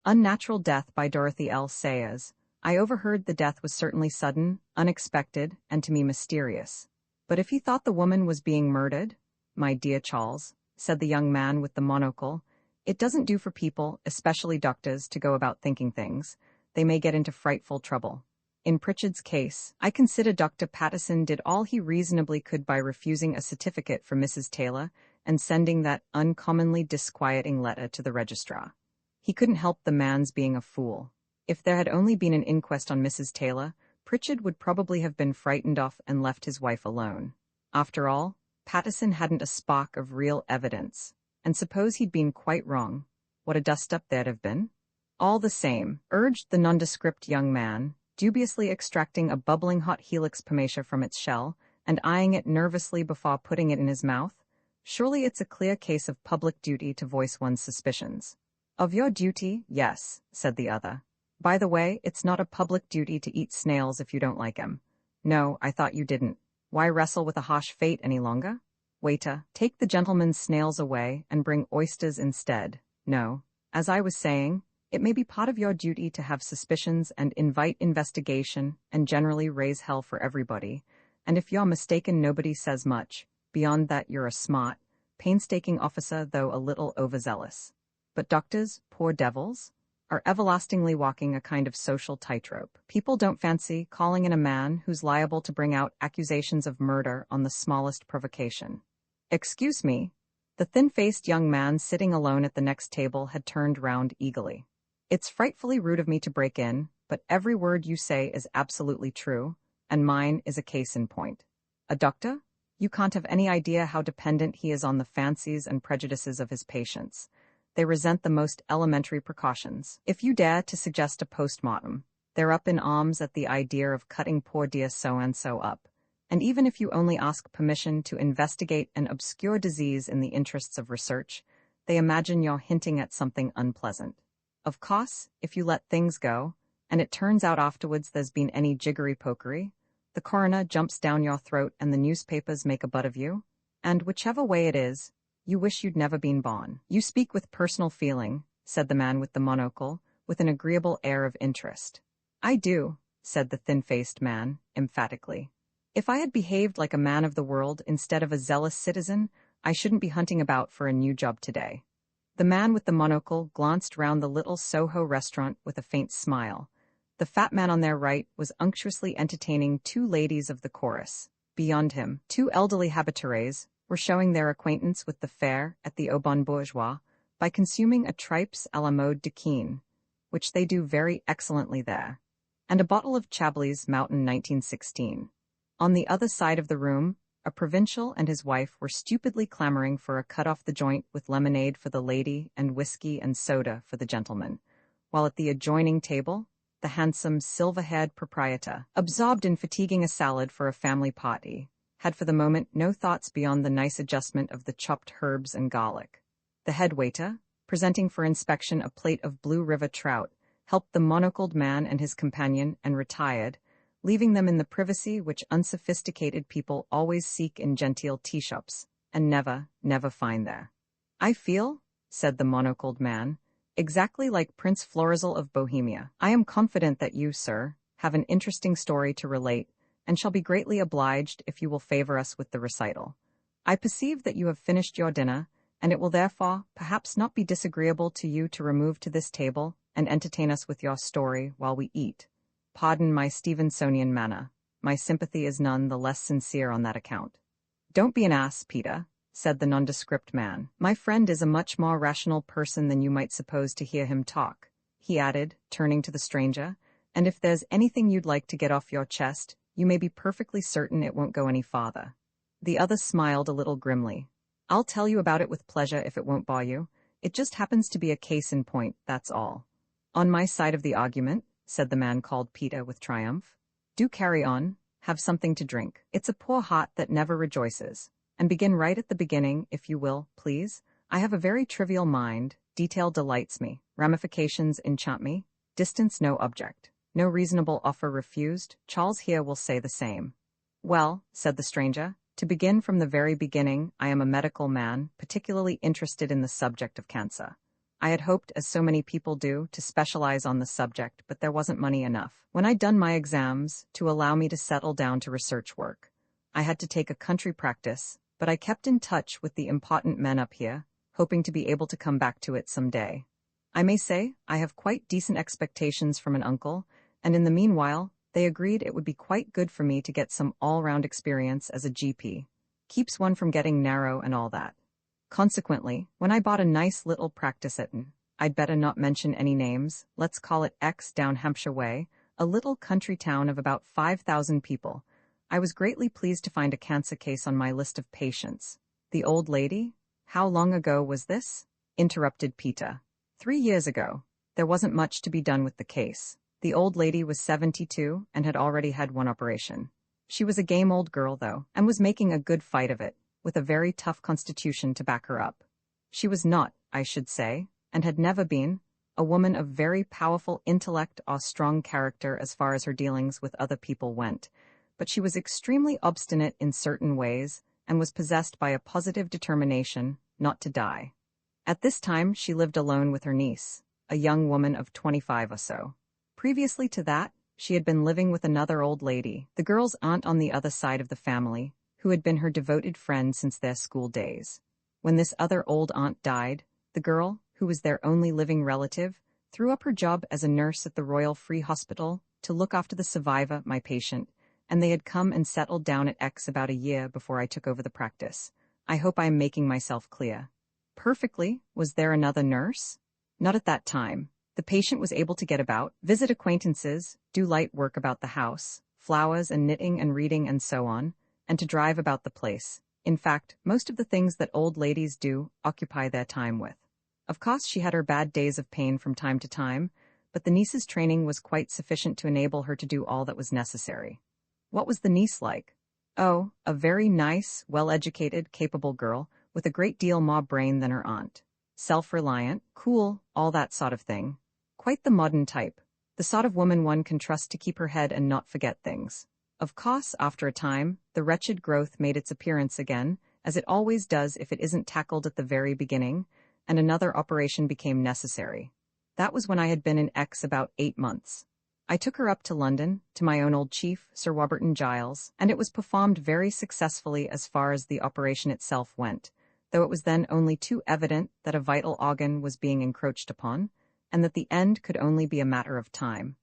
Unnatural Death by Dorothy L. Sayers. I overheard the death was certainly sudden, unexpected, and to me mysterious. But if you thought the woman was being murdered, my dear Charles, said the young man with the monocle, it doesn't do for people, especially doctors, to go about thinking things. They may get into frightful trouble. In Pritchard's case, I consider Dr. Patterson did all he reasonably could by refusing a certificate for Mrs. Taylor and sending that uncommonly disquieting letter to the registrar. He couldn't help the man's being a fool. If there had only been an inquest on Mrs. Taylor, Pritchard would probably have been frightened off and left his wife alone. After all, Patterson hadn't a spark of real evidence. And suppose he'd been quite wrong, what a dust-up there'd have been? All the same, urged the nondescript young man, dubiously extracting a bubbling hot helix pomatia from its shell and eyeing it nervously before putting it in his mouth, surely it's a clear case of public duty to voice one's suspicions. Of your duty, yes, said the other. By the way, it's not a public duty to eat snails if you don't like 'em. No, I thought you didn't. Why wrestle with a harsh fate any longer? Waiter, take the gentleman's snails away and bring oysters instead. No, as I was saying, it may be part of your duty to have suspicions and invite investigation and generally raise hell for everybody, and if you're mistaken nobody says much. Beyond that you're a smart, painstaking officer, though a little overzealous. But doctors, poor devils, are everlastingly walking a kind of social tightrope. People don't fancy calling in a man who's liable to bring out accusations of murder on the smallest provocation. Excuse me. The thin-faced young man sitting alone at the next table had turned round eagerly. It's frightfully rude of me to break in, but every word you say is absolutely true, and mine is a case in point. A doctor? You can't have any idea how dependent he is on the fancies and prejudices of his patients. They resent the most elementary precautions. If you dare to suggest a postmortem, they're up in arms at the idea of cutting poor dear so-and-so up. And even if you only ask permission to investigate an obscure disease in the interests of research, they imagine you're hinting at something unpleasant. Of course, if you let things go, and it turns out afterwards there's been any jiggery-pokery, the coroner jumps down your throat and the newspapers make a butt of you, and whichever way it is, you wish you'd never been born. You speak with personal feeling, said the man with the monocle, with an agreeable air of interest. I do, said the thin-faced man, emphatically. If I had behaved like a man of the world instead of a zealous citizen, I shouldn't be hunting about for a new job today. The man with the monocle glanced round the little Soho restaurant with a faint smile. The fat man on their right was unctuously entertaining two ladies of the chorus. Beyond him, two elderly habitués were showing their acquaintance with the fare at the Au Bon Bourgeois by consuming a tripes à la mode de Keene, which they do very excellently there, and a bottle of Chablis Mountain 1916. On the other side of the room, a provincial and his wife were stupidly clamoring for a cut-off-the-joint with lemonade for the lady and whiskey and soda for the gentleman, while at the adjoining table, the handsome, silver-haired proprietor, absorbed in fatiguing a salad for a family party, had for the moment no thoughts beyond the nice adjustment of the chopped herbs and garlic. The head waiter, presenting for inspection a plate of Blue River trout, helped the monocled man and his companion and retired, leaving them in the privacy which unsophisticated people always seek in genteel tea-shops, and never, never find there. I feel, said the monocled man, exactly like Prince Florizel of Bohemia. I am confident that you, sir, have an interesting story to relate, and shall be greatly obliged if you will favor us with the recital. I perceive that you have finished your dinner, and it will therefore perhaps not be disagreeable to you to remove to this table and entertain us with your story while we eat. Pardon my Stevensonian manner. My sympathy is none the less sincere on that account. Don't be an ass, Peter, said the nondescript man. My friend is a much more rational person than you might suppose to hear him talk, he added, turning to the stranger, and if there's anything you'd like to get off your chest, you may be perfectly certain it won't go any farther. The other smiled a little grimly. I'll tell you about it with pleasure if it won't bore you. It just happens to be a case in point, that's all. On my side of the argument, said the man called Peter with triumph. Do carry on, have something to drink. It's a poor heart that never rejoices. And begin right at the beginning, if you will, please. I have a very trivial mind, detail delights me, ramifications enchant me, distance no object, no reasonable offer refused. Charles here will say the same. Well, said the stranger, to begin from the very beginning, I am a medical man, particularly interested in the subject of cancer. I had hoped, as so many people do, to specialize on the subject, but there wasn't money enough. When I'd done my exams, to allow me to settle down to research work, I had to take a country practice, but I kept in touch with the important men up here, hoping to be able to come back to it someday. I may say, I have quite decent expectations from an uncle, and in the meanwhile, they agreed it would be quite good for me to get some all-round experience as a GP. Keeps one from getting narrow and all that. Consequently, when I bought a nice little practice at I'd better not mention any names, let's call it X down Hampshire Way, a little country town of about 5,000 people, I was greatly pleased to find a cancer case on my list of patients. The old lady? How long ago was this? Interrupted Peter. 3 years ago. There wasn't much to be done with the case. The old lady was 72 and had already had one operation. She was a game old girl, though, and was making a good fight of it, with a very tough constitution to back her up. She was not, I should say, and had never been, a woman of very powerful intellect or strong character as far as her dealings with other people went, but she was extremely obstinate in certain ways and was possessed by a positive determination not to die. At this time she lived alone with her niece, a young woman of 25 or so. Previously to that, she had been living with another old lady, the girl's aunt on the other side of the family, who had been her devoted friend since their school days. When this other old aunt died, the girl, who was their only living relative, threw up her job as a nurse at the Royal Free Hospital to look after the survivor, my patient, and they had come and settled down at X about a year before I took over the practice. I hope I am making myself clear. Perfectly. Was there another nurse? Not at that time. The patient was able to get about, visit acquaintances, do light work about the house, flowers and knitting and reading and so on, and to drive about the place. In fact, most of the things that old ladies do occupy their time with. Of course, she had her bad days of pain from time to time, but the niece's training was quite sufficient to enable her to do all that was necessary. What was the niece like? Oh, a very nice, well-educated, capable girl, with a great deal more brain than her aunt. Self-reliant, cool, all that sort of thing. Quite the modern type. The sort of woman one can trust to keep her head and not forget things. Of course, after a time, the wretched growth made its appearance again, as it always does if it isn't tackled at the very beginning, and another operation became necessary. That was when I had been in X about 8 months. I took her up to London, to my own old chief, Sir Warburton Giles, and it was performed very successfully as far as the operation itself went, though it was then only too evident that a vital organ was being encroached upon, and that the end could only be a matter of time.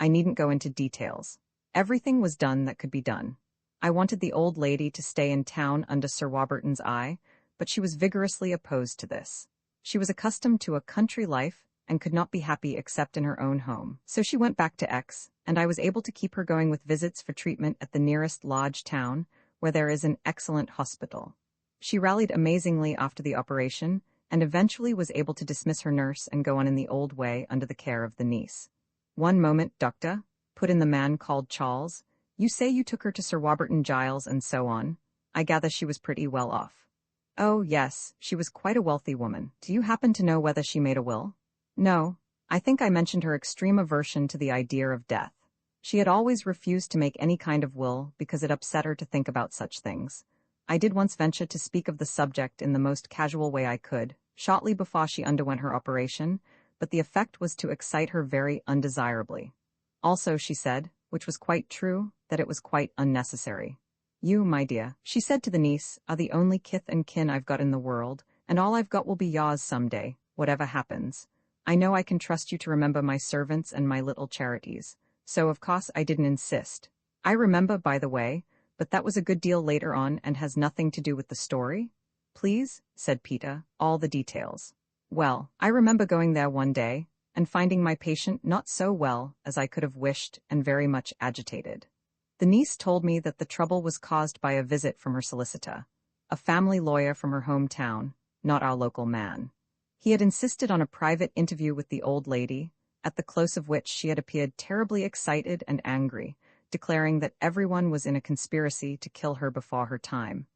I needn't go into details. Everything was done that could be done. I wanted the old lady to stay in town under Sir Warburton's eye, but she was vigorously opposed to this. She was accustomed to a country life and could not be happy except in her own home. So she went back to X, and I was able to keep her going with visits for treatment at the nearest large town, where there is an excellent hospital. She rallied amazingly after the operation, and eventually was able to dismiss her nurse and go on in the old way under the care of the niece. "One moment, doctor," put in the man called Charles. "You say you took her to Sir Warburton Giles and so on. I gather she was pretty well off." "Oh, yes, she was quite a wealthy woman. Do you happen to know whether she made a will?" "No. I think I mentioned her extreme aversion to the idea of death. She had always refused to make any kind of will because it upset her to think about such things. I did once venture to speak of the subject in the most casual way I could, shortly before she underwent her operation, but the effect was to excite her very undesirably. Also, she said, which was quite true, that it was quite unnecessary. You, my dear," she said to the niece, "are the only kith and kin I've got in the world, and all I've got will be yours some day, whatever happens. I know I can trust you to remember my servants and my little charities, so of course I didn't insist. I remember, by the way, but that was a good deal later on and has nothing to do with the story." "Please," said Peter, "all the details." "Well, I remember going there one day, and finding my patient not so well as I could have wished and very much agitated. The niece told me that the trouble was caused by a visit from her solicitor, a family lawyer from her hometown, not our local man. He had insisted on a private interview with the old lady, at the close of which she had appeared terribly excited and angry, declaring that everyone was in a conspiracy to kill her before her time.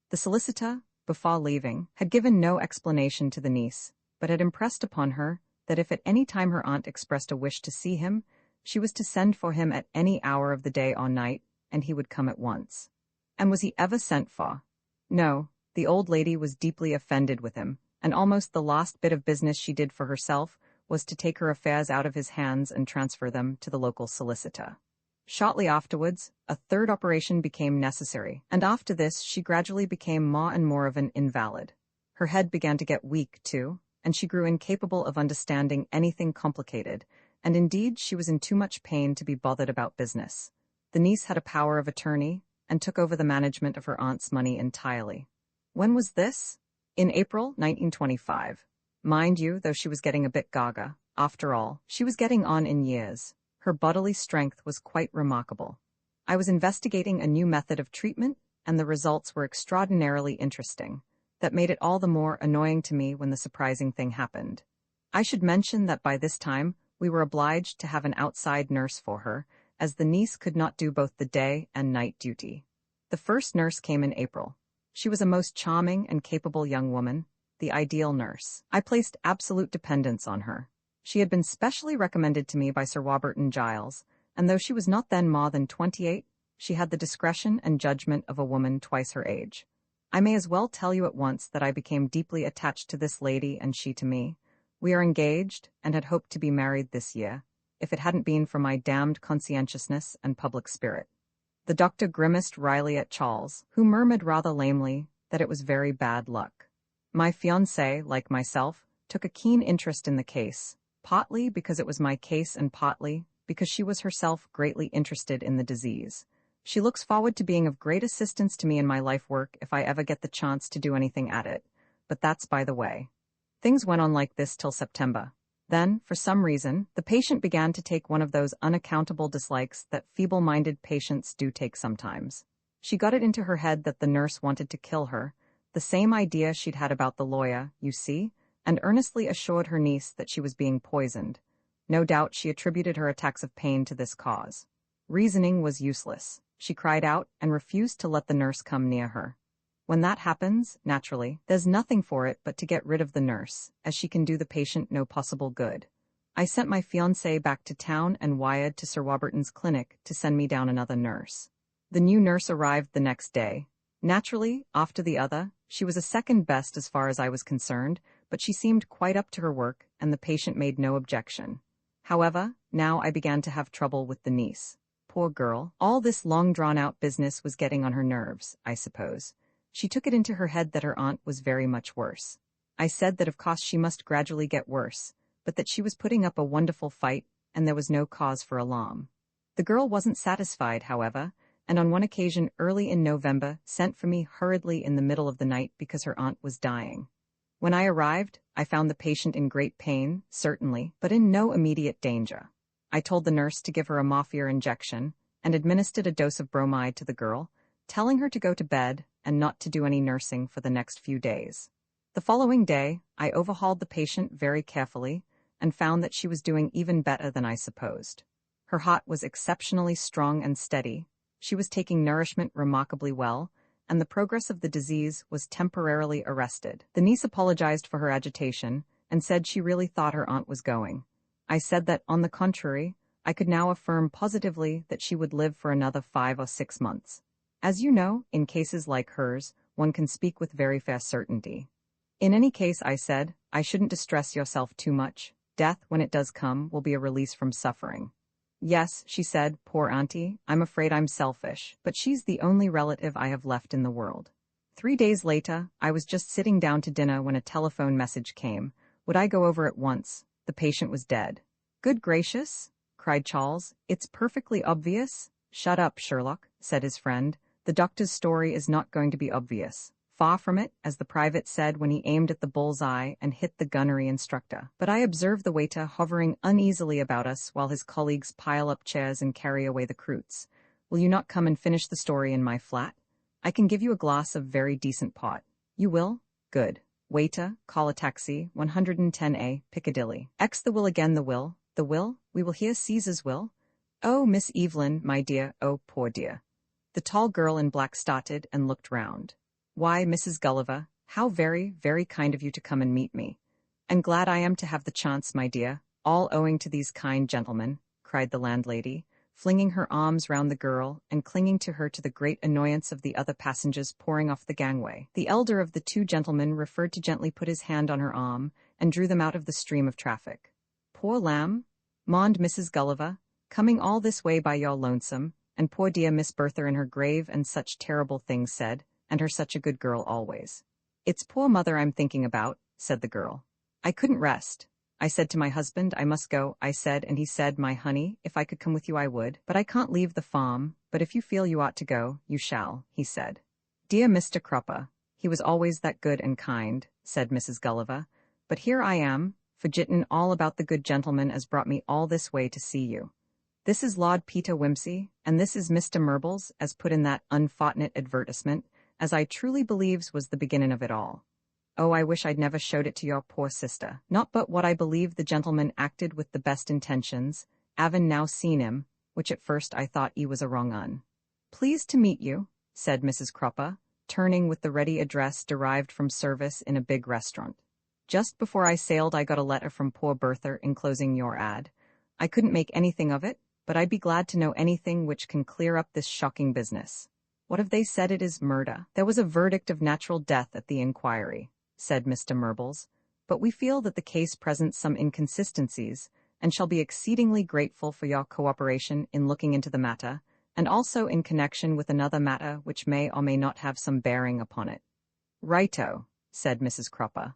The solicitor, before leaving, had given no explanation to the niece, but had impressed upon her that if at any time her aunt expressed a wish to see him, she was to send for him at any hour of the day or night, and he would come at once. And was he ever sent for? No, the old lady was deeply offended with him, and almost the last bit of business she did for herself was to take her affairs out of his hands and transfer them to the local solicitor. Shortly afterwards, a third operation became necessary, and after this she gradually became more and more of an invalid. Her head began to get weak, too, and she grew incapable of understanding anything complicated, and indeed she was in too much pain to be bothered about business. The niece had a power of attorney, and took over the management of her aunt's money entirely. When was this? In April 1925. Mind you, though she was getting a bit gaga, after all, she was getting on in years. Her bodily strength was quite remarkable. I was investigating a new method of treatment, and the results were extraordinarily interesting. That made it all the more annoying to me when the surprising thing happened. I should mention that by this time, we were obliged to have an outside nurse for her, as the niece could not do both the day and night duty. The first nurse came in April. She was a most charming and capable young woman, the ideal nurse. I placed absolute dependence on her. She had been specially recommended to me by Sir Warburton Giles, and though she was not then more than 28, she had the discretion and judgment of a woman twice her age. I may as well tell you at once that I became deeply attached to this lady and she to me. We are engaged, and had hoped to be married this year, if it hadn't been for my damned conscientiousness and public spirit. The doctor grimaced wryly at Charles, who murmured rather lamely that it was very bad luck. My fiancée, like myself, took a keen interest in the case, partly because it was my case and partly because she was herself greatly interested in the disease. She looks forward to being of great assistance to me in my life work if I ever get the chance to do anything at it, but that's by the way. Things went on like this till September. Then, for some reason, the patient began to take one of those unaccountable dislikes that feeble-minded patients do take sometimes. She got it into her head that the nurse wanted to kill her, the same idea she'd had about the lawyer, you see, and earnestly assured her niece that she was being poisoned. No doubt she attributed her attacks of pain to this cause. Reasoning was useless. She cried out and refused to let the nurse come near her. When that happens, naturally, there's nothing for it but to get rid of the nurse, as she can do the patient no possible good. I sent my fiancée back to town and wired to Sir Warburton's clinic to send me down another nurse. The new nurse arrived the next day. Naturally, after the other, she was a second best as far as I was concerned, but she seemed quite up to her work, and the patient made no objection. However, now I began to have trouble with the niece. Poor girl, all this long-drawn-out business was getting on her nerves, I suppose. She took it into her head that her aunt was very much worse. I said that of course she must gradually get worse, but that she was putting up a wonderful fight, and there was no cause for alarm. The girl wasn't satisfied, however, and on one occasion early in November sent for me hurriedly in the middle of the night because her aunt was dying. When I arrived, I found the patient in great pain, certainly, but in no immediate danger. I told the nurse to give her a morphia injection, and administered a dose of bromide to the girl, telling her to go to bed and not to do any nursing for the next few days. The following day, I overhauled the patient very carefully and found that she was doing even better than I supposed. Her heart was exceptionally strong and steady, she was taking nourishment remarkably well, and the progress of the disease was temporarily arrested. The niece apologized for her agitation and said she really thought her aunt was going. I said that, on the contrary, I could now affirm positively that she would live for another 5 or 6 months. As you know, in cases like hers, one can speak with very fair certainty. In any case, I said, I shouldn't distress yourself too much. Death, when it does come, will be a release from suffering. Yes, she said, poor auntie, I'm afraid I'm selfish, but she's the only relative I have left in the world. 3 days later, I was just sitting down to dinner when a telephone message came. Would I go over at once? The patient was dead. Good gracious, cried Charles, it's perfectly obvious. Shut up, Sherlock, said his friend. The doctor's story is not going to be obvious. Far from it, as the private said when he aimed at the bull's-eye and hit the gunnery instructor. But I observed the waiter hovering uneasily about us while his colleagues pile up chairs and carry away the croûtes. Will you not come and finish the story in my flat? I can give you a glass of very decent port. You will? Good. Waiter, call a taxi, 110A, Piccadilly. X the will again the will. The will? We will hear Caesar's will. Oh, Miss Evelyn, my dear, oh, poor dear. The tall girl in black started and looked round. Why, Mrs. Gulliver, how very, very kind of you to come and meet me. And glad I am to have the chance, my dear, all owing to these kind gentlemen, cried the landlady, flinging her arms round the girl and clinging to her to the great annoyance of the other passengers pouring off the gangway. The elder of the two gentlemen referred to gently put his hand on her arm and drew them out of the stream of traffic. "Poor lamb," mourned Mrs. Gulliver, "coming all this way by your lonesome, and poor dear Miss Bertha in her grave and such terrible things said, and her such a good girl always." "It's poor mother I'm thinking about," said the girl. "I couldn't rest. I said to my husband, I must go, I said, and he said, my honey, if I could come with you I would, but I can't leave the farm, but if you feel you ought to go, you shall," he said. "Dear Mr. Cropper, he was always that good and kind," said Mrs. Gulliver, "but here I am, forgettin' all about the good gentleman as brought me all this way to see you. This is Lord Peter Wimsey, and this is Mr. Murbles, as put in that unfort'nate advertisement, as I truly believes was the beginnin' of it all. Oh, I wish I'd never showed it to your poor sister. Not but what I believe the gentleman acted with the best intentions, avin' now seen him, which at first I thought he was a wrong un." "Pleased to meet you," said Mrs. Cropper, turning with the ready address derived from service in a big restaurant. "Just before I sailed I got a letter from poor Bertha enclosing your ad. I couldn't make anything of it, but I'd be glad to know anything which can clear up this shocking business. What have they said it is murder?" "There was a verdict of natural death at the inquiry," said Mr. Murbles, "but we feel that the case presents some inconsistencies, and shall be exceedingly grateful for your cooperation in looking into the matter, and also in connection with another matter which may or may not have some bearing upon it." "Righto," said Mrs. Cropper.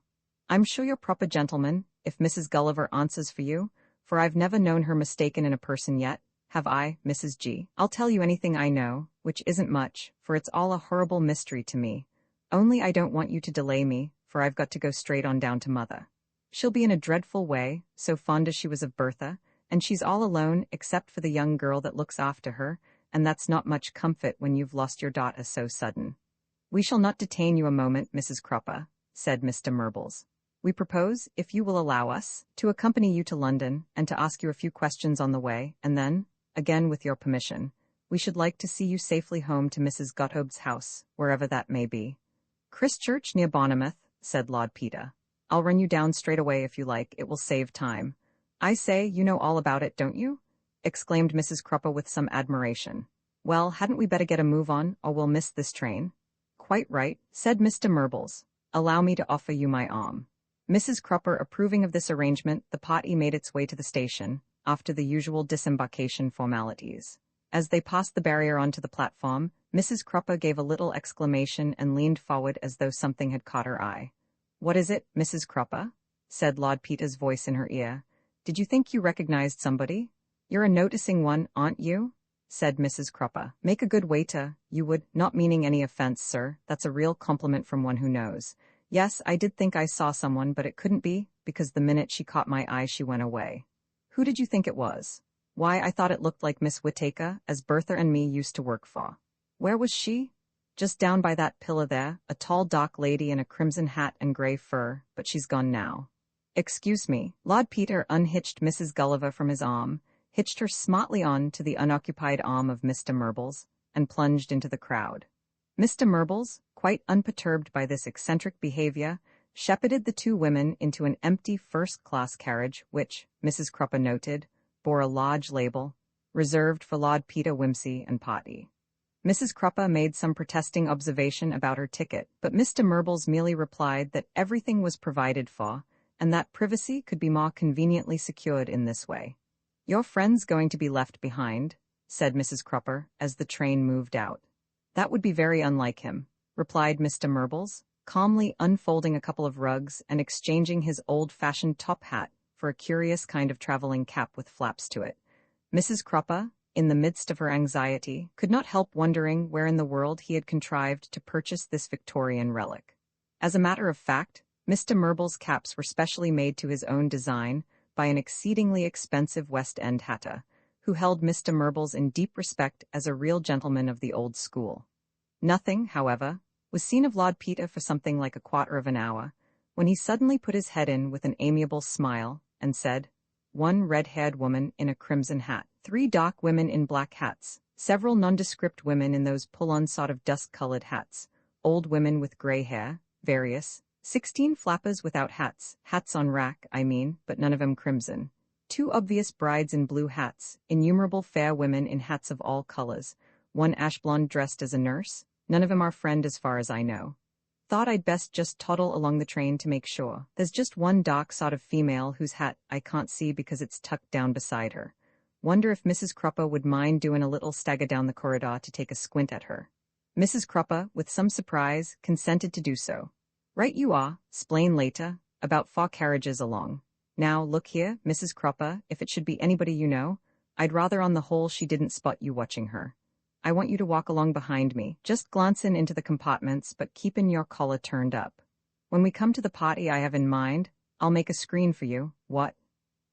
"I'm sure you're proper gentleman, if Mrs. Gulliver answers for you, for I've never known her mistaken in a person yet, have I, Mrs. G? I'll tell you anything I know, which isn't much, for it's all a horrible mystery to me. Only I don't want you to delay me, for I've got to go straight on down to mother. She'll be in a dreadful way, so fond as she was of Bertha, and she's all alone except for the young girl that looks after her, and that's not much comfort when you've lost your daughter so sudden." "We shall not detain you a moment, Mrs. Cropper," said Mr. Murbles. "We propose, if you will allow us, to accompany you to London, and to ask you a few questions on the way, and then, again with your permission, we should like to see you safely home to Mrs. Gotthobe's house, wherever that may be." "Christchurch near Bournemouth," said Lord Peter. "I'll run you down straight away if you like, it will save time." "I say, you know all about it, don't you?" exclaimed Mrs. Cropper with some admiration. "Well, hadn't we better get a move on, or we'll miss this train?" "Quite right," said Mr. Murbles. "Allow me to offer you my arm." Mrs. Cropper approving of this arrangement, the party made its way to the station, after the usual disembarkation formalities. As they passed the barrier onto the platform, Mrs. Cropper gave a little exclamation and leaned forward as though something had caught her eye. "What is it, Mrs. Cropper?" said Lord Peter's voice in her ear. "Did you think you recognized somebody? You're a noticing one, aren't you?" said Mrs. Cropper. "Make a good waiter, you would, not meaning any offense, sir. That's a real compliment from one who knows. Yes, I did think I saw someone, but it couldn't be, because the minute she caught my eye she went away." "Who did you think it was?" "Why, I thought it looked like Miss Whittaker, as Bertha and me used to work for." "Where was she?" "Just down by that pillar there, a tall dark lady in a crimson hat and grey fur, but she's gone now." "Excuse me." Lord Peter unhitched Mrs. Gulliver from his arm, hitched her smartly on to the unoccupied arm of Mr. Murbles, and plunged into the crowd. Mr. Murbles, quite unperturbed by this eccentric behavior, shepherded the two women into an empty first-class carriage which, Mrs. Cropper noted, bore a large label, "Reserved for Lord Peter Wimsey and party." Mrs. Cropper made some protesting observation about her ticket, but Mr. Murbles merely replied that everything was provided for, and that privacy could be more conveniently secured in this way. "Your friend's going to be left behind," said Mrs. Cropper, as the train moved out. "That would be very unlike him," replied Mr. Murbles, calmly unfolding a couple of rugs and exchanging his old-fashioned top hat for a curious kind of traveling cap with flaps to it. Mrs. Cropper, in the midst of her anxiety, could not help wondering where in the world he had contrived to purchase this Victorian relic. As a matter of fact, Mr. Murbles' caps were specially made to his own design by an exceedingly expensive West End hatter, who held Mr. Murbles in deep respect as a real gentleman of the old school. Nothing, however, was seen of Lord Peter for something like a quarter of an hour, when he suddenly put his head in with an amiable smile, and said, "One red-haired woman in a crimson hat, 3 dark women in black hats, several nondescript women in those pull-on sort of dust-colored hats, old women with grey hair, various, 16 flappers without hats, hats on rack, I mean, but none of 'em crimson. Two obvious brides in blue hats, innumerable fair women in hats of all colors, one ash blonde dressed as a nurse, none of 'em our friend as far as I know. Thought I'd best just toddle along the train to make sure. There's just one dark sort of female whose hat I can't see because it's tucked down beside her. Wonder if Mrs. Cropper would mind doing a little stagger down the corridor to take a squint at her. Mrs. Cropper, with some surprise, consented to do so. Right you are, 'splain later, about 4 carriages along. Now, look here, Mrs. Cropper, if it should be anybody you know, I'd rather on the whole she didn't spot you watching her. I want you to walk along behind me, just glancing into the compartments but keeping your collar turned up. When we come to the party I have in mind, I'll make a screen for you, what?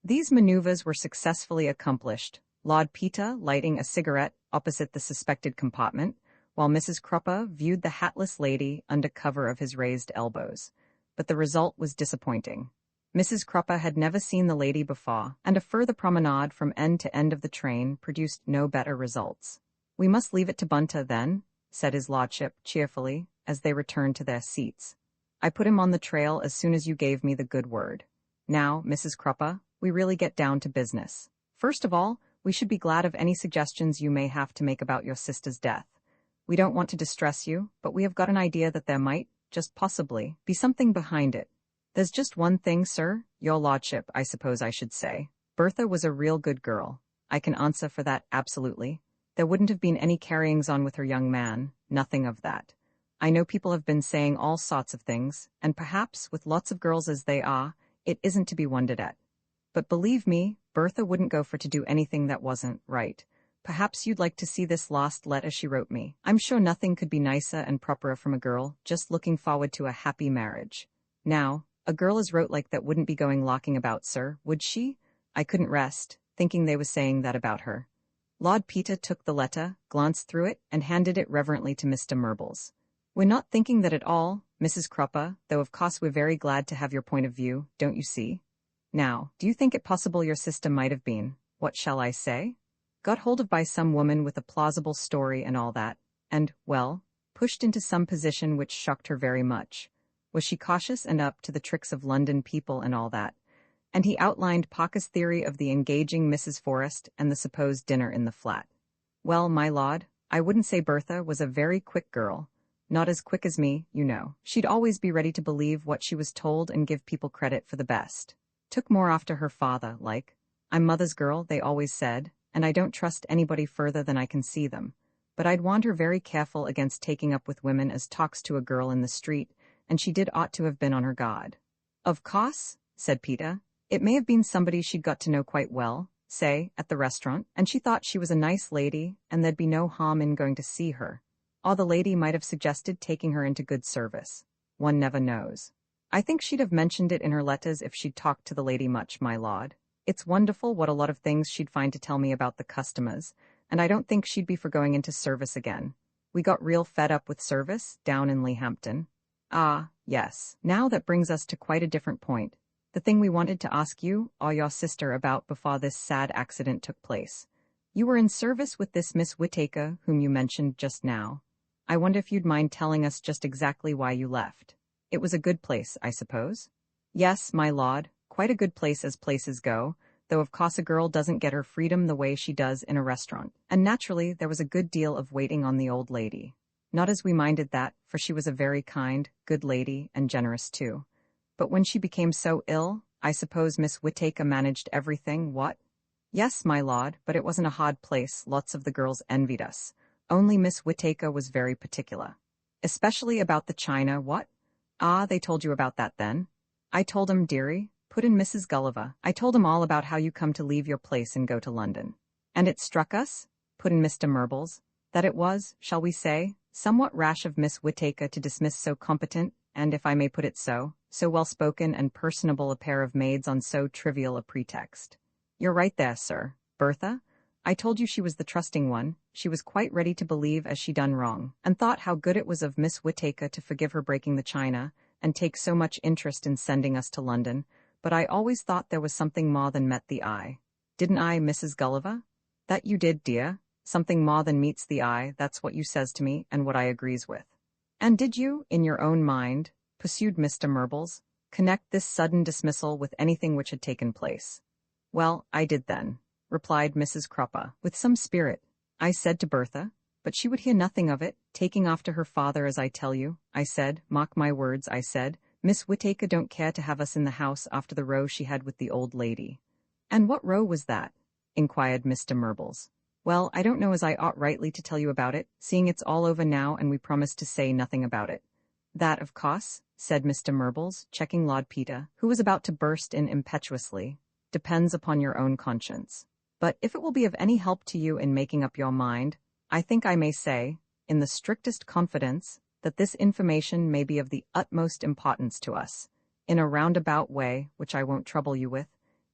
These maneuvers were successfully accomplished, Lord Peter lighting a cigarette opposite the suspected compartment, while Mrs. Cropper viewed the hatless lady under cover of his raised elbows. But the result was disappointing. Mrs. Cropper had never seen the lady before, and a further promenade from end to end of the train produced no better results. "We must leave it to Bunter, then," said his lordship cheerfully, as they returned to their seats. "I put him on the trail as soon as you gave me the good word. Now, Mrs. Cropper, we really get down to business. First of all, we should be glad of any suggestions you may have to make about your sister's death. We don't want to distress you, but we have got an idea that there might, just possibly, be something behind it. There's just one thing, sir, your lordship, I suppose I should say. Bertha was a real good girl. I can answer for that absolutely. There wouldn't have been any carryings on with her young man, nothing of that. I know people have been saying all sorts of things, and perhaps, with lots of girls as they are, it isn't to be wondered at. But believe me, Bertha wouldn't go for to do anything that wasn't right. Perhaps you'd like to see this last letter she wrote me. I'm sure nothing could be nicer and properer from a girl, just looking forward to a happy marriage. Now, a girl as wrote like that wouldn't be going larking about, sir, would she? I couldn't rest, thinking they was saying that about her." Lord Peter took the letter, glanced through it, and handed it reverently to Mr. Murbles. "We're not thinking that at all, Mrs. Cropper, though of course we're very glad to have your point of view, don't you see? Now, do you think it possible your sister might have been, what shall I say? Got hold of by some woman with a plausible story and all that, and, well, pushed into some position which shocked her very much. Was she cautious and up to the tricks of London people and all that?" And he outlined Parker's theory of the engaging Mrs. Forrest and the supposed dinner in the flat. "Well, my lord, I wouldn't say Bertha was a very quick girl. Not as quick as me, you know. She'd always be ready to believe what she was told and give people credit for the best. Took more after her father, like. I'm mother's girl, they always said, and I don't trust anybody further than I can see them. But I'd warned her very careful against taking up with women as talks to a girl in the street, and she did ought to have been on her guard." "Of course," said Peter. "It may have been somebody she'd got to know quite well, say, at the restaurant, and she thought she was a nice lady, and there'd be no harm in going to see her. Or the lady might have suggested taking her into good service. One never knows. I think she'd have mentioned it in her letters if she'd talked to the lady much, my lord. It's wonderful what a lot of things she'd find to tell me about the customers, and I don't think she'd be for going into service again. We got real fed up with service, down in Lehampton. Ah, yes. Now that brings us to quite a different point. The thing we wanted to ask you, or your sister, about before this sad accident took place. You were in service with this Miss Whittaker, whom you mentioned just now. I wonder if you'd mind telling us just exactly why you left. It was a good place, I suppose?" "Yes, my lord, quite a good place as places go, though of course a girl doesn't get her freedom the way she does in a restaurant, and naturally there was a good deal of waiting on the old lady. Not as we minded that, for she was a very kind, good lady, and generous too. But when she became so ill, I suppose Miss Whittaker managed everything, what?" "Yes, my lord, but it wasn't a hard place, lots of the girls envied us. Only Miss Whittaker was very particular. Especially about the china, what?" "Ah, they told you about that then?" "I told 'em, dearie," put in Mrs. Gulliver. "I told 'em all about how you come to leave your place and go to London." "And it struck us," put in Mr. Murbles, "that it was, shall we say, somewhat rash of Miss Whittaker to dismiss so competent, and if I may put it so well-spoken and personable a pair of maids on so trivial a pretext." "You're right there, sir. Bertha? I told you she was the trusting one. She was quite ready to believe as she done wrong, and thought how good it was of Miss Whittaker to forgive her breaking the china, and take so much interest in sending us to London, but I always thought there was something more than met the eye. Didn't I, Mrs. Gulliver?" "That you did, dear. Something more than meets the eye, that's what you says to me, and what I agrees with." "And did you, in your own mind," pursued Mr. Murbles, "connect this sudden dismissal with anything which had taken place?" Well, I did then, replied Mrs. Cropper, with some spirit. I said to Bertha, but she would hear nothing of it, taking after her father as I tell you. I said, mark my words, I said, Miss Whittaker don't care to have us in the house after the row she had with the old lady. And what row was that? Inquired Mr. Murbles. Well, I don't know as I ought rightly to tell you about it, seeing it's all over now and we promised to say nothing about it. That, of course, said Mr. Murbles, checking Lord Peter, who was about to burst in impetuously, depends upon your own conscience. But if it will be of any help to you in making up your mind, I think I may say, in the strictest confidence, that this information may be of the utmost importance to us, in a roundabout way, which I won't trouble you with,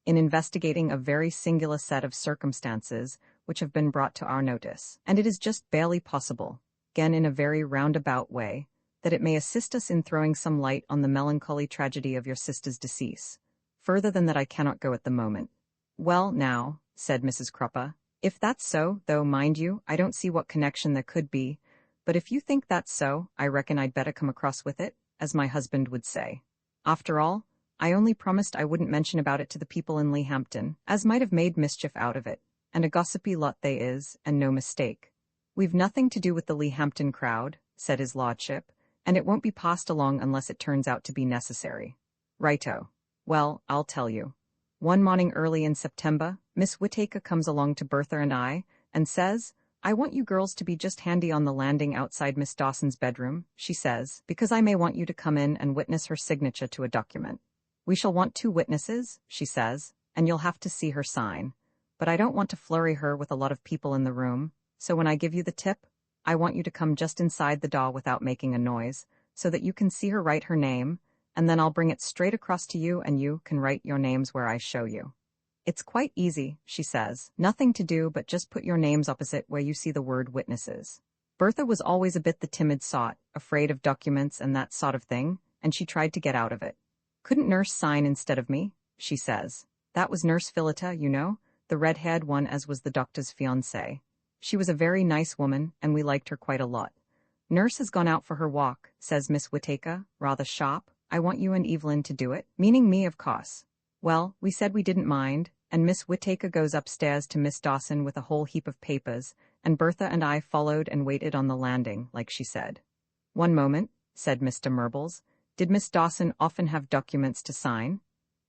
in investigating a very singular set of circumstances which have been brought to our notice, and it is just barely possible, again in a very roundabout way, that it may assist us in throwing some light on the melancholy tragedy of your sister's decease. Further than that I cannot go at the moment. Well, now, said Mrs. Cropper, if that's so, though, mind you, I don't see what connection there could be, but if you think that's so, I reckon I'd better come across with it, as my husband would say. After all, I only promised I wouldn't mention about it to the people in Leahampton, as might have made mischief out of it, and a gossipy lot they is, and no mistake. We've nothing to do with the Leahampton crowd, said his lordship, and it won't be passed along unless it turns out to be necessary. Righto. Well, I'll tell you. One morning early in September, Miss Whittaker comes along to Bertha and I, and says, I want you girls to be just handy on the landing outside Miss Dawson's bedroom, she says, because I may want you to come in and witness her signature to a document. We shall want 2 witnesses, she says, and you'll have to see her sign. But I don't want to flurry her with a lot of people in the room, so when I give you the tip, I want you to come just inside the door without making a noise, so that you can see her write her name, and then I'll bring it straight across to you and you can write your names where I show you. It's quite easy, she says. Nothing to do but just put your names opposite where you see the word witnesses. Bertha was always a bit the timid sort, afraid of documents and that sort of thing, and she tried to get out of it. Couldn't nurse sign instead of me? She says. That was Nurse Phillida, you know, the red-haired one as was the doctor's fiancée. She was a very nice woman, and we liked her quite a lot. Nurse has gone out for her walk, says Miss Whittaker, rather sharp. I want you and Evelyn to do it, meaning me, of course. Well, we said we didn't mind, and Miss Whittaker goes upstairs to Miss Dawson with a whole heap of papers, and Bertha and I followed and waited on the landing, like she said. One moment, said Mr. Murbles. Did Miss Dawson often have documents to sign?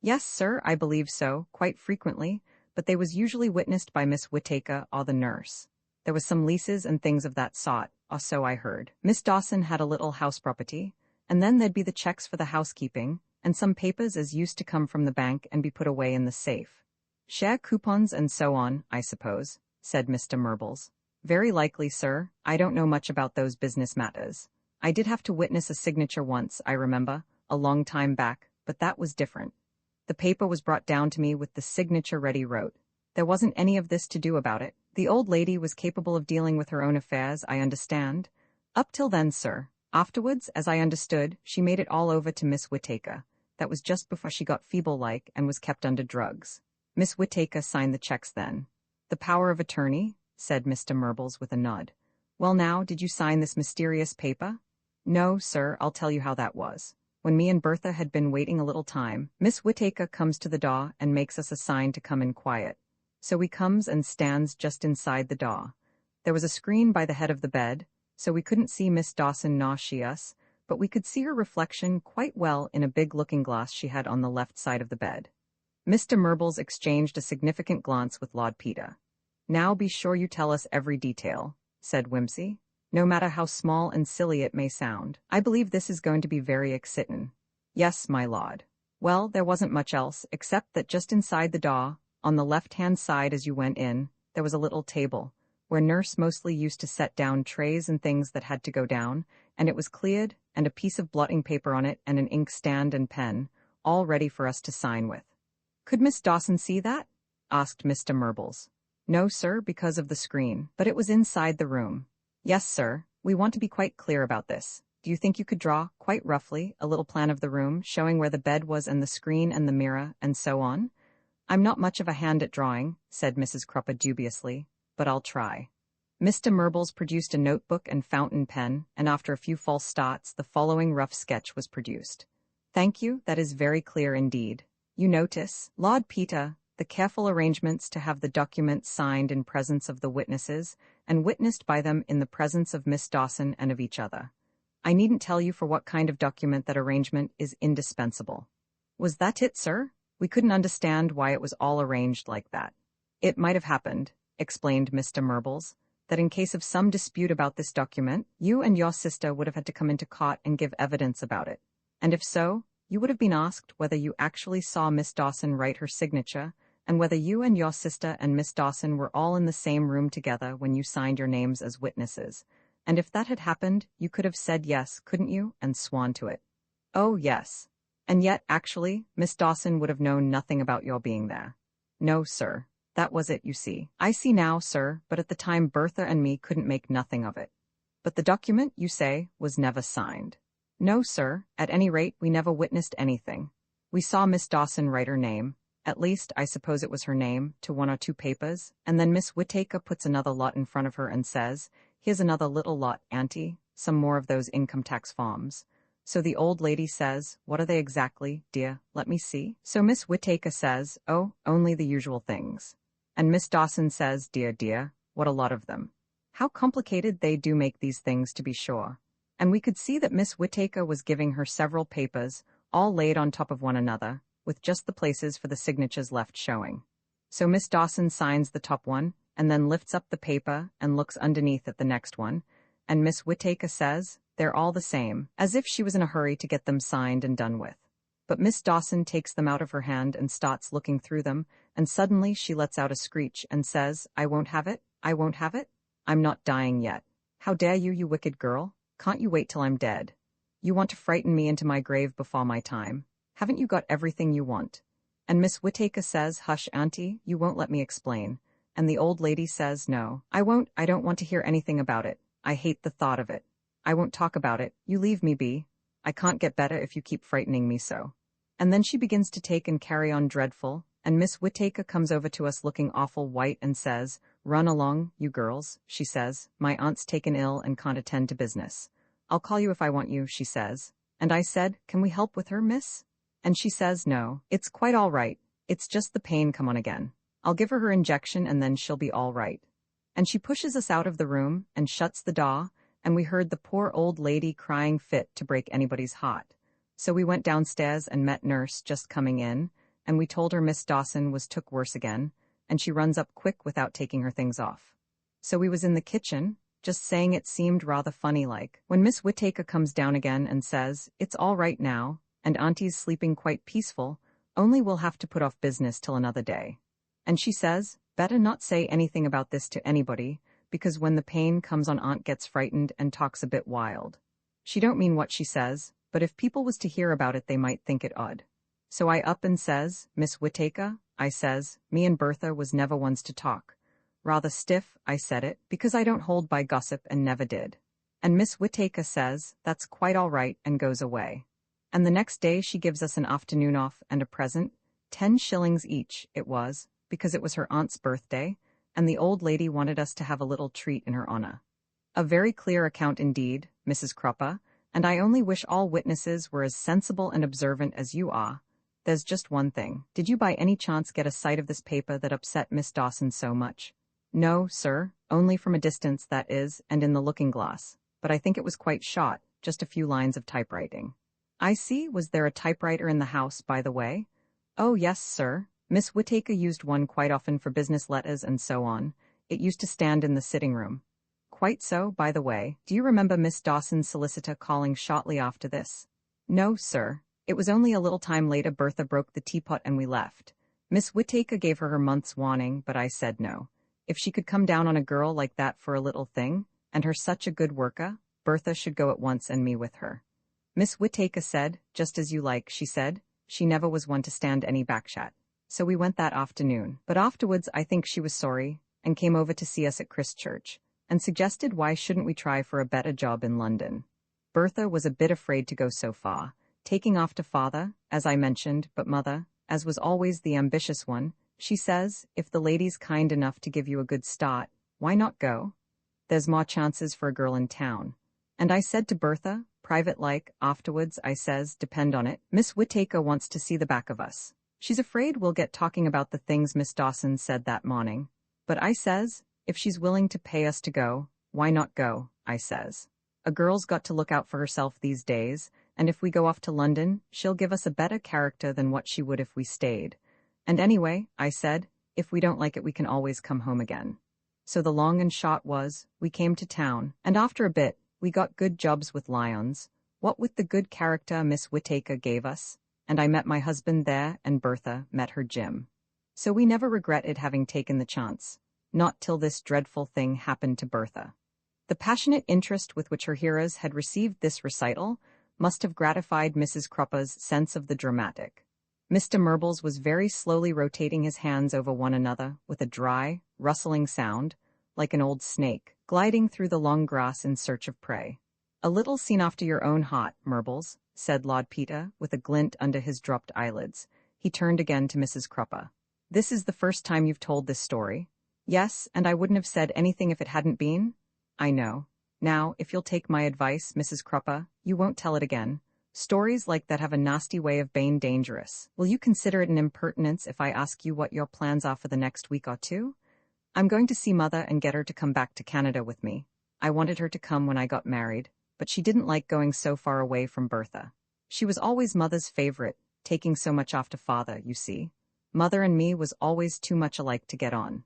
Yes, sir, I believe so, quite frequently, but they was usually witnessed by Miss Whittaker or the nurse. There was some leases and things of that sort, or so I heard. Miss Dawson had a little house property, and then there'd be the checks for the housekeeping, and some papers as used to come from the bank and be put away in the safe. Share coupons and so on, I suppose, said Mr. Murbles. Very likely, sir. I don't know much about those business matters. I did have to witness a signature once, I remember, a long time back, but that was different. The paper was brought down to me with the signature ready wrote. There wasn't any of this to do about it. The old lady was capable of dealing with her own affairs, I understand. Up till then, sir. Afterwards, as I understood, she made it all over to Miss Whittaker. That was just before she got feeble-like and was kept under drugs. Miss Whittaker signed the checks then. The power of attorney, said Mr. Murbles with a nod. Well now, did you sign this mysterious paper? No, sir, I'll tell you how that was. When me and Bertha had been waiting a little time, Miss Whittaker comes to the door and makes us a sign to come in quiet. So we comes and stands just inside the door. There was a screen by the head of the bed, so we couldn't see Miss Dawson nor she us, but we could see her reflection quite well in a big looking-glass she had on the left side of the bed. Mr. Murbles exchanged a significant glance with Lord Peter. Now be sure you tell us every detail, said Whimsy, no matter how small and silly it may sound. I believe this is going to be very excitin'. Yes, my lord. Well, there wasn't much else, except that just inside the door, on the left-hand side as you went in, there was a little table, where nurse mostly used to set down trays and things that had to go down, and it was cleared, and a piece of blotting paper on it and an inkstand and pen, all ready for us to sign with. Could Miss Dawson see that? Asked Mr. Murbles. No, sir, because of the screen, but it was inside the room. Yes, sir, we want to be quite clear about this. Do you think you could draw, quite roughly, a little plan of the room, showing where the bed was and the screen and the mirror, and so on? I'm not much of a hand at drawing, said Mrs. Cropper dubiously, but I'll try. Mr. Murbles produced a notebook and fountain pen, and after a few false starts, the following rough sketch was produced. Thank you, that is very clear indeed. You notice, Lord Peter, the careful arrangements to have the document signed in presence of the witnesses and witnessed by them in the presence of Miss Dawson and of each other. I needn't tell you for what kind of document that arrangement is indispensable. Was that it, sir? We couldn't understand why it was all arranged like that. It might have happened, explained Mr. Murbles, that in case of some dispute about this document, you and your sister would have had to come into court and give evidence about it. And if so, you would have been asked whether you actually saw Miss Dawson write her signature, and whether you and your sister and Miss Dawson were all in the same room together when you signed your names as witnesses. And if that had happened, you could have said yes, couldn't you, and sworn to it. Oh, yes. And yet, actually, Miss Dawson would have known nothing about your being there. No, sir. That was it, you see. I see now, sir, but at the time Bertha and me couldn't make nothing of it. But the document, you say, was never signed. No, sir. At any rate, we never witnessed anything. We saw Miss Dawson write her name, at least I suppose it was her name, to one or two papers, and then Miss Whittaker puts another lot in front of her and says, "Here's another little lot, auntie, some more of those income tax forms." So the old lady says, "What are they exactly, dear? Let me see." So Miss Whittaker says, "Oh, only the usual things." And Miss Dawson says, "Dear, what a lot of them. How complicated they do make these things, to be sure." And we could see that Miss Whittaker was giving her several papers, all laid on top of one another, with just the places for the signatures left showing. So Miss Dawson signs the top one, and then lifts up the paper and looks underneath at the next one, and Miss Whittaker says, "They're all the same," as if she was in a hurry to get them signed and done with. But Miss Dawson takes them out of her hand and starts looking through them, and suddenly she lets out a screech and says, "I won't have it, I won't have it. I'm not dying yet. How dare you, you wicked girl? Can't you wait till I'm dead? You want to frighten me into my grave before my time. Haven't you got everything you want?" And Miss Whittaker says, "Hush, auntie, you won't let me explain." And the old lady says, "No, I won't. I don't want to hear anything about it. I hate the thought of it. I won't talk about it. You leave me be. I can't get better if you keep frightening me so." And then she begins to take and carry on dreadful, and Miss Whittaker comes over to us looking awful white and says, "Run along, you girls," she says. "My aunt's taken ill and can't attend to business. I'll call you if I want you," she says. And I said, "Can we help with her, miss?" And she says, "No, it's quite all right. It's just the pain come on again. I'll give her injection and then she'll be all right." And she pushes us out of the room and shuts the door, and we heard the poor old lady crying fit to break anybody's heart. So we went downstairs and met nurse just coming in, and we told her Miss Dawson was took worse again, and she runs up quick without taking her things off. So we was in the kitchen, just saying it seemed rather funny like, when Miss Whittaker comes down again and says, "It's all right now, and auntie's sleeping quite peaceful, only we'll have to put off business till another day." And she says, "Better not say anything about this to anybody, because when the pain comes on aunt gets frightened and talks a bit wild. She don't mean what she says, but if people was to hear about it they might think it odd." So I up and says, "Miss Whittaker," I says, "me and Bertha was never ones to talk. Rather stiff, I said it, because I don't hold by gossip and never did." And Miss Whittaker says, "That's quite all right," and goes away. And the next day she gives us an afternoon off and a present, 10 shillings each, it was, because it was her aunt's birthday, and the old lady wanted us to have a little treat in her honor. A very clear account indeed, Mrs. Cropper, and I only wish all witnesses were as sensible and observant as you are. There's just one thing. Did you by any chance get a sight of this paper that upset Miss Dawson so much? No, sir, only from a distance, that is, and in the looking-glass. But I think it was quite short, just a few lines of typewriting. I see. Was there a typewriter in the house, by the way? Oh, yes, sir. Miss Whittaker used one quite often for business letters and so on. It used to stand in the sitting room. Quite so, by the way. Do you remember Miss Dawson's solicitor calling shortly after this? No, sir. It was only a little time later Bertha broke the teapot and we left. Miss Whittaker gave her month's warning, but I said no. If she could come down on a girl like that for a little thing, and her such a good worker, Bertha should go at once and me with her. Miss Whittaker said, "Just as you like," she said. She never was one to stand any backchat. So we went that afternoon. But afterwards I think she was sorry, and came over to see us at Christchurch, and suggested why shouldn't we try for a better job in London. Bertha was a bit afraid to go so far, taking after father, as I mentioned, but mother, as was always the ambitious one, she says, if the lady's kind enough to give you a good start, why not go? There's more chances for a girl in town. And I said to Bertha, private like, afterwards, I says, depend on it, Miss Whittaker wants to see the back of us. She's afraid we'll get talking about the things Miss Dawson said that morning. But I says, if she's willing to pay us to go, why not go, I says. A girl's got to look out for herself these days, and if we go off to London, she'll give us a better character than what she would if we stayed. And anyway, I said, if we don't like it we can always come home again. So the long and short was, we came to town, and after a bit, we got good jobs with Lyons, what with the good character Miss Whittaker gave us, and I met my husband there, and Bertha met her Jim. So we never regretted having taken the chance. Not till this dreadful thing happened to Bertha. The passionate interest with which her hearers had received this recital must have gratified Mrs. Cropper's sense of the dramatic. Mr. Murbles was very slowly rotating his hands over one another with a dry, rustling sound, like an old snake, gliding through the long grass in search of prey. "A little scene after your own heart, Murbles," said Lord Peter, with a glint under his dropped eyelids. He turned again to Mrs. Cropper. "This is the first time you've told this story." "Yes, and I wouldn't have said anything if it hadn't been." "I know. Now, if you'll take my advice, Mrs. Cropper, you won't tell it again. Stories like that have a nasty way of being dangerous. Will you consider it an impertinence if I ask you what your plans are for the next week or two?" "I'm going to see Mother and get her to come back to Canada with me. I wanted her to come when I got married, but she didn't like going so far away from Bertha. She was always Mother's favorite, taking so much off to Father, you see. Mother and me was always too much alike to get on.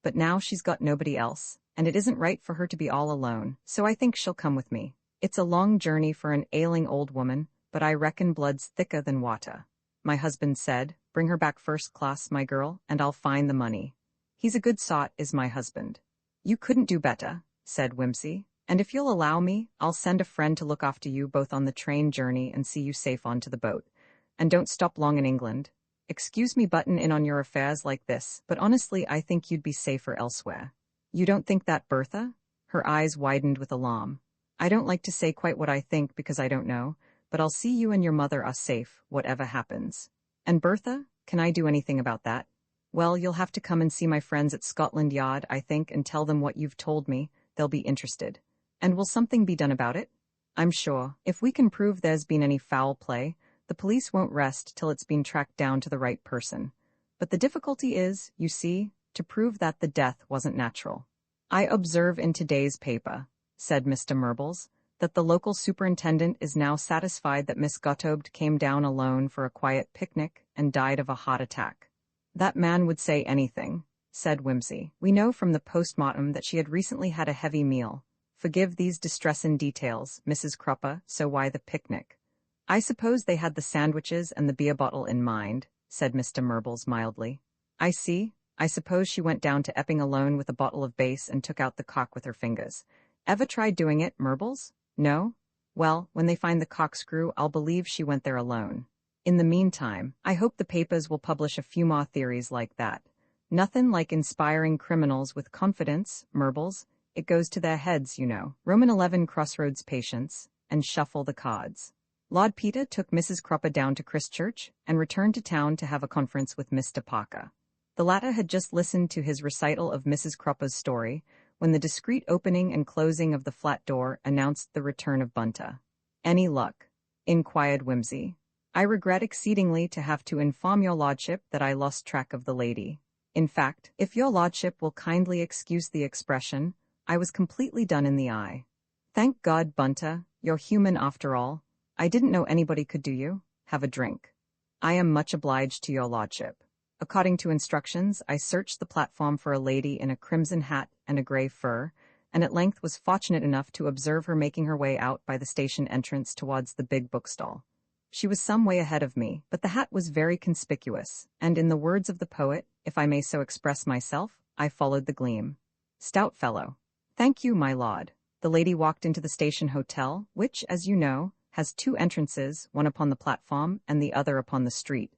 But now she's got nobody else, and it isn't right for her to be all alone, so I think she'll come with me. It's a long journey for an ailing old woman, but I reckon blood's thicker than water. My husband said, 'Bring her back first class, my girl, and I'll find the money.' He's a good sort, is my husband." "You couldn't do better," said Whimsy. "And if you'll allow me, I'll send a friend to look after you both on the train journey and see you safe onto the boat. And don't stop long in England. Excuse me butting in on your affairs like this, but honestly I think you'd be safer elsewhere." "You don't think that, Bertha?" Her eyes widened with alarm. "I don't like to say quite what I think because I don't know, but I'll see you and your mother are safe, whatever happens." "And Bertha, can I do anything about that?" "Well, you'll have to come and see my friends at Scotland Yard, I think, and tell them what you've told me. They'll be interested." "And will something be done about it?" "I'm sure, if we can prove there's been any foul play, the police won't rest till it's been tracked down to the right person. But the difficulty is, you see, to prove that the death wasn't natural." "I observe in today's paper," said Mr. Murbles, "that the local superintendent is now satisfied that Miss Gotobed came down alone for a quiet picnic and died of a heart attack." "That man would say anything," said Whimsy. "We know from the post-mortem that she had recently had a heavy meal. Forgive these distressing details, Mrs. Cropper, so why the picnic?" "I suppose they had the sandwiches and the beer bottle in mind," said Mr. Murbles mildly. "I see. I suppose she went down to Epping alone with a bottle of base and took out the cock with her fingers. Ever tried doing it, Murbles? No? Well, when they find the corkscrew, I'll believe she went there alone. In the meantime, I hope the papers will publish a few more theories like that. Nothing like inspiring criminals with confidence, Murbles. It goes to their heads, you know. Roman 11 crossroads patience, and shuffle the cards." Lord Peter took Mrs. Cropper down to Christchurch and returned to town to have a conference with Mr. Parker. The latter had just listened to his recital of Mrs. Cropper's story when the discreet opening and closing of the flat door announced the return of Bunter. "Any luck?" inquired Whimsy. "I regret exceedingly to have to inform your lordship that I lost track of the lady. In fact, if your lordship will kindly excuse the expression, I was completely done in the eye." "Thank God, Bunter, you're human after all. I didn't know anybody could do you. Have a drink." "I am much obliged to your lordship. According to instructions, I searched the platform for a lady in a crimson hat and a grey fur, and at length was fortunate enough to observe her making her way out by the station entrance towards the big bookstall. She was some way ahead of me, but the hat was very conspicuous, and in the words of the poet, if I may so express myself, I followed the gleam. Stout fellow. "Thank you, my lord." The lady walked into the station hotel, which, as you know, has two entrances, one upon the platform and the other upon the street.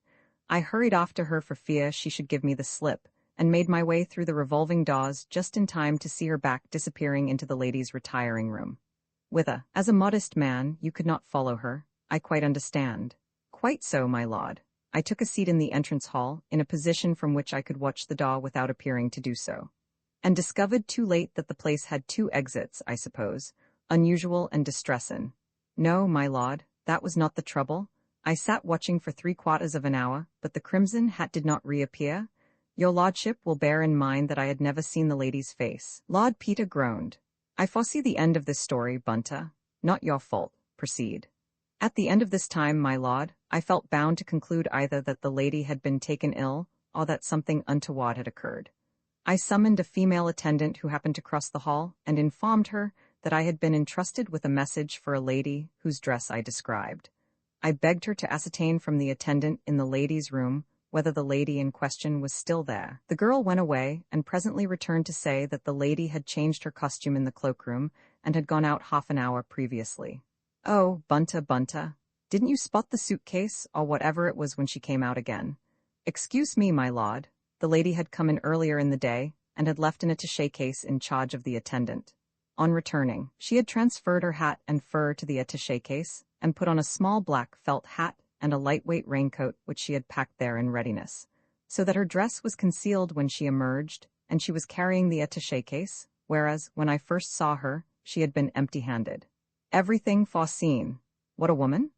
I hurried after her for fear she should give me the slip, and made my way through the revolving doors just in time to see her back disappearing into the lady's retiring room. "Whither? As a modest man, you could not follow her. I quite understand." "Quite so, my lord." I took a seat in the entrance hall, in a position from which I could watch the door without appearing to do so. "And discovered too late that the place had two exits, I suppose, unusual and distressing." "No, my lord, that was not the trouble. I sat watching for 3/4 of an hour, but the crimson hat did not reappear. Your lordship will bear in mind that I had never seen the lady's face. Lord Peter groaned. I foresee the end of this story, Bunter. Not your fault. Proceed. At the end of this time, my lord, I felt bound to conclude either that the lady had been taken ill, or that something untoward had occurred. I summoned a female attendant who happened to cross the hall, and informed her that I had been entrusted with a message for a lady whose dress I described. I begged her to ascertain from the attendant in the ladies' room whether the lady in question was still there. The girl went away, and presently returned to say that the lady had changed her costume in the cloakroom, and had gone out half an hour previously. Oh, Bunter, didn't you spot the suitcase, or whatever it was when she came out again? Excuse me, my lord. The lady had come in earlier in the day, and had left an attaché case in charge of the attendant. On returning, she had transferred her hat and fur to the attaché case, and put on a small black felt hat and a lightweight raincoat which she had packed there in readiness, so that her dress was concealed when she emerged, and she was carrying the attaché case, whereas, when I first saw her, she had been empty-handed. Everything foreseen. What a woman?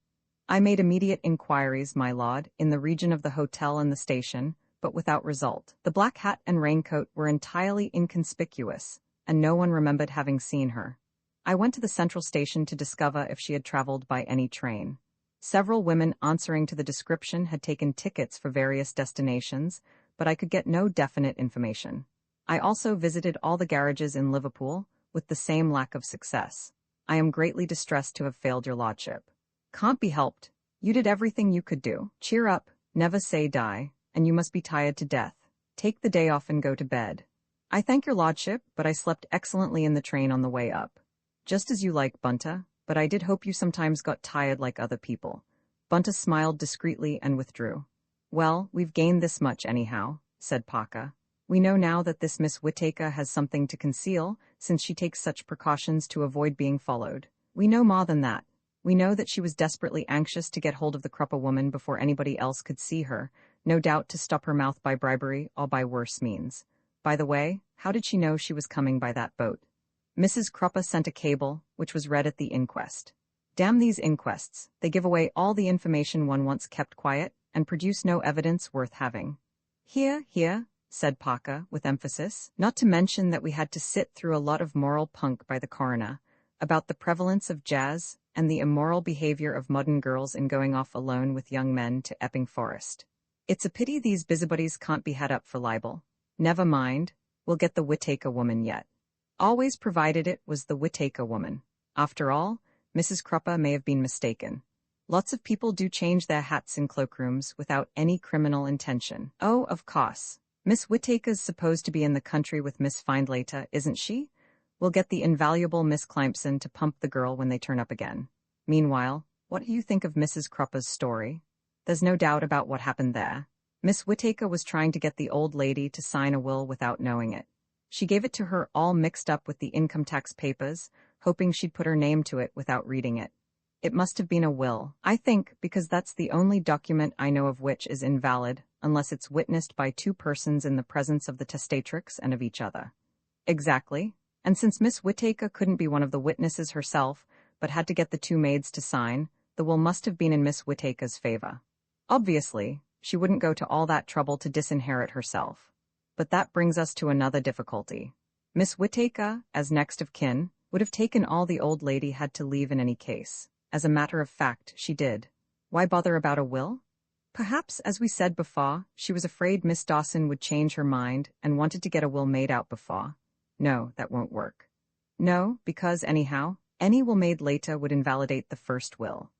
I made immediate inquiries, my lord, in the region of the hotel and the station, but without result. The black hat and raincoat were entirely inconspicuous, and no one remembered having seen her. I went to the central station to discover if she had traveled by any train. Several women answering to the description had taken tickets for various destinations, but I could get no definite information. I also visited all the garages in Liverpool, with the same lack of success. I am greatly distressed to have failed your lordship. Can't be helped. You did everything you could do. Cheer up, never say die, and you must be tired to death. Take the day off and go to bed. I thank your lordship, but I slept excellently in the train on the way up. Just as you like, Bunter, but I did hope you sometimes got tired like other people. Bunter smiled discreetly and withdrew. Well, we've gained this much anyhow, said Parker. We know now that this Miss Whittaker has something to conceal, since she takes such precautions to avoid being followed. We know more than that. We know that she was desperately anxious to get hold of the Crupper woman before anybody else could see her, no doubt to stop her mouth by bribery or by worse means. By the way, how did she know she was coming by that boat? Mrs. Crupper sent a cable, which was read at the inquest. Damn these inquests, they give away all the information one once kept quiet, and produce no evidence worth having. Here, said Parker, with emphasis, not to mention that we had to sit through a lot of moral punk by the coroner, about the prevalence of jazz and the immoral behavior of modern girls in going off alone with young men to Epping Forest. It's a pity these busybodies can't be had up for libel. Never mind, we'll get the Whittaker woman yet. Always provided it was the Whittaker woman. After all, Mrs. Crupper may have been mistaken. Lots of people do change their hats in cloakrooms without any criminal intention. Oh, of course. Miss Whittaker's supposed to be in the country with Miss Findlater, isn't she? We'll get the invaluable Miss Clympson to pump the girl when they turn up again. Meanwhile, what do you think of Mrs. Crupper's story? There's no doubt about what happened there. Miss Whittaker was trying to get the old lady to sign a will without knowing it. She gave it to her all mixed up with the income tax papers, hoping she'd put her name to it without reading it. It must have been a will, I think, because that's the only document I know of which is invalid, unless it's witnessed by two persons in the presence of the testatrix and of each other. Exactly. And since Miss Whittaker couldn't be one of the witnesses herself, but had to get the two maids to sign, the will must have been in Miss Whittaker's favor. Obviously, she wouldn't go to all that trouble to disinherit herself. But that brings us to another difficulty. Miss Whittaker, as next of kin, would have taken all the old lady had to leave in any case. As a matter of fact, she did. Why bother about a will? Perhaps, as we said before, she was afraid Miss Dawson would change her mind and wanted to get a will made out before. No, that won't work. No, because, anyhow, any will made later would invalidate the first will.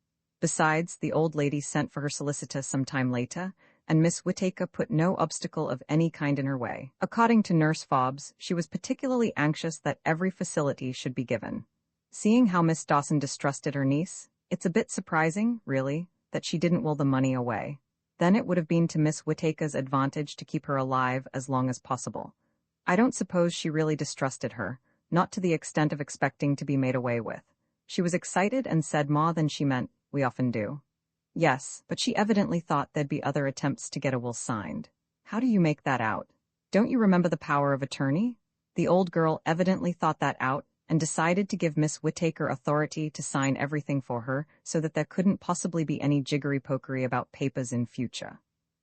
Besides, the old lady sent for her solicitor some time later, and Miss Whittaker put no obstacle of any kind in her way. According to Nurse Fobbs, she was particularly anxious that every facility should be given. Seeing how Miss Dawson distrusted her niece, it's a bit surprising, really, that she didn't will the money away. Then it would have been to Miss Whittaker's advantage to keep her alive as long as possible. I don't suppose she really distrusted her, not to the extent of expecting to be made away with. She was excited and said more than she meant, we often do. Yes, but she evidently thought there'd be other attempts to get a will signed. How do you make that out? Don't you remember the power of attorney? The old girl evidently thought that out, and decided to give Miss Whittaker authority to sign everything for her so that there couldn't possibly be any jiggery-pokery about papers in future.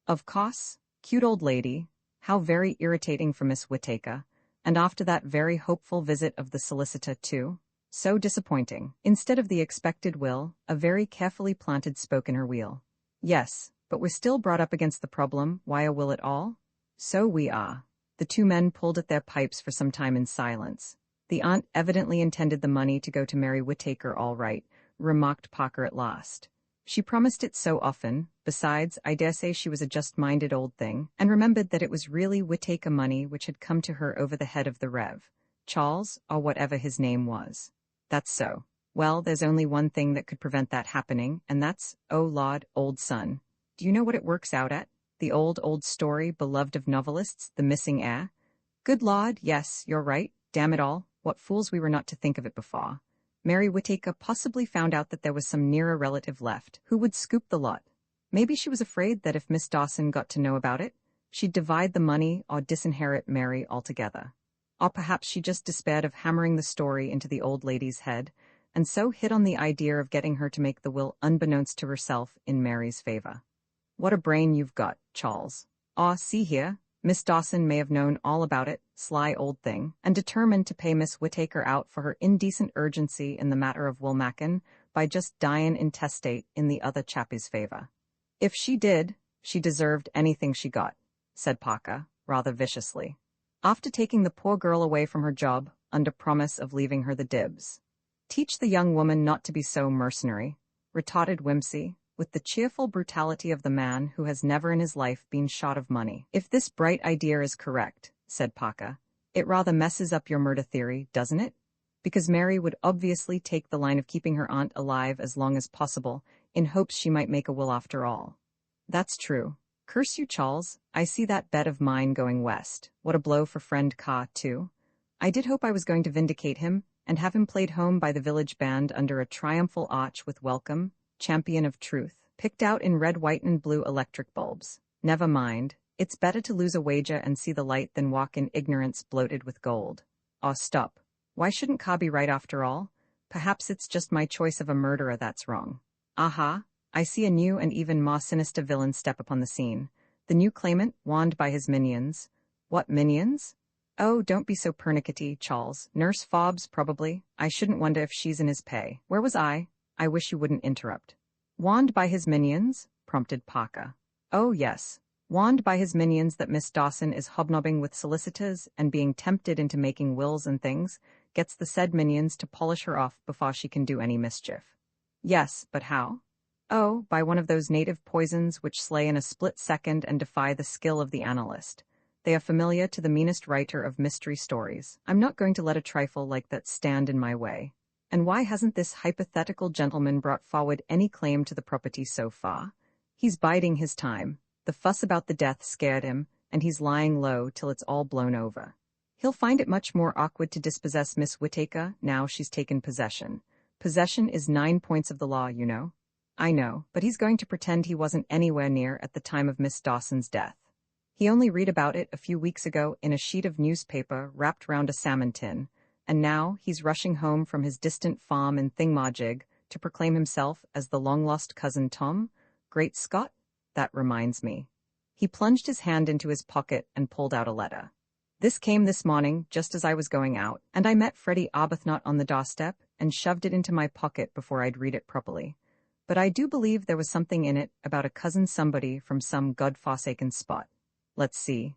Of course, cute old lady, how very irritating for Miss Whittaker, and after that very hopeful visit of the solicitor too. So disappointing. Instead of the expected will, a very carefully planted spoke in her wheel. Yes, but we're still brought up against the problem, why a will at all? So we are. The two men pulled at their pipes for some time in silence. The aunt evidently intended the money to go to Mary Whittaker all right, remarked Parker at last. She promised it so often, besides, I dare say she was a just-minded old thing, and remembered that it was really Whittaker money which had come to her over the head of the Rev. Charles, or whatever his name was. That's so. Well, there's only one thing that could prevent that happening, and that's, oh Lord, old son. Do you know what it works out at? The old story, beloved of novelists, the missing heir? Good Lord, yes, you're right. Damn it all, what fools we were not to think of it before. Mary Whittaker possibly found out that there was some nearer relative left, who would scoop the lot. Maybe she was afraid that if Miss Dawson got to know about it, she'd divide the money or disinherit Mary altogether. Or perhaps she just despaired of hammering the story into the old lady's head, and so hit on the idea of getting her to make the will unbeknownst to herself in Mary's favor. What a brain you've got, Charles. Ah, see here, Miss Dawson may have known all about it, sly old thing, and determined to pay Miss Whittaker out for her indecent urgency in the matter of Will Mackin by just dyin' intestate in the other chappie's favor. If she did, she deserved anything she got, said Parker, rather viciously. After taking the poor girl away from her job, under promise of leaving her the dibs. Teach the young woman not to be so mercenary, retorted Whimsy, with the cheerful brutality of the man who has never in his life been short of money. If this bright idea is correct, said Parker, it rather messes up your murder theory, doesn't it? Because Mary would obviously take the line of keeping her aunt alive as long as possible, in hopes she might make a will after all. That's true. Curse you, Charles, I see that bet of mine going west. What a blow for friend Ka, too. I did hope I was going to vindicate him, and have him played home by the village band under a triumphal arch with welcome, champion of truth, picked out in red, white, and blue electric bulbs. Never mind, it's better to lose a wager and see the light than walk in ignorance bloated with gold. Aw, stop. Why shouldn't Ka be right after all? Perhaps it's just my choice of a murderer that's wrong. Aha. I see a new and even more sinister villain step upon the scene. The new claimant, warned by his minions. What minions? Oh, don't be so pernickety, Charles. Nurse Fobbs, probably. I shouldn't wonder if she's in his pay. Where was I? I wish you wouldn't interrupt. Warned by his minions? Prompted Parker. Oh, yes. Warned by his minions that Miss Dawson is hobnobbing with solicitors and being tempted into making wills and things, gets the said minions to polish her off before she can do any mischief. Yes, but how? Oh, by one of those native poisons which slay in a split second and defy the skill of the analyst. They are familiar to the meanest writer of mystery stories. I'm not going to let a trifle like that stand in my way. And why hasn't this hypothetical gentleman brought forward any claim to the property so far? He's biding his time. The fuss about the death scared him, and he's lying low till it's all blown over. He'll find it much more awkward to dispossess Miss Whittaker now she's taken possession. Possession is 9 points of the law, you know. I know, but he's going to pretend he wasn't anywhere near at the time of Miss Dawson's death. He only read about it a few weeks ago in a sheet of newspaper wrapped round a salmon tin, and now he's rushing home from his distant farm in Thingamajig to proclaim himself as the long-lost cousin Tom. Great Scott! That reminds me. He plunged his hand into his pocket and pulled out a letter. This came this morning, just as I was going out, and I met Freddie Arbuthnot on the doorstep and shoved it into my pocket before I'd read it properly. But I do believe there was something in it about a cousin somebody from some God-forsaken spot. Let's see.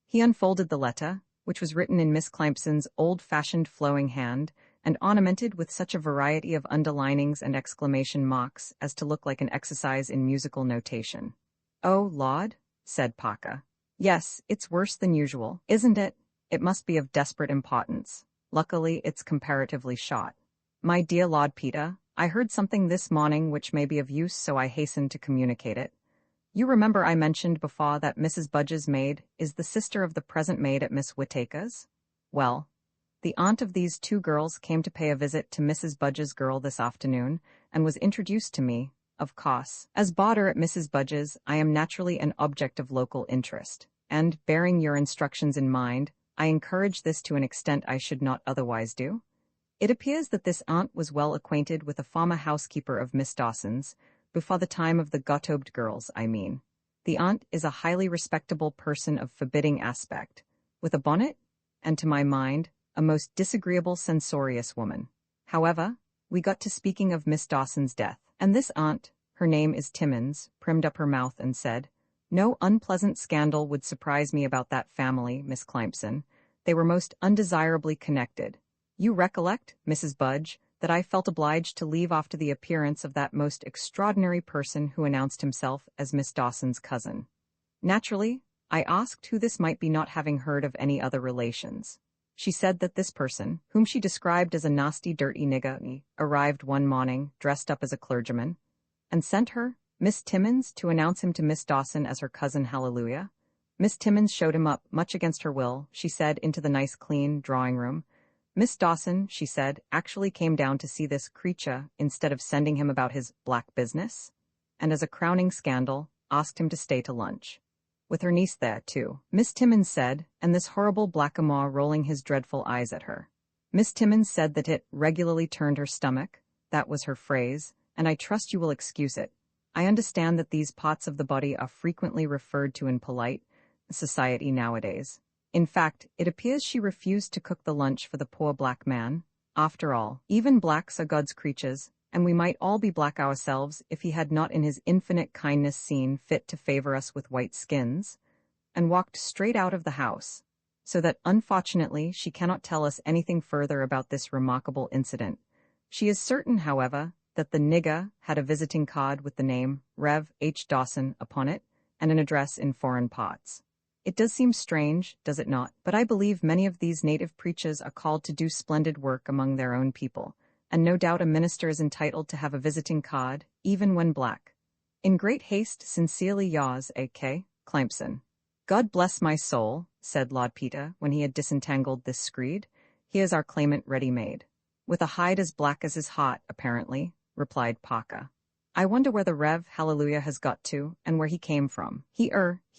He unfolded the letter, which was written in Miss Clampson's old-fashioned flowing hand, and ornamented with such a variety of underlinings and exclamation marks as to look like an exercise in musical notation. Oh, Lord, said Parker. Yes, it's worse than usual, isn't it? It must be of desperate importance. Luckily, it's comparatively short. My dear Lord Peter, I heard something this morning which may be of use, so I hasten to communicate it. You remember I mentioned before that Mrs. Budge's maid is the sister of the present maid at Miss Whittaker's? Well, the aunt of these two girls came to pay a visit to Mrs. Budge's girl this afternoon, and was introduced to me, of course. As boarder at Mrs. Budge's, I am naturally an object of local interest, and, bearing your instructions in mind, I encourage this to an extent I should not otherwise do. It appears that this aunt was well acquainted with a former housekeeper of Miss Dawson's, before the time of the Gottobed girls, I mean. The aunt is a highly respectable person of forbidding aspect, with a bonnet, and to my mind, a most disagreeable censorious woman. However, we got to speaking of Miss Dawson's death, and this aunt, her name is Timmins, primed up her mouth and said, "No unpleasant scandal would surprise me about that family, Miss Clympson. They were most undesirably connected. You recollect, Mrs. Budge, that I felt obliged to leave after the appearance of that most extraordinary person who announced himself as Miss Dawson's cousin. Naturally, I asked who this might be, not having heard of any other relations. She said that this person, whom she described as a nasty, dirty nigger, arrived one morning, dressed up as a clergyman, and sent her, Miss Timmins, to announce him to Miss Dawson as her cousin Hallelujah. Miss Timmins showed him up, much against her will, she said, into the nice, clean drawing-room. Miss Dawson, she said, actually came down to see this creature instead of sending him about his black business, and as a crowning scandal, asked him to stay to lunch. With her niece there, too, Miss Timmins said, and this horrible blackamoor rolling his dreadful eyes at her. Miss Timmins said that it regularly turned her stomach, that was her phrase, and I trust you will excuse it. I understand that these parts of the body are frequently referred to in polite society nowadays. In fact, it appears she refused to cook the lunch for the poor black man. After all, even blacks are God's creatures, and we might all be black ourselves if he had not in his infinite kindness seen fit to favor us with white skins, and walked straight out of the house, so that unfortunately she cannot tell us anything further about this remarkable incident. She is certain, however, that the nigger had a visiting card with the name Rev. H. Dawson upon it, and an address in foreign parts. It does seem strange, does it not? But I believe many of these native preachers are called to do splendid work among their own people, and no doubt a minister is entitled to have a visiting card, even when black. In great haste, sincerely yours, A.K. Clympson. God bless my soul, said Lord Peter, when he had disentangled this screed. Here's our claimant ready-made. With a hide as black as his heart, apparently, replied Parker. I wonder where the Rev. Hallelujah has got to, and where he came from. He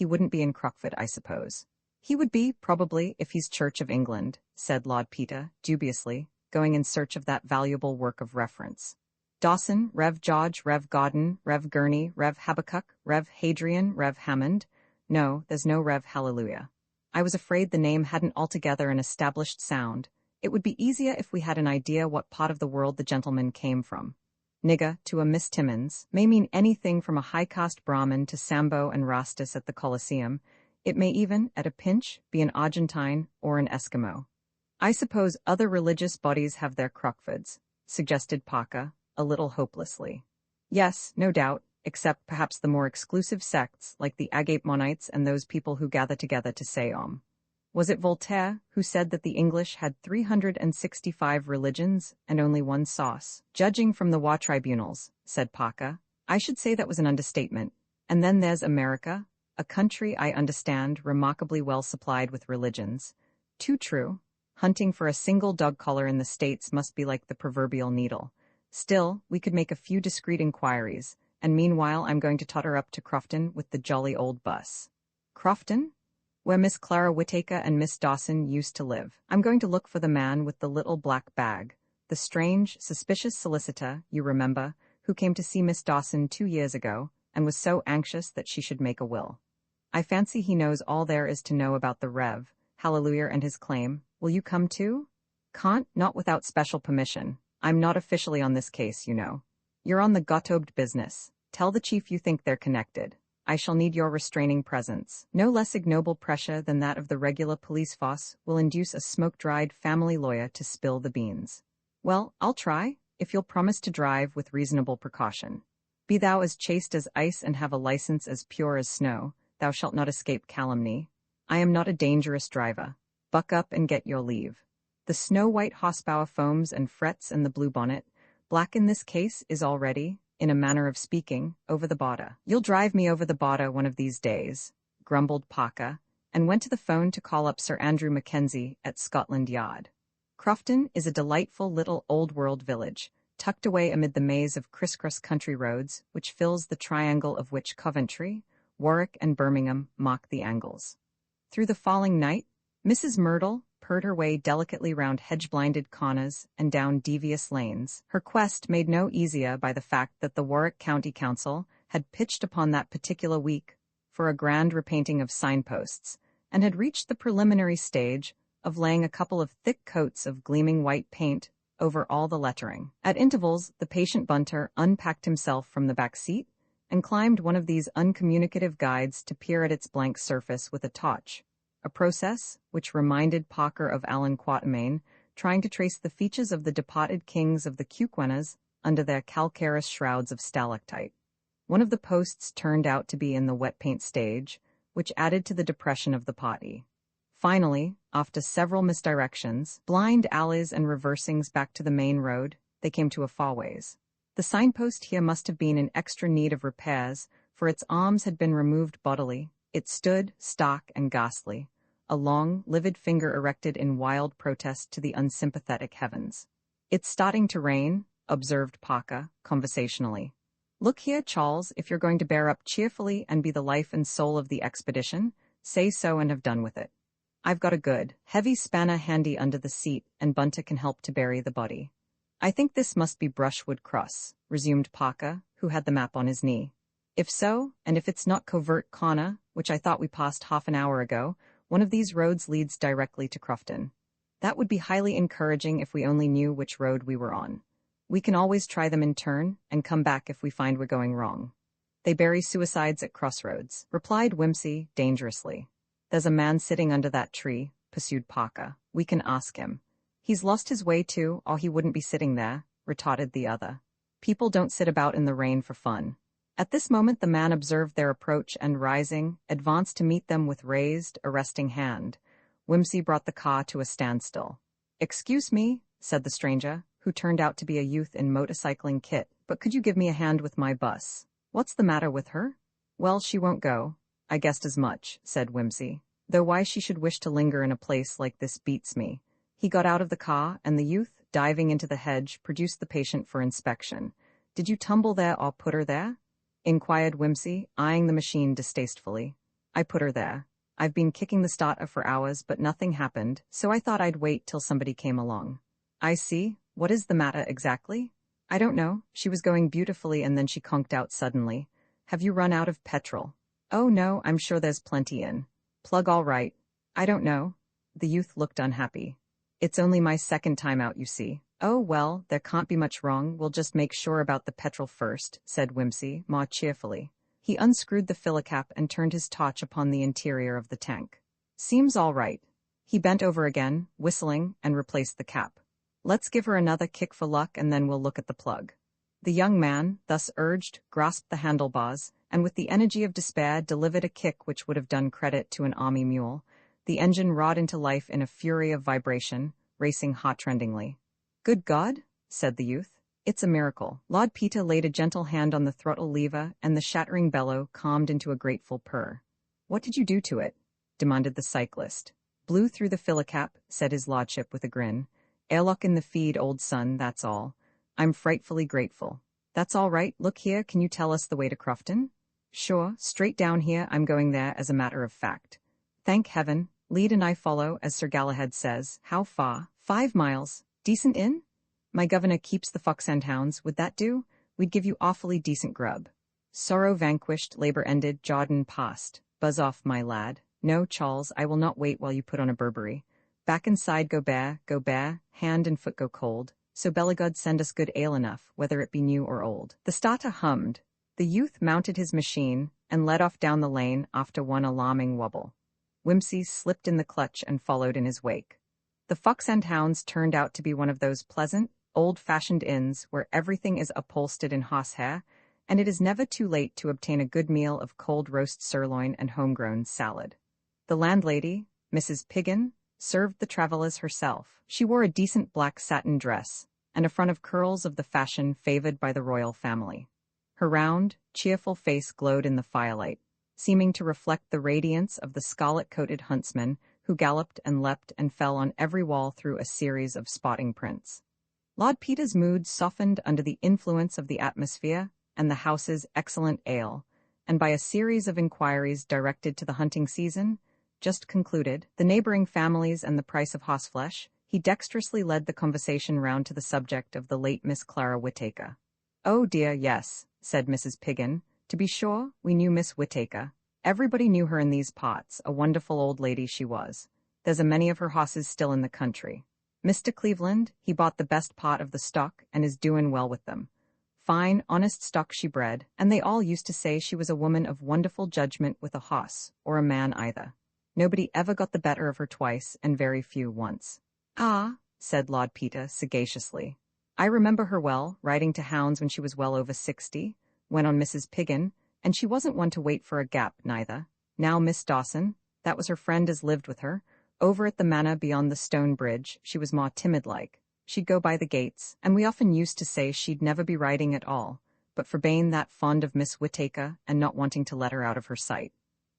wouldn't be in Crockford, I suppose. He would be, probably, if he's Church of England, said Lord Peter, dubiously, going in search of that valuable work of reference. Dawson, Rev. George, Rev. Gordon, Rev. Gurney, Rev. Habakkuk, Rev. Hadrian, Rev. Hammond. No, there's no Rev. Hallelujah. I was afraid the name hadn't altogether an established sound. It would be easier if we had an idea what part of the world the gentleman came from. Nigger, to a Miss Timmins, may mean anything from a high-caste Brahmin to Sambo and Rastus at the Colosseum. It may even, at a pinch, be an Argentine or an Eskimo. I suppose other religious bodies have their Crockfords, suggested Parker, a little hopelessly. Yes, no doubt, except perhaps the more exclusive sects, like the Agape-Monites and those people who gather together to say Om. Was it Voltaire who said that the English had 365 religions and only one sauce? Judging from the war tribunals, said Parker. I should say that was an understatement. And then there's America, a country, I understand, remarkably well supplied with religions. Too true. Hunting for a single dog collar in the States must be like the proverbial needle. Still, we could make a few discreet inquiries, and meanwhile I'm going to totter up to Crofton with the jolly old bus. Crofton? Where Miss Clara Whittaker and Miss Dawson used to live. I'm going to look for the man with the little black bag, the strange, suspicious solicitor, you remember, who came to see Miss Dawson 2 years ago, and was so anxious that she should make a will. I fancy he knows all there is to know about the Rev. Hallelujah and his claim. Will you come too? Can't, not without special permission. I'm not officially on this case, you know. You're on the Gottobed business. Tell the chief you think they're connected. I shall need your restraining presence. No less ignoble pressure than that of the regular police force will induce a smoke-dried family lawyer to spill the beans. Well, I'll try, if you'll promise to drive with reasonable precaution. Be thou as chaste as ice and have a license as pure as snow, thou shalt not escape calumny. I am not a dangerous driver. Buck up and get your leave. The snow-white horsepower foams and frets and the blue bonnet, black in this case, is already, in a manner of speaking, over the border. You'll drive me over the border one of these days, grumbled Parker, and went to the phone to call up Sir Andrew Mackenzie at Scotland Yard. Crofton is a delightful little old-world village, tucked away amid the maze of criss-cross country roads, which fills the triangle of which Coventry, Warwick, and Birmingham mock the angles. Through the falling night, Mrs. Myrtle, purred her way delicately round hedge-blinded corners and down devious lanes. Her quest made no easier by the fact that the Warwick County Council had pitched upon that particular week for a grand repainting of signposts, and had reached the preliminary stage of laying a couple of thick coats of gleaming white paint over all the lettering. At intervals, the patient bunter unpacked himself from the back seat and climbed one of these uncommunicative guides to peer at its blank surface with a torch, a process which reminded Parker of Alan Quatermain trying to trace the features of the departed kings of the Cuquenas under their calcareous shrouds of stalactite. One of the posts turned out to be in the wet paint stage, which added to the depression of the party. Finally, after several misdirections, blind alleys and reversing's back to the main road, they came to a fourways. The signpost here must have been in extra need of repairs, for its arms had been removed bodily. It stood, stark and ghastly, a long, livid finger erected in wild protest to the unsympathetic heavens. "It's starting to rain," observed Parker, conversationally. "Look here, Charles, if you're going to bear up cheerfully and be the life and soul of the expedition, say so and have done with it. I've got a good, heavy spanner handy under the seat, and Bunter can help to bury the body." "I think this must be Brushwood Cross," resumed Parker, who had the map on his knee. "If so, and if it's not Covert Corner, which I thought we passed half an hour ago, one of these roads leads directly to Crofton. That would be highly encouraging if we only knew which road we were on. We can always try them in turn and come back if we find we're going wrong." "They bury suicides at crossroads," replied Whimsy, dangerously. "There's a man sitting under that tree," pursued Parker. "We can ask him." "He's lost his way too, or he wouldn't be sitting there," retorted the other. "People don't sit about in the rain for fun." At this moment the man observed their approach and, rising, advanced to meet them with raised, arresting hand. Whimsy brought the car to a standstill. "Excuse me," said the stranger, who turned out to be a youth in motorcycling kit, "but could you give me a hand with my bus?" "What's the matter with her?" "Well, she won't go." "I guessed as much," said Whimsy. "Though why she should wish to linger in a place like this beats me." He got out of the car, and the youth, diving into the hedge, produced the patient for inspection. "Did you tumble there or put her there?" inquired Whimsy, eyeing the machine distastefully. "I put her there. I've been kicking the starter for hours, but nothing happened, so I thought I'd wait till somebody came along." "I see. What is the matter exactly?" "I don't know. She was going beautifully and then she conked out suddenly." "Have you run out of petrol?" "Oh no, I'm sure there's plenty in." "Plug all right?" "I don't know." The youth looked unhappy. "It's only my second time out, you see." "Oh well, there can't be much wrong, we'll just make sure about the petrol first," said Whimsy, more cheerfully. He unscrewed the filler cap and turned his torch upon the interior of the tank. "Seems all right." He bent over again, whistling, and replaced the cap. "Let's give her another kick for luck and then we'll look at the plug." The young man, thus urged, grasped the handlebars, and with the energy of despair delivered a kick which would have done credit to an army mule. The engine roared into life in a fury of vibration, racing heart-rendingly. "Good God," said the youth. "It's a miracle." Lord Peter laid a gentle hand on the throttle lever, and the shattering bellow calmed into a grateful purr. "What did you do to it?" demanded the cyclist. "Blew through the filler cap," said his lordship with a grin. "Airlock in the feed, old son, that's all. I'm frightfully grateful." "That's all right. Look here, can you tell us the way to Crofton?" "Sure, straight down here, I'm going there as a matter of fact." "Thank heaven. Lead and I follow, as Sir Galahad says." "How far?" 5 miles. "Decent inn?" "My governor keeps the Fox and Hounds. Would that do? We'd give you awfully decent grub." Sorrow vanquished, labor ended, Jordan passed. "Buzz off, my lad." "No, Charles, I will not wait while you put on a Burberry." "Back inside go bear, hand and foot go cold. So Belagod send us good ale enough, whether it be new or old." The starter hummed. The youth mounted his machine and led off down the lane after one alarming wobble. Whimsy slipped in the clutch and followed in his wake. The Fox and Hounds turned out to be one of those pleasant, old-fashioned inns where everything is upholstered in horsehair, and it is never too late to obtain a good meal of cold roast sirloin and homegrown salad. The landlady, Mrs. Piggin, served the travelers herself. She wore a decent black satin dress, and a front of curls of the fashion favored by the royal family. Her round, cheerful face glowed in the firelight, seeming to reflect the radiance of the scarlet-coated huntsman who galloped and leapt and fell on every wall through a series of spotting prints. Lord Peter's mood softened under the influence of the atmosphere and the house's excellent ale, and by a series of inquiries directed to the hunting season, just concluded, the neighboring families and the price of horseflesh, he dexterously led the conversation round to the subject of the late Miss Clara Whittaker. "Oh dear, yes," said Mrs. Piggin. "To be sure, we knew Miss Whittaker. Everybody knew her in these parts, a wonderful old lady she was. There's a many of her hosses still in the country. Mr. Cleveland, he bought the best part of the stock and is doin' well with them. Fine, honest stock she bred, and they all used to say she was a woman of wonderful judgment with a hoss, or a man either. Nobody ever got the better of her twice, and very few once." "Ah," said Lord Peter sagaciously. "I remember her well, riding to hounds when she was well over 60, went on Mrs. Piggin, and she wasn't one to wait for a gap, neither. Now Miss Dawson, that was her friend as lived with her, over at the manor beyond the stone bridge, she was more timid-like. She'd go by the gates, and we often used to say she'd never be riding at all, but for being that fond of Miss Whittaker and not wanting to let her out of her sight.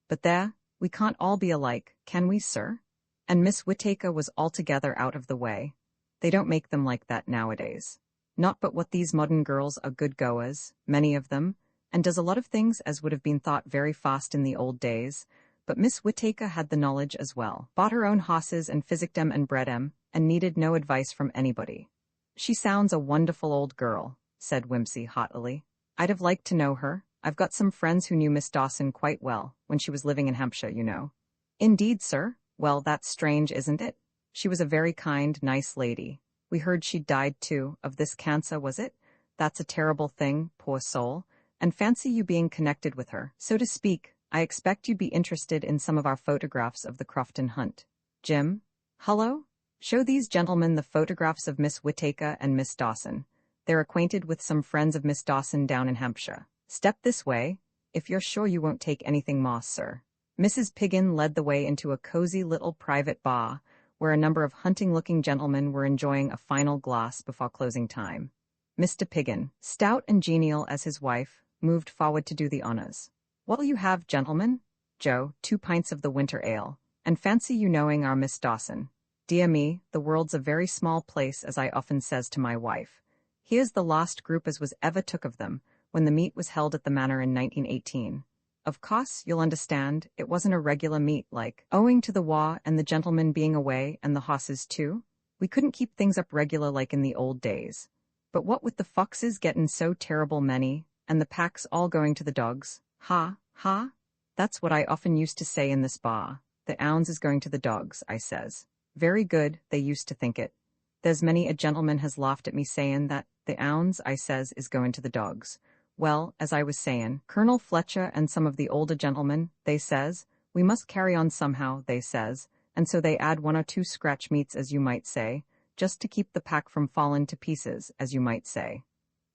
But there, we can't all be alike, can we, sir? And Miss Whittaker was altogether out of the way. They don't make them like that nowadays. Not but what these modern girls are good goers, many of them, and does a lot of things as would have been thought very fast in the old days, but Miss Whittaker had the knowledge as well, bought her own hosses and physicked 'em and bred 'em, and needed no advice from anybody." "She sounds a wonderful old girl," said Whimsy haughtily. "I'd have liked to know her. I've got some friends who knew Miss Dawson quite well, when she was living in Hampshire, you know." "Indeed, sir? Well, that's strange, isn't it? She was a very kind, nice lady. We heard she'd died, too, of this cancer, was it? That's a terrible thing, poor soul. And fancy you being connected with her, so to speak. I expect you'd be interested in some of our photographs of the Crofton hunt. Jim? Hullo? Show these gentlemen the photographs of Miss Whittaker and Miss Dawson. They're acquainted with some friends of Miss Dawson down in Hampshire. Step this way, if you're sure you won't take anything more, sir." Mrs. Piggin led the way into a cozy little private bar, where a number of hunting-looking gentlemen were enjoying a final glass before closing time. Mr. Piggin, stout and genial as his wife, moved forward to do the honors. "What'll you have, gentlemen?" "Joe, 2 pints of the winter ale. And fancy you knowing our Miss Dawson. Dear me, the world's a very small place, as I often says to my wife. Here's the last group as was ever took of them, when the meet was held at the manor in 1918. Of course, you'll understand, it wasn't a regular meet like, owing to the war and the gentlemen being away and the hosses too. We couldn't keep things up regular like in the old days. But what with the foxes gettin' so terrible many, and the packs all going to the dogs, ha, ha? That's what I often used to say in this bar. The 'ounds is going to the dogs, I says. Very good, they used to think it. There's many a gentleman has laughed at me sayin' that the 'ounds, I says, is going to the dogs. Well, as I was sayin', Colonel Fletcher and some of the older gentlemen, they says, we must carry on somehow, they says, and so they add 1 or 2 scratch meats, as you might say, just to keep the pack from fallin' to pieces, as you might say.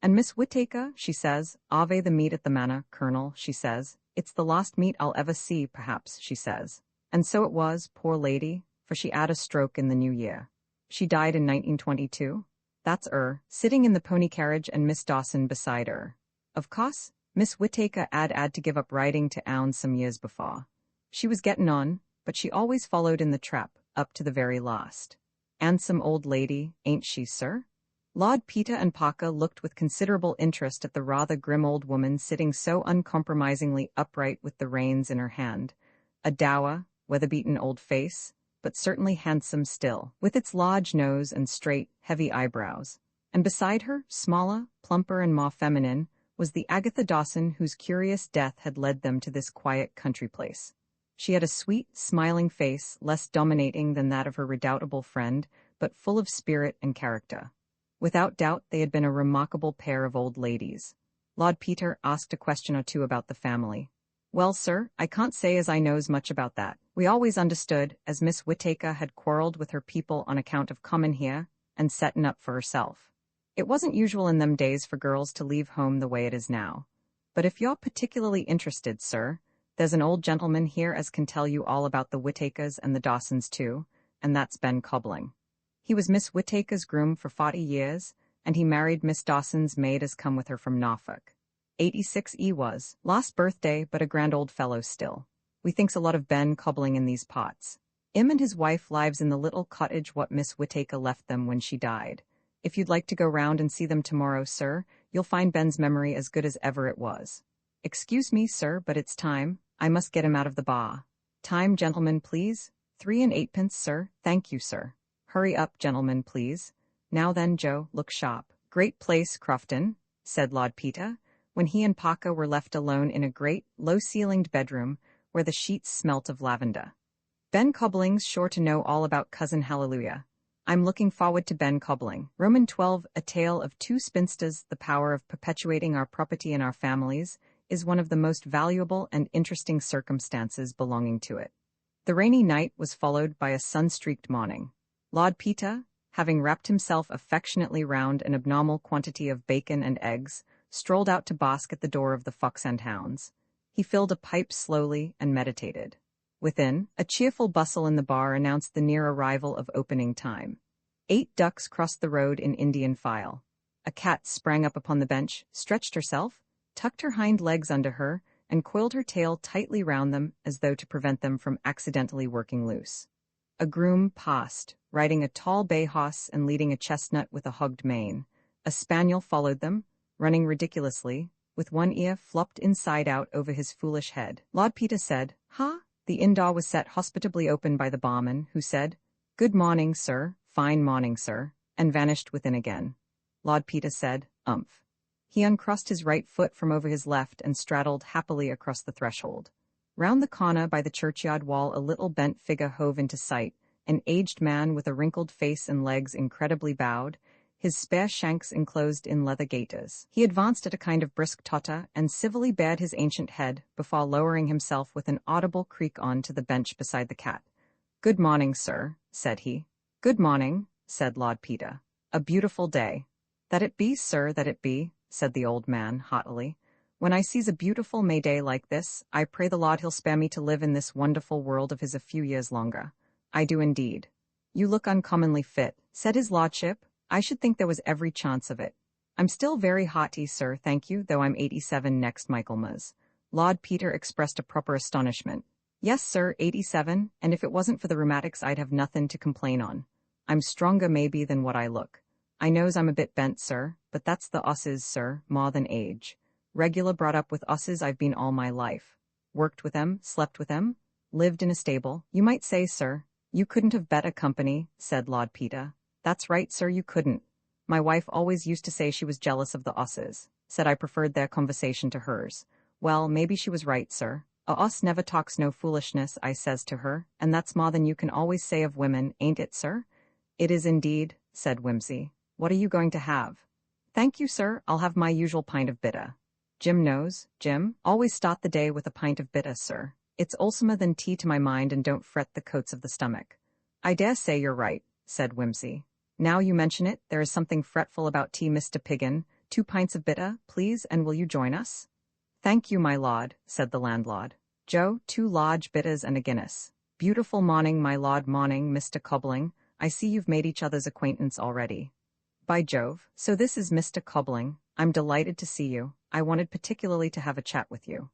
And Miss Whittaker, she says, ave the meat at the manor, Colonel, she says. It's the last meat I'll ever see, perhaps, she says. And so it was, poor lady, for she 'ad a stroke in the new year. She died in 1922. That's sitting in the pony carriage and Miss Dawson beside her. Of course, Miss Whittaker 'ad to give up riding to 'ounds some years before. She was gettin' on, but she always followed in the trap, up to the very last. 'Andsome old lady, ain't she, sir? Lord Peter and Parker looked with considerable interest at the rather grim old woman sitting so uncompromisingly upright with the reins in her hand, a dour, weather-beaten old face, but certainly handsome still, with its large nose and straight, heavy eyebrows. And beside her, smaller, plumper and more feminine, was the Agatha Dawson whose curious death had led them to this quiet country place. She had a sweet, smiling face, less dominating than that of her redoubtable friend, but full of spirit and character. Without doubt, they had been a remarkable pair of old ladies. Lord Peter asked a question or two about the family. Well, sir, I can't say as I knows much about that. We always understood, as Miss Whittaker had quarrelled with her people on account of comin' here and settin' up for herself. It wasn't usual in them days for girls to leave home the way it is now. But if you're particularly interested, sir, there's an old gentleman here as can tell you all about the Whittakers and the Dawsons too, and that's Ben Cobbling. He was Miss Whittaker's groom for 40 years, and he married Miss Dawson's maid as come with her from Norfolk. 86 he was, last birthday, but a grand old fellow still. We thinks a lot of Ben Cobbling in these parts. 'Im and his wife lives in the little cottage what Miss Whittaker left them when she died. If you'd like to go round and see them tomorrow, sir, you'll find Ben's memory as good as ever it was. Excuse me, sir, but it's time. I must get him out of the bar. Time, gentlemen, please. 3 and 8 pence, sir. Thank you, sir. Hurry up, gentlemen, please. Now then, Joe, look sharp. Great place, Crofton, said Lord Peter, when he and Parker were left alone in a great, low-ceilinged bedroom where the sheets smelt of lavender. Ben Cobbling's sure to know all about Cousin Hallelujah. I'm looking forward to Ben Cobbling. Roman 12, A Tale of Two Spinsters. The power of perpetuating our property in our families is one of the most valuable and interesting circumstances belonging to it. The rainy night was followed by a sun-streaked morning. Lord Peter, having wrapped himself affectionately round an abnormal quantity of bacon and eggs, strolled out to bask at the door of the Fox and Hounds. He filled a pipe slowly and meditated. Within, a cheerful bustle in the bar announced the near arrival of opening time. 8 ducks crossed the road in Indian file. A cat sprang up upon the bench, stretched herself, tucked her hind legs under her, and coiled her tail tightly round them as though to prevent them from accidentally working loose. A groom passed, riding a tall bay horse and leading a chestnut with a hugged mane. A spaniel followed them, running ridiculously, with one ear flopped inside out over his foolish head. Lord Peter said, "Ha?" The inn door was set hospitably open by the barman, who said, "Good morning, sir, fine morning, sir," and vanished within again. Lord Peter said, "Umph." He uncrossed his right foot from over his left and straddled happily across the threshold. Round the corner by the churchyard wall a little bent figure hove into sight, an aged man with a wrinkled face and legs incredibly bowed, his spare shanks enclosed in leather gaiters. He advanced at a kind of brisk totter and civilly bared his ancient head before lowering himself with an audible creak on to the bench beside the cat. "Good morning, sir," said he. "Good morning," said Lord Peter. "A beautiful day." "That it be, sir, that it be," said the old man haughtily. "When I sees a beautiful May day like this, I pray the Lord he'll spare me to live in this wonderful world of his a few years longer. I do indeed." "You look uncommonly fit," said his lordship. "I should think there was every chance of it." "I'm still very hearty, sir, thank you, though I'm 87 next Michaelmas." Lord Peter expressed a proper astonishment. "Yes, sir, 87, and if it wasn't for the rheumatics I'd have nothing to complain on. I'm stronger maybe than what I look. I knows I'm a bit bent, sir, but that's the osses, sir, more than age. Regular brought up with osses I've been all my life. Worked with 'em, slept with 'em, lived in a stable. You might say, sir, you couldn't have better company," said Lord Peter. "That's right, sir, you couldn't. My wife always used to say she was jealous of the osses, said I preferred their conversation to hers. Well, maybe she was right, sir. A oss never talks no foolishness, I says to her, and that's more than you can always say of women, ain't it, sir?" "It is indeed," said Whimsy. "What are you going to have?" "Thank you, sir, I'll have my usual pint of bitter." Jim knows. Jim, always start the day with a pint of bitter, sir. It's wholesomer than tea to my mind and don't fret the coats of the stomach. "I dare say you're right," said Whimsy. "Now you mention it, there is something fretful about tea, Mr. Piggin. 2 pints of bitter, please, and will you join us?" "Thank you, my lord," said the landlord. "Joe, 2 large bitters and a Guinness." "Beautiful morning, my lord, morning, Mr. Cobbling. I see you've made each other's acquaintance already." "By Jove, so this is Mr. Cobbling. I'm delighted to see you. I wanted particularly to have a chat with you."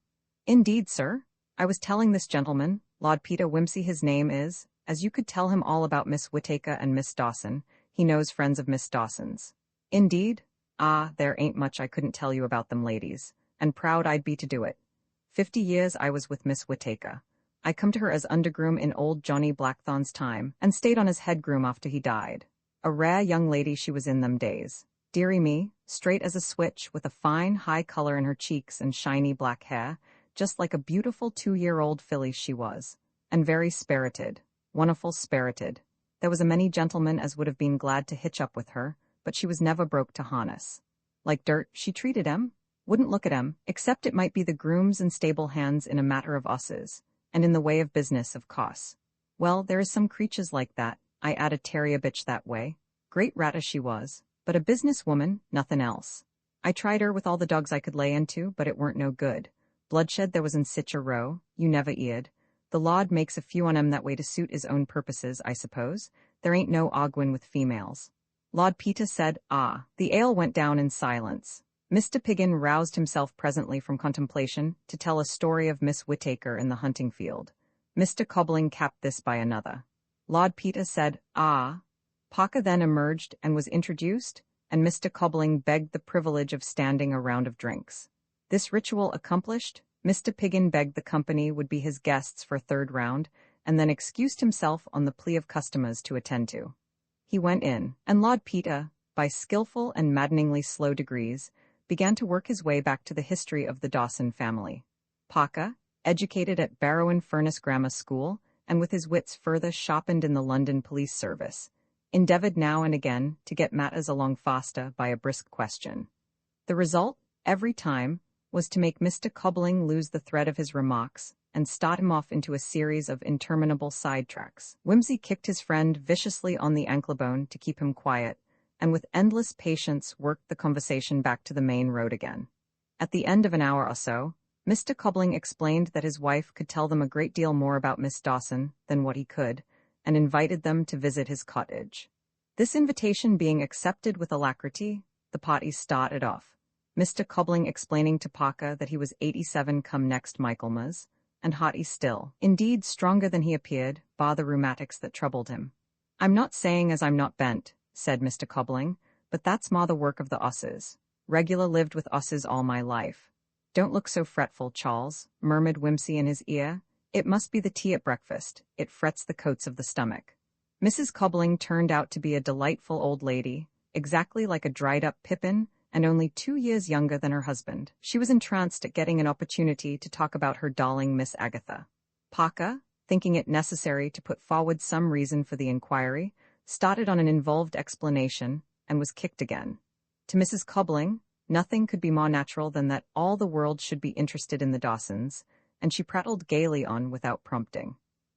"Indeed, sir. I was telling this gentleman, Lord Peter Whimsy his name is, as you could tell him all about Miss Whittaker and Miss Dawson. He knows friends of Miss Dawson's." "Indeed? Ah, there ain't much I couldn't tell you about them ladies, and proud I'd be to do it. 50 years I was with Miss Whittaker. I come to her as undergroom in old Johnny Blackthorn's time, and stayed on as head groom after he died. A rare young lady she was in them days. Dearie me, straight as a switch, with a fine, high color in her cheeks and shiny black hair, just like a beautiful 2-year-old filly she was, and very spirited, wonderful spirited. There was a many gentlemen as would have been glad to hitch up with her, but she was never broke to harness. Like dirt, she treated 'em, wouldn't look at 'em, except it might be the grooms and stable hands in a matter of osses, and in the way of business, of course. Well, there is some creatures like that. I 'ad a terrier bitch that way. Great rat as she was, but a business woman, nothing else. I tried her with all the dogs I could lay into, but it weren't no good. Bloodshed there was in sich a row, you never 'eard. The Lord makes a few on 'em that way to suit his own purposes, I suppose. There ain't no arguin' with females." Lord Peter said, "Ah." The ale went down in silence. Mr. Piggin roused himself presently from contemplation to tell a story of Miss Whittaker in the hunting field. Mr. Cobbling capped this by another. Lord Peter said, "Ah." Parker then emerged and was introduced, and Mr. Cobbling begged the privilege of standing a round of drinks. This ritual accomplished, Mr. Piggin begged the company would be his guests for a third round, and then excused himself on the plea of customers to attend to. He went in, and Lord Peter, by skillful and maddeningly slow degrees, began to work his way back to the history of the Dawson family. Parker, educated at Barrow-in-Furness Grammar School, and with his wits further sharpened in the London police service, endeavoured now and again to get matters along faster by a brisk question. The result, every time, was to make Mr. Cobbling lose the thread of his remarks and start him off into a series of interminable sidetracks. Whimsy kicked his friend viciously on the ankle-bone to keep him quiet, and with endless patience worked the conversation back to the main road again. At the end of an hour or so, Mr. Cobbling explained that his wife could tell them a great deal more about Miss Dawson than what he could, and invited them to visit his cottage. This invitation being accepted with alacrity, the party started off, Mr. Cobbling explaining to Parker that he was 87 come next Michaelmas, and hearty still, indeed stronger than he appeared, bar the rheumatics that troubled him. "I'm not saying as I'm not bent," said Mr. Cobbling, "but that's ma the work of the osses. Regular lived with osses all my life." "Don't look so fretful, Charles," murmured Whimsy in his ear. "It must be the tea at breakfast, it frets the coats of the stomach." Mrs. Cobbling turned out to be a delightful old lady, exactly like a dried-up pippin, and only 2 years younger than her husband. She was entranced at getting an opportunity to talk about her darling Miss Agatha. Parker, thinking it necessary to put forward some reason for the inquiry, started on an involved explanation, and was kicked again. To Mrs. Cobbling, nothing could be more natural than that all the world should be interested in the Dawsons, and she prattled gaily on without prompting.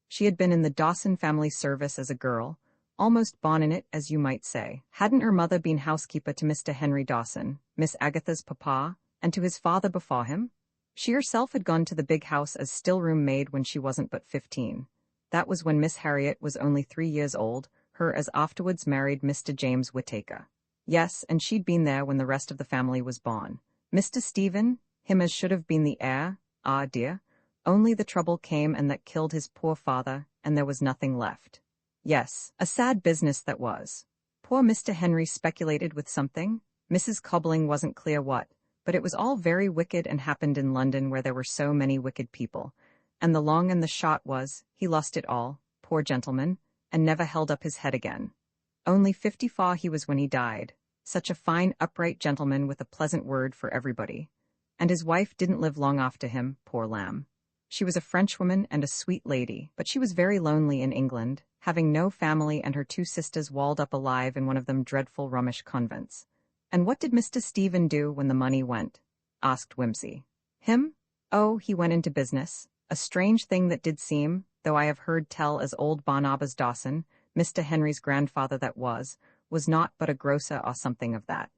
She had been in the Dawson family service as a girl, almost born in it, as you might say. Hadn't her mother been housekeeper to Mr. Henry Dawson, Miss Agatha's papa, and to his father before him? She herself had gone to the big house as still-room maid when she wasn't but 15. That was when Miss Harriet was only 3 years old, her as afterwards married Mr. James Whittaker. Yes, and she'd been there when the rest of the family was born. Mr. Stephen, him as should have been the heir, ah dear, only the trouble came and that killed his poor father, and there was nothing left. Yes, a sad business that was. Poor Mr. Henry speculated with something, Mrs. Cobbling wasn't clear what, but it was all very wicked and happened in London where there were so many wicked people, and the long and the short was, he lost it all, poor gentleman, and never held up his head again. Only 54 he was when he died, such a fine upright gentleman with a pleasant word for everybody. And his wife didn't live long after him, poor lamb. She was a Frenchwoman and a sweet lady, but she was very lonely in England, having no family and her 2 sisters walled up alive in one of them dreadful Romish convents. "And what did Mr. Stephen do when the money went?" asked Whimsy. "Him? Oh, he went into business. A strange thing that did seem, though I have heard tell as old Barnabas Dawson, Mr. Henry's grandfather that was not but a grocer or something of that.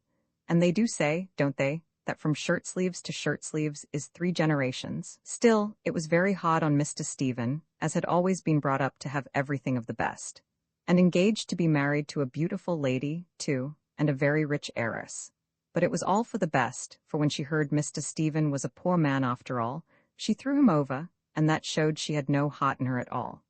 And they do say, don't they, that from shirt-sleeves to shirt-sleeves is 3 generations. Still, it was very hard on Mr. Stephen, as had always been brought up to have everything of the best. And engaged to be married to a beautiful lady, too, and a very rich heiress. But it was all for the best, for when she heard Mr. Stephen was a poor man after all, she threw him over, and that showed she had no heart in her at all.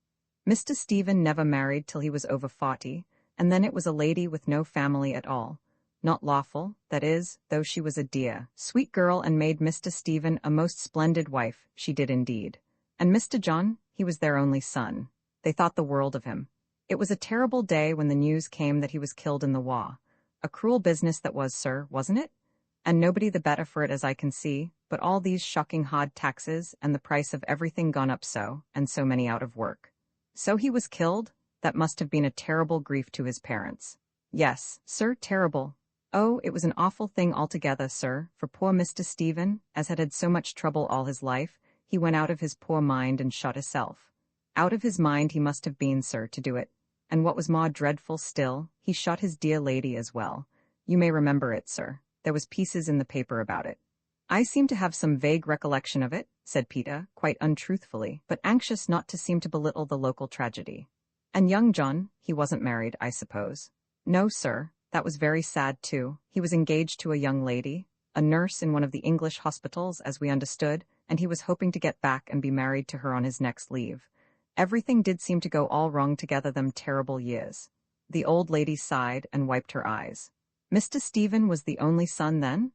Mr. Stephen never married till he was over 40, and then it was a lady with no family at all. Not lawful, that is, though she was a dear, sweet girl and made Mr. Stephen a most splendid wife, she did indeed. And Mr. John, he was their only son. They thought the world of him. It was a terrible day when the news came that he was killed in the war. A cruel business that was, sir, wasn't it? And nobody the better for it as I can see, but all these shocking hard taxes and the price of everything gone up so, and so many out of work. So he was killed? That must have been a terrible grief to his parents. Yes, sir, terrible. Oh, it was an awful thing altogether, sir, for poor Mr. Stephen, as had so much trouble all his life, he went out of his poor mind and shot hisself. Out of his mind he must have been, sir, to do it. And what was more dreadful still, he shot his dear lady as well. You may remember it, sir. There was pieces in the paper about it. I seem to have some vague recollection of it, said Peter, quite untruthfully, but anxious not to seem to belittle the local tragedy. And young John, he wasn't married, I suppose? No, sir. That was very sad, too. He was engaged to a young lady, a nurse in one of the English hospitals, as we understood, and he was hoping to get back and be married to her on his next leave. Everything did seem to go all wrong together them terrible years. The old lady sighed and wiped her eyes. Mr. Stephen was the only son then?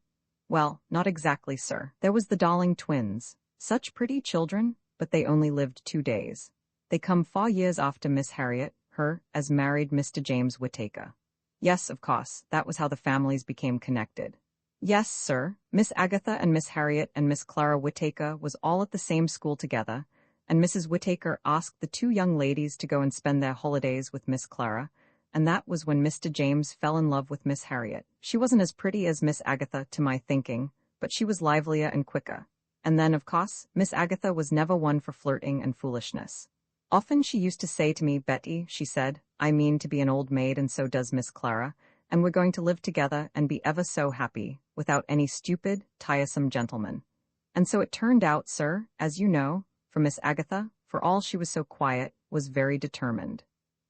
Well, not exactly, sir. There was the Darling twins, Such pretty children, but they only lived 2 days. They come 4 years after Miss Harriet, her, as married Mr. James Whittaker. Yes, of course, that was how the families became connected. Yes, sir, Miss Agatha and Miss Harriet and Miss Clara Whittaker was all at the same school together, and Mrs. Whittaker asked the two young ladies to go and spend their holidays with Miss Clara, and that was when Mr. James fell in love with Miss Harriet. She wasn't as pretty as Miss Agatha to my thinking, but she was livelier and quicker. And then, of course, Miss Agatha was never one for flirting and foolishness. Often she used to say to me, "Betty," she said, "I mean to be an old maid and so does Miss Clara, and we're going to live together and be ever so happy, without any stupid, tiresome gentleman." And so it turned out, sir, as you know, for Miss Agatha, for all she was so quiet, was very determined.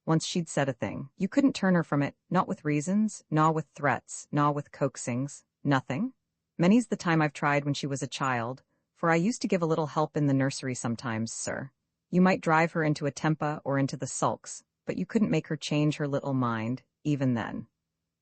Once she'd said a thing, you couldn't turn her from it, not with reasons, nor with threats, nor with coaxings, nothing. Many's the time I've tried when she was a child, for I used to give a little help in the nursery sometimes, sir. You might drive her into a temper or into the sulks, but you couldn't make her change her little mind, even then.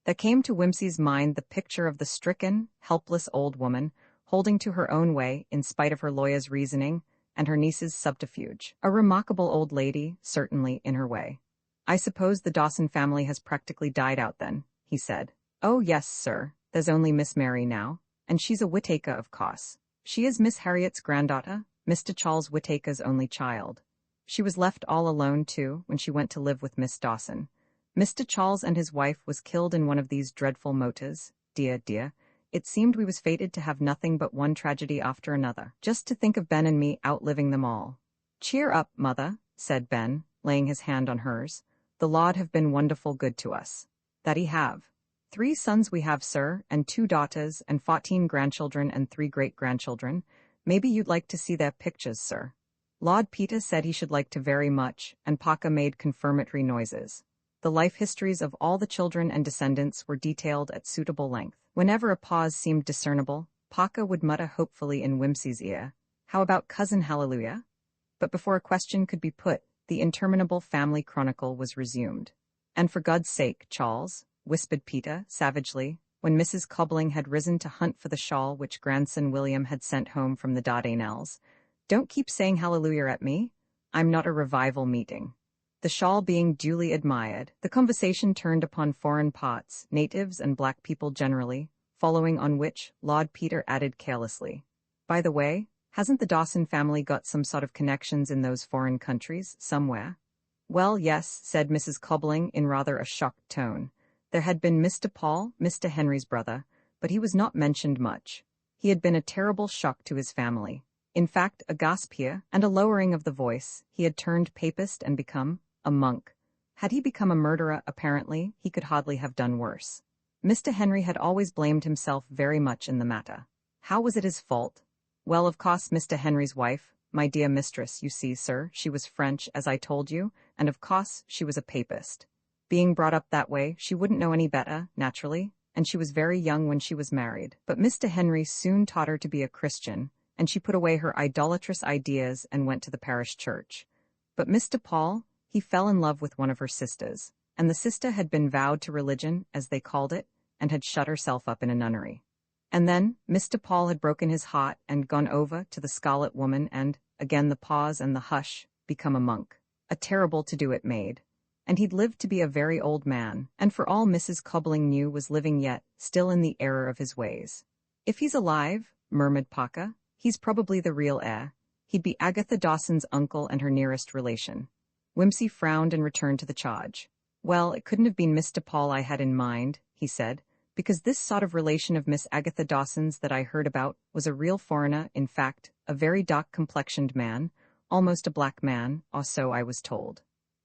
There came to Whimsy's mind the picture of the stricken, helpless old woman, holding to her own way in spite of her lawyer's reasoning and her niece's subterfuge. A remarkable old lady, certainly, in her way. "I suppose the Dawson family has practically died out then," he said. "Oh yes, sir, there's only Miss Mary now, and she's a Whittaker of course. She is Miss Harriet's granddaughter, Mr. Charles Whittaker's only child. She was left all alone, too, when she went to live with Miss Dawson. Mr. Charles and his wife was killed in one of these dreadful motors. Dear, dear, it seemed we was fated to have nothing but one tragedy after another. Just to think of Ben and me outliving them all." "Cheer up, mother," said Ben, laying his hand on hers. "The Lord have been wonderful good to us." "That he have. 3 sons we have, sir, and 2 daughters, and 14 grandchildren and 3 great-grandchildren. Maybe you'd like to see their pictures, sir." Lord Peter said he should like to very much, and Paka made confirmatory noises. The life histories of all the children and descendants were detailed at suitable length. Whenever a pause seemed discernible, Paka would mutter hopefully in Whimsy's ear, "How about Cousin Hallelujah?" But before a question could be put, the interminable family chronicle was resumed. "And for God's sake, Charles," whispered Peter, savagely, when Mrs. Cobbling had risen to hunt for the shawl which grandson William had sent home from the Dardanelles, "don't keep saying hallelujah at me. I'm not a revival meeting." The shawl being duly admired, the conversation turned upon foreign parts, natives and black people generally, following on which Lord Peter added carelessly, "By the way, hasn't the Dawson family got some sort of connections in those foreign countries, somewhere?" "Well, yes," said Mrs. Cobbling in rather a shocked tone. There had been Mr. Paul, Mr. Henry's brother, but he was not mentioned much. He had been a terrible shock to his family. In fact, a gasp here, and a lowering of the voice, he had turned papist and become a monk. Had he become a murderer, apparently, he could hardly have done worse. Mr. Henry had always blamed himself very much in the matter. How was it his fault? Well, of course, Mr. Henry's wife, my dear mistress, you see, sir, she was French, as I told you, and of course she was a papist. Being brought up that way, she wouldn't know any better, naturally, and she was very young when she was married. But Mr. Henry soon taught her to be a Christian, and she put away her idolatrous ideas and went to the parish church. But Mr. Paul, he fell in love with one of her sisters, and the sister had been vowed to religion, as they called it, and had shut herself up in a nunnery. And then Mr. Paul had broken his heart and gone over to the Scarlet Woman and, again the pause and the hush, become a monk. A terrible to-do it made. And he'd lived to be a very old man, and for all Mrs. Cobbling knew was living yet, still in the error of his ways. "If he's alive," murmured Paka, "he's probably the real heir. He'd be Agatha Dawson's uncle and her nearest relation." Whimsy frowned and returned to the charge. "Well, it couldn't have been Mr. Paul I had in mind," he said, "because this sort of relation of Miss Agatha Dawson's that I heard about was a real foreigner, in fact, a very dark-complexioned man, almost a black man, or so I was told."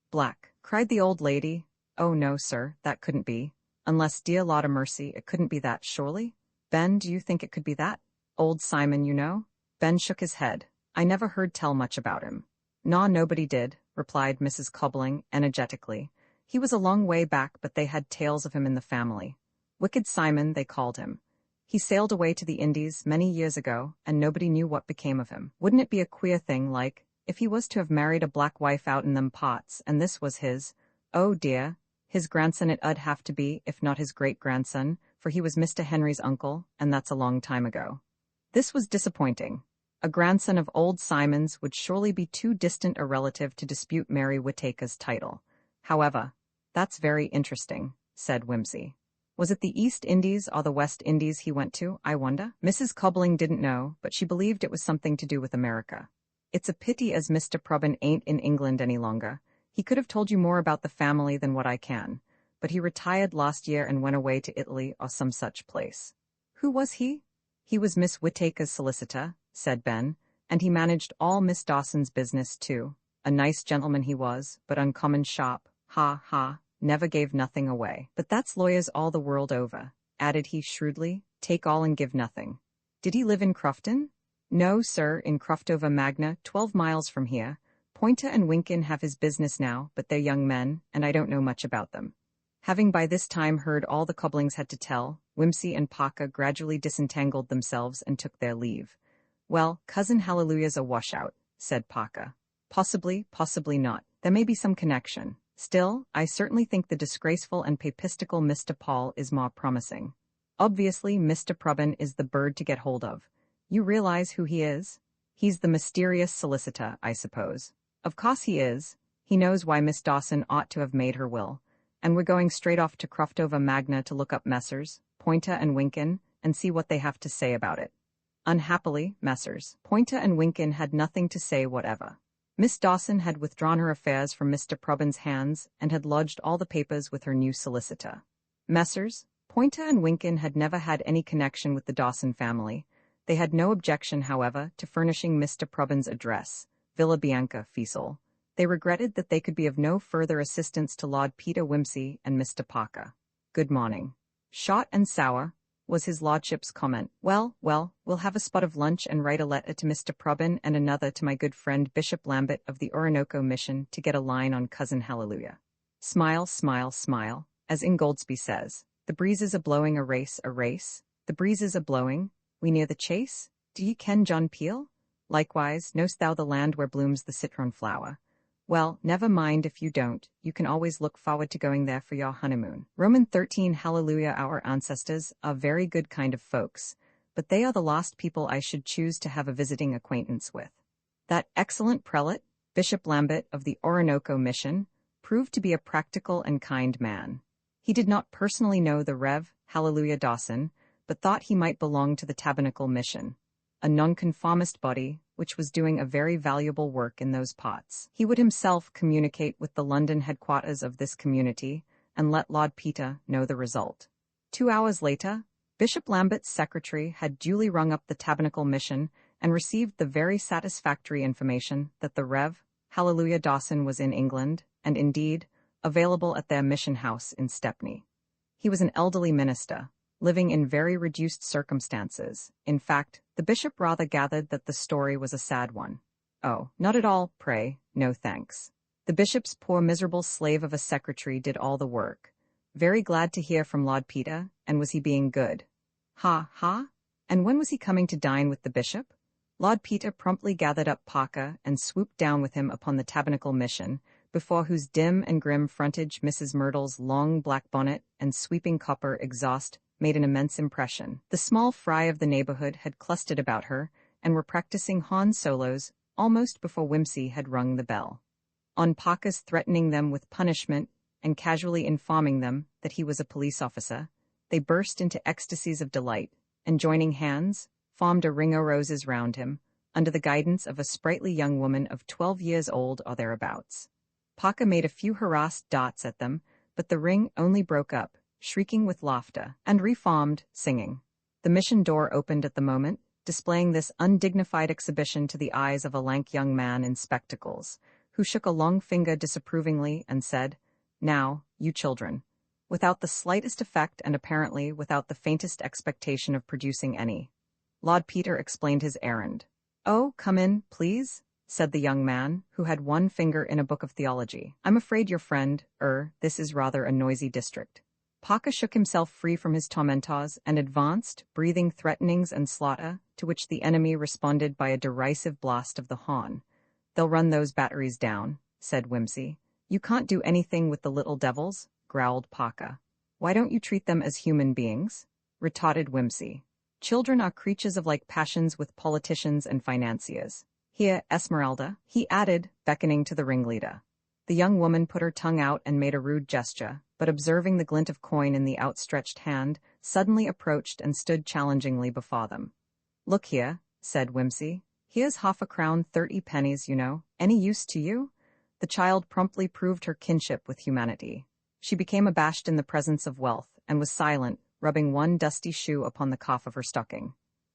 "Black," cried the old lady. "Oh no, sir, that couldn't be. Unless, dear Lord o' mercy, it couldn't be that, surely? Ben, do you think it could be that? Old Simon, you know?" Ben shook his head. "I never heard tell much about him." "Naw, nobody did," replied Mrs. Cobbling energetically. "He was a long way back, but they had tales of him in the family. Wicked Simon, they called him. He sailed away to the Indies many years ago, and nobody knew what became of him. Wouldn't it be a queer thing, like, if he was to have married a black wife out in them parts, and this was his, oh dear, his grandson it 'ud have to be, if not his great-grandson, for he was Mr. Henry's uncle, and that's a long time ago." This was disappointing. A grandson of old Simon's would surely be too distant a relative to dispute Mary Whittaker's title. However, that's very interesting, said Whimsy. Was it the East Indies or the West Indies he went to, I wonder? Mrs. Cobbling didn't know, but she believed it was something to do with America. It's a pity as Mr. Probin ain't in England any longer. He could have told you more about the family than what I can, but he retired last year and went away to Italy or some such place. Who was he? He was Miss Whittaker's solicitor, said Ben, and he managed all Miss Dawson's business too. A nice gentleman he was, but uncommon sharp. Ha ha, never gave nothing away. But that's lawyers all the world over, added he shrewdly, take all and give nothing. Did he live in Crofton? No, sir, in Croftover Magna, 12 miles from here. Pointer and Winkin have his business now, but they're young men, and I don't know much about them. Having by this time heard all the Cobblings had to tell, Whimsy and Parker gradually disentangled themselves and took their leave. Well, Cousin Hallelujah's a washout, said Parker. Possibly, possibly not. There may be some connection. Still, I certainly think the disgraceful and papistical Mr. Paul is more promising. Obviously, Mr. Probin is the bird to get hold of. You realize who he is? He's the mysterious solicitor, I suppose. Of course he is. He knows why Miss Dawson ought to have made her will. And we're going straight off to Croftover Magna to look up Messrs. Pointer and Winkin and see what they have to say about it. Unhappily, Messrs. Pointer and Winkin had nothing to say whatever. Miss Dawson had withdrawn her affairs from Mr. Probin's hands and had lodged all the papers with her new solicitor. Messrs. Pointer and Winkin had never had any connection with the Dawson family. They had no objection, however, to furnishing Mr. Probin's address, Villa Bianca, Feasel. They regretted that they could be of no further assistance to Lord Peter Whimsy and Mr. Parker. Good morning. Short and sour, was his lordship's comment. Well, we'll have a spot of lunch and write a letter to Mr. Probin and another to my good friend Bishop Lambert of the Orinoco Mission to get a line on Cousin Hallelujah. Smile, smile, smile, as Ingoldsby says. The breezes a blowing a race. The breezes a blowing, we near the chase? Do ye ken John Peel? Likewise, know'st thou the land where blooms the citron flower? Well, never mind if you don't, you can always look forward to going there for your honeymoon. Roman 13 Hallelujah. Our ancestors are very good kind of folks, but they are the last people I should choose to have a visiting acquaintance with. That excellent prelate, Bishop Lambert of the Orinoco Mission, proved to be a practical and kind man. He did not personally know the Rev. Hallelujah Dawson, but thought he might belong to the Tabernacle Mission, a nonconformist body which was doing a very valuable work in those parts. He would himself communicate with the London headquarters of this community and let Lord Peter know the result. 2 hours later, Bishop Lambert's secretary had duly rung up the Tabernacle Mission and received the very satisfactory information that the Rev. Hallelujah Dawson was in England, and indeed, available at their mission house in Stepney. He was an elderly minister, living in very reduced circumstances. In fact, the bishop rather gathered that the story was a sad one. Oh, not at all, pray, no thanks. The bishop's poor miserable slave of a secretary did all the work. Very glad to hear from Lord Peter, and was he being good? Ha, ha? And when was he coming to dine with the bishop? Lord Peter promptly gathered up Parker and swooped down with him upon the Tabernacle Mission, before whose dim and grim frontage Mrs. Myrtle's long black bonnet and sweeping copper exhaust made an immense impression. The small fry of the neighborhood had clustered about her and were practicing horn solos almost before Whimsy had rung the bell. On Parker's threatening them with punishment and casually informing them that he was a police officer, they burst into ecstasies of delight, and joining hands, formed a ring o' roses round him, under the guidance of a sprightly young woman of 12 years old or thereabouts. Parker made a few harassed dots at them, but the ring only broke up, shrieking with laughter, and reformed, singing. The mission door opened at the moment, displaying this undignified exhibition to the eyes of a lank young man in spectacles, who shook a long finger disapprovingly and said, "Now, you children," without the slightest effect and apparently without the faintest expectation of producing any. Lord Peter explained his errand. "Oh, come in, please," said the young man, who had one finger in a book of theology. "I'm afraid your friend, this is rather a noisy district." Parker shook himself free from his tormentors and advanced, breathing threatenings and slaughter, to which the enemy responded by a derisive blast of the horn. "They'll run those batteries down," said Whimsy. "You can't do anything with the little devils," growled Parker. "Why don't you treat them as human beings?" retorted Whimsy. Children are creatures of like passions with politicians and financiers. Here, Esmeralda, he added, beckoning to the ringleader. The young woman put her tongue out and made a rude gesture, but observing the glint of coin in the outstretched hand, suddenly approached and stood challengingly before them. "Look here," said Whimsy. "Here's 1/2 crown, 30 pennies, you know. Any use to you?" The child promptly proved her kinship with humanity. She became abashed in the presence of wealth, and was silent, rubbing one dusty shoe upon the cuff of her stocking.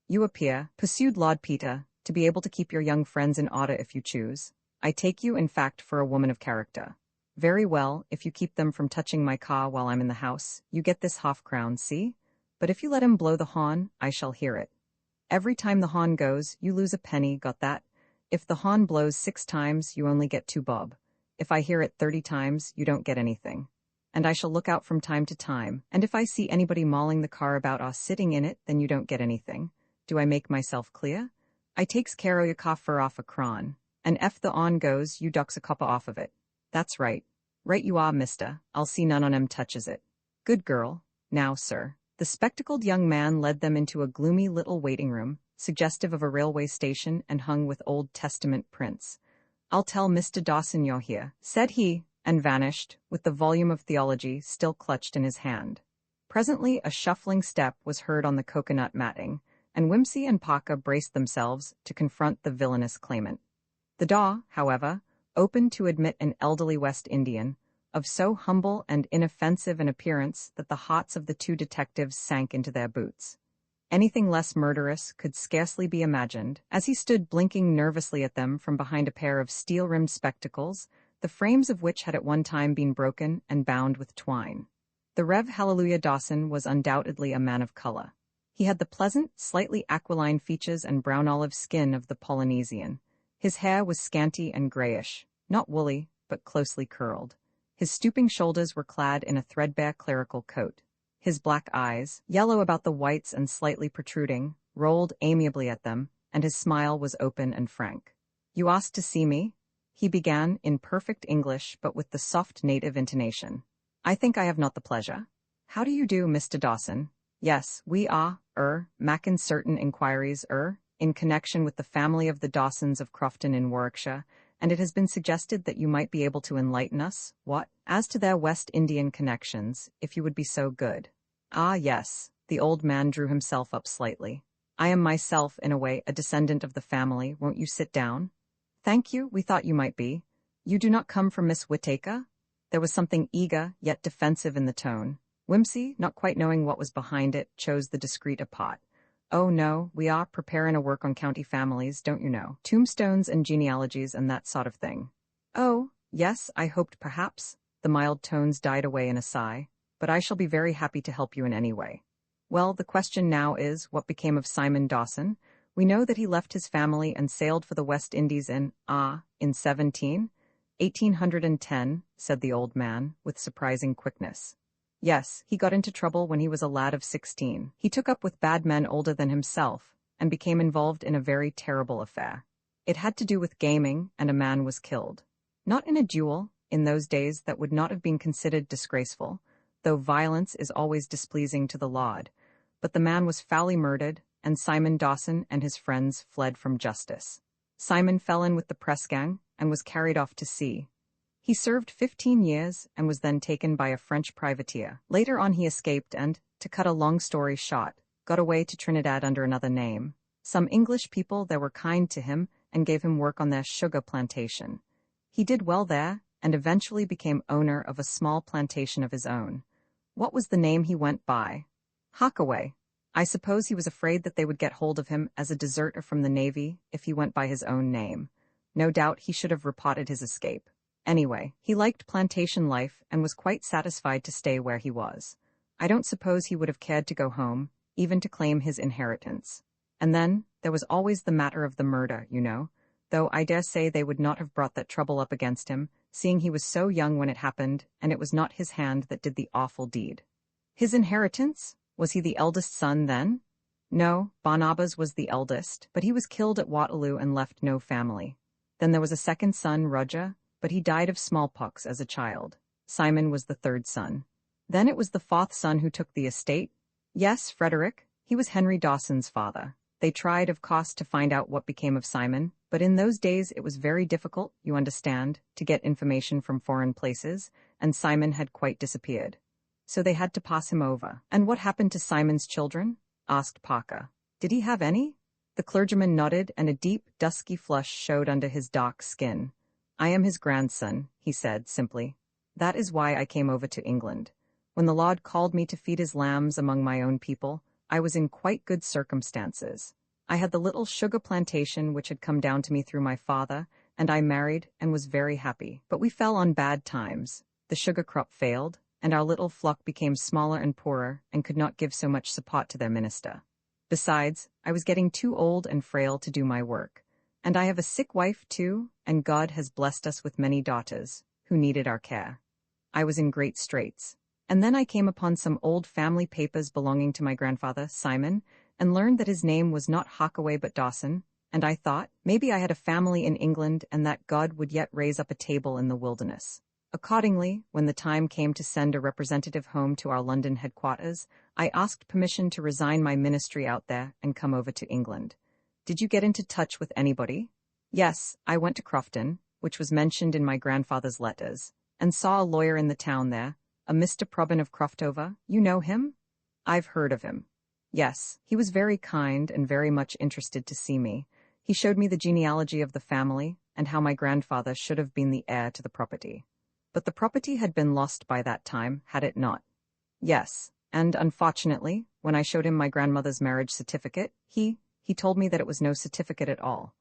"You appear," pursued Lord Peter, "to be able to keep your young friends in order if you choose. I take you, in fact, for a woman of character. Very well, if you keep them from touching my car while I'm in the house, you get this 1/2 crown, see? But if you let him blow the horn, I shall hear it. Every time the horn goes, you lose a penny, got that? If the horn blows 6 times, you only get 2 bob. If I hear it 30 times, you don't get anything. And I shall look out from time to time, and if I see anybody mauling the car about us sitting in it, then you don't get anything. Do I make myself clear? I takes care o' your car for 1/2 a crown, and ef the on goes, you ducks a copper off of it. That's right. Right you are, mister. I'll see none on 'em touches it. Good girl. Now, sir." The spectacled young man led them into a gloomy little waiting room, suggestive of a railway station and hung with Old Testament prints. "I'll tell Mr. Dawson you're here," said he, and vanished, with the volume of theology still clutched in his hand. Presently a shuffling step was heard on the coconut matting, and Whimsy and Parker braced themselves to confront the villainous claimant. The door, however, opened to admit an elderly West Indian, of so humble and inoffensive an appearance that the hearts of the 2 detectives sank into their boots. Anything less murderous could scarcely be imagined, as he stood blinking nervously at them from behind a pair of steel-rimmed spectacles, the frames of which had at one time been broken and bound with twine. The Rev. Hallelujah Dawson was undoubtedly a man of color. He had the pleasant, slightly aquiline features and brown-olive skin of the Polynesian. His hair was scanty and grayish, not woolly, but closely curled. His stooping shoulders were clad in a threadbare clerical coat. His black eyes, yellow about the whites and slightly protruding, rolled amiably at them, and his smile was open and frank. "You asked to see me?" he began, in perfect English but with the soft native intonation. "I think I have not the pleasure. How do you do, Mr. Dawson? Yes, we are, making certain inquiries, in connection with the family of the Dawsons of Crofton in Warwickshire, and it has been suggested that you might be able to enlighten us, as to their West Indian connections, if you would be so good." "Ah, yes," the old man drew himself up slightly. "I am myself, in a way, a descendant of the family. Won't you sit down?" "Thank you, we thought you might be. You do not come from Miss Whittaker?" There was something eager, yet defensive in the tone. Whimsy, not quite knowing what was behind it, chose the discreet apart. "Oh no, we are preparing a work on county families, don't you know, tombstones and genealogies and that sort of thing." "Oh, yes, I hoped perhaps." The mild tones died away in a sigh. "But I shall be very happy to help you in any way. Well, the question now is, what became of Simon Dawson? We know that he left his family and sailed for the West Indies in 1810, said the old man, with surprising quickness. "Yes, he got into trouble when he was a lad of 16. He took up with bad men older than himself, and became involved in a very terrible affair. It had to do with gaming, and a man was killed. Not in a duel, in those days that would not have been considered disgraceful, though violence is always displeasing to the Lord, but the man was foully murdered, and Simon Dawson and his friends fled from justice. Simon fell in with the press gang, and was carried off to sea. He served 15 years and was then taken by a French privateer. Later on he escaped and, to cut a long story short, got away to Trinidad under another name. Some English people there were kind to him and gave him work on their sugar plantation. He did well there, and eventually became owner of a small plantation of his own. What was the name he went by? Hawkaway. I suppose he was afraid that they would get hold of him as a deserter from the Navy if he went by his own name. No doubt he should have reported his escape. Anyway, he liked plantation life and was quite satisfied to stay where he was. I don't suppose he would have cared to go home, even to claim his inheritance. And then, there was always the matter of the murder, you know, though I dare say they would not have brought that trouble up against him, seeing he was so young when it happened, and it was not his hand that did the awful deed. His inheritance? Was he the eldest son then? No, Barnabas was the eldest, but he was killed at Waterloo and left no family. Then there was a second son, Roger, but he died of smallpox as a child. Simon was the third son. Then it was the fourth son who took the estate. Yes, Frederick, He was Henry Dawson's father. They tried, of course, to find out what became of Simon, but in those days it was very difficult, you understand, to get information from foreign places, and Simon had quite disappeared. So they had to pass him over. And what happened to Simon's children? Asked Parker. Did he have any? The clergyman nodded, and a deep, dusky flush showed under his dark skin. I am his grandson, he said simply. That is why I came over to England. When the Lord called me to feed his lambs among my own people, I was in quite good circumstances. I had the little sugar plantation which had come down to me through my father, and I married and was very happy. But we fell on bad times. The sugar crop failed, and our little flock became smaller and poorer and could not give so much support to their minister. Besides, I was getting too old and frail to do my work. And I have a sick wife too, and God has blessed us with many daughters, who needed our care. I was in great straits. And then I came upon some old family papers belonging to my grandfather, Simon, and learned that his name was not Hawkaway but Dawson, and I thought, maybe I had a family in England and that God would yet raise up a table in the wilderness. Accordingly, when the time came to send a representative home to our London headquarters, I asked permission to resign my ministry out there and come over to England. Did you get into touch with anybody? Yes, I went to Crofton, which was mentioned in my grandfather's letters, and saw a lawyer in the town there, a Mr. Probin of Croftover. You know him? I've heard of him. Yes, he was very kind and very much interested to see me. He showed me the genealogy of the family and how my grandfather should have been the heir to the property. But the property had been lost by that time, had it not? Yes, and unfortunately, when I showed him my grandmother's marriage certificate, he told me that it was no certificate at all.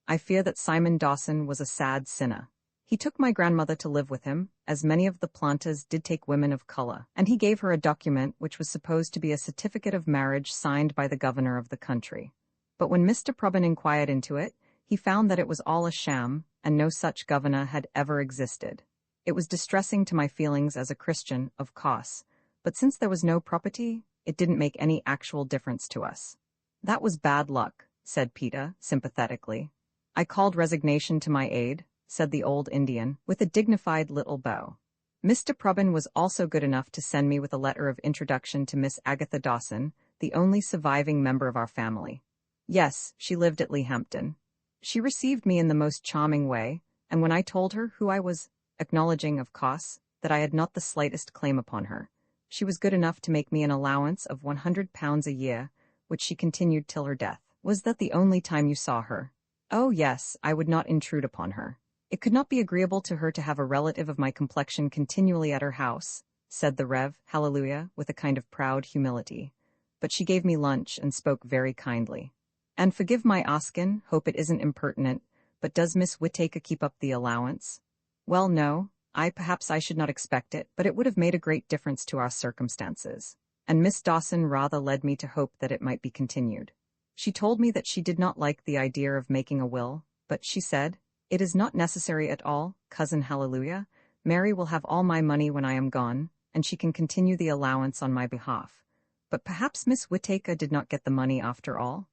I fear that Simon Dawson was a sad sinner. He took my grandmother to live with him, as many of the planters did take women of color, and he gave her a document which was supposed to be a certificate of marriage signed by the governor of the country. But when Mr. Probin inquired into it, he found that it was all a sham, and no such governor had ever existed. It was distressing to my feelings as a Christian, of course, but since there was no property, it didn't make any actual difference to us. That was bad luck, said Peter, sympathetically. I called resignation to my aid, said the old Indian, with a dignified little bow. Mr. Probin was also good enough to send me with a letter of introduction to Miss Agatha Dawson, the only surviving member of our family. Yes, she lived at Lehampton. She received me in the most charming way, and when I told her who I was, acknowledging, of course, that I had not the slightest claim upon her, she was good enough to make me an allowance of £100 a year, which she continued till her death. Was that the only time you saw her? Oh yes, I would not intrude upon her. It could not be agreeable to her to have a relative of my complexion continually at her house, said the Rev. Hallelujah, with a kind of proud humility. But she gave me lunch and spoke very kindly. And forgive my askin', hope it isn't impertinent, but does Miss Whittaker keep up the allowance? Well, no, perhaps I should not expect it, but it would have made a great difference to our circumstances. And Miss Dawson rather led me to hope that it might be continued. She told me that she did not like the idea of making a will, but she said, "It is not necessary at all, Cousin Hallelujah. Mary will have all my money when I am gone, and she can continue the allowance on my behalf. But perhaps Miss Whittaker did not get the money after all?"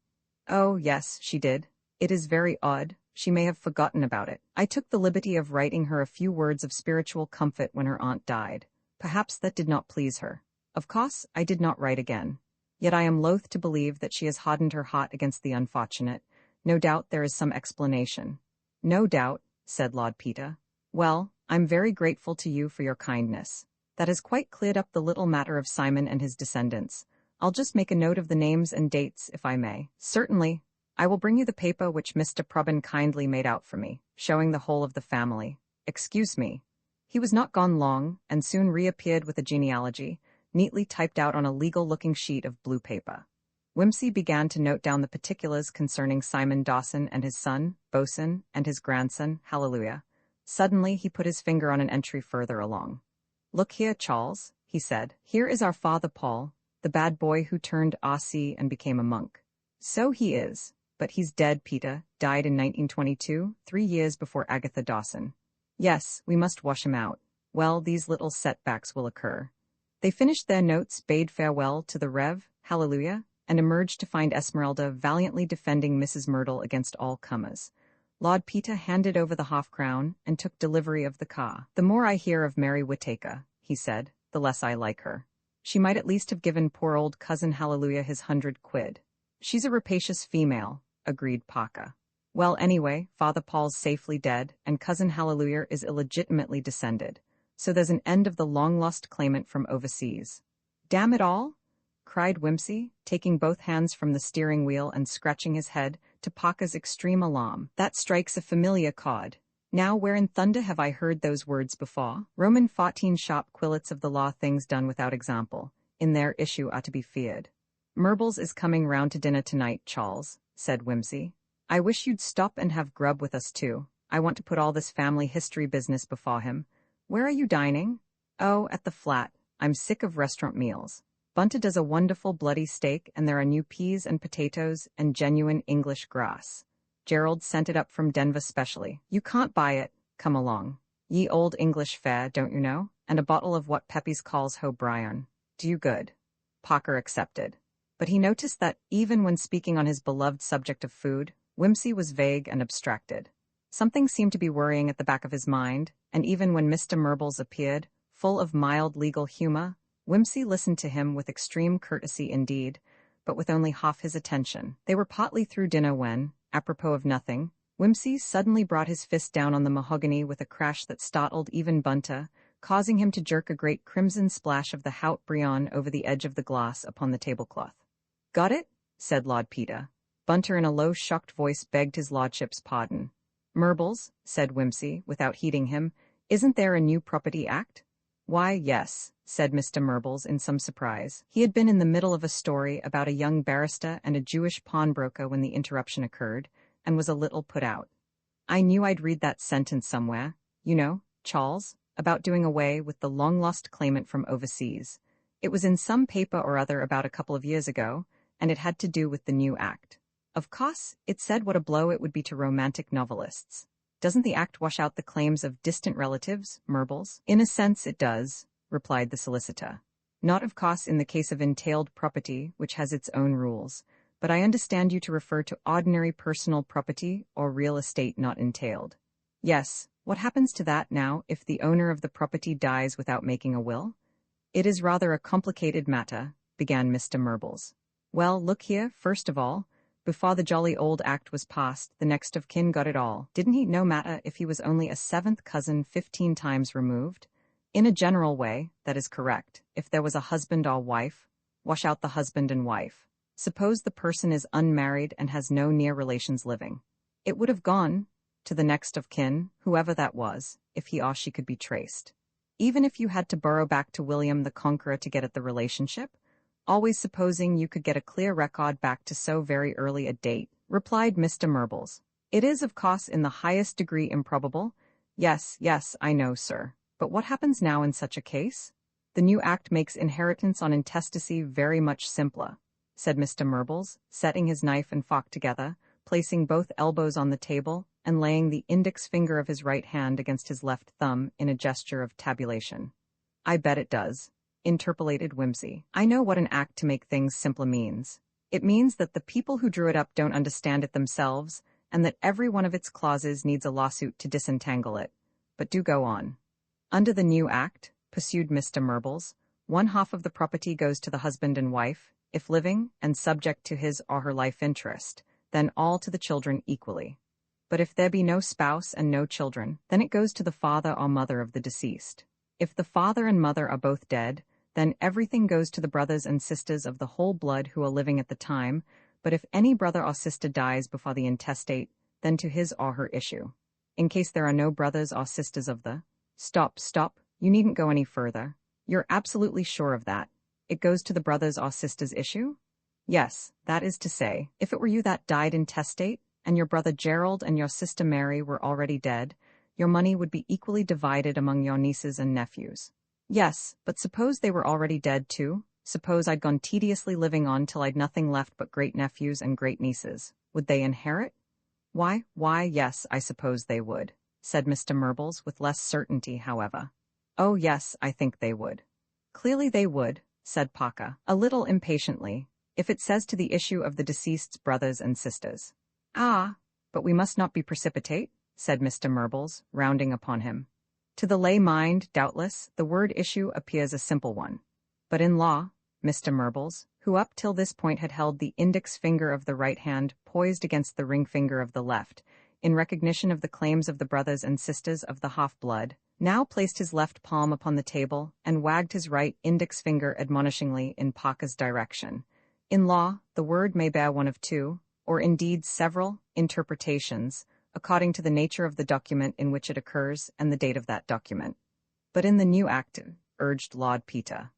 "Oh, yes, she did. It is very odd. She may have forgotten about it. I took the liberty of writing her a few words of spiritual comfort when her aunt died. Perhaps that did not please her. Of course, I did not write again. Yet I am loath to believe that she has hardened her heart against the unfortunate. No doubt there is some explanation." "No doubt," said Lord Peter. "Well, I'm very grateful to you for your kindness. That has quite cleared up the little matter of Simon and his descendants. I'll just make a note of the names and dates, if I may." "Certainly. I will bring you the paper which Mr. Probin kindly made out for me, showing the whole of the family. Excuse me." He was not gone long, and soon reappeared with a genealogy, neatly typed out on a legal-looking sheet of blue paper. Wimsey began to note down the particulars concerning Simon Dawson and his son, Bosun, and his grandson, Hallelujah. Suddenly he put his finger on an entry further along. "Look here, Charles," he said. "Here is our father Paul, the bad boy who turned Aussie and became a monk." "So he is, but he's dead, Peter, died in 1922, 3 years before Agatha Dawson." "Yes, we must wash him out. Well, these little setbacks will occur." They finished their notes, bade farewell to the Rev. Hallelujah, and emerged to find Esmeralda valiantly defending Mrs. Myrtle against all comers. Lord Peter handed over the half-crown and took delivery of the car. "The more I hear of Mary Whittaker," he said, "the less I like her. She might at least have given poor old cousin Hallelujah his 100 quid. She's a rapacious female, agreed Paka. Well, anyway, Father Paul's safely dead, and cousin Hallelujah is illegitimately descended. So there's an end of the long-lost claimant from overseas. Damn it all! Cried Whimsy, taking both hands from the steering wheel and scratching his head, to Paka's extreme alarm. That strikes a familiar chord. Now where in thunder have I heard those words before? Roman 14 sharp quillets of the law, things done without example, in their issue are to be feared. Murbles is coming round to dinner tonight, Charles, said Whimsy. I wish you'd stop and have grub with us too. I want to put all this family history business before him. Where are you dining? Oh, at the flat. I'm sick of restaurant meals. Bunta does a wonderful bloody steak, and there are new peas and potatoes and genuine English grass. Gerald sent it up from Denver specially. You can't buy it. Come along. Ye old English fare, don't you know? And a bottle of what Pepys calls Ho Bryan. Do you good. Parker accepted. But he noticed that, even when speaking on his beloved subject of food, Whimsy was vague and abstracted. Something seemed to be worrying at the back of his mind, and even when Mr. Murbles appeared, full of mild legal humor, Whimsy listened to him with extreme courtesy indeed, but with only half his attention. They were partly through dinner when, apropos of nothing, Whimsy suddenly brought his fist down on the mahogany with a crash that startled even Bunta, causing him to jerk a great crimson splash of the Haut Brion over the edge of the glass upon the tablecloth. Got it? Said Lord Peter. Bunter in a low, shocked voice begged his lordship's pardon. Murbles, said Whimsy, without heeding him, isn't there a new Property Act? Why, yes, said Mr. Murbles in some surprise. He had been in the middle of a story about a young barrister and a Jewish pawnbroker when the interruption occurred, and was a little put out. I knew I'd read that sentence somewhere, you know, Charles, about doing away with the long-lost claimant from overseas. It was in some paper or other about a couple of years ago, and it had to do with the new act. Of course, it said what a blow it would be to romantic novelists. Doesn't the act wash out the claims of distant relatives, Murbles? In a sense it does, replied the solicitor. Not, of course, in the case of entailed property, which has its own rules, but I understand you to refer to ordinary personal property or real estate not entailed. Yes, what happens to that now if the owner of the property dies without making a will? It is rather a complicated matter, began Mr. Murbles. Well, look here, first of all, before the jolly old act was passed, the next of kin got it all. Didn't he? No matter if he was only a 7th cousin 15 times removed? In a general way, that is correct. If there was a husband or wife, wash out the husband and wife. Suppose the person is unmarried and has no near relations living. It would have gone to the next of kin, whoever that was, if he or she could be traced. Even if you had to burrow back to William the Conqueror to get at the relationship? Always supposing you could get a clear record back to so very early a date, replied Mr. Murbles. It is, of course, in the highest degree improbable. Yes, I know, sir. But what happens now in such a case? The new act makes inheritance on intestacy very much simpler, said Mr. Murbles, setting his knife and fork together, placing both elbows on the table, and laying the index finger of his right hand against his left thumb in a gesture of tabulation. I bet it does, interpolated Whimsy. I know what an act to make things simpler means. It means that the people who drew it up don't understand it themselves, and that every one of its clauses needs a lawsuit to disentangle it. But do go on. Under the new act, pursued Mr. Murbles, 1/2 of the property goes to the husband and wife, if living, and subject to his or her life interest, then all to the children equally. But if there be no spouse and no children, then it goes to the father or mother of the deceased. If the father and mother are both dead, then everything goes to the brothers and sisters of the whole blood who are living at the time, but if any brother or sister dies before the intestate, then to his or her issue. In case there are no brothers or sisters of the— Stop, you needn't go any further. You're absolutely sure of that. It goes to the brothers or sisters' issue? Yes, that is to say, if it were you that died intestate, and your brother Gerald and your sister Mary were already dead, your money would be equally divided among your nieces and nephews. Yes, but suppose they were already dead too? Suppose I'd gone tediously living on till I'd nothing left but great-nephews and great-nieces. Would they inherit? Why, yes, I suppose they would, said Mr. Murbles with less certainty, however. Oh yes, I think they would. Clearly they would, said Paka, a little impatiently, if it says to the issue of the deceased's brothers and sisters. Ah, but we must not be precipitate, said Mr. Murbles, rounding upon him. To the lay mind, doubtless, the word issue appears a simple one. But in law, Mr. Murbles, who up till this point had held the index finger of the right hand poised against the ring finger of the left, in recognition of the claims of the brothers and sisters of the half-blood, now placed his left palm upon the table and wagged his right index finger admonishingly in Parker's direction. In law, the word may bear one of two, or indeed several, interpretations, according to the nature of the document in which it occurs and the date of that document. But in the new act, urged Lord Peter.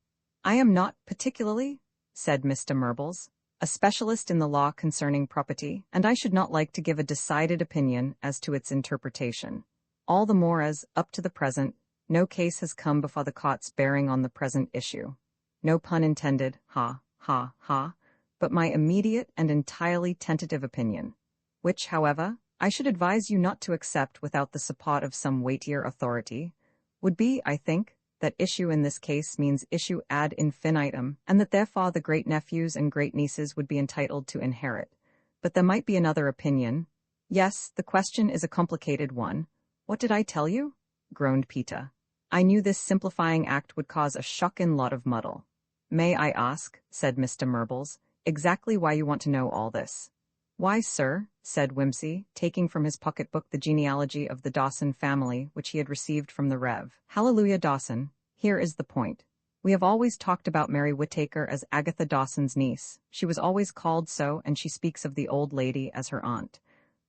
I am not particularly, said Mr. Murbles, a specialist in the law concerning property, and I should not like to give a decided opinion as to its interpretation. All the more as, up to the present, no case has come before the courts bearing on the present issue. No pun intended, ha, ha, ha, but my immediate and entirely tentative opinion, which, however, I should advise you not to accept without the support of some weightier authority, would be, I think, that issue in this case means issue ad infinitum, and that therefore the great-nephews and great-nieces would be entitled to inherit. But there might be another opinion. Yes, the question is a complicated one. What did I tell you? Groaned Peter. I knew this simplifying act would cause a shocking lot of muddle. May I ask, said Mr. Murbles, exactly why you want to know all this? Why, sir, said Whimsy, taking from his pocketbook the genealogy of the Dawson family which he had received from the Rev. Hallelujah Dawson, here is the point. We have always talked about Mary Whittaker as Agatha Dawson's niece. She was always called so, and she speaks of the old lady as her aunt.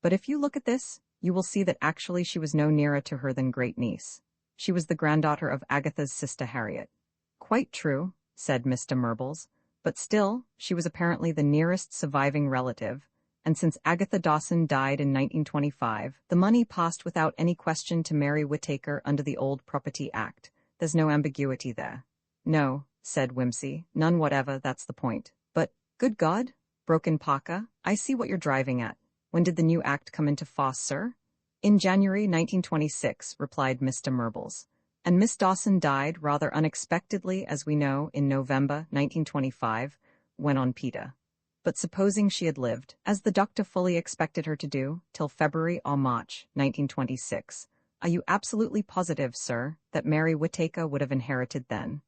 But if you look at this, you will see that actually she was no nearer to her than great-niece. She was the granddaughter of Agatha's sister Harriet. Quite true, said Mr. Murbles, but still, she was apparently the nearest surviving relative, and since Agatha Dawson died in 1925, the money passed without any question to Mary Whittaker under the old Property Act. There's no ambiguity there. No, said Whimsy, none whatever, that's the point. But, good God, broke in Parker, I see what you're driving at. When did the new act come into force, sir? In January 1926, replied Mr. Murbles. And Miss Dawson died rather unexpectedly, as we know, in November 1925, went on Peter. But supposing she had lived, as the doctor fully expected her to do, till February or March 1926, are you absolutely positive, sir, that Mary Whittaker would have inherited then?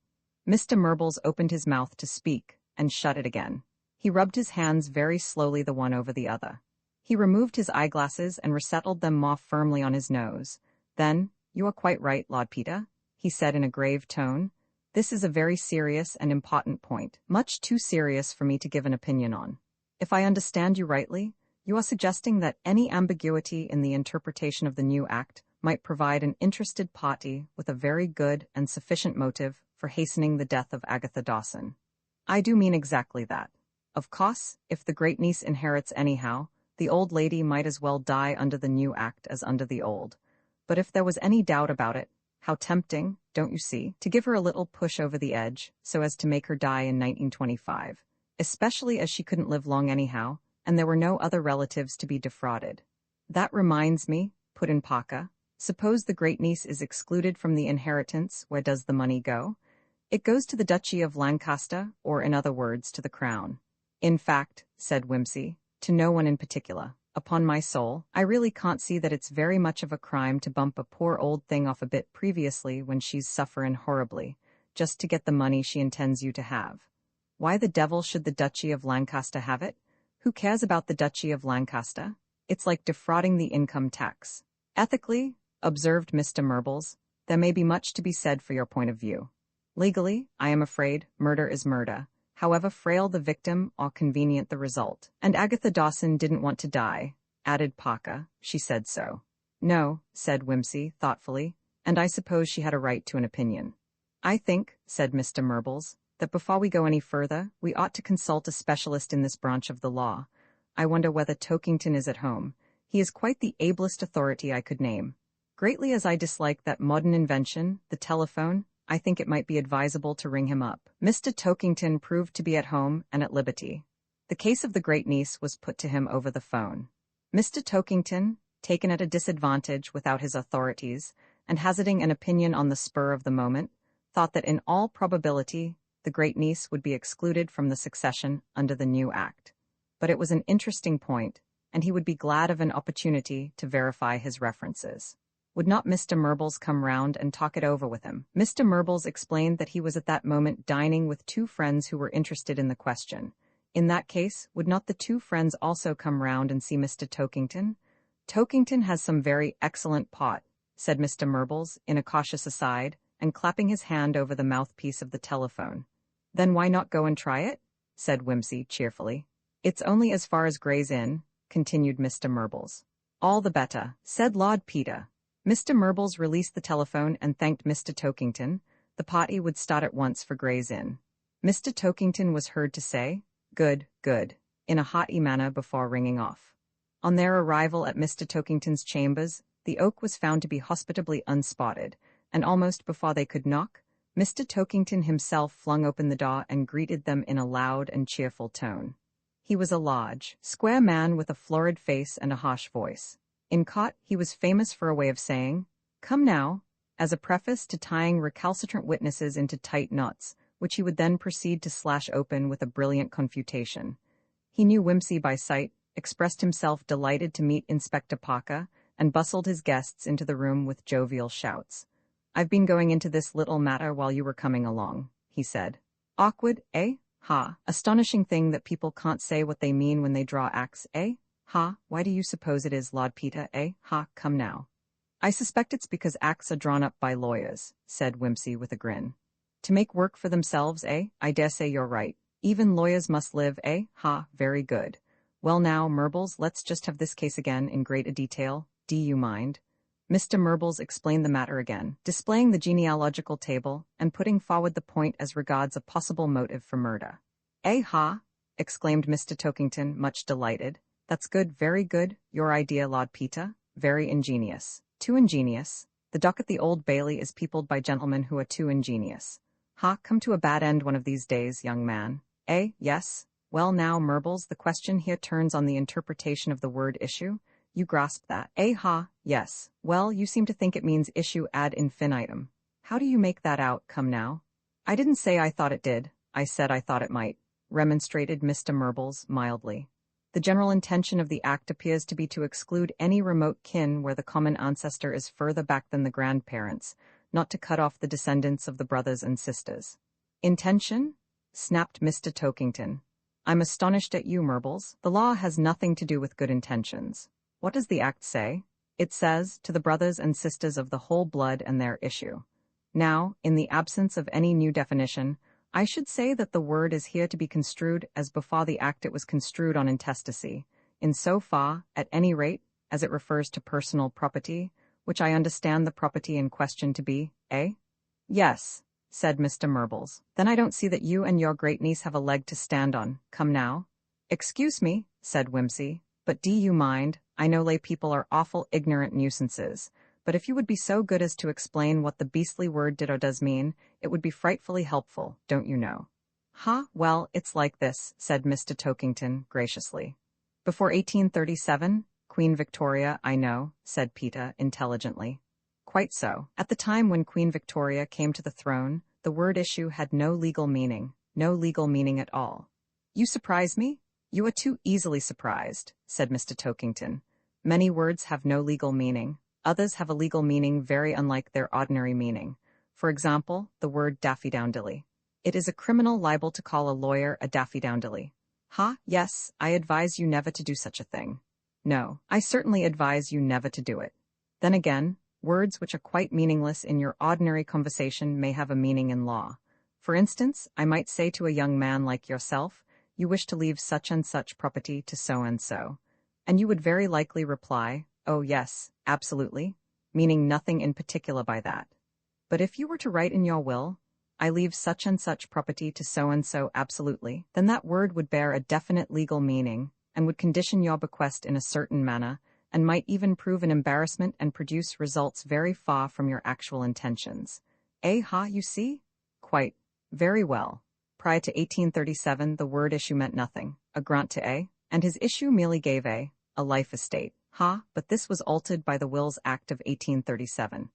Mr. Murbles opened his mouth to speak, and shut it again. He rubbed his hands very slowly the one over the other. He removed his eyeglasses and resettled them more firmly on his nose. Then, you are quite right, Lord Peter, he said in a grave tone. This is a very serious and important point, much too serious for me to give an opinion on. If I understand you rightly, you are suggesting that any ambiguity in the interpretation of the new act might provide an interested party with a very good and sufficient motive for hastening the death of Agatha Dawson. I do mean exactly that. Of course, if the great-niece inherits anyhow, the old lady might as well die under the new act as under the old. But if there was any doubt about it, how tempting, don't you see, to give her a little push over the edge, so as to make her die in 1925, especially as she couldn't live long anyhow, and there were no other relatives to be defrauded. That reminds me, put in Parker, suppose the great-niece is excluded from the inheritance, where does the money go? It goes to the Duchy of Lancaster, or in other words, to the Crown. In fact, said Whimsy, to no one in particular. Upon my soul, I really can't see that it's very much of a crime to bump a poor old thing off a bit previously when she's sufferin' horribly, just to get the money she intends you to have. Why the devil should the Duchy of Lancaster have it? Who cares about the Duchy of Lancaster? It's like defrauding the income tax. Ethically, observed Mr. Murbles, there may be much to be said for your point of view. Legally, I am afraid, murder is murder, however frail the victim or convenient the result. And Agatha Dawson didn't want to die, added Parker. She said so. No, said Whimsy, thoughtfully, and I suppose she had a right to an opinion. I think, said Mr. Murbles, that before we go any further, we ought to consult a specialist in this branch of the law. I wonder whether Tokington is at home. He is quite the ablest authority I could name. Greatly as I dislike that modern invention, the telephone, I think it might be advisable to ring him up. Mr. Tokington proved to be at home and at liberty. The case of the great-niece was put to him over the phone. Mr. Tokington, taken at a disadvantage without his authorities, and hazarding an opinion on the spur of the moment, thought that in all probability the great-niece would be excluded from the succession under the new act. But it was an interesting point, and he would be glad of an opportunity to verify his references. Would not Mr. Murbles come round and talk it over with him? Mr. Murbles explained that he was at that moment dining with two friends who were interested in the question. In that case, would not the two friends also come round and see Mr. Tokington? Tokington has some very excellent pot, said Mr. Murbles, in a cautious aside, and clapping his hand over the mouthpiece of the telephone. Then why not go and try it? Said Whimsy cheerfully. It's only as far as Gray's Inn, continued Mr. Murbles. All the better, said Lord Peter. Mr. Murbles released the telephone and thanked Mr. Tokington. The party would start at once for Gray's Inn. Mr. Tokington was heard to say, "Good, good," in a hearty manner before ringing off. On their arrival at Mr. Tokington's chambers, the oak was found to be hospitably unspotted, and almost before they could knock, Mr. Tokington himself flung open the door and greeted them in a loud and cheerful tone. He was a large, square man with a florid face and a harsh voice. In court, he was famous for a way of saying, "Come now," as a preface to tying recalcitrant witnesses into tight knots, which he would then proceed to slash open with a brilliant confutation. He knew Whimsy by sight, expressed himself delighted to meet Inspector Parker, and bustled his guests into the room with jovial shouts. "I've been going into this little matter while you were coming along," he said. "Awkward, eh? Ha! Astonishing thing that people can't say what they mean when they draw axe, eh? Ha! Why do you suppose it is, Lord Peter, eh? Ha! Come now." "I suspect it's because acts are drawn up by lawyers," said Whimsy with a grin. "To make work for themselves, eh? I dare say you're right. Even lawyers must live, eh? Ha! Very good. Well now, Murbles, let's just have this case again in greater detail. Do you mind?" Mr. Murbles explained the matter again, displaying the genealogical table and putting forward the point as regards a possible motive for murder. "Eh, ha!" exclaimed Mr. Tokington, much delighted. "That's good, very good, your idea, Lord Peter. Very ingenious. Too ingenious. The dock at the Old Bailey is peopled by gentlemen who are too ingenious. Ha! Come to a bad end one of these days, young man. Eh, yes? Well now, Murbles, the question here turns on the interpretation of the word issue. You grasp that? Eh, ha! Yes. Well, you seem to think it means issue ad infinitum. How do you make that out, come now?" "I didn't say I thought it did. I said I thought it might," remonstrated Mr. Murbles mildly. "The general intention of the act appears to be to exclude any remote kin where the common ancestor is further back than the grandparents, not to cut off the descendants of the brothers and sisters." "Intention?" snapped Mr. Tokington. "I'm astonished at you, Murbles. The law has nothing to do with good intentions. What does the act say? It says, to the brothers and sisters of the whole blood and their issue. Now, in the absence of any new definition, I should say that the word is here to be construed as before the act it was construed on intestacy, in so far, at any rate, as it refers to personal property, which I understand the property in question to be, eh?" "Yes," said Mr. Murbles. "Then I don't see that you and your great-niece have a leg to stand on. Come now." "Excuse me," said Whimsy, "but do you mind? I know lay people are awful ignorant nuisances, but if you would be so good as to explain what the beastly word did or does mean, it would be frightfully helpful, don't you know?" "Ha! Well, it's like this," said Mr. Tokington graciously. "Before 1837, Queen Victoria, I know," said Peter intelligently. "Quite so. At the time when Queen Victoria came to the throne, the word issue had no legal meaning at all." "You surprise me? You are too easily surprised," said Mr. Tokington. "Many words have no legal meaning. Others have a legal meaning very unlike their ordinary meaning. For example, the word daffydowndilly. It is a criminal libel to call a lawyer a daffydowndilly. Ha! Yes, I advise you never to do such a thing. No, I certainly advise you never to do it. Then again, words which are quite meaningless in your ordinary conversation may have a meaning in law. For instance, I might say to a young man like yourself, you wish to leave such and such property to so, and you would very likely reply, oh yes, absolutely, meaning nothing in particular by that. But if you were to write in your will, I leave such and such property to so absolutely, then that word would bear a definite legal meaning, and would condition your bequest in a certain manner, and might even prove an embarrassment and produce results very far from your actual intentions. Eh, ha, you see? Quite. Very well. Prior to 1837, the word issue meant nothing, a grant to A, and his issue merely gave A life estate. Ha, but this was altered by the Wills Act of 1837.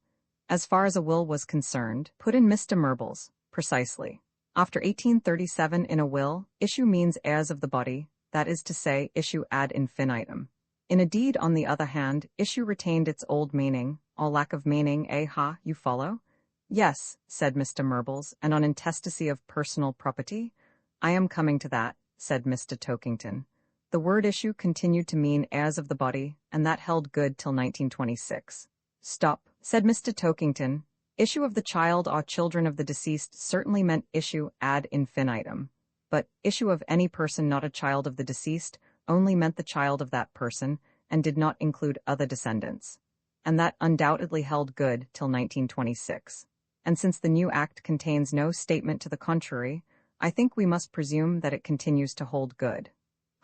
As far as a will was concerned, put in Mr. Murbles, precisely. After 1837 in a will, issue means heirs of the body, that is to say, issue ad infinitum. In a deed, on the other hand, issue retained its old meaning, all lack of meaning, ha, you follow? Yes, said Mr. Murbles, and on intestacy of personal property? I am coming to that, said Mr. Tokington. The word issue continued to mean heirs of the body, and that held good till 1926. Stop, said Mr. Tokington. Issue of the child or children of the deceased certainly meant issue ad infinitum. But issue of any person not a child of the deceased only meant the child of that person, and did not include other descendants. And that undoubtedly held good till 1926. And since the new act contains no statement to the contrary, I think we must presume that it continues to hold good.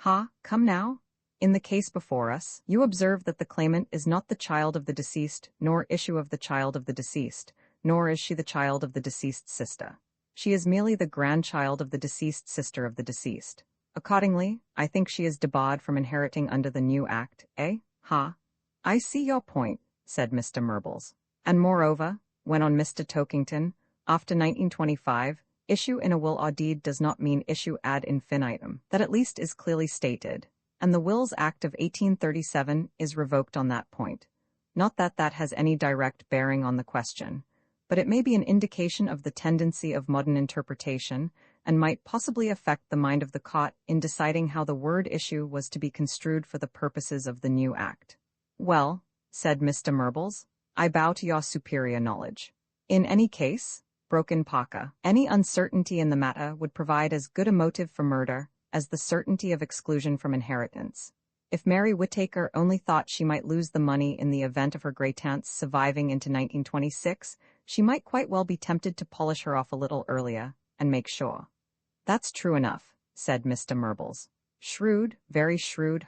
Come now? In the case before us, you observe that the claimant is not the child of the deceased, nor issue of the child of the deceased, nor is she the child of the deceased sister. She is merely the grandchild of the deceased sister of the deceased. Accordingly, I think she is debarred from inheriting under the new act, eh? I see your point, said Mr. Murbles. And moreover, went on Mr. Tokington, after 1925, issue in a will or deed does not mean issue ad infinitum. That at least is clearly stated, and the Wills Act of 1837 is revoked on that point. Not that that has any direct bearing on the question, but it may be an indication of the tendency of modern interpretation, and might possibly affect the mind of the court in deciding how the word issue was to be construed for the purposes of the new act. Well, said Mr. Murbles, I bow to your superior knowledge. In any case, broke in Parker, any uncertainty in the matter would provide as good a motive for murder as the certainty of exclusion from inheritance. If Mary Whittaker only thought she might lose the money in the event of her great-aunt's surviving into 1926, she might quite well be tempted to polish her off a little earlier, and make sure. That's true enough, said Mr. Murbles. Shrewd, very shrewd,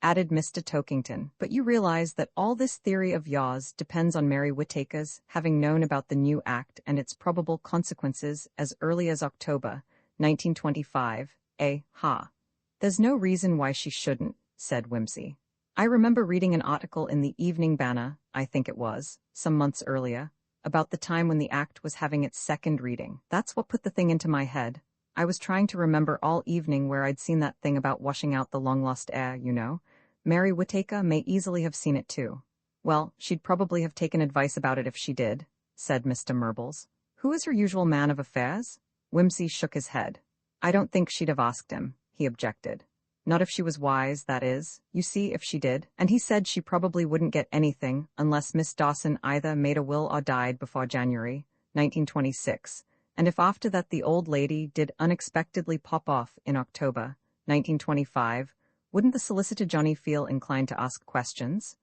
added Mr. Tokington. But you realize that all this theory of yours depends on Mary Whittaker's having known about the new act and its probable consequences as early as October 1925, There's no reason why she shouldn't, said Whimsy. I remember reading an article in the Evening Banner, I think it was, some months earlier, about the time when the act was having its second reading. That's what put the thing into my head. I was trying to remember all evening where I'd seen that thing about washing out the long-lost heir, you know. Mary Whittaker may easily have seen it too. Well, she'd probably have taken advice about it if she did, said Mr. Murbles. Who is her usual man of affairs? Whimsy shook his head. I don't think she'd have asked him, he objected. Not if she was wise, that is. You see, if she did. And he said she probably wouldn't get anything unless Miss Dawson either made a will or died before January 1926. And if after that the old lady did unexpectedly pop off in October 1925, wouldn't the solicitor Johnny feel inclined to ask questions?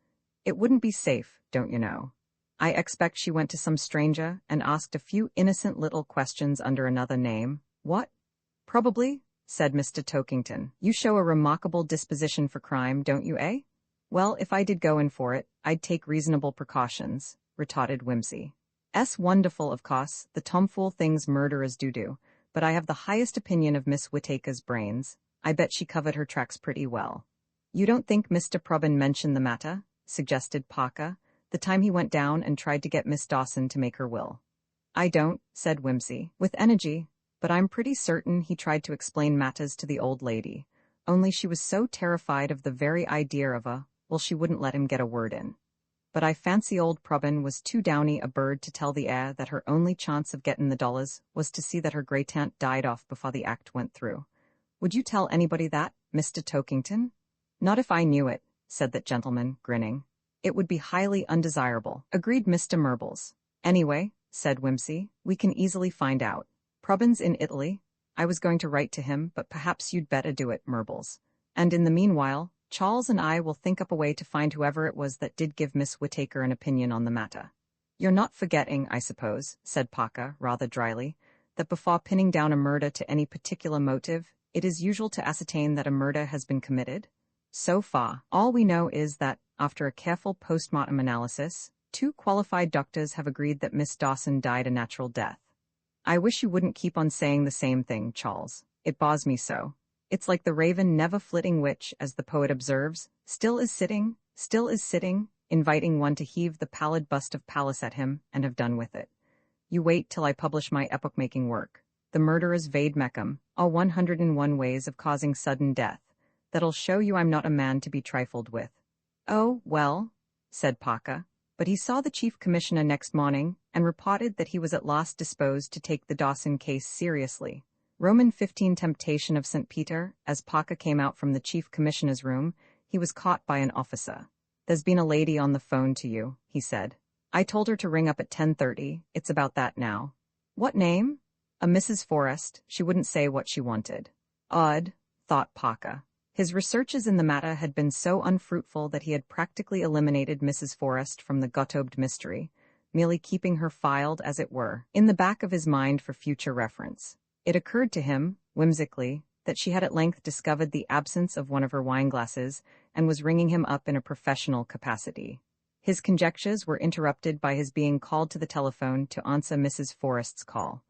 It wouldn't be safe, don't you know. I expect she went to some stranger and asked a few innocent little questions under another name. What? Probably, said Mr. Tokington. You show a remarkable disposition for crime, don't you, eh? Well, if I did go in for it, I'd take reasonable precautions, retorted Whimsy. Wonderful, of course, the tomfool things murderers do, but I have the highest opinion of Miss Whittaker's brains. I bet she covered her tracks pretty well. You don't think Mr. Probin mentioned the matter? Suggested Parker, the time he went down and tried to get Miss Dawson to make her will. I don't, said Whimsy, with energy, but I'm pretty certain he tried to explain matters to the old lady, only she was so terrified of the very idea of she wouldn't let him get a word in. But I fancy old Probin was too downy a bird to tell the heir that her only chance of getting the dollars was to see that her great-aunt died off before the act went through. Would you tell anybody that, Mr. Tokington? Not if I knew it, said that gentleman, grinning. It would be highly undesirable, agreed Mr. Murbles. Anyway, said Whimsy, we can easily find out. Probin's in Italy. I was going to write to him, but perhaps you'd better do it, Murbles. And in the meanwhile, Charles and I will think up a way to find whoever it was that did give Miss Whittaker an opinion on the matter. You're not forgetting, I suppose, said Parker, rather dryly, that before pinning down a murder to any particular motive, it is usual to ascertain that a murder has been committed? So far, all we know is that, after a careful post-mortem analysis, 2 qualified doctors have agreed that Miss Dawson died a natural death. I wish you wouldn't keep on saying the same thing, Charles. It bores me so. It's like the raven never flitting which, as the poet observes, still is sitting, inviting one to heave the pallid bust of Pallas at him, and have done with it. You wait till I publish my epoch-making work, The Murderer's Vade Mecum, all 101 Ways of Causing Sudden Death, That'll show you I'm not a man to be trifled with. Oh, well, said Paka, but he saw the chief commissioner next morning and reported that he was at last disposed to take the Dawson case seriously. Roman 15 Temptation of St. Peter. As Paka came out from the chief commissioner's room, he was caught by an officer. There's been a lady on the phone to you, he said. I told her to ring up at 10:30, it's about that now. What name? A Mrs. Forrest. She wouldn't say what she wanted. Odd, thought Paka. His researches in the matter had been so unfruitful that he had practically eliminated Mrs. Forrest from the Gottobed mystery, merely keeping her filed, as it were, in the back of his mind for future reference. It occurred to him, whimsically, that she had at length discovered the absence of one of her wineglasses and was ringing him up in a professional capacity. His conjectures were interrupted by his being called to the telephone to answer Mrs. Forrest's call.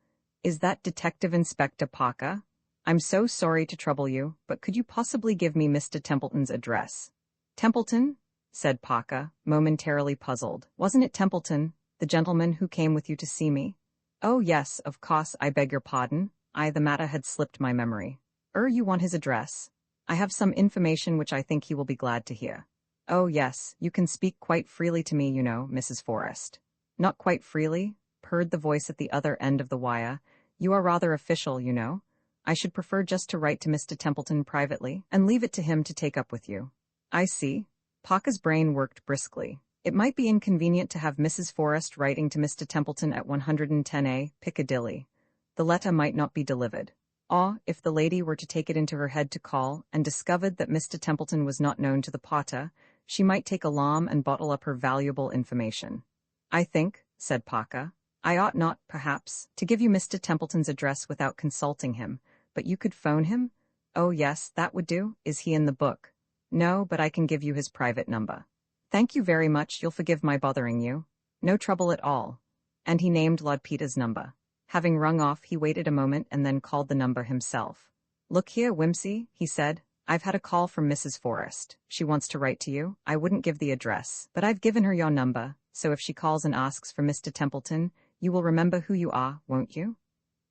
Is that Detective Inspector Paka? I'm so sorry to trouble you, but could you possibly give me Mr. Templeton's address? Templeton? Said Paka, momentarily puzzled. Wasn't it Templeton, the gentleman who came with you to see me? Oh yes, of course, I beg your pardon. The matter had slipped my memory. You want his address? I have some information which I think he will be glad to hear. Oh yes, you can speak quite freely to me, you know, Mrs. Forrest. Not quite freely, purred the voice at the other end of the wire. You are rather official, you know. I should prefer just to write to Mr. Templeton privately, and leave it to him to take up with you. I see. Paka's brain worked briskly. It might be inconvenient to have Mrs. Forrest writing to Mr. Templeton at 110A, Piccadilly. The letter might not be delivered. Or, if the lady were to take it into her head to call, and discovered that Mr. Templeton was not known to the potter, she might take alarm and bottle up her valuable information. I think, said Paka, I ought not, perhaps, to give you Mr. Templeton's address without consulting him, but you could phone him? Oh yes, that would do. Is he in the book? No, but I can give you his private number. Thank you very much, you'll forgive my bothering you. No trouble at all. And he named Lord Peter's number. Having rung off, he waited a moment and then called the number himself. Look here, Whimsy, he said. I've had a call from Mrs. Forrest. She wants to write to you. I wouldn't give the address, but I've given her your number, so if she calls and asks for Mr. Templeton, you will remember who you are, won't you?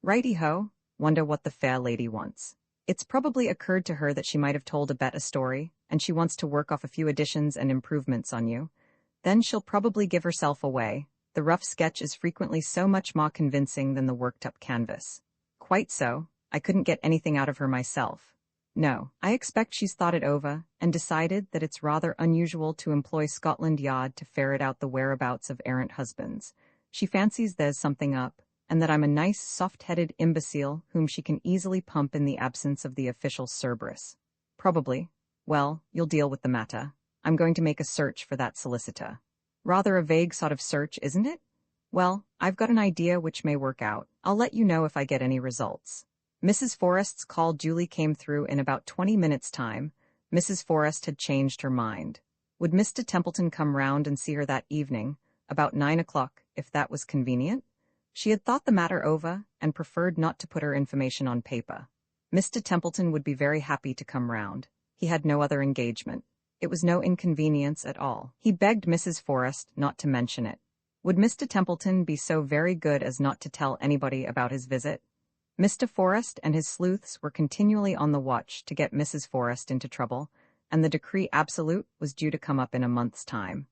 Righty-ho. Wonder what the fair lady wants. It's probably occurred to her that she might have told a better story, and she wants to work off a few additions and improvements on you. Then she'll probably give herself away. The rough sketch is frequently so much more convincing than the worked-up canvas. Quite so. I couldn't get anything out of her myself. No, I expect she's thought it over, and decided that it's rather unusual to employ Scotland Yard to ferret out the whereabouts of errant husbands. She fancies there's something up, and that I'm a nice, soft-headed imbecile whom she can easily pump in the absence of the official Cerberus. Probably. Well, you'll deal with the matter. I'm going to make a search for that solicitor. Rather a vague sort of search, isn't it? Well, I've got an idea which may work out. I'll let you know if I get any results. Mrs. Forrest's call duly came through in about 20 minutes' time. Mrs. Forrest had changed her mind. Would Mr. Templeton come round and see her that evening, about 9 o'clock, if that was convenient? She had thought the matter over, and preferred not to put her information on paper. Mr. Templeton would be very happy to come round. He had no other engagement. It was no inconvenience at all. He begged Mrs. Forrest not to mention it. Would Mr. Templeton be so very good as not to tell anybody about his visit? Mr. Forrest and his sleuths were continually on the watch to get Mrs. Forrest into trouble, and the decree absolute was due to come up in a month's time.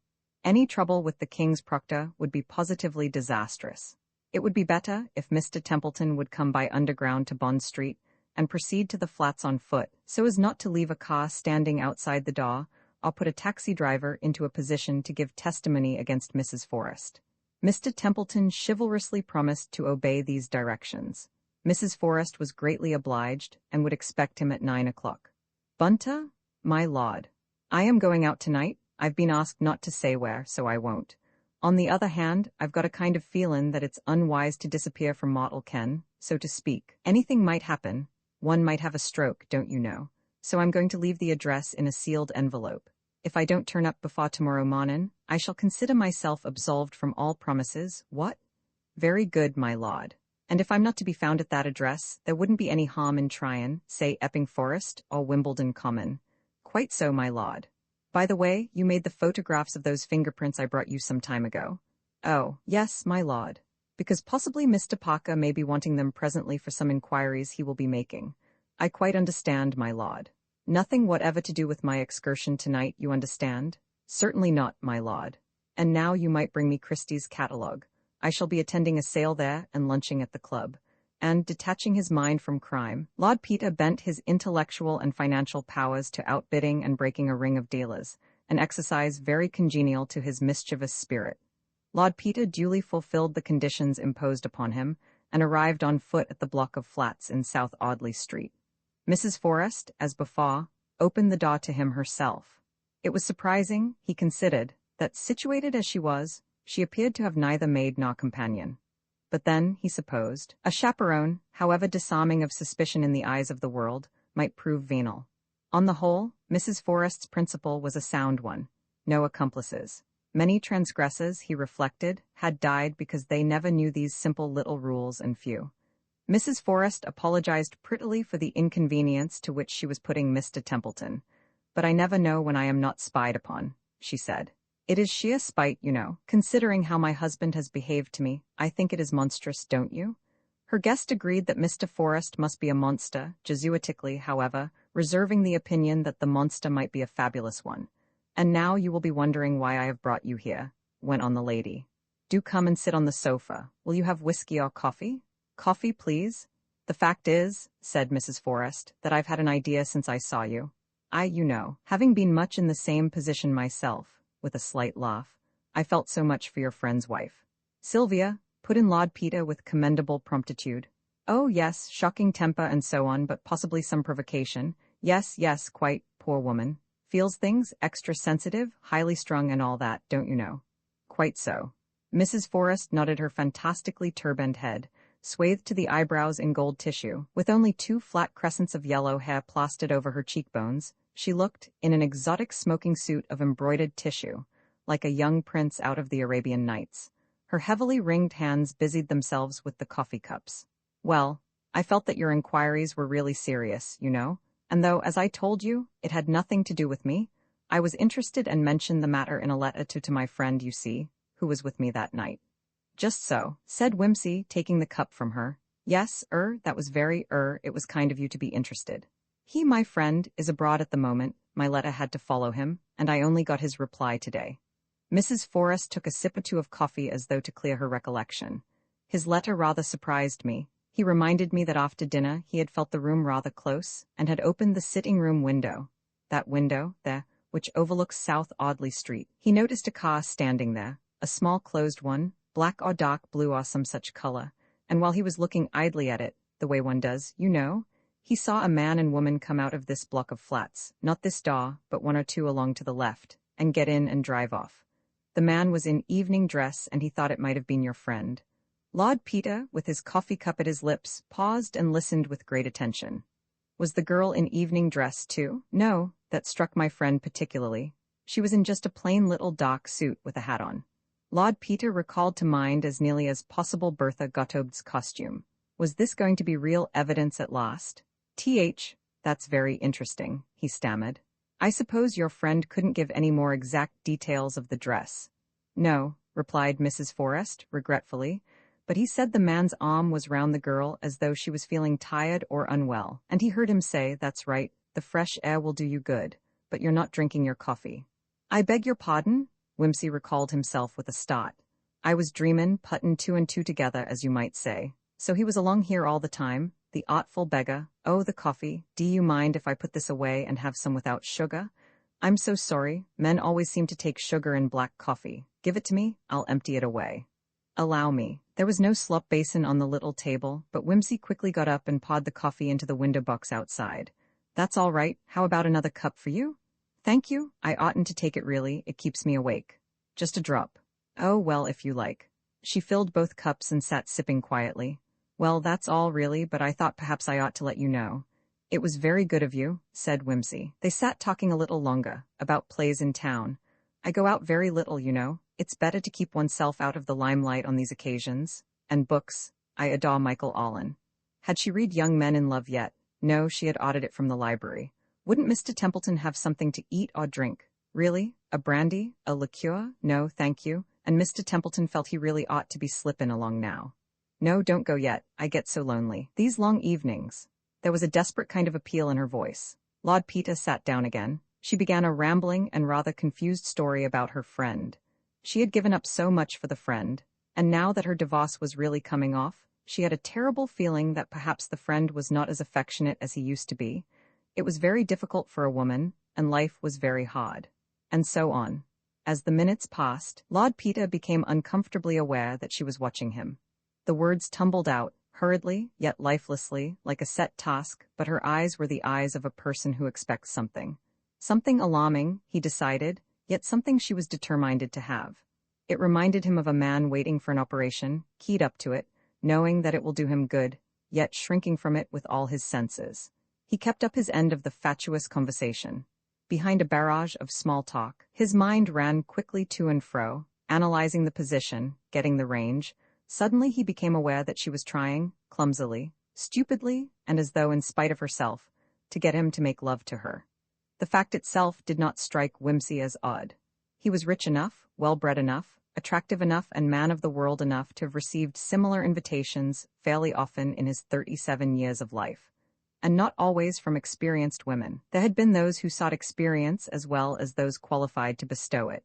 Any trouble with the King's proctor would be positively disastrous. It would be better if Mr. Templeton would come by underground to Bond Street and proceed to the flats on foot, so as not to leave a car standing outside the door, or put a taxi driver into a position to give testimony against Mrs. Forrest. Mr. Templeton chivalrously promised to obey these directions. Mrs. Forrest was greatly obliged, and would expect him at 9 o'clock. Bunter, my lord, I am going out tonight. I've been asked not to say where, so I won't. On the other hand, I've got a kind of feelin' that it's unwise to disappear from mortal ken, so to speak. Anything might happen. One might have a stroke, don't you know? So I'm going to leave the address in a sealed envelope. If I don't turn up before tomorrow mornin', I shall consider myself absolved from all promises. What? Very good, my lord. And if I'm not to be found at that address, there wouldn't be any harm in tryin', say Epping Forest or Wimbledon Common. Quite so, my lord. By the way, you made the photographs of those fingerprints I brought you some time ago. Oh, yes, my lord. Because possibly Mr. Paka may be wanting them presently for some inquiries he will be making. I quite understand, my lord. Nothing whatever to do with my excursion tonight, you understand? Certainly not, my lord. And now you might bring me Christie's catalogue. I shall be attending a sale there and lunching at the club. And, detaching his mind from crime, Lord Peter bent his intellectual and financial powers to outbidding and breaking a ring of dealers, an exercise very congenial to his mischievous spirit. Lord Peter duly fulfilled the conditions imposed upon him, and arrived on foot at the block of flats in South Audley Street. Mrs. Forrest, as before, opened the door to him herself. It was surprising, he considered, that, situated as she was, she appeared to have neither maid nor companion. But then, he supposed, a chaperone, however disarming of suspicion in the eyes of the world, might prove venal. On the whole, Mrs. Forrest's principle was a sound one: no accomplices. Many transgressors, he reflected, had died because they never knew these simple little rules, and few. Mrs. Forrest apologized prettily for the inconvenience to which she was putting Mr. Templeton. "But I never know when I am not spied upon," she said. "It is sheer spite, you know. Considering how my husband has behaved to me, I think it is monstrous, don't you?" Her guest agreed that Mr. Forrest must be a monster, Jesuitically, however, reserving the opinion that the monster might be a fabulous one. "And now you will be wondering why I have brought you here," went on the lady. "Do come and sit on the sofa. Will you have whiskey or coffee?" "Coffee, please." "The fact is," said Mrs. Forrest, "that I've had an idea since I saw you. You know, having been much in the same position myself," with a slight laugh, "I felt so much for your friend's wife." "Sylvia," put in Lord Peter with commendable promptitude. "Oh, yes, shocking temper and so on, but possibly some provocation. Yes, yes, quite, poor woman. Feels things, extra sensitive, highly strung and all that, don't you know?" "Quite so." Mrs. Forrest nodded her fantastically turbaned head, swathed to the eyebrows in gold tissue, with only 2 flat crescents of yellow hair plastered over her cheekbones. She looked, in an exotic smoking suit of embroidered tissue, like a young prince out of the Arabian Nights. Her heavily ringed hands busied themselves with the coffee cups. "Well, I felt that your inquiries were really serious, you know, and though, as I told you, it had nothing to do with me, I was interested and mentioned the matter in a letter to my friend, you see, who was with me that night." "Just so," said Wimsey, taking the cup from her. "Yes, that was very, it was kind of you to be interested. He, my friend, is abroad at the moment, my letter had to follow him, and I only got his reply today." Mrs. Forrest took a sip or two of coffee as though to clear her recollection. "His letter rather surprised me. He reminded me that after dinner he had felt the room rather close, and had opened the sitting-room window. That window, there, which overlooks South Audley Street. He noticed a car standing there, a small closed one, black or dark blue or some such color, and while he was looking idly at it, the way one does, you know, he saw a man and woman come out of this block of flats, not this door, but 1 or 2 along to the left, and get in and drive off. The man was in evening dress, and he thought it might have been your friend." Lord Peter, with his coffee cup at his lips, paused and listened with great attention. "Was the girl in evening dress, too?" "No, that struck my friend particularly. She was in just a plain little dark suit with a hat on." Lord Peter recalled to mind as nearly as possible Bertha Gottobed's costume. Was this going to be real evidence at last? That's very interesting," he stammered. "I suppose your friend couldn't give any more exact details of the dress?" "No," replied Mrs. Forrest, regretfully, "but he said the man's arm was round the girl as though she was feeling tired or unwell, and he heard him say, 'That's right, the fresh air will do you good, but you're not drinking your coffee.'" "I beg your pardon?" Wimsey recalled himself with a start. "I was dreamin', puttin' 2 and 2 together, as you might say. So he was along here all the time, the artful beggar. Oh, the coffee. Do you mind if I put this away and have some without sugar?" "I'm so sorry. Men always seem to take sugar in black coffee. Give it to me, I'll empty it away." "Allow me." There was no slop basin on the little table, but Wimsey quickly got up and pawed the coffee into the window box outside. "That's all right. How about another cup for you?" "Thank you. I oughtn't to take it really. It keeps me awake." "Just a drop." "Oh, well, if you like." She filled both cups and sat sipping quietly. "Well, that's all really, but I thought perhaps I ought to let you know." "It was very good of you," said Wimsey. They sat talking a little longer, about plays in town. "I go out very little, you know. It's better to keep oneself out of the limelight on these occasions. And books. I adore Michael Allen." Had she read Young Men in Love yet? No, she had ordered it from the library. Wouldn't Mr. Templeton have something to eat or drink? Really? A brandy? A liqueur? No, thank you. And Mr. Templeton felt he really ought to be slippin' along now. "No, don't go yet. I get so lonely. These long evenings." There was a desperate kind of appeal in her voice. Lord Peter sat down again. She began a rambling and rather confused story about her friend. She had given up so much for the friend, and now that her divorce was really coming off, she had a terrible feeling that perhaps the friend was not as affectionate as he used to be. It was very difficult for a woman, and life was very hard. And so on. As the minutes passed, Lord Peter became uncomfortably aware that she was watching him. The words tumbled out, hurriedly, yet lifelessly, like a set task, but her eyes were the eyes of a person who expects something. Something alarming, he decided, yet something she was determined to have. It reminded him of a man waiting for an operation, keyed up to it, knowing that it will do him good, yet shrinking from it with all his senses. He kept up his end of the fatuous conversation. Behind a barrage of small talk, his mind ran quickly to and fro, analyzing the position, getting the range. Suddenly he became aware that she was trying, clumsily, stupidly, and as though in spite of herself, to get him to make love to her. The fact itself did not strike Wimsey as odd. He was rich enough, well-bred enough, attractive enough and man of the world enough to have received similar invitations fairly often in his 37 years of life. And not always from experienced women. There had been those who sought experience as well as those qualified to bestow it.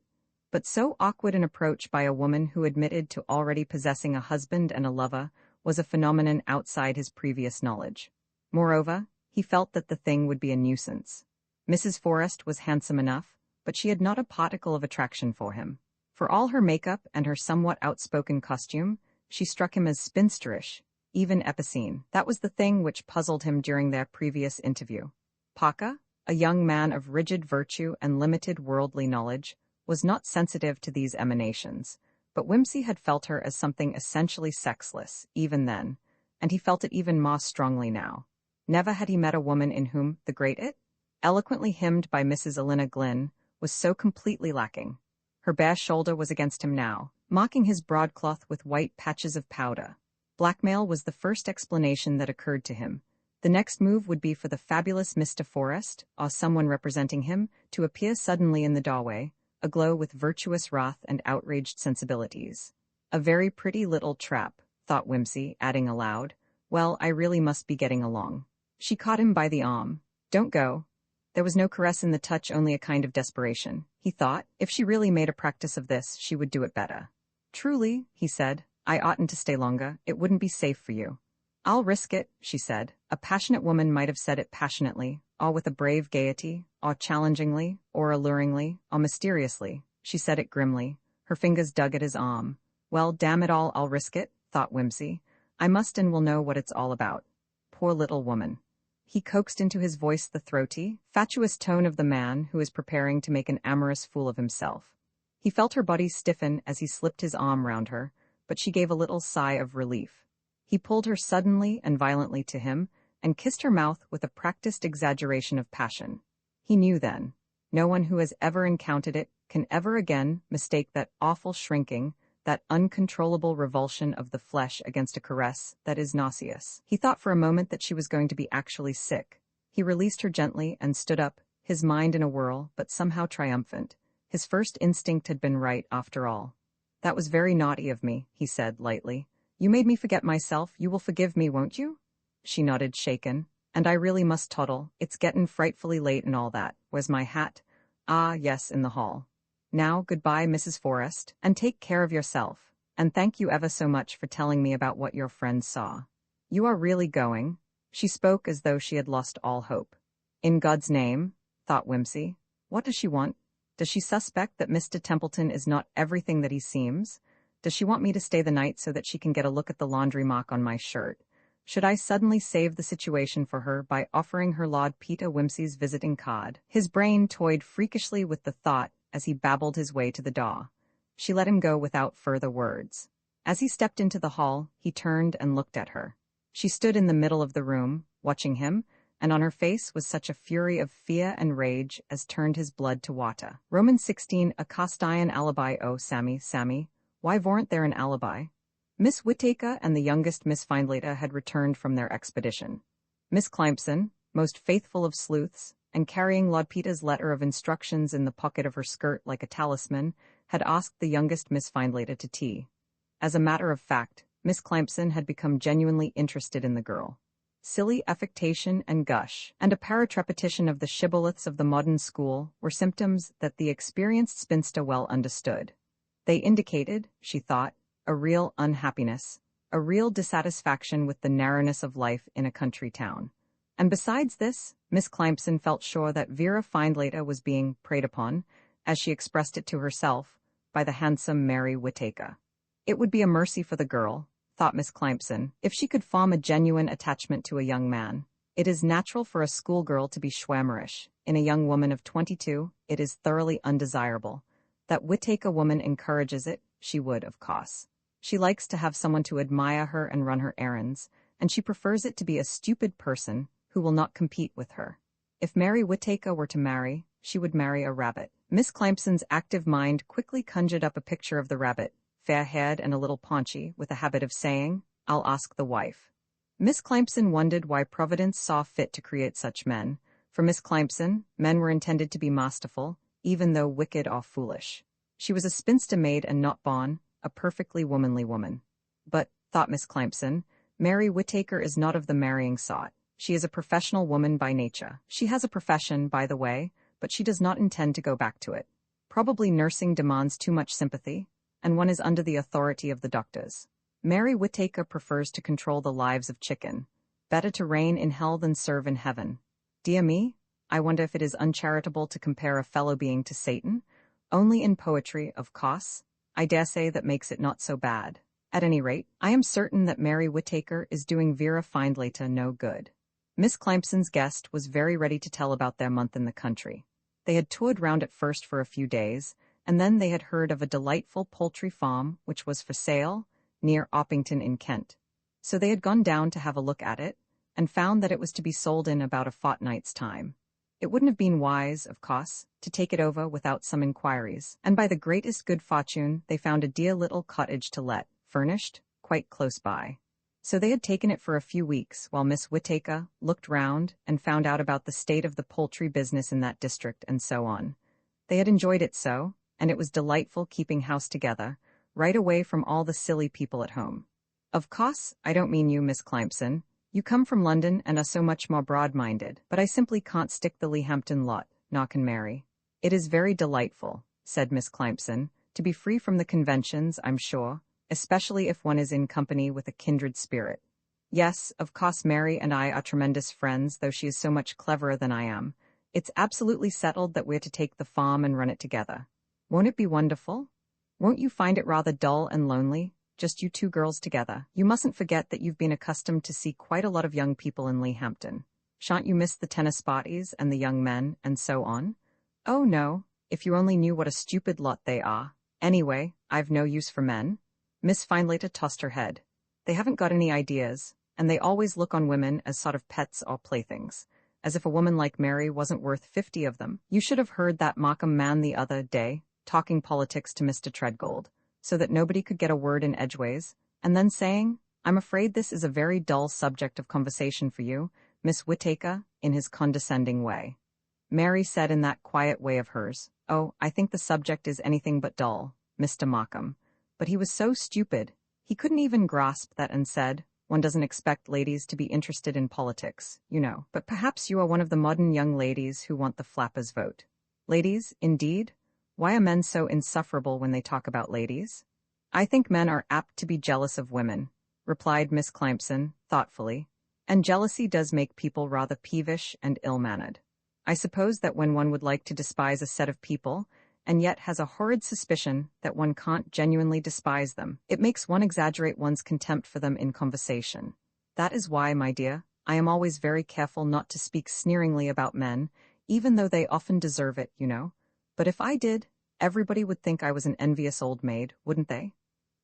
But so awkward an approach by a woman who admitted to already possessing a husband and a lover was a phenomenon outside his previous knowledge. Moreover, he felt that the thing would be a nuisance. Mrs. Forrest was handsome enough, but she had not a particle of attraction for him. For all her makeup and her somewhat outspoken costume, she struck him as spinsterish, even epicene. That was the thing which puzzled him during their previous interview. Parker, a young man of rigid virtue and limited worldly knowledge, was not sensitive to these emanations, but Wimsey had felt her as something essentially sexless, even then, and he felt it even more strongly now. Never had he met a woman in whom the great it, eloquently hymned by Mrs. Elena Glynn, was so completely lacking. Her bare shoulder was against him now, marking his broadcloth with white patches of powder. Blackmail was the first explanation that occurred to him. The next move would be for the fabulous Mr. Forrest, or someone representing him, to appear suddenly in the doorway, aglow with virtuous wrath and outraged sensibilities. A very pretty little trap, thought Wimsey, adding aloud, "Well, I really must be getting along." She caught him by the arm. "Don't go." There was no caress in the touch, only a kind of desperation. He thought, if she really made a practice of this, she would do it better. "Truly," he said, "I oughtn't to stay longer. It wouldn't be safe for you." "I'll risk it," she said. A passionate woman might have said it passionately, or with a brave gaiety, or challengingly, or alluringly, or mysteriously. She said it grimly. Her fingers dug at his arm. "Well, damn it all, I'll risk it," thought Wimsey. "I must and will know what it's all about." Poor little woman. He coaxed into his voice the throaty, fatuous tone of the man who is preparing to make an amorous fool of himself. He felt her body stiffen as he slipped his arm round her, but she gave a little sigh of relief. He pulled her suddenly and violently to him, and kissed her mouth with a practiced exaggeration of passion. He knew then. No one who has ever encountered it can ever again mistake that awful shrinking, that uncontrollable revulsion of the flesh against a caress that is nauseous. He thought for a moment that she was going to be actually sick. He released her gently and stood up, his mind in a whirl, but somehow triumphant. His first instinct had been right after all. "That was very naughty of me," he said lightly. "You made me forget myself. You will forgive me, won't you?" She nodded, shaken. "And I really must toddle. It's gettin' frightfully late and all that. Where's my hat? Ah, yes, in the hall. Now, goodbye, Mrs. Forrest, and take care of yourself. And thank you ever so much for telling me about what your friend saw. You are really going?" She spoke as though she had lost all hope. "In God's name," thought Wimsey. What does she want? Does she suspect that Mr. Templeton is not everything that he seems? Does she want me to stay the night so that she can get a look at the laundry mark on my shirt? Should I suddenly save the situation for her by offering her Lord Peter Wimsey's visiting card? His brain toyed freakishly with the thought as he babbled his way to the door. She let him go without further words. As he stepped into the hall, he turned and looked at her. She stood in the middle of the room, watching him, and on her face was such a fury of fear and rage as turned his blood to water. Romans 16, a cast iron alibi. Oh, Sammy, why warn't there an alibi? Miss Whittaker and the youngest Miss Findlater had returned from their expedition. Miss Clympson, most faithful of sleuths, and carrying Lord Peter's letter of instructions in the pocket of her skirt like a talisman, had asked the youngest Miss Findlater to tea. As a matter of fact, Miss Clympson had become genuinely interested in the girl. Silly affectation and gush, and a paratrepetition of the shibboleths of the modern school were symptoms that the experienced spinster well understood. They indicated, she thought, a real unhappiness, a real dissatisfaction with the narrowness of life in a country town. And besides this, Miss Climson felt sure that Vera Findlater was being preyed upon, as she expressed it to herself, by the handsome Mary Whittaker. It would be a mercy for the girl, thought Miss Climson, if she could form a genuine attachment to a young man. It is natural for a schoolgirl to be schwärmerisch. In a young woman of 22, it is thoroughly undesirable. That Whittaker woman encourages it, she would, of course. She likes to have someone to admire her and run her errands, and she prefers it to be a stupid person who will not compete with her. If Mary Whittaker were to marry, she would marry a rabbit. Miss Climson's active mind quickly conjured up a picture of the rabbit, fair-haired and a little paunchy, with a habit of saying, "I'll ask the wife." Miss Climson wondered why Providence saw fit to create such men. For Miss Climson, men were intended to be masterful, even though wicked or foolish. She was a spinster maid and not born, a perfectly womanly woman. But, thought Miss Climson, Mary Whittaker is not of the marrying sort. She is a professional woman by nature. She has a profession, by the way, but she does not intend to go back to it. Probably nursing demands too much sympathy, and one is under the authority of the doctors. Mary Whittaker prefers to control the lives of chicken. Better to reign in hell than serve in heaven. Dear me, I wonder if it is uncharitable to compare a fellow being to Satan? Only in poetry, of course. I dare say that makes it not so bad. At any rate, I am certain that Mary Whittaker is doing Vera Findlater no good. Miss Climson's guest was very ready to tell about their month in the country. They had toured round at first for a few days, and then they had heard of a delightful poultry farm which was for sale, near Oppington in Kent. So they had gone down to have a look at it, and found that it was to be sold in about a fortnight's time. It wouldn't have been wise, of course, to take it over without some inquiries, and by the greatest good fortune they found a dear little cottage to let, furnished, quite close by. So they had taken it for a few weeks, while Miss Whittaker looked round and found out about the state of the poultry business in that district and so on. They had enjoyed it so, and it was delightful keeping house together, right away from all the silly people at home. Of course, I don't mean you, Miss Climson. You come from London and are so much more broad-minded, but I simply can't stick the Lehampton lot, knock and Mary. It is very delightful, said Miss Climson, to be free from the conventions, I'm sure, especially if one is in company with a kindred spirit. Yes, of course Mary and I are tremendous friends, though she is so much cleverer than I am. It's absolutely settled that we're to take the farm and run it together. Won't it be wonderful? Won't you find it rather dull and lonely, just you two girls together? You mustn't forget that you've been accustomed to see quite a lot of young people in Lehampton. Shan't you miss the tennis parties and the young men, and so on? Oh no, if you only knew what a stupid lot they are. Anyway, I've no use for men. Miss Findlater tossed her head. They haven't got any ideas, and they always look on women as sort of pets or playthings, as if a woman like Mary wasn't worth 50 of them. You should have heard that Markham man the other day, talking politics to Mr. Treadgold, so that nobody could get a word in edgeways, and then saying, "I'm afraid this is a very dull subject of conversation for you, Miss Whittaker," in his condescending way. Mary said in that quiet way of hers, "Oh, I think the subject is anything but dull, Mr. Markham." But he was so stupid, he couldn't even grasp that and said, "One doesn't expect ladies to be interested in politics, you know. But perhaps you are one of the modern young ladies who want the flappers' vote." Ladies, indeed? Why are men so insufferable when they talk about ladies? I think men are apt to be jealous of women, replied Miss Climson, thoughtfully, and jealousy does make people rather peevish and ill-mannered. I suppose that when one would like to despise a set of people, and yet has a horrid suspicion that one can't genuinely despise them, it makes one exaggerate one's contempt for them in conversation. That is why, my dear, I am always very careful not to speak sneeringly about men, even though they often deserve it, you know. But if I did, everybody would think I was an envious old maid, wouldn't they?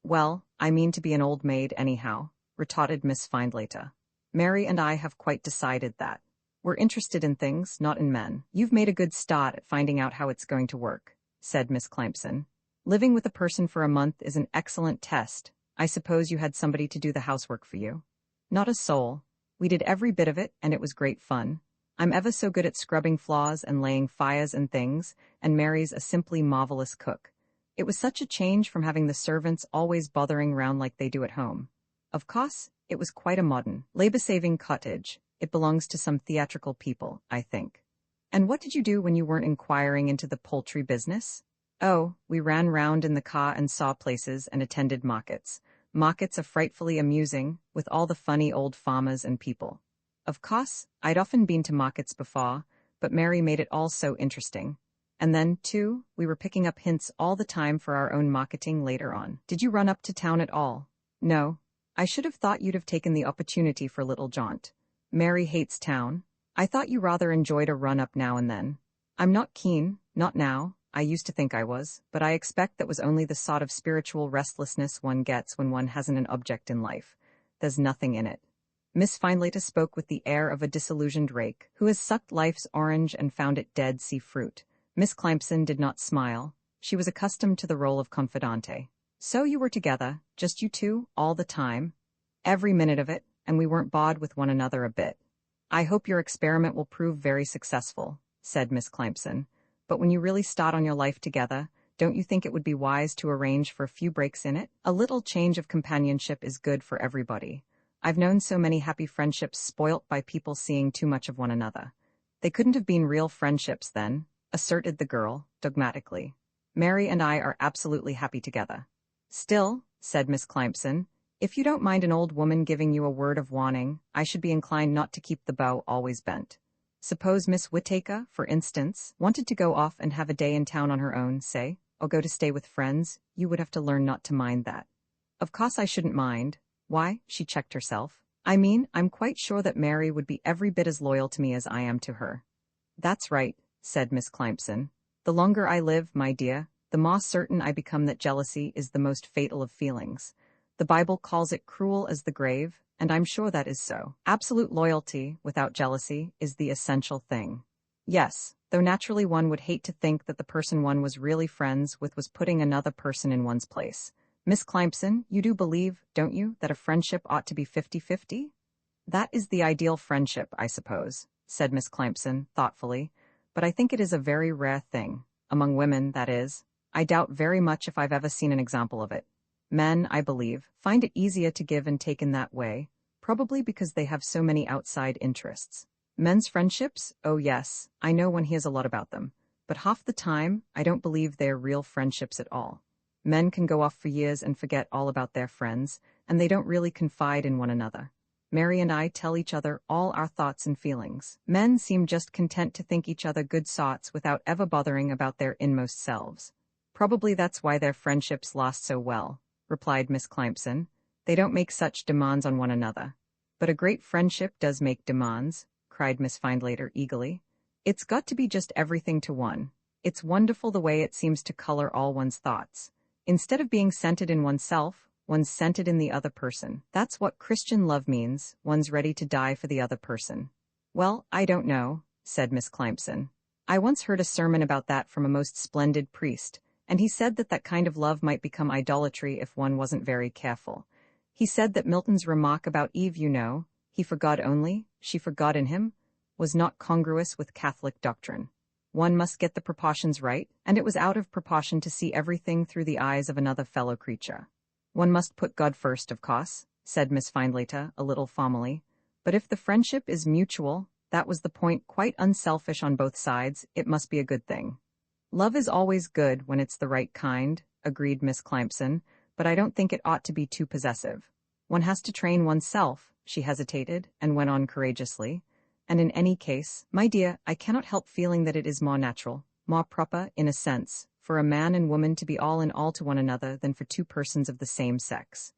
Well, I mean to be an old maid anyhow, retorted Miss Findlater. Mary and I have quite decided that. We're interested in things, not in men. You've made a good start at finding out how it's going to work, said Miss Climson. Living with a person for a month is an excellent test. I suppose you had somebody to do the housework for you. Not a soul. We did every bit of it, and it was great fun. I'm ever so good at scrubbing floors and laying fires and things, and Mary's a simply marvelous cook. It was such a change from having the servants always bothering round like they do at home. Of course, It was quite a modern, labor-saving cottage. It belongs to some theatrical people, I think. And what did you do when you weren't inquiring into the poultry business? Oh, we ran round in the car and saw places and attended markets. Markets are frightfully amusing, with all the funny old farmers and people. Of course, I'd often been to markets before, but Mary made it all so interesting. And then, too, we were picking up hints all the time for our own marketing later on. Did you run up to town at all? No. I should have thought you'd have taken the opportunity for a little jaunt. Mary hates town. I thought you rather enjoyed a run-up now and then. I'm not keen, not now. I used to think I was, but I expect that was only the sort of spiritual restlessness one gets when one hasn't an object in life. There's nothing in it. Miss Findlater spoke with the air of a disillusioned rake, who has sucked life's orange and found it dead sea fruit. Miss Climson did not smile. She was accustomed to the role of confidante. So you were together, just you two, all the time? Every minute of it, and we weren't bored with one another a bit. I hope your experiment will prove very successful, said Miss Climson. But when you really start on your life together, don't you think it would be wise to arrange for a few breaks in it? A little change of companionship is good for everybody. I've known so many happy friendships spoilt by people seeing too much of one another. They couldn't have been real friendships then, asserted the girl, dogmatically. Mary and I are absolutely happy together. Still, said Miss Climson, if you don't mind an old woman giving you a word of warning, I should be inclined not to keep the bow always bent. Suppose Miss Whittaker, for instance, wanted to go off and have a day in town on her own, say, or go to stay with friends, you would have to learn not to mind that. Of course I shouldn't mind. Why? She checked herself. I mean, I'm quite sure that Mary would be every bit as loyal to me as I am to her. That's right, said Miss Climson. The longer I live, my dear, the more certain I become that jealousy is the most fatal of feelings. The Bible calls it cruel as the grave, and I'm sure that is so. Absolute loyalty, without jealousy, is the essential thing. Yes, though naturally one would hate to think that the person one was really friends with was putting another person in one's place. Miss Climson, you do believe, don't you, that a friendship ought to be 50-50? That is the ideal friendship, I suppose, said Miss Climson, thoughtfully, but I think it is a very rare thing. Among women, that is. I doubt very much if I've ever seen an example of it. Men, I believe, find it easier to give and take in that way, probably because they have so many outside interests. Men's friendships? Oh yes, I know one hears a lot about them, but half the time, I don't believe they are real friendships at all. Men can go off for years and forget all about their friends, and they don't really confide in one another. Mary and I tell each other all our thoughts and feelings. Men seem just content to think each other good sorts without ever bothering about their inmost selves. Probably that's why their friendships last so well, replied Miss Climson. They don't make such demands on one another. But a great friendship does make demands, cried Miss Findlater eagerly. It's got to be just everything to one. It's wonderful the way it seems to color all one's thoughts. Instead of being centered in oneself, one's centered in the other person. That's what Christian love means, one's ready to die for the other person. Well, I don't know, said Miss Climson. I once heard a sermon about that from a most splendid priest, and he said that that kind of love might become idolatry if one wasn't very careful. He said that Milton's remark about Eve, you know, he for God only, she for God in him, was not congruous with Catholic doctrine. One must get the proportions right, and it was out of proportion to see everything through the eyes of another fellow creature. One must put God first, of course, said Miss Findlater, a little formally. But if the friendship is mutual, that was the point, quite unselfish on both sides, it must be a good thing. Love is always good when it's the right kind, agreed Miss Climson, but I don't think it ought to be too possessive. One has to train oneself, she hesitated, and went on courageously. And in any case, my dear, I cannot help feeling that it is more natural, more proper, in a sense, for a man and woman to be all in all to one another than for two persons of the same sex.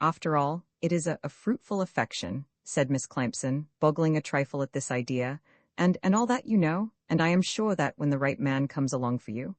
After all, it is a fruitful affection, said Miss Climson, boggling a trifle at this idea, and all that you know, and I am sure that when the right man comes along for you.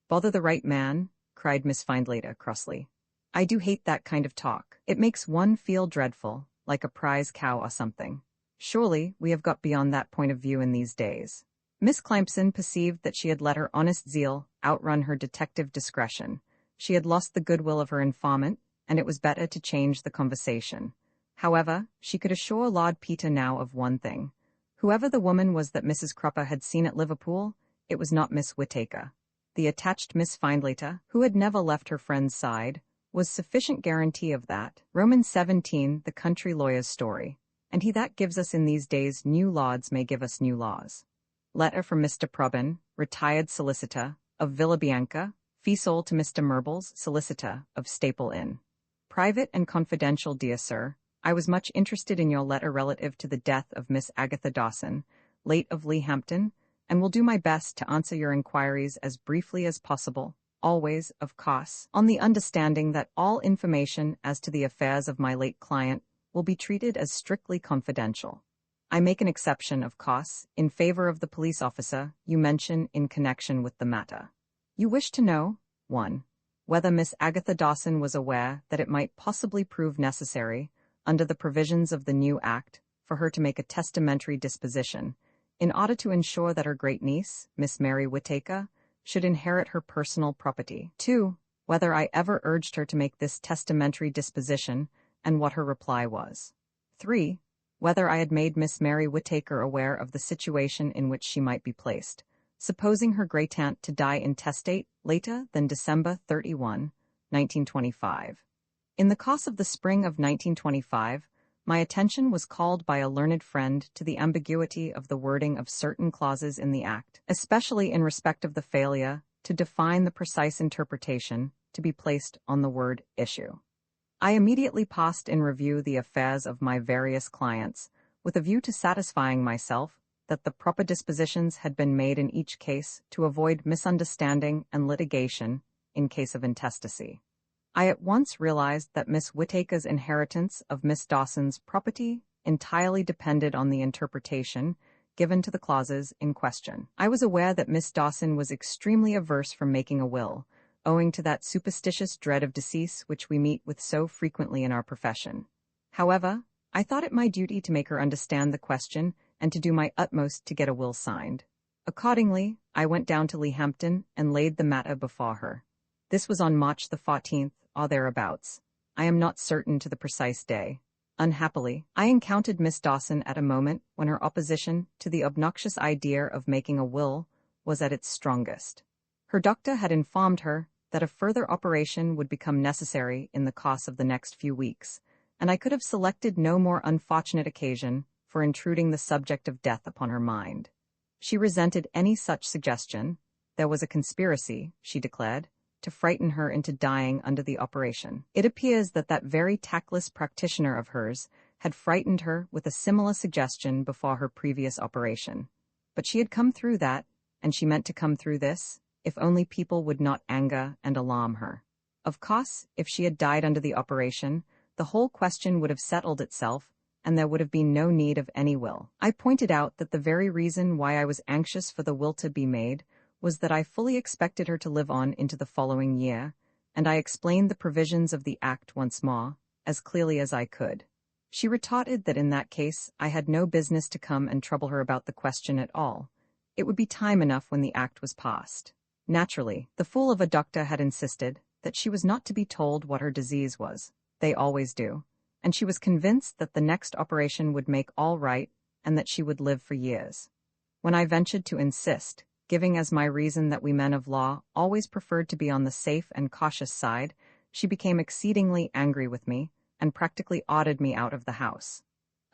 Bother the right man, cried Miss Findlater crossly. I do hate that kind of talk. It makes one feel dreadful, like a prize cow or something. Surely, we have got beyond that point of view in these days. Miss Climson perceived that she had let her honest zeal outrun her detective discretion. She had lost the goodwill of her informant, and it was better to change the conversation. However, she could assure Lord Peter now of one thing. Whoever the woman was that Mrs. Cropper had seen at Liverpool, it was not Miss Whittaker. The attached Miss Findlater, who had never left her friend's side, was sufficient guarantee of that. Romans 17, the country lawyer's story. And he that gives us in these days new lauds may give us new laws. Letter from Mr. Probin, retired solicitor, of Villabianca, fee sold to Mr. Merbles, solicitor, of Staple Inn. Private and confidential, dear sir, I was much interested in your letter relative to the death of Miss Agatha Dawson, late of Leahampton, and will do my best to answer your inquiries as briefly as possible, always, of course, on the understanding that all information as to the affairs of my late client will be treated as strictly confidential. I make an exception, of course, in favor of the police officer you mention in connection with the matter. You wish to know, 1. Whether Miss Agatha Dawson was aware that it might possibly prove necessary, under the provisions of the new Act, for her to make a testamentary disposition, in order to ensure that her great-niece, Miss Mary Whittaker, should inherit her personal property. 2. Whether I ever urged her to make this testamentary disposition, and what her reply was. 3. Whether I had made Miss Mary Whittaker aware of the situation in which she might be placed, supposing her great-aunt to die intestate later than December 31, 1925. In the course of the spring of 1925, my attention was called by a learned friend to the ambiguity of the wording of certain clauses in the Act, especially in respect of the failure to define the precise interpretation to be placed on the word issue. I immediately passed in review the affairs of my various clients, with a view to satisfying myself that the proper dispositions had been made in each case to avoid misunderstanding and litigation in case of intestacy. I at once realized that Miss Whittaker's inheritance of Miss Dawson's property entirely depended on the interpretation given to the clauses in question. I was aware that Miss Dawson was extremely averse from making a will, owing to that superstitious dread of decease which we meet with so frequently in our profession. However, I thought it my duty to make her understand the question and to do my utmost to get a will signed. Accordingly, I went down to Leahampton and laid the matter before her. This was on March the 14th, or thereabouts. I am not certain to the precise day. Unhappily, I encountered Miss Dawson at a moment when her opposition to the obnoxious idea of making a will was at its strongest. Her doctor had informed her that a further operation would become necessary in the course of the next few weeks, and I could have selected no more unfortunate occasion for intruding the subject of death upon her mind. She resented any such suggestion. There was a conspiracy, she declared, to frighten her into dying under the operation. It appears that that very tactless practitioner of hers had frightened her with a similar suggestion before her previous operation. But she had come through that, and she meant to come through this, if only people would not anger and alarm her. Of course, if she had died under the operation, the whole question would have settled itself, and there would have been no need of any will. I pointed out that the very reason why I was anxious for the will to be made was that I fully expected her to live on into the following year, and I explained the provisions of the Act once more, as clearly as I could. She retorted that in that case I had no business to come and trouble her about the question at all. It would be time enough when the Act was passed. Naturally, the fool of a doctor had insisted that she was not to be told what her disease was. They always do. And she was convinced that the next operation would make all right and that she would live for years. When I ventured to insist, giving as my reason that we men of law always preferred to be on the safe and cautious side, she became exceedingly angry with me and practically ordered me out of the house.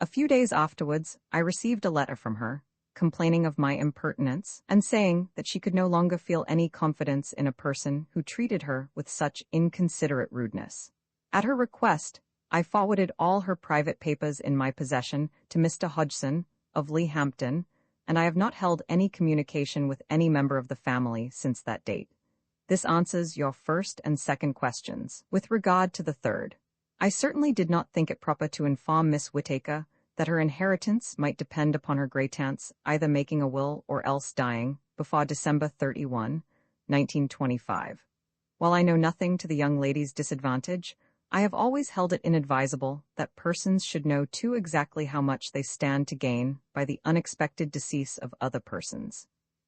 A few days afterwards, I received a letter from her, complaining of my impertinence and saying that she could no longer feel any confidence in a person who treated her with such inconsiderate rudeness. At her request, I forwarded all her private papers in my possession to Mr. Hodgson of Leahampton, and I have not held any communication with any member of the family since that date. This answers your first and second questions. With regard to the third, I certainly did not think it proper to inform Miss Whittaker that her inheritance might depend upon her great-aunt's either making a will or else dying before December 31, 1925. While I know nothing to the young lady's disadvantage, I have always held it inadvisable that persons should know too exactly how much they stand to gain by the unexpected decease of other persons.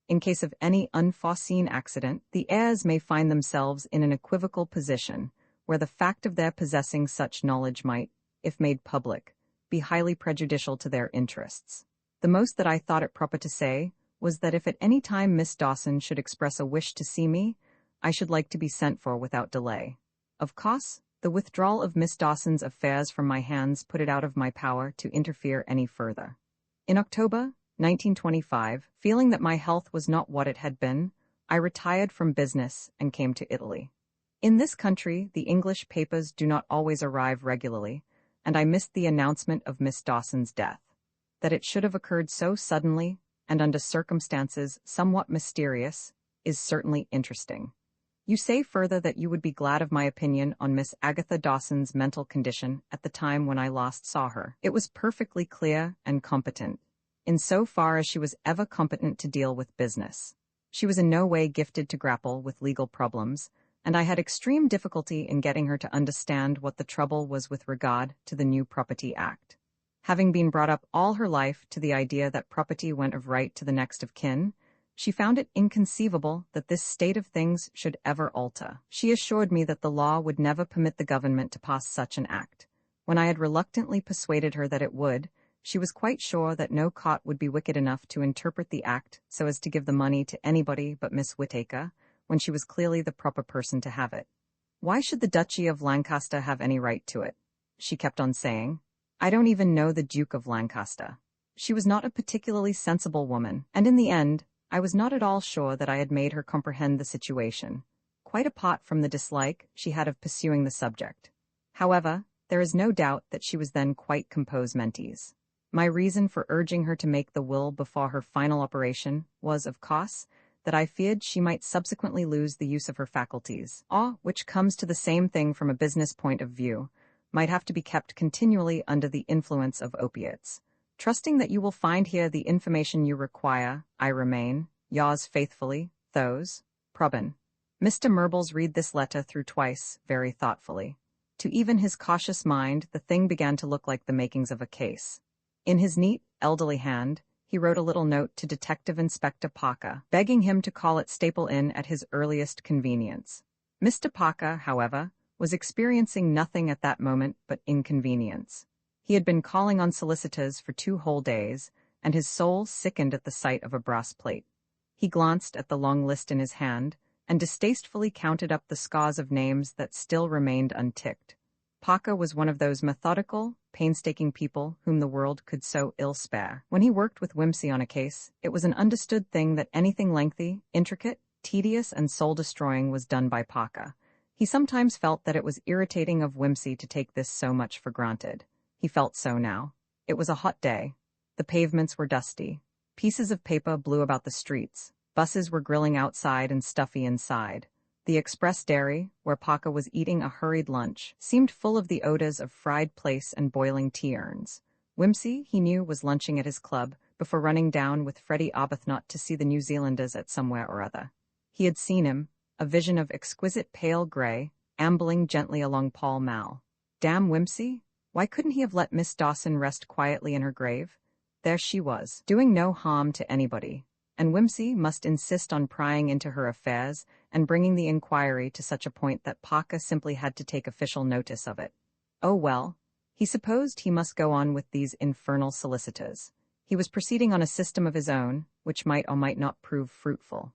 In case of any unforeseen accident, the heirs may find themselves in an equivocal position, where the fact of their possessing such knowledge might, if made public, be highly prejudicial to their interests. The most that I thought it proper to say was that if at any time Miss Dawson should express a wish to see me, I should like to be sent for without delay. Of course, the withdrawal of Miss Dawson's affairs from my hands put it out of my power to interfere any further. In October 1925, feeling that my health was not what it had been, I retired from business and came to Italy. In this country, the English papers do not always arrive regularly, and I missed the announcement of Miss Dawson's death. That it should have occurred so suddenly, and under circumstances somewhat mysterious, is certainly interesting. You say further that you would be glad of my opinion on Miss Agatha Dawson's mental condition at the time when I last saw her. It was perfectly clear and competent, in so far as she was ever competent to deal with business. She was in no way gifted to grapple with legal problems, and I had extreme difficulty in getting her to understand what the trouble was with regard to the new Property Act. Having been brought up all her life to the idea that property went of right to the next of kin, she found it inconceivable that this state of things should ever alter. She assured me that the law would never permit the government to pass such an act. When I had reluctantly persuaded her that it would, she was quite sure that no court would be wicked enough to interpret the act so as to give the money to anybody but Miss Whittaker, when she was clearly the proper person to have it. Why should the Duchy of Lancaster have any right to it? She kept on saying. I don't even know the Duke of Lancaster. She was not a particularly sensible woman, and in the end, I was not at all sure that I had made her comprehend the situation, quite apart from the dislike she had of pursuing the subject. However, there is no doubt that she was then quite compos mentis. My reason for urging her to make the will before her final operation was, of course, that I feared she might subsequently lose the use of her faculties, or, which comes to the same thing from a business point of view, might have to be kept continually under the influence of opiates. Trusting that you will find here the information you require, I remain, yours faithfully, Thos. Probin. Mr. Murbles read this letter through twice, very thoughtfully. To even his cautious mind, the thing began to look like the makings of a case. In his neat, elderly hand, he wrote a little note to Detective Inspector Parker, begging him to call at Staple Inn at his earliest convenience. Mr. Parker, however, was experiencing nothing at that moment but inconvenience. He had been calling on solicitors for 2 whole days, and his soul sickened at the sight of a brass plate. He glanced at the long list in his hand, and distastefully counted up the scores of names that still remained unticked. Parker was one of those methodical, painstaking people whom the world could so ill spare. When he worked with Whimsy on a case, it was an understood thing that anything lengthy, intricate, tedious, and soul-destroying was done by Parker. He sometimes felt that it was irritating of Whimsy to take this so much for granted. He felt so now. It was a hot day. The pavements were dusty. Pieces of paper blew about the streets. Buses were grilling outside and stuffy inside. The express dairy, where Parker was eating a hurried lunch, seemed full of the odors of fried plaice and boiling tea-urns. Whimsy, he knew, was lunching at his club before running down with Freddie Arbuthnot to see the New Zealanders at somewhere or other. He had seen him, a vision of exquisite pale gray, ambling gently along Pall Mall. Damn Whimsy! Why couldn't he have let Miss Dawson rest quietly in her grave? There she was, doing no harm to anybody, and Whimsy must insist on prying into her affairs and bringing the inquiry to such a point that Parker simply had to take official notice of it. Oh well, he supposed he must go on with these infernal solicitors. He was proceeding on a system of his own, which might or might not prove fruitful.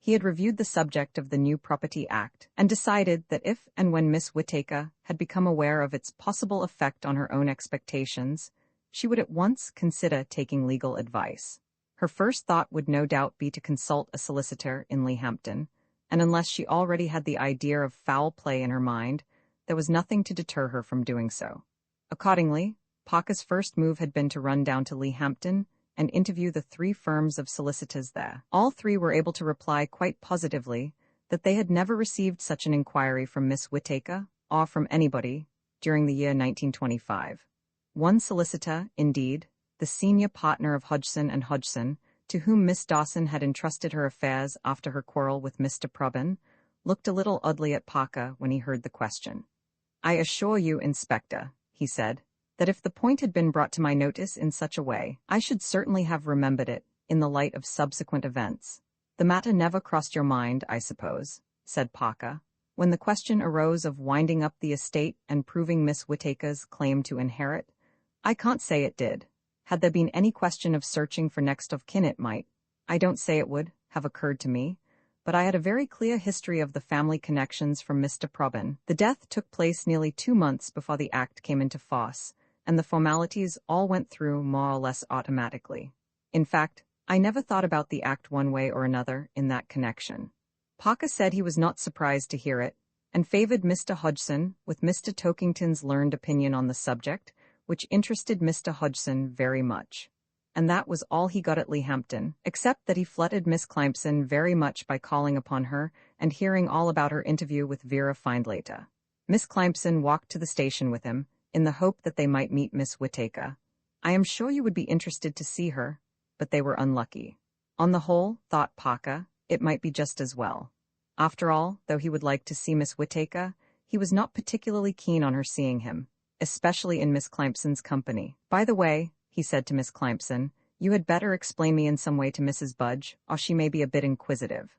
He had reviewed the subject of the new Property Act and decided that if and when Miss Whittaker had become aware of its possible effect on her own expectations, she would at once consider taking legal advice. Her first thought would no doubt be to consult a solicitor in Leahampton, and unless she already had the idea of foul play in her mind, there was nothing to deter her from doing so. Accordingly, Parker's first move had been to run down to Leahampton and interview the 3 firms of solicitors there. All 3 were able to reply quite positively that they had never received such an inquiry from Miss Whittaker, or from anybody, during the year 1925. One solicitor, indeed, the senior partner of Hodgson and Hodgson, to whom Miss Dawson had entrusted her affairs after her quarrel with Mr. Probin, looked a little oddly at Parker when he heard the question. I assure you, Inspector, he said, that if the point had been brought to my notice in such a way, I should certainly have remembered it in the light of subsequent events. The matter never crossed your mind, I suppose, said Parker, when the question arose of winding up the estate and proving Miss Whittaker's claim to inherit. I can't say it did. Had there been any question of searching for next of kin, it might, I don't say it would, have occurred to me, but I had a very clear history of the family connections from Mr. Probyn. The death took place nearly 2 months before the act came into force, and the formalities all went through more or less automatically. In fact, I never thought about the act one way or another in that connection. Parker said he was not surprised to hear it, and favored Mr. Hodgson with Mr. Tokington's learned opinion on the subject, which interested Mr. Hodgson very much. And that was all he got at Leahampton, except that he fluttered Miss Clympson very much by calling upon her and hearing all about her interview with Vera Findlater. Miss Clympson walked to the station with him, in the hope that they might meet Miss Whittaker. I am sure you would be interested to see her, but they were unlucky. On the whole, thought Parker, it might be just as well. After all, though he would like to see Miss Whittaker, he was not particularly keen on her seeing him, especially in Miss Clympson's company. By the way, he said to Miss Clympson, you had better explain me in some way to Mrs. Budge, or she may be a bit inquisitive.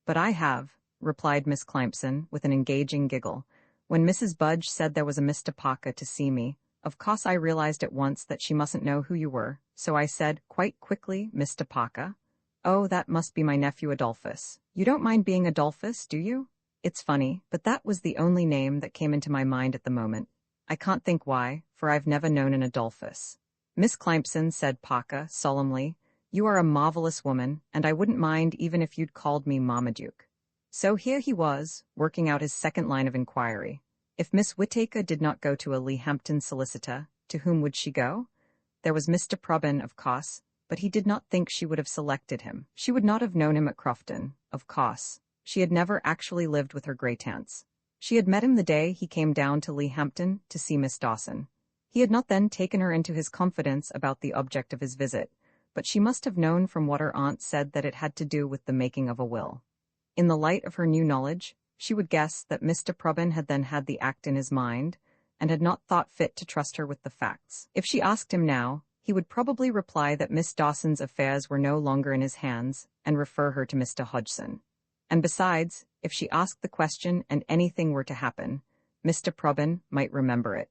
But I have, replied Miss Clympson, with an engaging giggle. When Mrs. Budge said there was a Mr. Parker to see me, of course I realized at once that she mustn't know who you were, so I said, quite quickly, Mr. Parker. Oh, that must be my nephew Adolphus. You don't mind being Adolphus, do you? It's funny, but that was the only name that came into my mind at the moment. I can't think why, for I've never known an Adolphus. Miss Clympson, said Parker, solemnly, you are a marvelous woman, and I wouldn't mind even if you'd called me Marmaduke. So here he was, working out his second line of inquiry. If Miss Whittaker did not go to a Leahampton solicitor, to whom would she go? There was Mr. Probyn, of course, but he did not think she would have selected him. She would not have known him at Crofton, of course. She had never actually lived with her great-aunts. She had met him the day he came down to Leahampton to see Miss Dawson. He had not then taken her into his confidence about the object of his visit, but she must have known from what her aunt said that it had to do with the making of a will. In the light of her new knowledge, she would guess that Mr. Probyn had then had the act in his mind, and had not thought fit to trust her with the facts. If she asked him now, he would probably reply that Miss Dawson's affairs were no longer in his hands, and refer her to Mr. Hodgson. And besides, if she asked the question and anything were to happen, Mr. Probyn might remember it.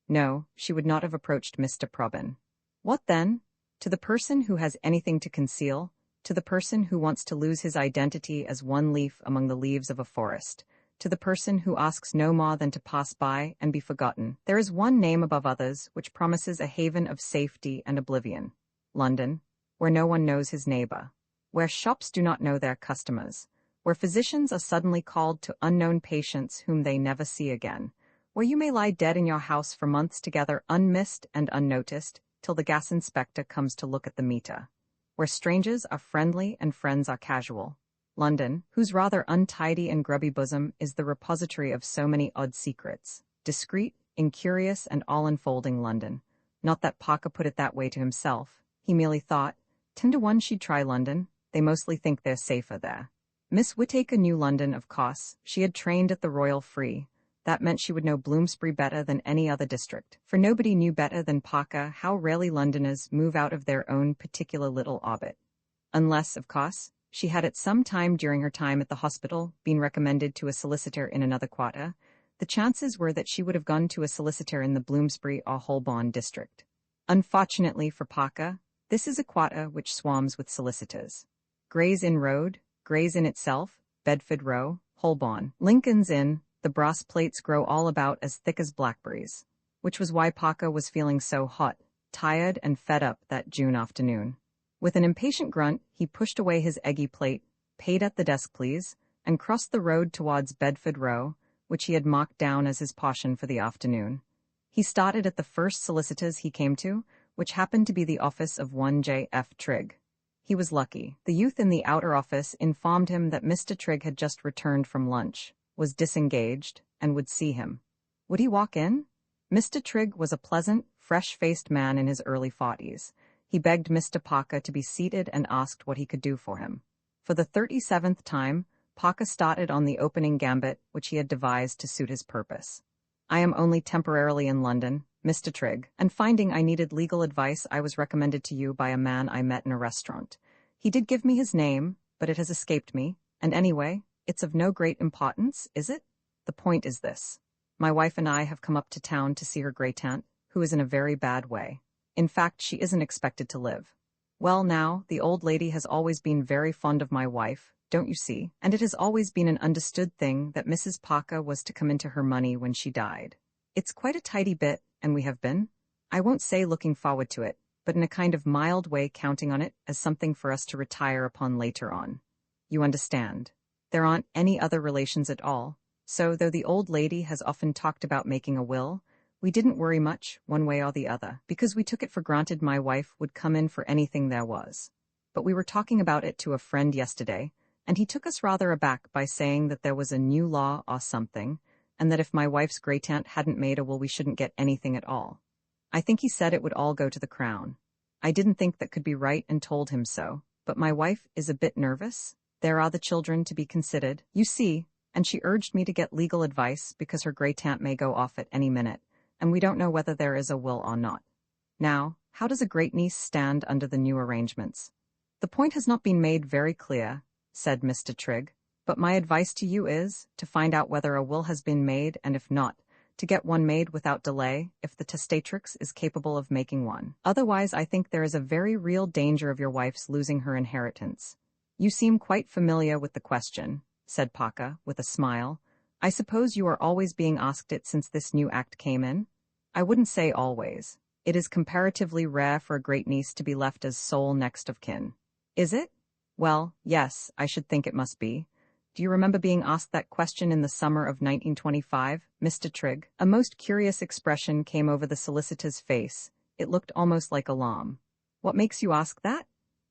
No, she would not have approached Mr. Probyn. What then? To the person who has anything to conceal, to the person who wants to lose his identity as one leaf among the leaves of a forest, to the person who asks no more than to pass by and be forgotten, there is one name above others which promises a haven of safety and oblivion. London, where no one knows his neighbor, where shops do not know their customers, where physicians are suddenly called to unknown patients whom they never see again, where you may lie dead in your house for months together unmissed and unnoticed, till the gas inspector comes to look at the meter, where strangers are friendly and friends are casual. London, whose rather untidy and grubby bosom is the repository of so many odd secrets. Discreet, incurious, and all-enfolding London. Not that Parker put it that way to himself. He merely thought, 10 to 1 she'd try London. They mostly think they're safer there. Miss Whittaker knew London, of course. She had trained at the Royal Free. That meant she would know Bloomsbury better than any other district, for nobody knew better than Parker how rarely Londoners move out of their own particular little orbit. Unless, of course, she had at some time during her time at the hospital been recommended to a solicitor in another quarter, the chances were that she would have gone to a solicitor in the Bloomsbury or Holborn district. Unfortunately for Parker, this is a quarter which swarms with solicitors. Gray's Inn Road, Gray's Inn itself, Bedford Row, Holborn, Lincoln's Inn, the brass plates grow all about as thick as blackberries, which was why Parker was feeling so hot, tired, and fed up that June afternoon. With an impatient grunt, he pushed away his eggy plate, paid at the desk please, and crossed the road towards Bedford Row, which he had marked down as his portion for the afternoon. He started at the first solicitor's he came to, which happened to be the office of one J.F. Trigg. He was lucky. The youth in the outer office informed him that Mr. Trigg had just returned from lunch, was disengaged, and would see him. Would he walk in? Mr. Trigg was a pleasant, fresh-faced man in his early 40s. He begged Mr. Parker to be seated and asked what he could do for him. For the 37th time, Parker started on the opening gambit which he had devised to suit his purpose. I am only temporarily in London, Mr. Trigg, and finding I needed legal advice I was recommended to you by a man I met in a restaurant. He did give me his name, but it has escaped me, and anyway, it's of no great importance, is it? The point is this. My wife and I have come up to town to see her great-aunt, who is in a very bad way. In fact, she isn't expected to live. Well now, the old lady has always been very fond of my wife, don't you see? And it has always been an understood thing that Mrs. Parker was to come into her money when she died. It's quite a tidy bit, and we have been, I won't say looking forward to it, but in a kind of mild way counting on it as something for us to retire upon later on. You understand. There aren't any other relations at all, so though the old lady has often talked about making a will, we didn't worry much, one way or the other, because we took it for granted my wife would come in for anything there was. But we were talking about it to a friend yesterday, and he took us rather aback by saying that there was a new law or something, and that if my wife's great-aunt hadn't made a will we shouldn't get anything at all. I think he said it would all go to the crown. I didn't think that could be right and told him so, but my wife is a bit nervous. There are the children to be considered, you see, and she urged me to get legal advice because her great-aunt may go off at any minute, and we don't know whether there is a will or not. Now, how does a great-niece stand under the new arrangements? The point has not been made very clear, said Mr. Trigg, but my advice to you is to find out whether a will has been made, and if not, to get one made without delay if the testatrix is capable of making one. Otherwise, I think there is a very real danger of your wife's losing her inheritance. You seem quite familiar with the question, said Parker, with a smile. I suppose you are always being asked it since this new act came in? I wouldn't say always. It is comparatively rare for a great-niece to be left as sole next of kin. Is it? Well, yes, I should think it must be. Do you remember being asked that question in the summer of 1925, Mr. Trigg? A most curious expression came over the solicitor's face. It looked almost like alarm. What makes you ask that?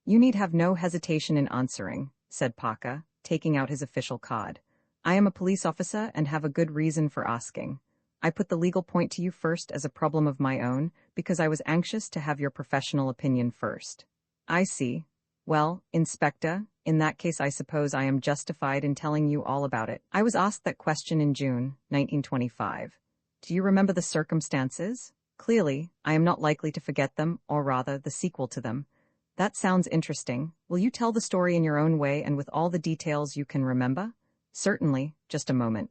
You need have no hesitation in answering, said Parker, taking out his official card. I am a police officer and have a good reason for asking. I put the legal point to you first as a problem of my own, because I was anxious to have your professional opinion first. I see. Well, Inspector, in that case I suppose I am justified in telling you all about it. I was asked that question in June, 1925. Do you remember the circumstances? Clearly, I am not likely to forget them, or rather, the sequel to them. That sounds interesting. Will you tell the story in your own way and with all the details you can remember? Certainly, just a moment.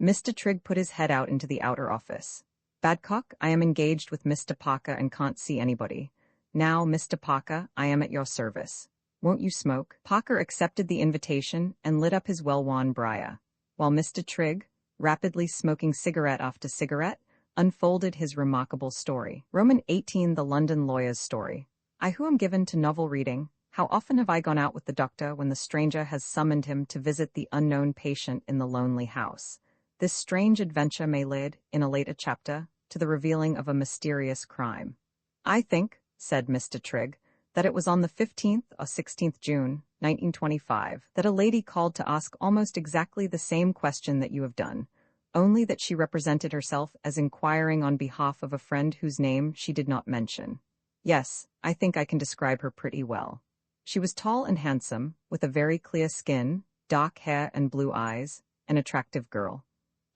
Mr. Trigg put his head out into the outer office. Badcock, I am engaged with Mr. Parker and can't see anybody. Now, Mr. Parker, I am at your service. Won't you smoke? Parker accepted the invitation and lit up his well-worn briar, while Mr. Trigg, rapidly smoking cigarette after cigarette, unfolded his remarkable story. Roman 18, the London lawyer's story. I who am given to novel reading, how often have I gone out with the doctor when the stranger has summoned him to visit the unknown patient in the lonely house. This strange adventure may lead, in a later chapter, to the revealing of a mysterious crime. I think, said Mr. Trigg, that it was on the 15th or 16th June, 1925, that a lady called to ask almost exactly the same question that you have done, only that she represented herself as inquiring on behalf of a friend whose name she did not mention. Yes, I think I can describe her pretty well. She was tall and handsome, with a very clear skin, dark hair and blue eyes, an attractive girl.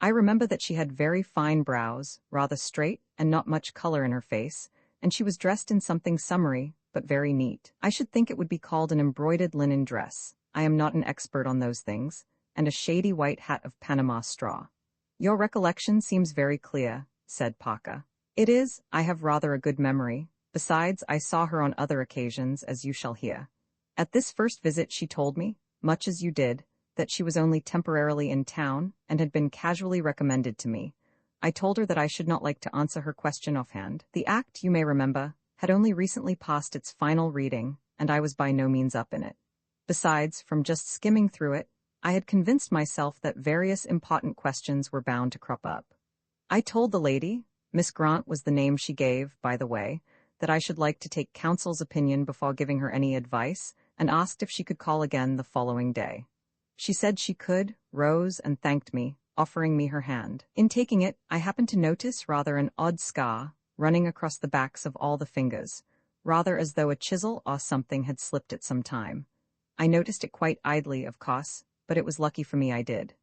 I remember that she had very fine brows, rather straight and not much color in her face, and she was dressed in something summery, but very neat. I should think it would be called an embroidered linen dress. I am not an expert on those things, and a shady white hat of Panama straw. Your recollection seems very clear, said Parker. It is, I have rather a good memory. Besides, I saw her on other occasions, as you shall hear. At this first visit she told me, much as you did, that she was only temporarily in town and had been casually recommended to me. I told her that I should not like to answer her question offhand. The act, you may remember, had only recently passed its final reading, and I was by no means up in it. Besides, from just skimming through it, I had convinced myself that various important questions were bound to crop up. I told the lady, Miss Grant was the name she gave, by the way, that I should like to take counsel's opinion before giving her any advice, and asked if she could call again the following day. She said she could, rose, and thanked me, offering me her hand. In taking it, I happened to notice rather an odd scar running across the backs of all the fingers, rather as though a chisel or something had slipped at some time. I noticed it quite idly, of course, but it was lucky for me I did.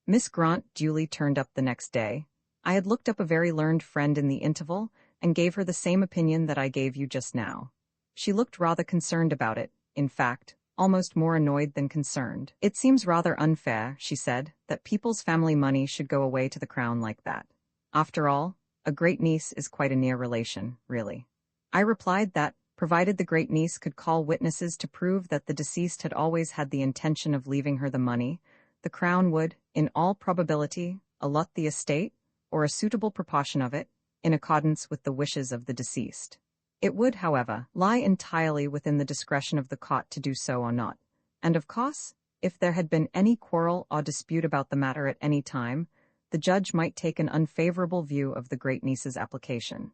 Miss Grant duly turned up the next day. I had looked up a very learned friend in the interval, and gave her the same opinion that I gave you just now. She looked rather concerned about it, in fact, almost more annoyed than concerned. It seems rather unfair, she said, that people's family money should go away to the crown like that. After all, a great-niece is quite a near relation, really. I replied that, provided the great-niece could call witnesses to prove that the deceased had always had the intention of leaving her the money, the Crown would, in all probability, allot the estate, or a suitable proportion of it, in accordance with the wishes of the deceased. It would, however, lie entirely within the discretion of the court to do so or not, and of course, if there had been any quarrel or dispute about the matter at any time, the judge might take an unfavorable view of the great-niece's application.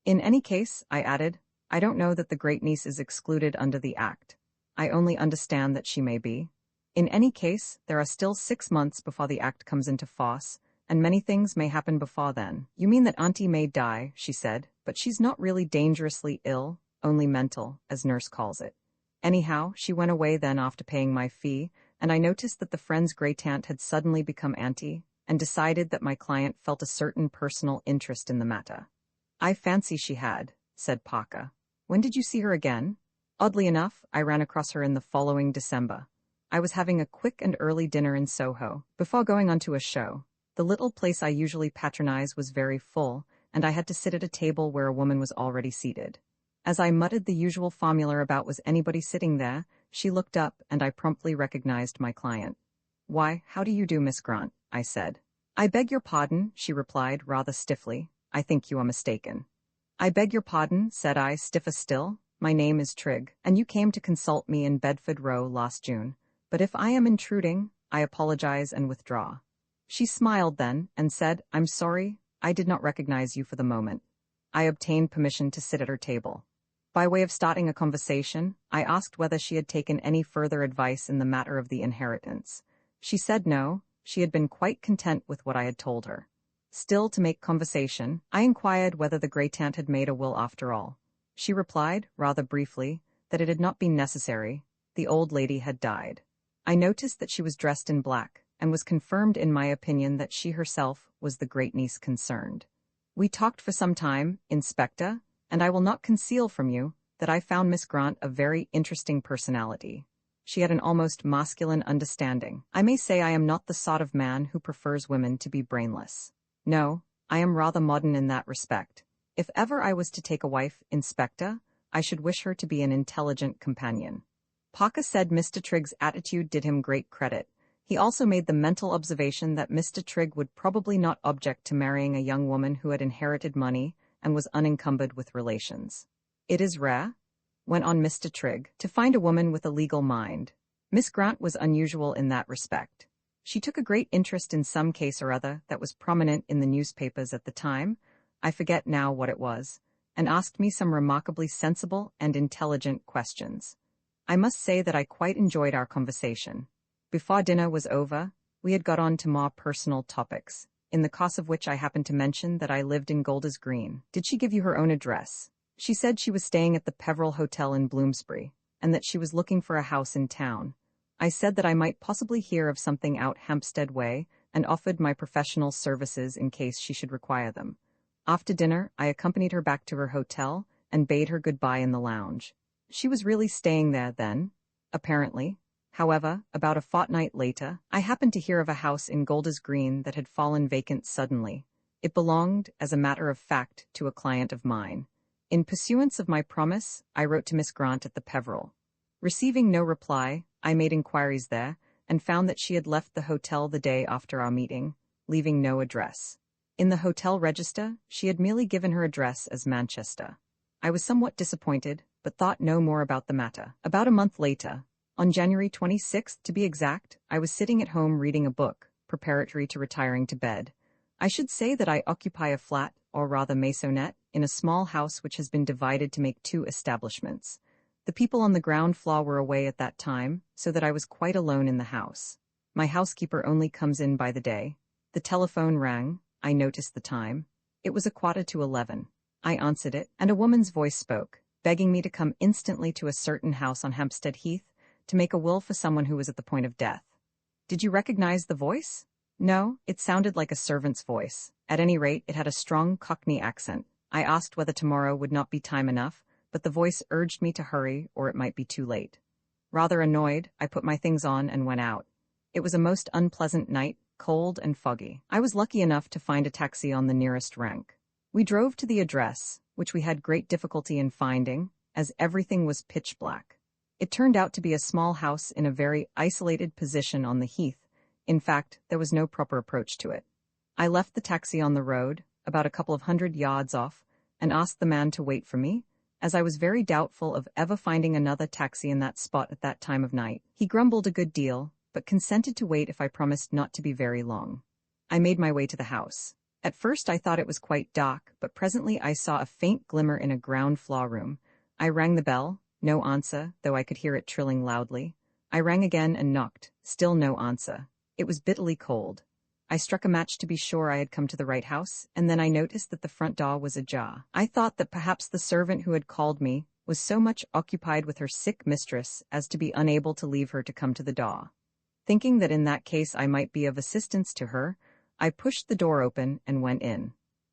In any case, I added, I don't know that the great-niece is excluded under the Act. I only understand that she may be. In any case, there are still 6 months before the Act comes into force, and many things may happen before then. You mean that Auntie may die, she said, but she's not really dangerously ill, only mental, as nurse calls it. Anyhow, she went away then after paying my fee, and I noticed that the friend's great-aunt had suddenly become auntie, and decided that my client felt a certain personal interest in the matter. I fancy she had, said Parker. When did you see her again? Oddly enough, I ran across her in the following December. I was having a quick and early dinner in Soho, before going on to a show. The little place I usually patronize was very full, and I had to sit at a table where a woman was already seated. As I muttered the usual formula about was anybody sitting there, she looked up and I promptly recognized my client. Why, how do you do, Miss Grant? I said. I beg your pardon, she replied rather stiffly. I think you are mistaken. I beg your pardon, said I, stiffer still. My name is Trigg, and you came to consult me in Bedford Row last June. But if I am intruding, I apologize and withdraw. She smiled then, and said, I'm sorry, I did not recognize you for the moment. I obtained permission to sit at her table. By way of starting a conversation, I asked whether she had taken any further advice in the matter of the inheritance. She said no, she had been quite content with what I had told her. Still, to make conversation, I inquired whether the great-aunt had made a will after all. She replied, rather briefly, that it had not been necessary. The old lady had died. I noticed that she was dressed in black, and was confirmed in my opinion that she herself was the great-niece concerned. We talked for some time, Inspector, and I will not conceal from you that I found Miss Grant a very interesting personality. She had an almost masculine understanding. I may say I am not the sort of man who prefers women to be brainless. No, I am rather modern in that respect. If ever I was to take a wife, Inspector, I should wish her to be an intelligent companion. Parker said Mr. Trigg's attitude did him great credit. He also made the mental observation that Mr. Trigg would probably not object to marrying a young woman who had inherited money and was unencumbered with relations. It is rare, went on Mr. Trigg, to find a woman with a legal mind. Miss Grant was unusual in that respect. She took a great interest in some case or other that was prominent in the newspapers at the time, I forget now what it was, and asked me some remarkably sensible and intelligent questions. I must say that I quite enjoyed our conversation. Before dinner was over, we had got on to more personal topics, in the course of which I happened to mention that I lived in Golders Green. Did she give you her own address? She said she was staying at the Peveril Hotel in Bloomsbury, and that she was looking for a house in town. I said that I might possibly hear of something out Hampstead Way, and offered my professional services in case she should require them. After dinner, I accompanied her back to her hotel, and bade her goodbye in the lounge. She was really staying there then, apparently. However, about a fortnight later, I happened to hear of a house in Golders Green that had fallen vacant suddenly. It belonged, as a matter of fact, to a client of mine. In pursuance of my promise, I wrote to Miss Grant at the Peveril. Receiving no reply, I made inquiries there, and found that she had left the hotel the day after our meeting, leaving no address. In the hotel register, she had merely given her address as Manchester. I was somewhat disappointed, but thought no more about the matter. About a month later, on January 26th to be exact, I was sitting at home reading a book, preparatory to retiring to bed. I should say that I occupy a flat, or rather maisonette, in a small house which has been divided to make 2 establishments. The people on the ground floor were away at that time, so that I was quite alone in the house. My housekeeper only comes in by the day. The telephone rang. I noticed the time. It was 11:15. I answered it, and a woman's voice spoke, begging me to come instantly to a certain house on Hampstead Heath, to make a will for someone who was at the point of death. Did you recognize the voice? No, it sounded like a servant's voice. At any rate, it had a strong Cockney accent. I asked whether tomorrow would not be time enough, but the voice urged me to hurry, or it might be too late. Rather annoyed, I put my things on and went out. It was a most unpleasant night, cold and foggy. I was lucky enough to find a taxi on the nearest rank. We drove to the address, which we had great difficulty in finding, as everything was pitch black. It turned out to be a small house in a very isolated position on the heath. In fact, there was no proper approach to it. I left the taxi on the road, about a couple of 100 yards off, and asked the man to wait for me, as I was very doubtful of ever finding another taxi in that spot at that time of night. He grumbled a good deal, but consented to wait if I promised not to be very long. I made my way to the house. At first I thought it was quite dark, but presently I saw a faint glimmer in a ground floor room. I rang the bell, no answer, though I could hear it trilling loudly. I rang again and knocked, still no answer. It was bitterly cold. I struck a match to be sure I had come to the right house, and then I noticed that the front door was ajar. I thought that perhaps the servant who had called me was so much occupied with her sick mistress as to be unable to leave her to come to the door. Thinking that in that case I might be of assistance to her, I pushed the door open and went in.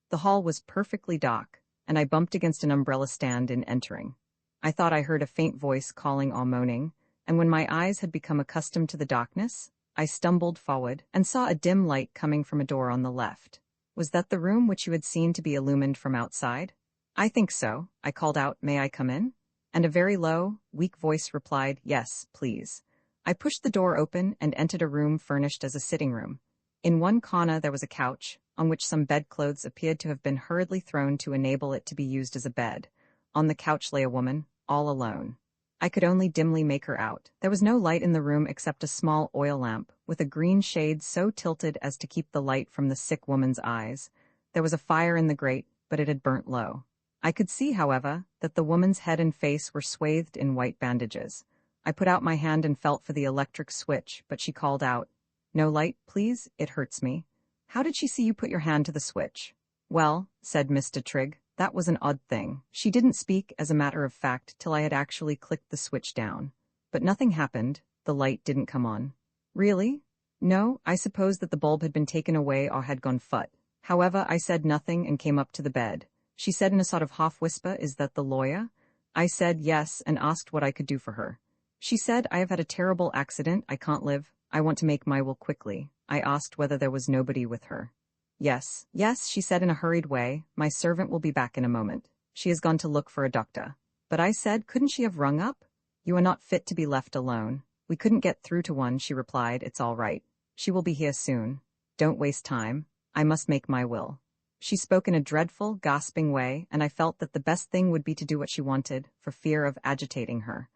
The hall was perfectly dark, and I bumped against an umbrella stand in entering. I thought I heard a faint voice calling or moaning, and when my eyes had become accustomed to the darkness, I stumbled forward and saw a dim light coming from a door on the left. Was that the room which you had seen to be illumined from outside? I think so. I called out, "May I come in?" And a very low, weak voice replied, "Yes, please." I pushed the door open and entered a room furnished as a sitting room. In one corner there was a couch, on which some bedclothes appeared to have been hurriedly thrown to enable it to be used as a bed. On the couch lay a woman, all alone. I could only dimly make her out. There was no light in the room except a small oil lamp, with a green shade so tilted as to keep the light from the sick woman's eyes. There was a fire in the grate, but it had burnt low. I could see, however, that the woman's head and face were swathed in white bandages. I put out my hand and felt for the electric switch, but she called out, "No light, please, it hurts me." "How did she see you put your hand to the switch?" "Well," said Mr. Trigg, "that was an odd thing. She didn't speak, as a matter of fact, till I had actually clicked the switch down. But nothing happened. The light didn't come on." "Really?" "No, I suppose that the bulb had been taken away or had gone fut. However, I said nothing and came up to the bed. She said in a sort of half-whisper, 'Is that the lawyer?' I said yes and asked what I could do for her. She said, 'I have had a terrible accident, I can't live. I want to make my will quickly.' I asked whether there was nobody with her. 'Yes, yes,' she said in a hurried way, 'my servant will be back in a moment. She has gone to look for a doctor.' But I said, 'Couldn't she have rung up?' 'You are not fit to be left alone.' 'We couldn't get through to one,' she replied. 'It's all right. She will be here soon. Don't waste time. I must make my will.' She spoke in a dreadful, gasping way, and I felt that the best thing would be to do what she wanted, for fear of agitating her.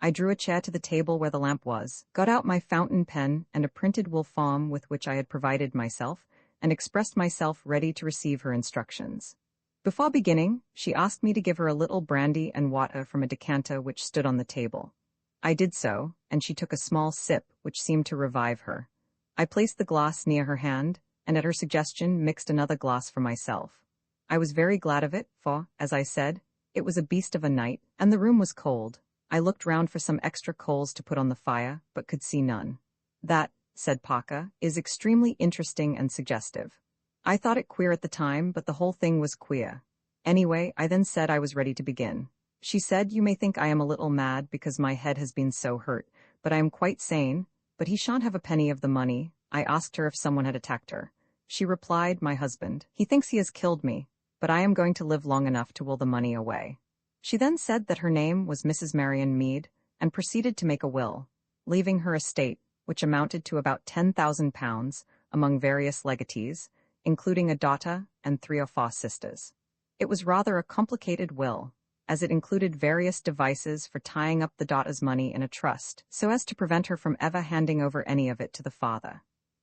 I drew a chair to the table where the lamp was, got out my fountain pen and a printed wool form with which I had provided myself, and expressed myself ready to receive her instructions. Before beginning, she asked me to give her a little brandy and water from a decanter which stood on the table. I did so, and she took a small sip, which seemed to revive her. I placed the glass near her hand, and at her suggestion mixed another glass for myself. I was very glad of it, for, as I said, it was a beast of a night, and the room was cold. I looked round for some extra coals to put on the fire, but could see none. "That," said Parker, "is extremely interesting and suggestive. I thought it queer at the time, but the whole thing was queer. Anyway, I then said I was ready to begin. She said, 'You may think I am a little mad because my head has been so hurt, but I am quite sane. But he shan't have a penny of the money.' I asked her if someone had attacked her. She replied, 'My husband. He thinks he has killed me, but I am going to live long enough to will the money away.' She then said that her name was Mrs. Marion Mead, and proceeded to make a will, leaving her estate, which amounted to about £10,000, among various legatees, including a daughter and 3 or 4 sisters. It was rather a complicated will, as it included various devices for tying up the daughter's money in a trust, so as to prevent her from ever handing over any of it to the father.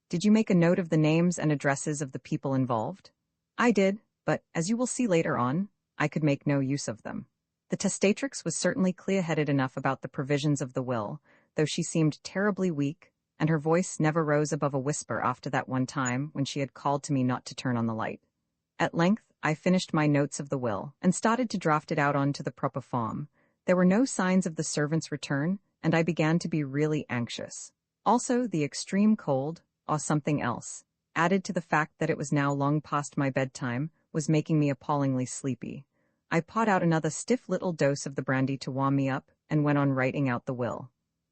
Did you make a note of the names and addresses of the people involved?" "I did, but, as you will see later on, I could make no use of them." The testatrix was certainly clear-headed enough about the provisions of the will, though she seemed terribly weak, and her voice never rose above a whisper after that one time when she had called to me not to turn on the light. At length, I finished my notes of the will, and started to draft it out onto the proper form. There were no signs of the servant's return, and I began to be really anxious. Also, the extreme cold, or something else, added to the fact that it was now long past my bedtime, was making me appallingly sleepy. I poured out another stiff little dose of the brandy to warm me up, and went on writing out the will.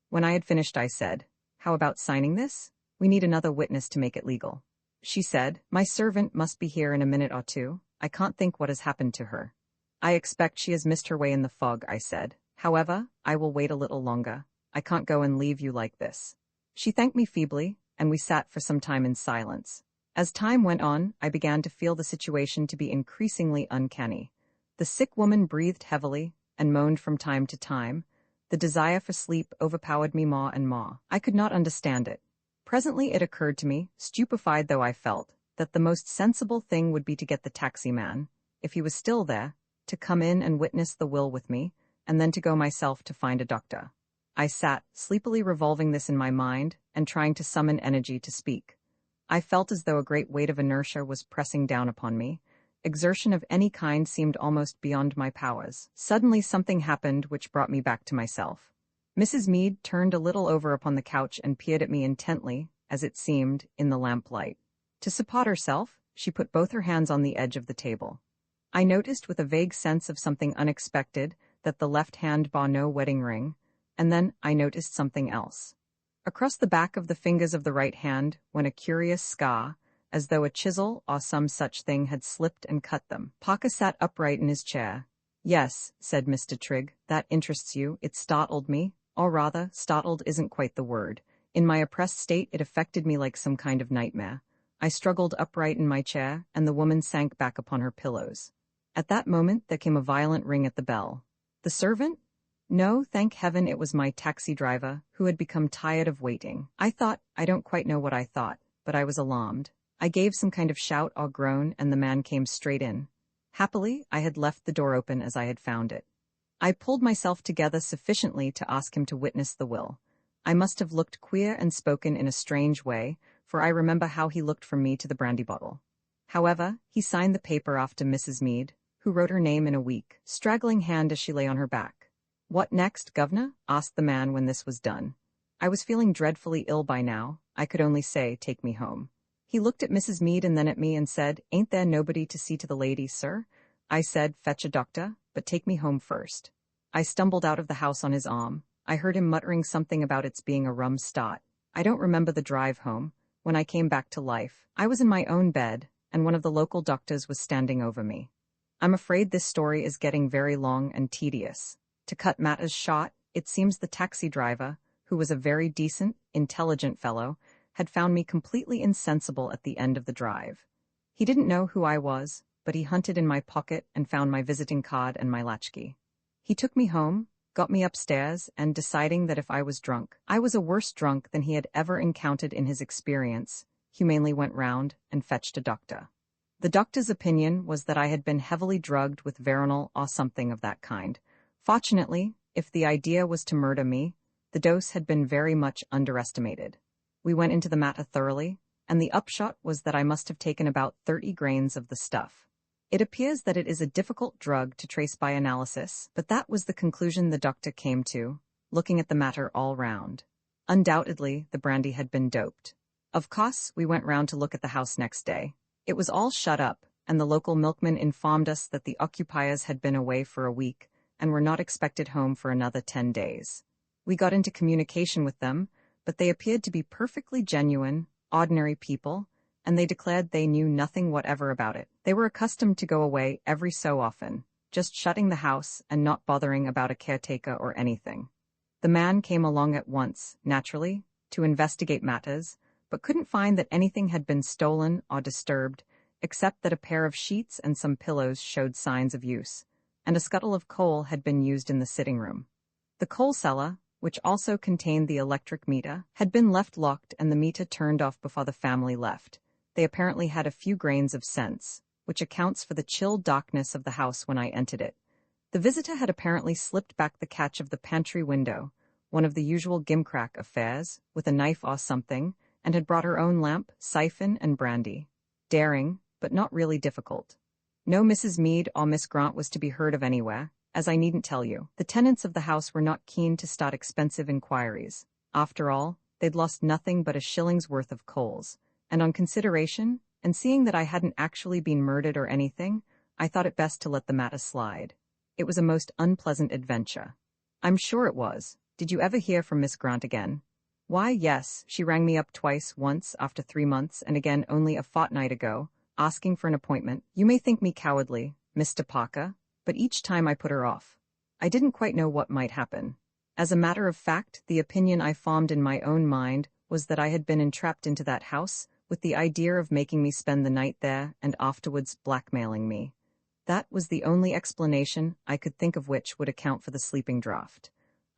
When I had finished, I said, "How about signing this? We need another witness to make it legal." She said, "My servant must be here in a minute or two. I can't think what has happened to her." I expect she has missed her way in the fog, I said. However, I will wait a little longer. I can't go and leave you like this. She thanked me feebly, and we sat for some time in silence. As time went on, I began to feel the situation to be increasingly uncanny. The sick woman breathed heavily and moaned from time to time. The desire for sleep overpowered me more and more. I could not understand it. Presently it occurred to me, stupefied though I felt, that the most sensible thing would be to get the taxi man, if he was still there, to come in and witness the will with me, and then to go myself to find a doctor. I sat, sleepily revolving this in my mind, and trying to summon energy to speak. I felt as though a great weight of inertia was pressing down upon me. Exertion of any kind seemed almost beyond my powers. Suddenly something happened which brought me back to myself. Mrs. Meade turned a little over upon the couch and peered at me intently, as it seemed, in the lamplight. To support herself, she put both her hands on the edge of the table. I noticed with a vague sense of something unexpected that the left hand bore no wedding ring, and then I noticed something else. Across the back of the fingers of the right hand went a curious scar, as though a chisel or some such thing had slipped and cut them. Parker sat upright in his chair. "Yes," said Mr. Trigg, "that interests you. It startled me, or rather, startled isn't quite the word. In my oppressed state it affected me like some kind of nightmare. I struggled upright in my chair, and the woman sank back upon her pillows. At that moment there came a violent ring at the bell. The servant? No, thank heaven it was my taxi driver, who had become tired of waiting. I don't quite know what I thought, but I was alarmed. I gave some kind of shout or groan, and the man came straight in. Happily, I had left the door open as I had found it. I pulled myself together sufficiently to ask him to witness the will. I must have looked queer and spoken in a strange way, for I remember how he looked from me to the brandy bottle. However, he signed the paper off to Mrs. Meade, who wrote her name in a weak, straggling hand as she lay on her back. "What next, governor?" asked the man when this was done. I was feeling dreadfully ill by now. I could only say, "Take me home." He looked at Mrs. Meade and then at me and said, "Ain't there nobody to see to the lady, sir?" I said, "Fetch a doctor, but take me home first." I stumbled out of the house on his arm. I heard him muttering something about its being a rum start. I don't remember the drive home. When I came back to life, I was in my own bed, and one of the local doctors was standing over me. I'm afraid this story is getting very long and tedious. To cut matters short, it seems the taxi driver, who was a very decent, intelligent fellow, had found me completely insensible at the end of the drive. He didn't know who I was, but he hunted in my pocket and found my visiting card and my latchkey. He took me home, got me upstairs, and deciding that if I was drunk, I was a worse drunk than he had ever encountered in his experience, humanely went round and fetched a doctor. The doctor's opinion was that I had been heavily drugged with veronal or something of that kind. Fortunately, if the idea was to murder me, the dose had been very much underestimated. We went into the matter thoroughly, and the upshot was that I must have taken about 30 grains of the stuff. It appears that it is a difficult drug to trace by analysis, but that was the conclusion the doctor came to, looking at the matter all round. Undoubtedly, the brandy had been doped. Of course, we went round to look at the house next day. It was all shut up, and the local milkman informed us that the occupiers had been away for a week and were not expected home for another 10 days. We got into communication with them, but they appeared to be perfectly genuine, ordinary people, and they declared they knew nothing whatever about it. They were accustomed to go away every so often, just shutting the house and not bothering about a caretaker or anything. The man came along at once, naturally, to investigate matters, but couldn't find that anything had been stolen or disturbed, except that a pair of sheets and some pillows showed signs of use, and a scuttle of coal had been used in the sitting room. The coal cellar, which also contained the electric meter, had been left locked and the meter turned off before the family left. They apparently had a few grains of sense, which accounts for the chill darkness of the house when I entered it. The visitor had apparently slipped back the catch of the pantry window, one of the usual gimcrack affairs, with a knife or something, and had brought her own lamp, siphon, and brandy. Daring, but not really difficult. No Mrs. Meade or Miss Grant was to be heard of anywhere, as I needn't tell you. The tenants of the house were not keen to start expensive inquiries. After all, they'd lost nothing but a shilling's worth of coals, and on consideration, and seeing that I hadn't actually been murdered or anything, I thought it best to let the matter slide. It was a most unpleasant adventure. I'm sure it was. Did you ever hear from Miss Grant again? Why, yes, she rang me up twice, once after 3 months, and again only a fortnight ago, asking for an appointment. You may think me cowardly, Mr. Parker, but each time I put her off. I didn't quite know what might happen. As a matter of fact, the opinion I formed in my own mind was that I had been entrapped into that house, with the idea of making me spend the night there and afterwards blackmailing me. That was the only explanation I could think of which would account for the sleeping draught.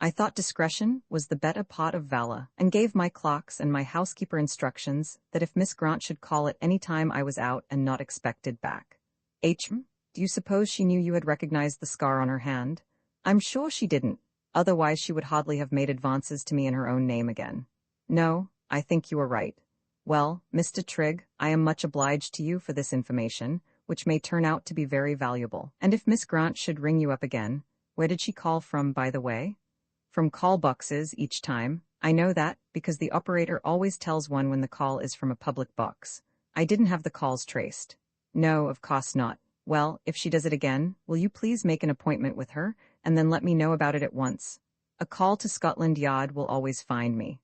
I thought discretion was the better part of valor, and gave my clerks and my housekeeper instructions that if Miss Grant should call at any time I was out and not expected back. Do you suppose she knew you had recognized the scar on her hand? I'm sure she didn't, otherwise she would hardly have made advances to me in her own name again. No, I think you are right. Well, Mr. Trigg, I am much obliged to you for this information, which may turn out to be very valuable. And if Miss Grant should ring you up again, where did she call from, by the way? From call boxes each time. I know that, because the operator always tells one when the call is from a public box. I didn't have the calls traced. No, of course not. Well, if she does it again, will you please make an appointment with her, and then let me know about it at once? A call to Scotland Yard will always find me.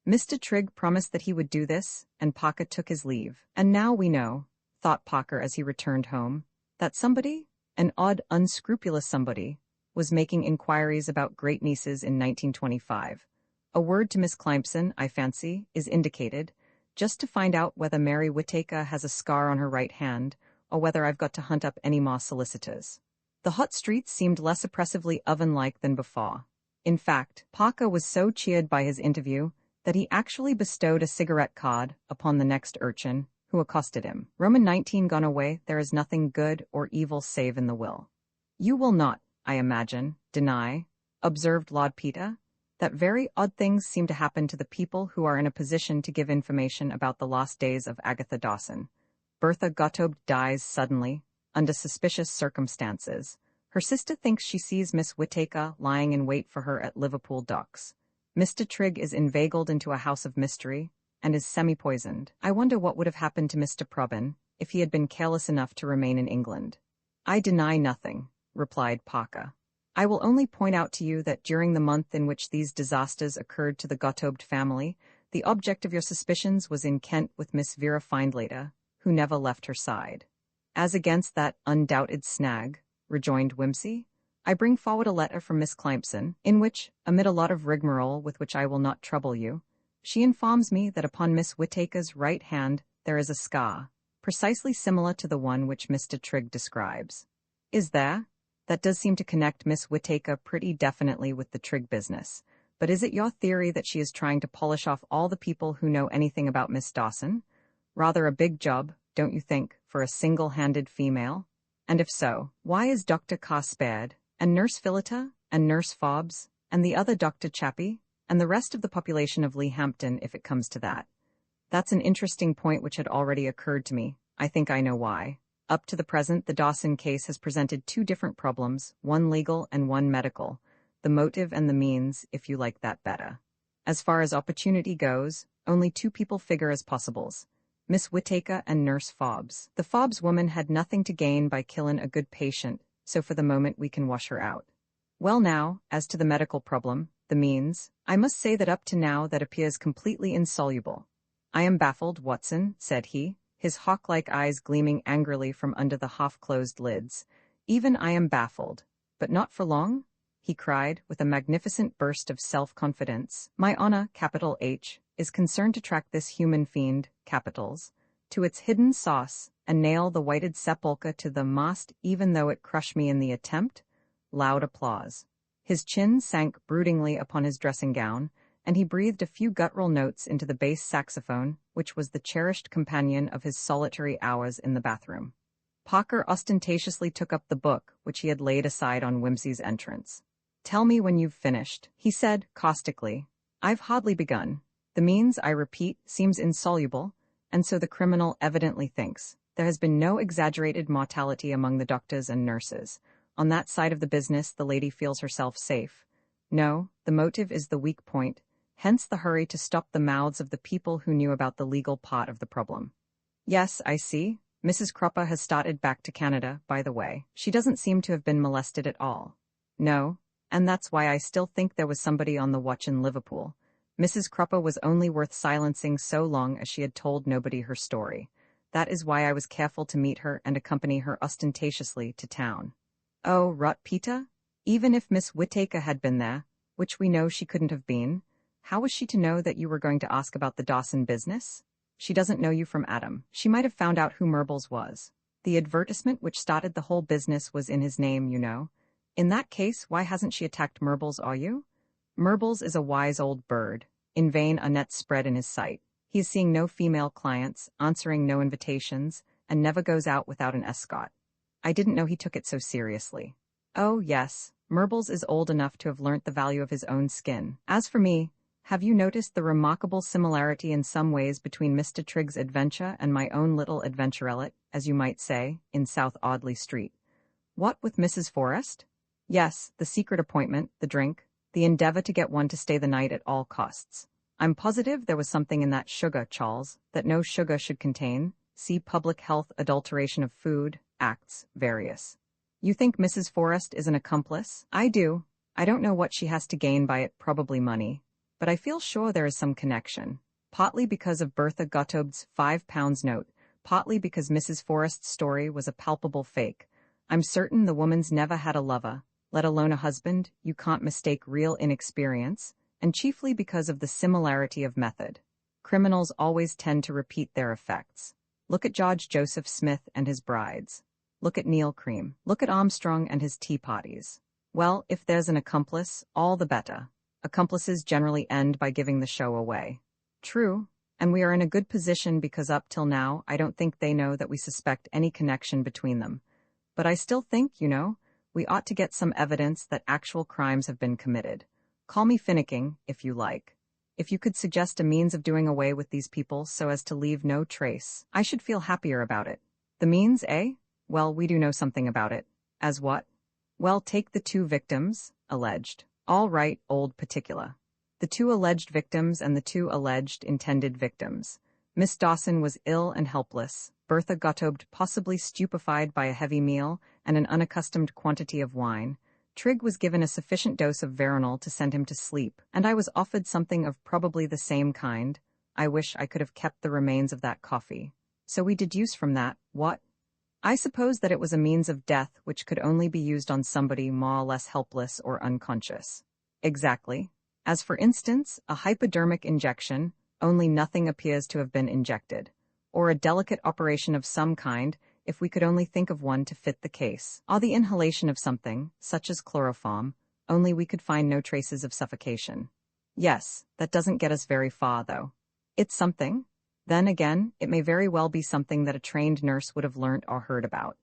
Mr. Trigg promised that he would do this, and Parker took his leave. And now we know, thought Parker as he returned home, that somebody, an odd, unscrupulous somebody, was making inquiries about great-nieces in 1925. A word to Miss Clympson, I fancy, is indicated, just to find out whether Mary Whittaker has a scar on her right hand, or whether I've got to hunt up any more solicitors. The hot streets seemed less oppressively oven-like than before. In fact, Parker was so cheered by his interview that he actually bestowed a cigarette card upon the next urchin, who accosted him. Roman 19 gone away, there is nothing good or evil save in the will. You will not, I imagine, deny, observed Lord Peter, that very odd things seem to happen to the people who are in a position to give information about the lost days of Agatha Dawson. Bertha Gottobed dies suddenly, under suspicious circumstances. Her sister thinks she sees Miss Whittaker lying in wait for her at Liverpool docks. Mr. Trigg is inveigled into a house of mystery, and is semi-poisoned. I wonder what would have happened to Mr. Probyn if he had been careless enough to remain in England. I deny nothing, replied Parker. I will only point out to you that during the month in which these disasters occurred to the Gottobed family, the object of your suspicions was in Kent with Miss Vera Findlater, who never left her side. As against that undoubted snag, rejoined Wimsey, I bring forward a letter from Miss Clympson, in which, amid a lot of rigmarole with which I will not trouble you, she informs me that upon Miss Whittaker's right hand there is a scar, precisely similar to the one which Mr. Trigg describes. Is there? That does seem to connect Miss Whittaker pretty definitely with the Trigg business, but is it your theory that she is trying to polish off all the people who know anything about Miss Dawson? Rather a big job, don't you think, for a single-handed female? And if so, why is Dr. Carr spared, and Nurse Phillida, and Nurse Fobbs, and the other Dr. Chappie, and the rest of the population of Leahampton if it comes to that? That's an interesting point which had already occurred to me. I think I know why. Up to the present, the Dawson case has presented two different problems, one legal and one medical, the motive and the means, if you like that better. As far as opportunity goes, only two people figure as possibles, Miss Whittaker and Nurse Fobbs. The Fobbs woman had nothing to gain by killing a good patient, so for the moment we can wash her out. Well now, as to the medical problem, the means, I must say that up to now that appears completely insoluble. I am baffled, Watson, said he, his hawk-like eyes gleaming angrily from under the half-closed lids. Even I am baffled. But not for long? He cried, with a magnificent burst of self-confidence. My honor, capital H, is concerned to track this human fiend, capitals, to its hidden sauce, and nail the whited sepulchre to the mast even though it crush me in the attempt. Loud applause. His chin sank broodingly upon his dressing-gown, and he breathed a few guttural notes into the bass saxophone, which was the cherished companion of his solitary hours in the bathroom. Parker ostentatiously took up the book which he had laid aside on Wimsey's entrance. Tell me when you've finished, he said, caustically. I've hardly begun. The means, I repeat, seems insoluble, and so the criminal evidently thinks. There has been no exaggerated mortality among the doctors and nurses. On that side of the business the lady feels herself safe. No, the motive is the weak point, hence the hurry to stop the mouths of the people who knew about the legal part of the problem. Yes, I see. Mrs. Cropper has started back to Canada, by the way. She doesn't seem to have been molested at all. No, and that's why I still think there was somebody on the watch in Liverpool. Mrs. Cropper was only worth silencing so long as she had told nobody her story. That is why I was careful to meet her and accompany her ostentatiously to town. Oh, rot Peter? Even if Miss Whittaker had been there, which we know she couldn't have been, how was she to know that you were going to ask about the Dawson business? She doesn't know you from Adam. She might have found out who Myrbles was. The advertisement which started the whole business was in his name, you know. In that case, why hasn't she attacked Myrbles, are you? Myrbles is a wise old bird. In vain are nets spread in his sight. He is seeing no female clients, answering no invitations, and never goes out without an escort. I didn't know he took it so seriously. Oh, yes, Myrbles is old enough to have learnt the value of his own skin. As for me, have you noticed the remarkable similarity in some ways between Mr. Trigg's adventure and my own little adventurellet, as you might say, in South Audley Street? What with Mrs. Forrest? Yes, the secret appointment, the drink, the endeavor to get one to stay the night at all costs. I'm positive there was something in that sugar, Charles, that no sugar should contain. See Public Health Adulteration of Food, Acts, various. You think Mrs. Forrest is an accomplice? I do. I don't know what she has to gain by it, probably money. But I feel sure there is some connection. Partly because of Bertha Gottobed's £5 note, partly because Mrs. Forrest's story was a palpable fake. I'm certain the woman's never had a lover, let alone a husband. You can't mistake real inexperience, and chiefly because of the similarity of method. Criminals always tend to repeat their effects. Look at George Joseph Smith and his brides. Look at Neil Cream. Look at Armstrong and his tea parties. Well, if there's an accomplice, all the better. Accomplices generally end by giving the show away. True, and we are in a good position because up till now I don't think they know that we suspect any connection between them. But I still think, you know, we ought to get some evidence that actual crimes have been committed. Call me finicking, if you like. If you could suggest a means of doing away with these people so as to leave no trace, I should feel happier about it. The means, eh? Well, we do know something about it. As what? Well, take the two victims, alleged. All right, old particular. The two alleged victims and the two alleged intended victims. Miss Dawson was ill and helpless, Bertha Gottobed possibly stupefied by a heavy meal and an unaccustomed quantity of wine. Trigg was given a sufficient dose of veronal to send him to sleep, and I was offered something of probably the same kind. I wish I could have kept the remains of that coffee. So we deduce from that, what? I suppose that it was a means of death which could only be used on somebody more or less helpless or unconscious. Exactly. As for instance, a hypodermic injection, only nothing appears to have been injected. Or a delicate operation of some kind, if we could only think of one to fit the case. Or the inhalation of something, such as chloroform, only we could find no traces of suffocation. Yes, that doesn't get us very far, though. It's something. Then again, it may very well be something that a trained nurse would have learnt or heard about.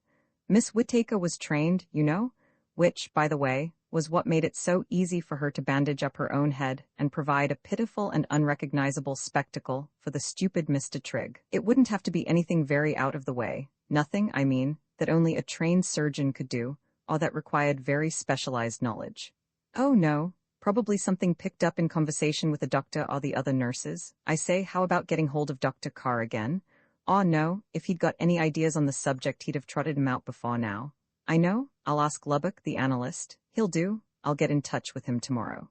Miss Whittaker was trained, you know, which, by the way, was what made it so easy for her to bandage up her own head and provide a pitiful and unrecognizable spectacle for the stupid Mr. Trigg. It wouldn't have to be anything very out of the way, nothing, I mean, that only a trained surgeon could do, or that required very specialized knowledge. Oh no. Probably something picked up in conversation with the doctor or the other nurses. I say, how about getting hold of Dr. Carr again? Oh no, if he'd got any ideas on the subject he'd have trotted him out before now. I know, I'll ask Lubbock, the analyst. He'll do. I'll get in touch with him tomorrow.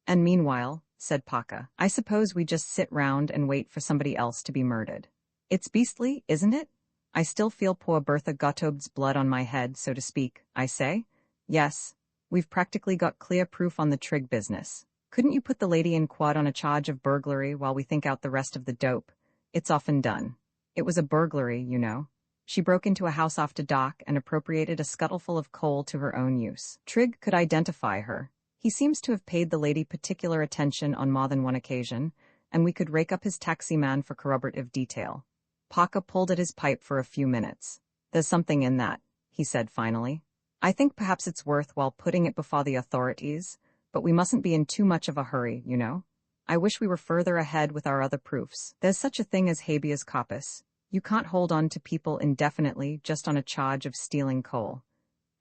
And meanwhile, said Parker, I suppose we just sit round and wait for somebody else to be murdered. It's beastly, isn't it? I still feel poor Bertha Gottobed's blood on my head, so to speak, I say. Yes. We've practically got clear proof on the Trigg business. Couldn't you put the lady in quod on a charge of burglary while we think out the rest of the dope? It's often done. It was a burglary, you know. She broke into a house after dark and appropriated a scuttleful of coal to her own use. Trigg could identify her. He seems to have paid the lady particular attention on more than one occasion, and we could rake up his taxi man for corroborative detail. Parker pulled at his pipe for a few minutes. There's something in that, he said finally. I think perhaps it's worthwhile putting it before the authorities, but we mustn't be in too much of a hurry, you know. I wish we were further ahead with our other proofs. There's such a thing as habeas corpus. You can't hold on to people indefinitely just on a charge of stealing coal.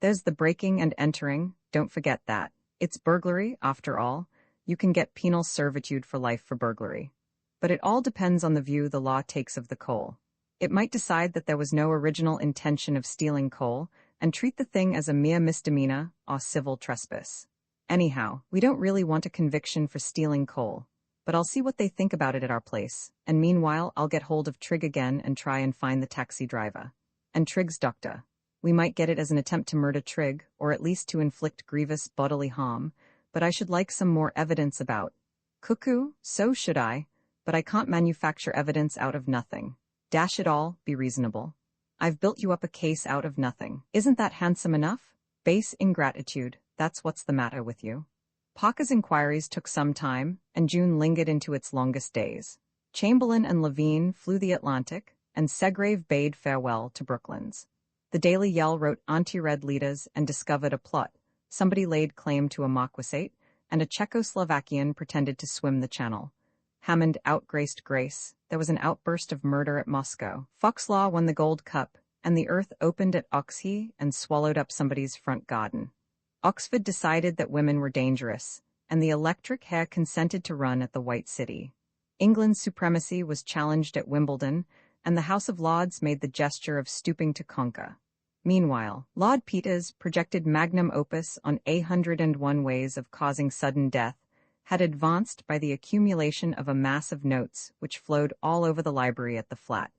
There's the breaking and entering, don't forget that. It's burglary, after all. You can get penal servitude for life for burglary. But it all depends on the view the law takes of the coal. It might decide that there was no original intention of stealing coal, and treat the thing as a mere misdemeanor or civil trespass. Anyhow, we don't really want a conviction for stealing coal, but I'll see what they think about it at our place, and meanwhile I'll get hold of Trigg again and try and find the taxi driver. And Trigg's doctor. We might get it as an attempt to murder Trig, or at least to inflict grievous bodily harm, but I should like some more evidence about. Cuckoo, so should I, but I can't manufacture evidence out of nothing. Dash it all, be reasonable. I've built you up a case out of nothing. Isn't that handsome enough? Base ingratitude, that's what's the matter with you. Parker's inquiries took some time, and June lingered into its longest days. Chamberlain and Levine flew the Atlantic, and Segrave bade farewell to Brooklands. The Daily Yell wrote anti-red leaders and discovered a plot. Somebody laid claim to a marquisate, and a Czechoslovakian pretended to swim the channel. Hammond outgraced Grace. There was an outburst of murder at Moscow. Foxlaw won the Gold Cup, and the earth opened at Oxhey and swallowed up somebody's front garden. Oxford decided that women were dangerous, and the electric hair consented to run at the White City. England's supremacy was challenged at Wimbledon, and the House of Lords made the gesture of stooping to conquer. Meanwhile, Lord Peters' projected magnum opus on 101 Ways of Causing Sudden Death had advanced by the accumulation of a mass of notes which flowed all over the library at the flat,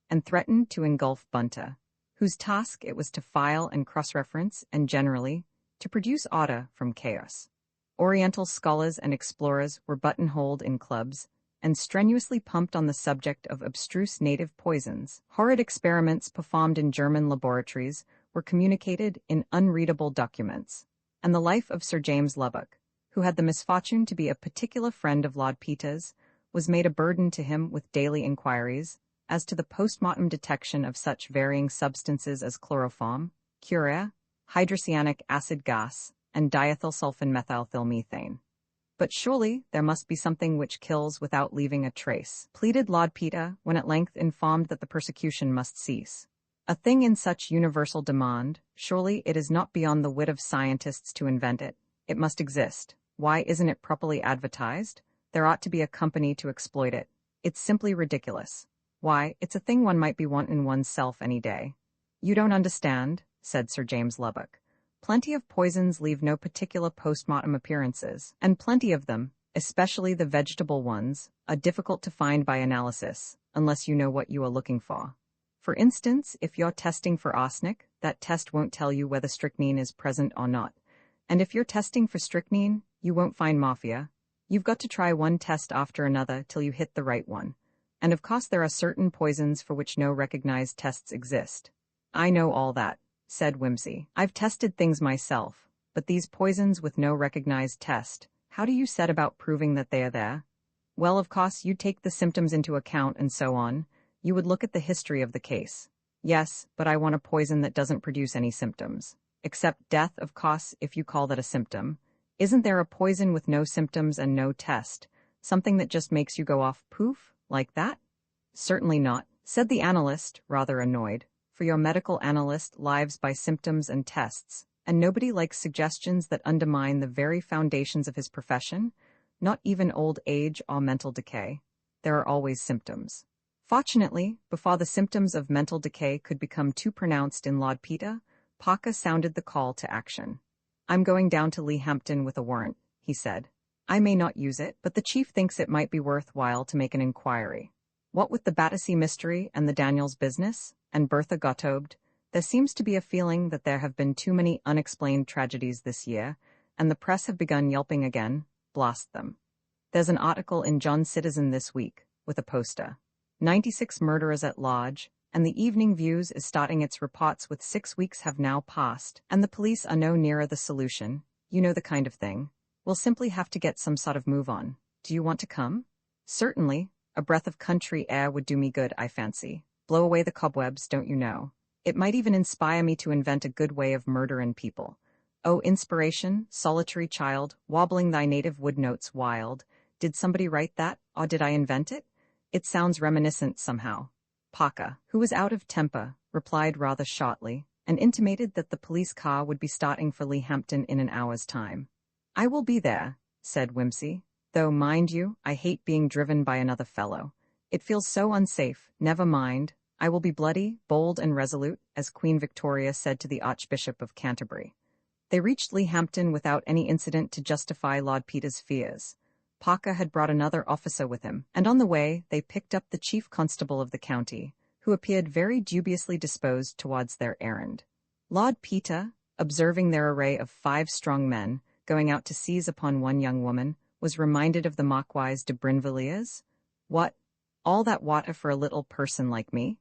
and threatened to engulf Bunter, whose task it was to file and cross-reference and generally to produce order from chaos. Oriental scholars and explorers were buttonholed in clubs and strenuously pumped on the subject of abstruse native poisons. Horrid experiments performed in German laboratories were communicated in unreadable documents, and the life of Sir James Lubbock, who had the misfortune to be a particular friend of Lord Peters, was made a burden to him with daily inquiries as to the post-mortem detection of such varying substances as chloroform, curea, hydrocyanic acid gas, and diethylsulfan-methylmethane. But surely there must be something which kills without leaving a trace, pleaded Lord Peter, when at length informed that the persecution must cease. A thing in such universal demand, surely it is not beyond the wit of scientists to invent it. It must exist. Why isn't it properly advertised? There ought to be a company to exploit it. It's simply ridiculous. Why, it's a thing one might be wanting oneself any day. You don't understand, said Sir James Lubbock. Plenty of poisons leave no particular post-mortem appearances, and plenty of them, especially the vegetable ones, are difficult to find by analysis, unless you know what you are looking for. For instance, if you're testing for arsenic, that test won't tell you whether strychnine is present or not. And if you're testing for strychnine, you won't find morphia. You've got to try one test after another till you hit the right one. And of course there are certain poisons for which no recognized tests exist. I know all that, said Whimsy. I've tested things myself, but these poisons with no recognized test, how do you set about proving that they are there? Well, of course, you'd take the symptoms into account and so on. You would look at the history of the case. Yes, but I want a poison that doesn't produce any symptoms. Except death, of course, if you call that a symptom. Isn't there a poison with no symptoms and no test? Something that just makes you go off poof, like that? Certainly not, said the analyst, rather annoyed. For your medical analyst lives by symptoms and tests, and nobody likes suggestions that undermine the very foundations of his profession, not even old age or mental decay. There are always symptoms. Fortunately, before the symptoms of mental decay could become too pronounced in Lord Peter, Parker sounded the call to action. I'm going down to Leahampton with a warrant, he said. I may not use it, but the chief thinks it might be worthwhile to make an inquiry. What with the Battersea mystery and the Daniels business, and Bertha Gottobed, there seems to be a feeling that there have been too many unexplained tragedies this year, and the press have begun yelping again. Blast them. There's an article in John Citizen this week, with a poster. 96 murderers at large, and the Evening Views is starting its reports with 6 weeks have now passed, and the police are no nearer the solution. You know the kind of thing. We'll simply have to get some sort of move on. Do you want to come? Certainly. A breath of country air would do me good, I fancy. Blow away the cobwebs, don't you know? It might even inspire me to invent a good way of murdering people. Oh, inspiration, solitary child, wobbling thy native wood notes wild. Did somebody write that, or did I invent it? It sounds reminiscent somehow. Parker, who was out of temper, replied rather shortly, and intimated that the police car would be starting for Leahampton in an hour's time. I will be there, said Whimsy. Though, mind you, I hate being driven by another fellow. It feels so unsafe. Never mind. I will be bloody, bold, and resolute, as Queen Victoria said to the Archbishop of Canterbury. They reached Leahampton without any incident to justify Lord Peter's fears. Parker had brought another officer with him, and on the way they picked up the chief constable of the county, who appeared very dubiously disposed towards their errand. Lord Peter, observing their array of 5 strong men, going out to seize upon one young woman, was reminded of the Marquise de Brinvilliers. What? All that water for a little person like me?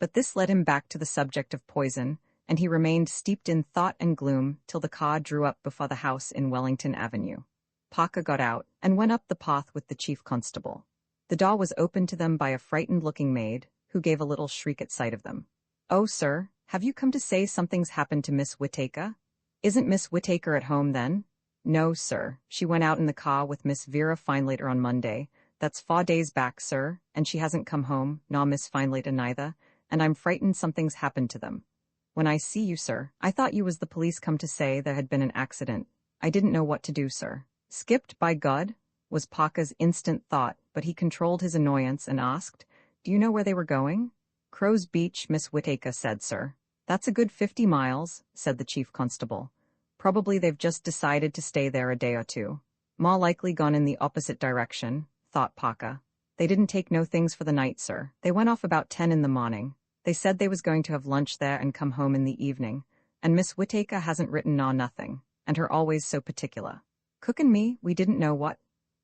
But this led him back to the subject of poison, and he remained steeped in thought and gloom till the car drew up before the house in Wellington Avenue. Parker got out and went up the path with the chief constable. The door was opened to them by a frightened-looking maid, who gave a little shriek at sight of them. "Oh, sir, have you come to say something's happened to Miss Whittaker? Isn't Miss Whittaker at home, then?" "No, sir. She went out in the car with Miss Vera Finelater on Monday. That's 4 days back, sir, and she hasn't come home, nor Miss Finelater neither, and I'm frightened something's happened to them. When I see you, sir, I thought you was the police come to say there had been an accident. I didn't know what to do, sir." "Skipped, by God," was Parker's instant thought, but he controlled his annoyance and asked, "Do you know where they were going?" "Crow's Beach, Miss Whittaker said, sir." "That's a good 50 miles, said the chief constable. "Probably they've just decided to stay there a day or two. More likely gone in the opposite direction," thought Parker. "They didn't take no things for the night, sir. They went off about 10 in the morning. They said they was going to have lunch there and come home in the evening, and Miss Whittaker hasn't written nor nothing, and her always so particular. Cook and me, we didn't know what."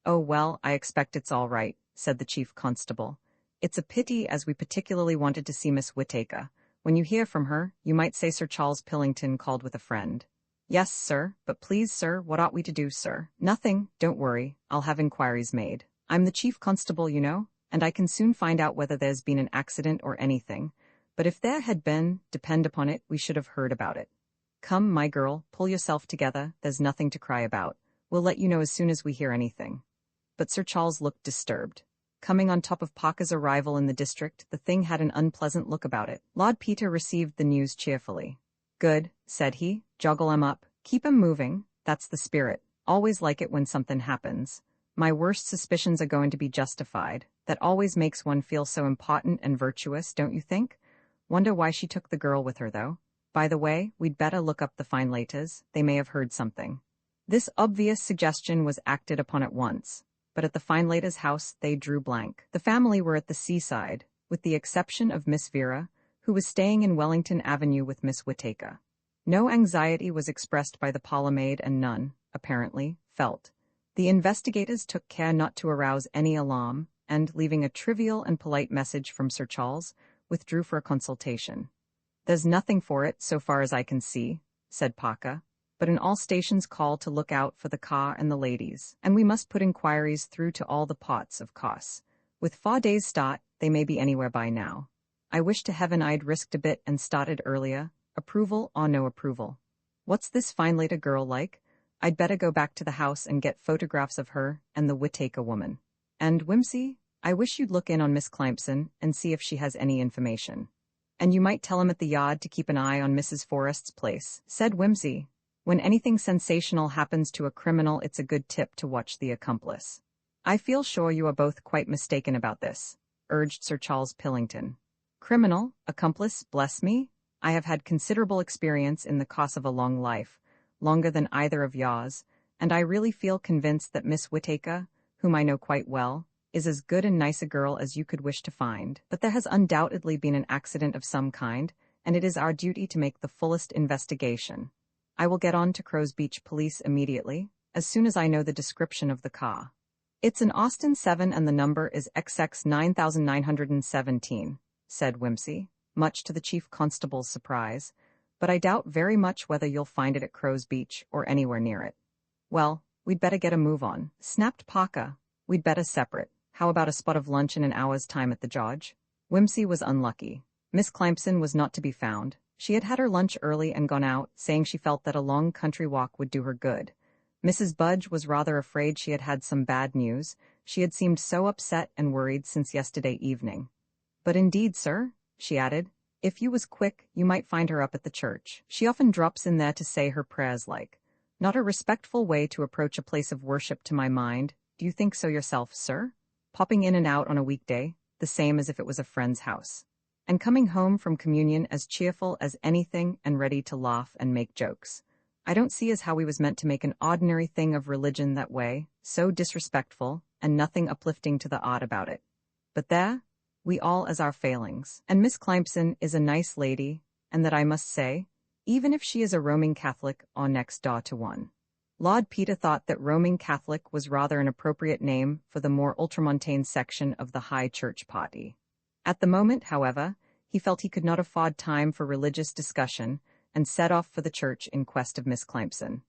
"Oh, well, I expect it's all right," said the chief constable. "It's a pity, as we particularly wanted to see Miss Whittaker. When you hear from her, you might say Sir Charles Pillington called with a friend." "Yes, sir, but please, sir, what ought we to do, sir?" "Nothing, don't worry, I'll have inquiries made. I'm the chief constable, you know, and I can soon find out whether there's been an accident or anything. But if there had been, depend upon it, we should have heard about it. Come, my girl, pull yourself together, there's nothing to cry about. We'll let you know as soon as we hear anything." But Sir Charles looked disturbed. Coming on top of Parker's arrival in the district, the thing had an unpleasant look about it. Lord Peter received the news cheerfully. "Good," said he, "joggle 'em up. Keep 'em moving, that's the spirit. Always like it when something happens. My worst suspicions are going to be justified. That always makes one feel so important and virtuous, don't you think? Wonder why she took the girl with her, though. By the way, we'd better look up the Finelaters. They may have heard something." This obvious suggestion was acted upon at once, but at the Finelaters' house they drew blank. The family were at the seaside, with the exception of Miss Vera, who was staying in Wellington Avenue with Miss Whittaker. No anxiety was expressed by the parlour-maid, and none, apparently, felt. The investigators took care not to arouse any alarm, and, leaving a trivial and polite message from Sir Charles, withdrew for a consultation. "There's nothing for it, so far as I can see," said Parker, "but in all stations call to look out for the car and the ladies, and we must put inquiries through to all the pots, of course. With 4 days' start, they may be anywhere by now. I wish to heaven I'd risked a bit and started earlier, approval or no approval. What's this Finelater girl like? I'd better go back to the house and get photographs of her and the Whittaker woman. And, Whimsy, I wish you'd look in on Miss Clympson and see if she has any information. And you might tell him at the yard to keep an eye on Mrs. Forrest's place," said Whimsy. "When anything sensational happens to a criminal, it's a good tip to watch the accomplice." "I feel sure you are both quite mistaken about this," urged Sir Charles Pillington. "Criminal, accomplice, bless me, I have had considerable experience in the course of a long life, longer than either of yours, and I really feel convinced that Miss Whittaker, whom I know quite well, is as good and nice a girl as you could wish to find. But there has undoubtedly been an accident of some kind, and it is our duty to make the fullest investigation. I will get on to Crow's Beach Police immediately, as soon as I know the description of the car. It's an Austin 7 and the number is XX 9917, said Whimsy, much to the chief constable's surprise, but I doubt very much whether you'll find it at Crow's Beach or anywhere near it. Well, we'd better get a move on, snapped Parker. We'd better separate. How about a spot of lunch in an hour's time at the George? Whimsy was unlucky. Miss Clympson was not to be found. She had had her lunch early and gone out, saying she felt that a long country walk would do her good. Mrs. Budge was rather afraid she had had some bad news. She had seemed so upset and worried since yesterday evening. But indeed, sir, she added, if you was quick, you might find her up at the church. She often drops in there to say her prayers like. Not a respectful way to approach a place of worship to my mind. Do you think so yourself, sir? Popping in and out on a weekday, the same as if it was a friend's house. And coming home from communion as cheerful as anything and ready to laugh and make jokes. I don't see as how we was meant to make an ordinary thing of religion that way, so disrespectful, and nothing uplifting to the odd about it. But there, we all as our failings, and Miss Clympson is a nice lady, and that I must say, even if she is a Roman Catholic or next door to one. Lord Peter thought that Roman Catholic was rather an appropriate name for the more ultramontane section of the High Church party. At the moment, however, he felt he could not afford time for religious discussion and set off for the church in quest of Miss Clamson.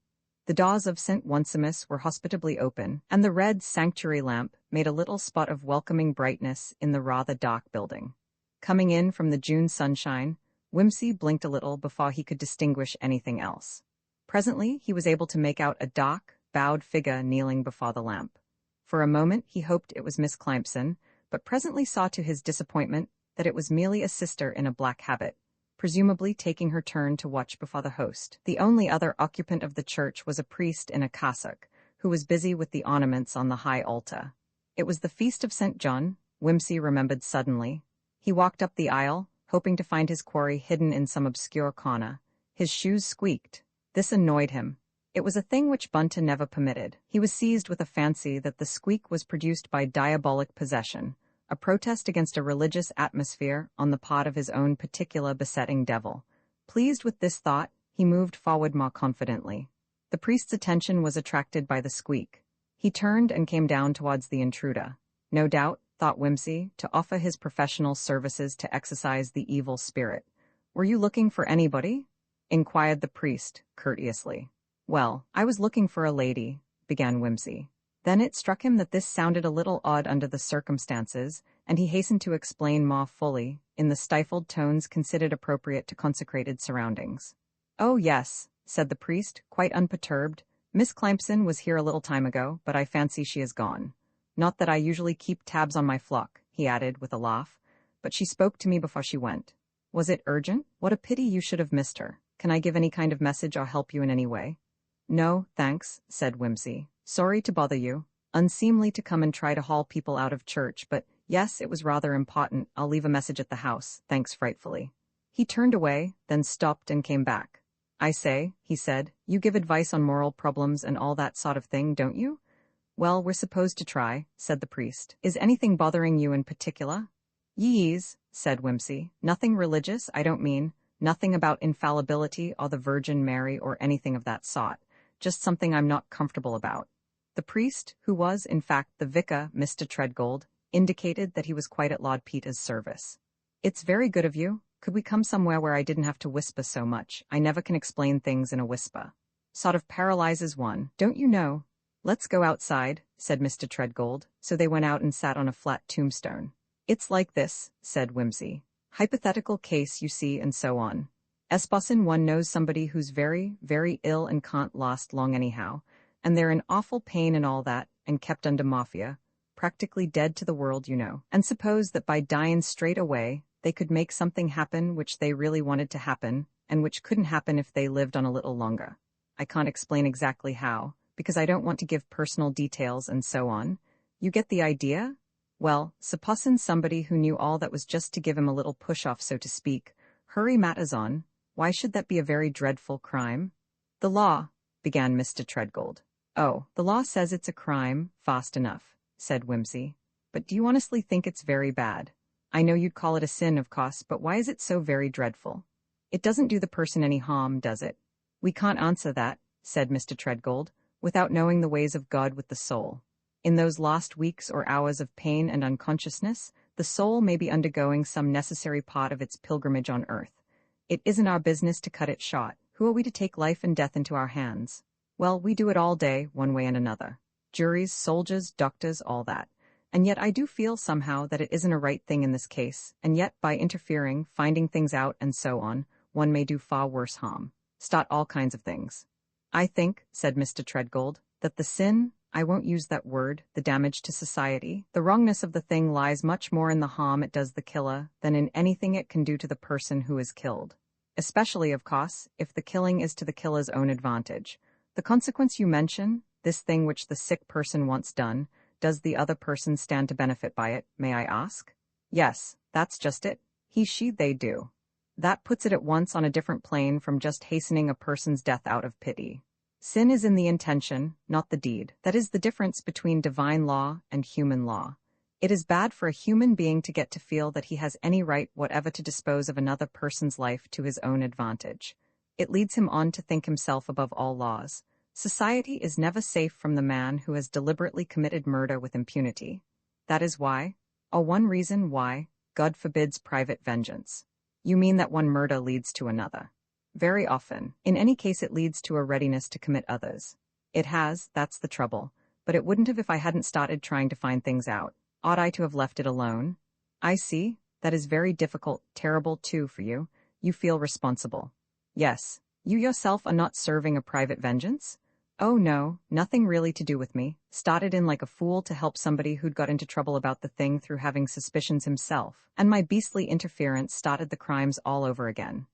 The doors of St. Onesimus were hospitably open, and the red sanctuary lamp made a little spot of welcoming brightness in the rather dark building. Coming in from the June sunshine, Whimsy blinked a little before he could distinguish anything else. Presently, he was able to make out a dark, bowed figure kneeling before the lamp. For a moment he hoped it was Miss Clamson, but presently saw to his disappointment that it was merely a sister in a black habit, presumably taking her turn to watch before the host. The only other occupant of the church was a priest in a cassock, who was busy with the ornaments on the high altar. It was the feast of St. John, Whimsy remembered suddenly. He walked up the aisle, hoping to find his quarry hidden in some obscure corner. His shoes squeaked. This annoyed him. It was a thing which Bunter never permitted. He was seized with a fancy that the squeak was produced by diabolic possession, a protest against a religious atmosphere on the part of his own particular besetting devil. Pleased with this thought, he moved forward more confidently. The priest's attention was attracted by the squeak. He turned and came down towards the intruder. No doubt, thought Whimsy, to offer his professional services to exorcise the evil spirit. "Were you looking for anybody?" inquired the priest, courteously. "Well, I was looking for a lady," began Whimsy. Then it struck him that this sounded a little odd under the circumstances, and he hastened to explain more fully, in the stifled tones considered appropriate to consecrated surroundings. "Oh, yes," said the priest, quite unperturbed. "Miss Clamson was here a little time ago, but I fancy she is gone. Not that I usually keep tabs on my flock," he added with a laugh, "but she spoke to me before she went." "Was it urgent? What a pity you should have missed her. Can I give any kind of message or help you in any way?" "No, thanks," said Whimsy. "Sorry to bother you. Unseemly to come and try to haul people out of church, but yes, it was rather important. I'll leave a message at the house, thanks frightfully." He turned away, then stopped and came back. "I say," he said, "you give advice on moral problems and all that sort of thing, don't you?" "Well, we're supposed to try," said the priest. "Is anything bothering you in particular?" "Yees," said Whimsy. "Nothing religious, I don't mean. Nothing about infallibility or the Virgin Mary or anything of that sort. Just something I'm not comfortable about." The priest, who was, in fact, the vicar, Mr. Treadgold, indicated that he was quite at Lord Peter's service. "It's very good of you. Could we come somewhere where I didn't have to whisper so much? I never can explain things in a whisper. Sort of paralyzes one, don't you know?" "Let's go outside," said Mr. Treadgold, so they went out and sat on a flat tombstone. "It's like this," said Whimsy. "Hypothetical case, you see, and so on. Esposin one knows somebody who's very, very ill and can't last long anyhow, and they're in awful pain and all that, and kept under mafia, practically dead to the world, you know. And suppose that by dying straight away, they could make something happen which they really wanted to happen, and which couldn't happen if they lived on a little longer. I can't explain exactly how, because I don't want to give personal details and so on. You get the idea? Well, supposin' somebody who knew all that was just to give him a little push-off, so to speak, hurry matters on. Why should that be a very dreadful crime?" "The law," began Mr. Treadgold. "Oh, the law says it's a crime, fast enough," said Whimsy. "But do you honestly think it's very bad? I know you'd call it a sin, of course, but why is it so very dreadful? It doesn't do the person any harm, does it?" "We can't answer that," said Mr. Treadgold, "without knowing the ways of God with the soul. In those last weeks or hours of pain and unconsciousness, the soul may be undergoing some necessary part of its pilgrimage on earth. It isn't our business to cut it short. Who are we to take life and death into our hands? Well, we do it all day, one way and another. Juries, soldiers, doctors, all that. And yet I do feel somehow that it isn't a right thing in this case, and yet by interfering, finding things out, and so on, one may do far worse harm. Start all kinds of things. I think," said Mr. Treadgold, "that the sin, I won't use that word, the damage to society, the wrongness of the thing lies much more in the harm it does the killer than in anything it can do to the person who is killed. Especially, of course, if the killing is to the killer's own advantage. The consequence you mention, this thing which the sick person wants done, does the other person stand to benefit by it, may I ask?" "Yes, that's just it. He, she, they do. That puts it at once on a different plane from just hastening a person's death out of pity. Sin is in the intention, not the deed. That is the difference between divine law and human law. It is bad for a human being to get to feel that he has any right whatever to dispose of another person's life to his own advantage. It leads him on to think himself above all laws. Society is never safe from the man who has deliberately committed murder with impunity. That is why, or one reason why, God forbids private vengeance. You mean that one murder leads to another? Very often. In any case, it leads to a readiness to commit others. It has, that's the trouble. But it wouldn't have if I hadn't started trying to find things out. Ought I to have left it alone? I see. That is very difficult, terrible too for you. You feel responsible. Yes. You yourself are not serving a private vengeance? Oh no, nothing really to do with me. Started in like a fool to help somebody who'd got into trouble about the thing through having suspicions himself, and my beastly interference started the crimes all over again.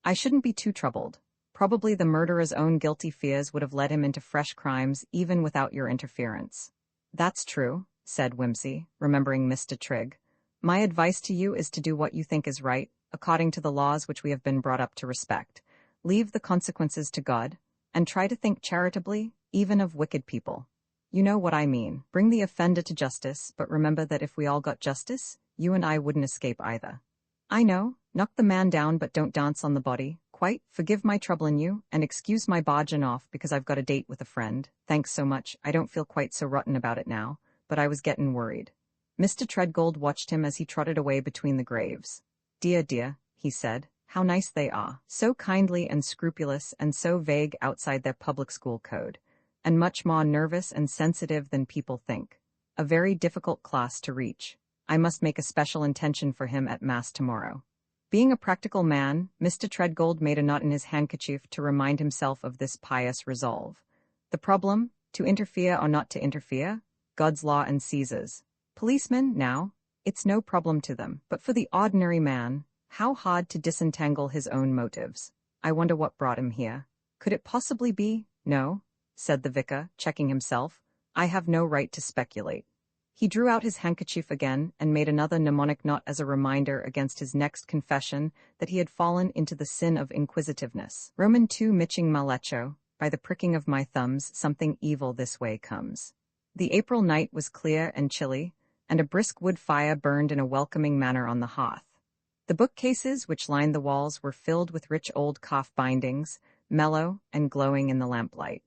I shouldn't be too troubled. Probably the murderer's own guilty fears would have led him into fresh crimes even without your interference. That's true, said Whimsy, remembering Mr. Trigg. My advice to you is to do what you think is right, according to the laws which we have been brought up to respect. Leave the consequences to God, and try to think charitably, even of wicked people. You know what I mean. Bring the offender to justice, but remember that if we all got justice, you and I wouldn't escape either. I know, knock the man down but don't dance on the body. Quite, forgive my troubling you, and excuse my barging off because I've got a date with a friend. Thanks so much, I don't feel quite so rotten about it now, but I was getting worried. Mr. Treadgold watched him as he trotted away between the graves. Dear, dear, he said. How nice they are, so kindly and scrupulous and so vague outside their public school code, and much more nervous and sensitive than people think. A very difficult class to reach. I must make a special intention for him at Mass tomorrow. Being a practical man, Mr. Treadgold made a knot in his handkerchief to remind himself of this pious resolve. The problem, to interfere or not to interfere, God's law and Caesar's. Policemen, now, it's no problem to them, but for the ordinary man, how hard to disentangle his own motives. I wonder what brought him here. Could it possibly be? No, said the vicar, checking himself. I have no right to speculate. He drew out his handkerchief again and made another mnemonic knot as a reminder against his next confession that he had fallen into the sin of inquisitiveness. Roman 2 Miching Malecho, by the pricking of my thumbs, something evil this way comes. The April night was clear and chilly, and a brisk wood fire burned in a welcoming manner on the hearth. The bookcases which lined the walls were filled with rich old calf bindings, mellow and glowing in the lamplight.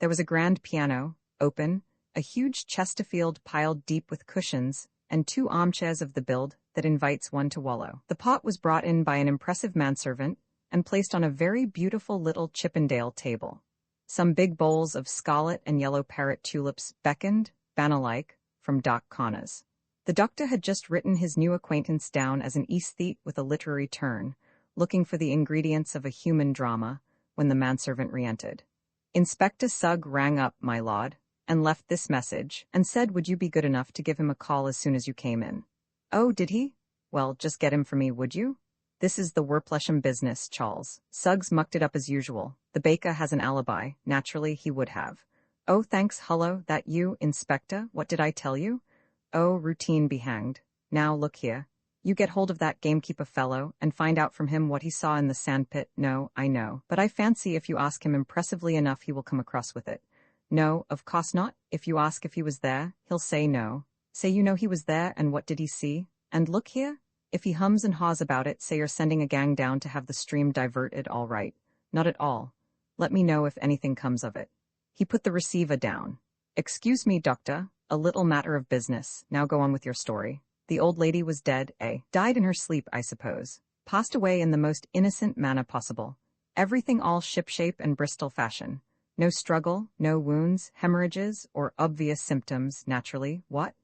There was a grand piano, open, a huge Chesterfield piled deep with cushions, and 2 armchairs of the build that invites one to wallow. The pot was brought in by an impressive manservant and placed on a very beautiful little Chippendale table. Some big bowls of scarlet and yellow parrot tulips beckoned, banner-like, from dark corners. The doctor had just written his new acquaintance down as an aesthete with a literary turn, looking for the ingredients of a human drama, when the manservant re-entered. Inspector Sugg rang up, my lord, and left this message, and said would you be good enough to give him a call as soon as you came in. Oh, did he? Well, just get him for me, would you? This is the Worplesham business, Charles. Suggs mucked it up as usual. The baker has an alibi. Naturally, he would have. Oh, thanks, hullo, that you, Inspector? What did I tell you? Oh, routine be hanged. Now, look here. You get hold of that gamekeeper fellow and find out from him what he saw in the sandpit. No, I know. But I fancy if you ask him impressively enough he will come across with it. No, of course not. If you ask if he was there, he'll say no. Say you know he was there and what did he see? And look here. If he hums and haws about it, say you're sending a gang down to have the stream diverted. All right. Not at all. Let me know if anything comes of it. He put the receiver down. Excuse me, doctor. A little matter of business. Now go on with your story. The old lady was dead, eh? Died in her sleep, I suppose. Passed away in the most innocent manner possible. Everything all shipshape and Bristol fashion. No struggle, no wounds, hemorrhages, or obvious symptoms, naturally. What?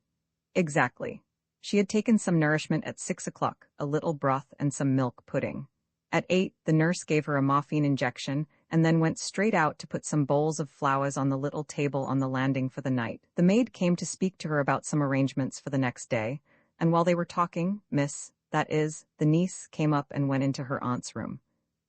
Exactly. She had taken some nourishment at 6 o'clock, a little broth and some milk pudding. At 8, the nurse gave her a morphine injection, and then went straight out to put some bowls of flowers on the little table on the landing for the night. The maid came to speak to her about some arrangements for the next day, and while they were talking, that is, the niece came up and went into her aunt's room.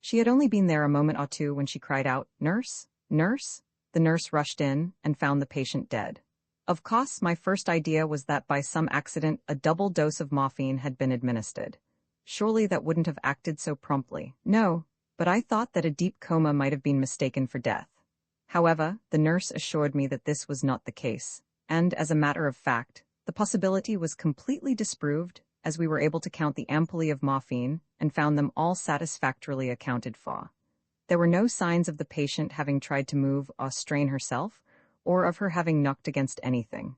She had only been there a moment or two when she cried out, "Nurse? Nurse?" The nurse rushed in and found the patient dead. Of course, my first idea was that by some accident a double dose of morphine had been administered. Surely that wouldn't have acted so promptly. No, but I thought that a deep coma might have been mistaken for death. However, the nurse assured me that this was not the case, and as a matter of fact, the possibility was completely disproved, as we were able to count the ampullae of morphine and found them all satisfactorily accounted for. There were no signs of the patient having tried to move or strain herself, or of her having knocked against anything.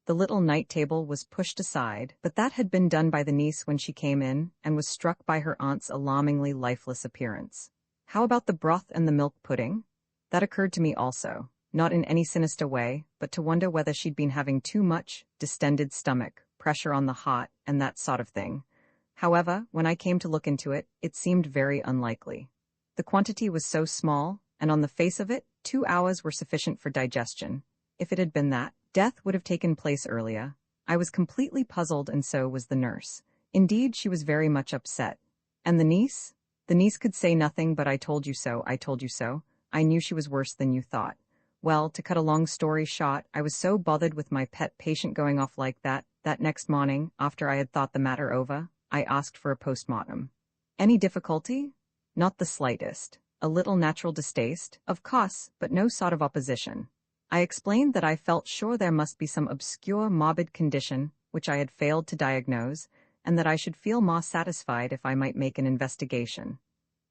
The little night table was pushed aside, but that had been done by the niece when she came in and was struck by her aunt's alarmingly lifeless appearance. How about the broth and the milk pudding? That occurred to me also, not in any sinister way, but to wonder whether she'd been having too much, distended stomach, pressure on the heart, and that sort of thing. However, when I came to look into it, it seemed very unlikely. The quantity was so small, and on the face of it, 2 hours were sufficient for digestion. If it had been that, death would have taken place earlier. I was completely puzzled, and so was the nurse. Indeed, she was very much upset. And the niece? The niece could say nothing but "I told you so, I told you so. I knew she was worse than you thought." Well, to cut a long story short, I was so bothered with my pet patient going off like that next morning, after I had thought the matter over, I asked for a postmortem. Any difficulty? Not the slightest. A little natural distaste, of course, but no sort of opposition. I explained that I felt sure there must be some obscure morbid condition which I had failed to diagnose, and that I should feel more satisfied if I might make an investigation.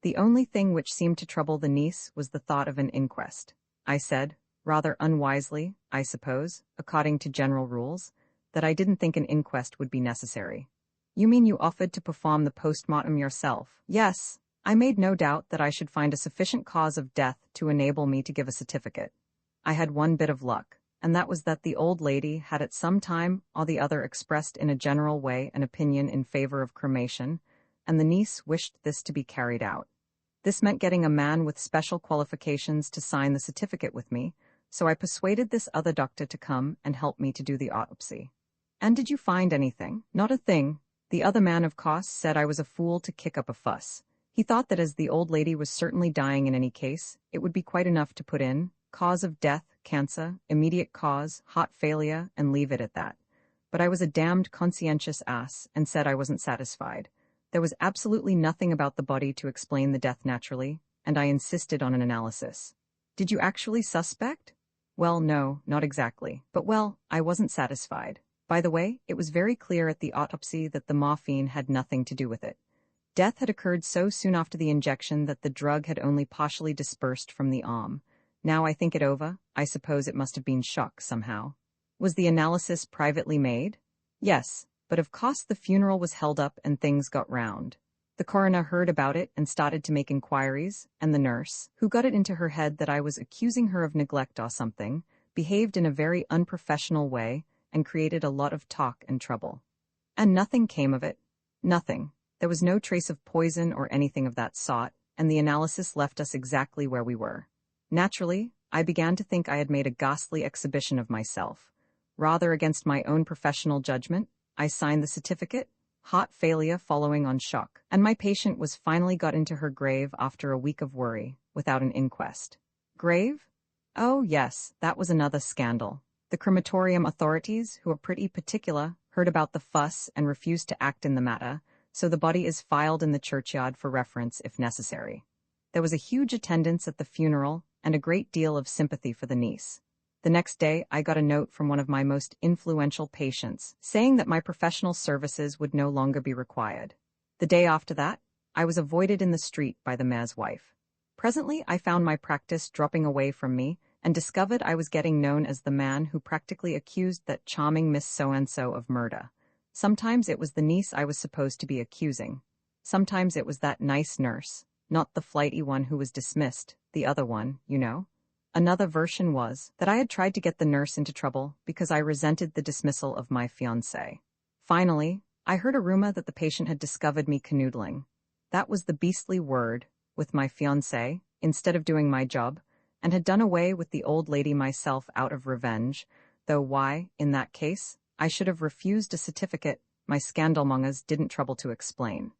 The only thing which seemed to trouble the niece was the thought of an inquest. I said, rather unwisely, I suppose, according to general rules, that I didn't think an inquest would be necessary. "You mean you offered to perform the postmortem yourself?" "Yes. I made no doubt that I should find a sufficient cause of death to enable me to give a certificate. I had one bit of luck, and that was that the old lady had at some time or the other expressed in a general way an opinion in favor of cremation, and the niece wished this to be carried out. This meant getting a man with special qualifications to sign the certificate with me, so I persuaded this other doctor to come and help me to do the autopsy." "And did you find anything?" "Not a thing. The other man, of course, said I was a fool to kick up a fuss. He thought that as the old lady was certainly dying in any case, it would be quite enough to put in cause of death, cancer, immediate cause, heart failure, and leave it at that. But I was a damned conscientious ass and said I wasn't satisfied. There was absolutely nothing about the body to explain the death naturally, and I insisted on an analysis." "Did you actually suspect?" "Well, no, not exactly. But well, I wasn't satisfied. By the way, it was very clear at the autopsy that the morphine had nothing to do with it. Death had occurred so soon after the injection that the drug had only partially dispersed from the arm. Now I think it over, I suppose it must have been shock somehow." "Was the analysis privately made?" "Yes, but of course the funeral was held up and things got round. The coroner heard about it and started to make inquiries, and the nurse, who got it into her head that I was accusing her of neglect or something, behaved in a very unprofessional way and created a lot of talk and trouble. And nothing came of it. Nothing. There was no trace of poison or anything of that sort, and the analysis left us exactly where we were. Naturally, I began to think I had made a ghastly exhibition of myself. Rather against my own professional judgment, I signed the certificate, heart failure following on shock, and my patient was finally got into her grave after a week of worry, without an inquest." "Grave? Oh, yes, that was another scandal. The crematorium authorities, who are pretty particular, heard about the fuss and refused to act in the matter, so the body is filed in the churchyard for reference if necessary. There was a huge attendance at the funeral and a great deal of sympathy for the niece. The next day, I got a note from one of my most influential patients saying that my professional services would no longer be required. The day after that, I was avoided in the street by the mayor's wife. Presently, I found my practice dropping away from me and discovered I was getting known as the man who practically accused that charming Miss So-and-so of murder. Sometimes it was the niece I was supposed to be accusing. Sometimes it was that nice nurse, not the flighty one who was dismissed, the other one, you know. Another version was that I had tried to get the nurse into trouble because I resented the dismissal of my fiancé. Finally, I heard a rumor that the patient had discovered me canoodling. That was the beastly word, with my fiancé, instead of doing my job, and had done away with the old lady myself out of revenge, though why, in that case, I should have refused a certificate, my scandalmongers didn't trouble to explain.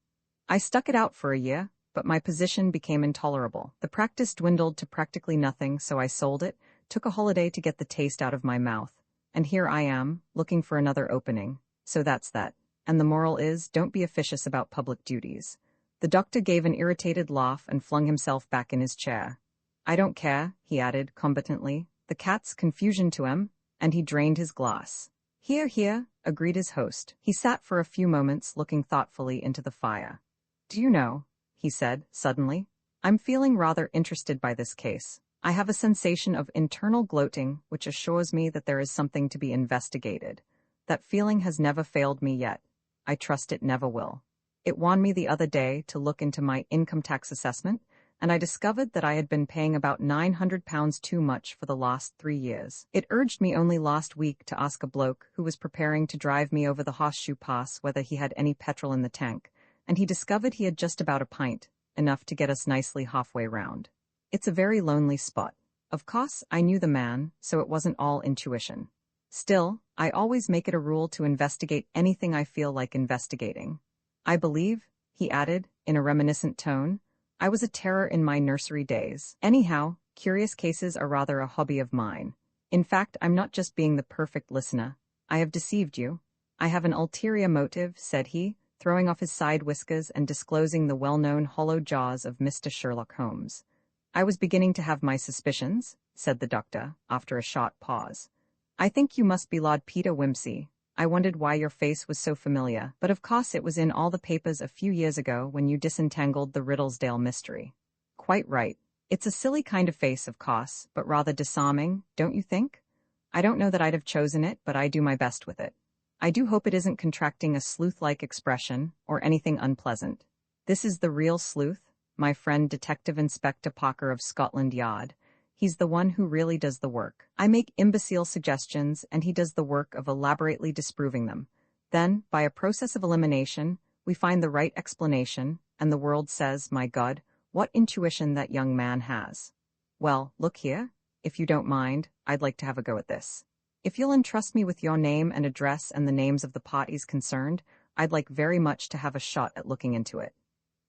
I stuck it out for a year, but my position became intolerable. The practice dwindled to practically nothing, so I sold it, took a holiday to get the taste out of my mouth, and here I am, looking for another opening. So that's that. And the moral is, don't be officious about public duties. The doctor gave an irritated laugh and flung himself back in his chair. "I don't care," he added combatantly. "The cat's confusion to him," and he drained his glass. "Here, here," agreed his host. He sat for a few moments looking thoughtfully into the fire. "Do you know," he said, suddenly, I'm feeling rather interested by this case. I have a sensation of internal gloating which assures me that there is something to be investigated. That feeling has never failed me yet. I trust it never will. It warned me the other day to look into my income tax assessment, and I discovered that I had been paying about £900 too much for the last 3 years. It urged me only last week to ask a bloke who was preparing to drive me over the horseshoe pass whether he had any petrol in the tank, and he discovered he had just about a pint, enough to get us nicely halfway round. It's a very lonely spot. Of course, I knew the man, so it wasn't all intuition. Still, I always make it a rule to investigate anything I feel like investigating. I believe, he added, in a reminiscent tone, I was a terror in my nursery days. Anyhow, curious cases are rather a hobby of mine. In fact, I'm not just being the perfect listener. I have deceived you. I have an ulterior motive, said he, throwing off his side whiskers and disclosing the well-known hollow jaws of Mr. Sherlock Holmes. I was beginning to have my suspicions, said the doctor, after a short pause. I think you must be Lord Peter Wimsey. I wondered why your face was so familiar, but of course it was in all the papers a few years ago when you disentangled the Riddlesdale mystery. Quite right. It's a silly kind of face, of course, but rather disarming, don't you think? I don't know that I'd have chosen it, but I do my best with it. I do hope it isn't contracting a sleuth-like expression, or anything unpleasant. This is the real sleuth, my friend Detective Inspector Parker of Scotland Yard. He's the one who really does the work. I make imbecile suggestions, and he does the work of elaborately disproving them. Then, by a process of elimination, we find the right explanation, and the world says, my God, what intuition that young man has. Well, look here, if you don't mind, I'd like to have a go at this. If you'll entrust me with your name and address and the names of the parties concerned, I'd like very much to have a shot at looking into it.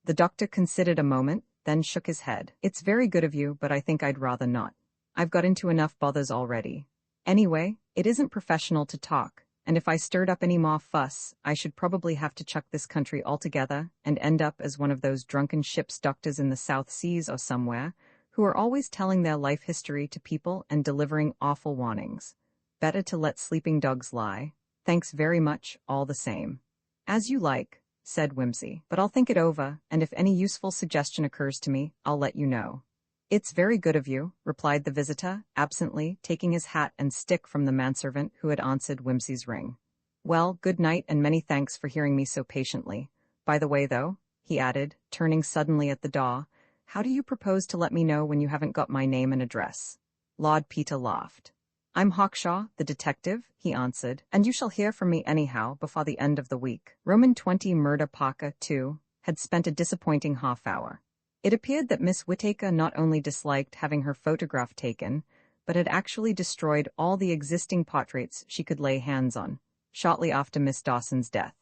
The doctor considered a moment, then shook his head. It's very good of you, but I think I'd rather not. I've got into enough bothers already. Anyway, it isn't professional to talk, and if I stirred up any more fuss, I should probably have to chuck this country altogether and end up as one of those drunken ship's doctors in the South Seas or somewhere, who are always telling their life history to people and delivering awful warnings. Better to let sleeping dogs lie. Thanks very much, all the same. As you like, said Wimsey, but I'll think it over, and if any useful suggestion occurs to me, I'll let you know. It's very good of you, replied the visitor, absently, taking his hat and stick from the manservant who had answered Wimsey's ring. Well, good night and many thanks for hearing me so patiently. By the way, though, he added, turning suddenly at the door, how do you propose to let me know when you haven't got my name and address? Lord Peter laughed. I'm Hawkshaw, the detective, he answered, and you shall hear from me anyhow before the end of the week. Roman 20 Murder Parker, too, had spent a disappointing half-hour. It appeared that Miss Whittaker not only disliked having her photograph taken, but had actually destroyed all the existing portraits she could lay hands on, shortly after Miss Dawson's death.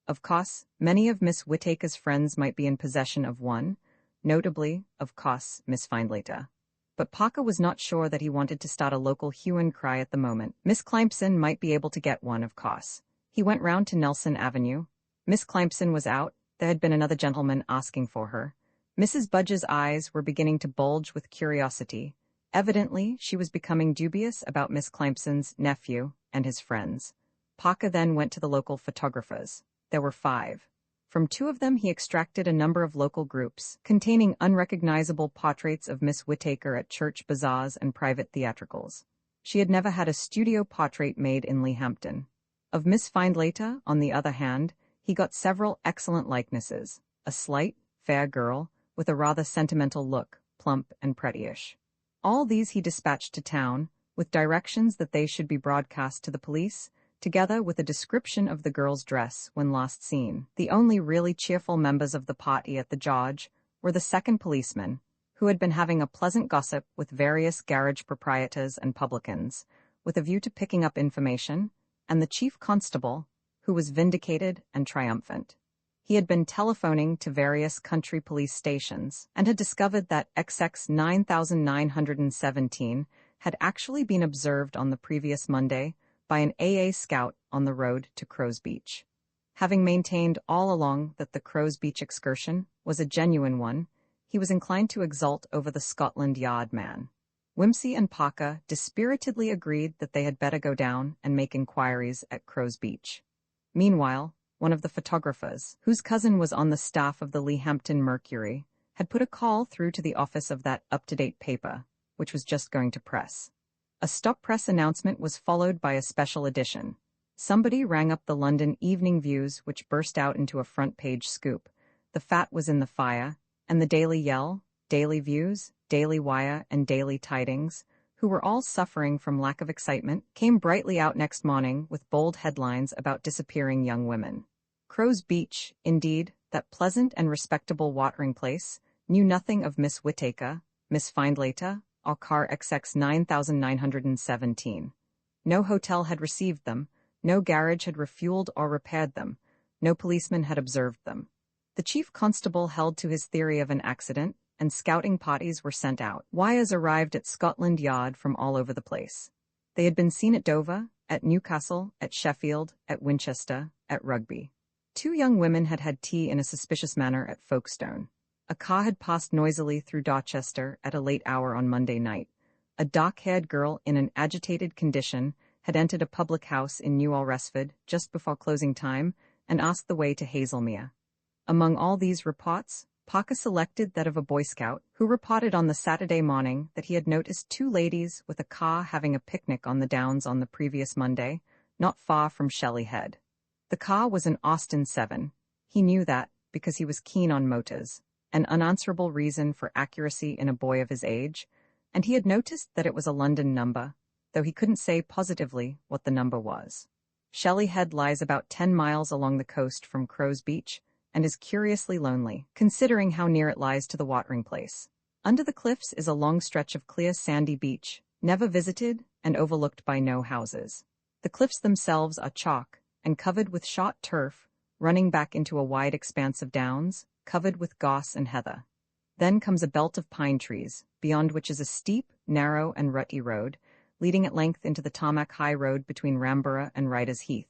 Of course, many of Miss Whittaker's friends might be in possession of one, notably, of course, Miss Findlater. But Parker was not sure that he wanted to start a local hue and cry at the moment. Miss Clympson might be able to get one, of course. He went round to Nelson Avenue. Miss Clympson was out. There had been another gentleman asking for her. Mrs. Budge's eyes were beginning to bulge with curiosity. Evidently, she was becoming dubious about Miss Clympson's nephew and his friends. Parker then went to the local photographers. There were 5. From 2 of them he extracted a number of local groups, containing unrecognizable portraits of Miss Whittaker at church bazaars and private theatricals. She had never had a studio portrait made in Leahampton. Of Miss Findlater, on the other hand, he got several excellent likenesses. A slight, fair girl, with a rather sentimental look, plump and prettyish. All these he dispatched to town, with directions that they should be broadcast to the police, together with a description of the girl's dress when last seen. The only really cheerful members of the party at the George were the second policeman, who had been having a pleasant gossip with various garage proprietors and publicans, with a view to picking up information, and the chief constable, who was vindicated and triumphant. He had been telephoning to various country police stations and had discovered that XX 9917 had actually been observed on the previous Monday by an AA scout on the road to Crow's Beach. Having maintained all along that the Crow's Beach excursion was a genuine one, he was inclined to exult over the Scotland Yard man. Wimsey and Parker dispiritedly agreed that they had better go down and make inquiries at Crow's Beach. Meanwhile, one of the photographers, whose cousin was on the staff of the Leahampton Mercury, had put a call through to the office of that up-to-date paper, which was just going to press. A stop press announcement was followed by a special edition. Somebody rang up the London Evening Views, which burst out into a front-page scoop. The fat was in the fire, and the Daily Yell, Daily Views, Daily Wire, and Daily Tidings, who were all suffering from lack of excitement, came brightly out next morning with bold headlines about disappearing young women. Crow's Beach, indeed, that pleasant and respectable watering place, knew nothing of Miss Whittaker, Miss Findlater, or car XX 9917. No hotel had received them, no garage had refueled or repaired them, no policeman had observed them. The chief constable held to his theory of an accident, and scouting parties were sent out. Wires arrived at Scotland Yard from all over the place. They had been seen at Dover, at Newcastle, at Sheffield, at Winchester, at Rugby. 2 young women had had tea in a suspicious manner at Folkestone. A car had passed noisily through Dorchester at a late hour on Monday night. A dark-haired girl in an agitated condition had entered a public house in New Alresford just before closing time and asked the way to Hazelmere. Among all these reports, Parker selected that of a Boy Scout who reported on the Saturday morning that he had noticed 2 ladies with a car having a picnic on the Downs on the previous Monday, not far from Shelley Head. The car was an Austin 7. He knew that because he was keen on motors, an unanswerable reason for accuracy in a boy of his age, and he had noticed that it was a London number, though he couldn't say positively what the number was. Shelley Head lies about 10 miles along the coast from Crow's Beach, and is curiously lonely, considering how near it lies to the watering place. Under the cliffs is a long stretch of clear sandy beach, never visited and overlooked by no houses. The cliffs themselves are chalk, and covered with shot turf, running back into a wide expanse of downs, covered with goss and heather. Then comes a belt of pine trees, beyond which is a steep, narrow, and rutty road, leading at length into the tarmac high road between Ramborough and Ryder's Heath.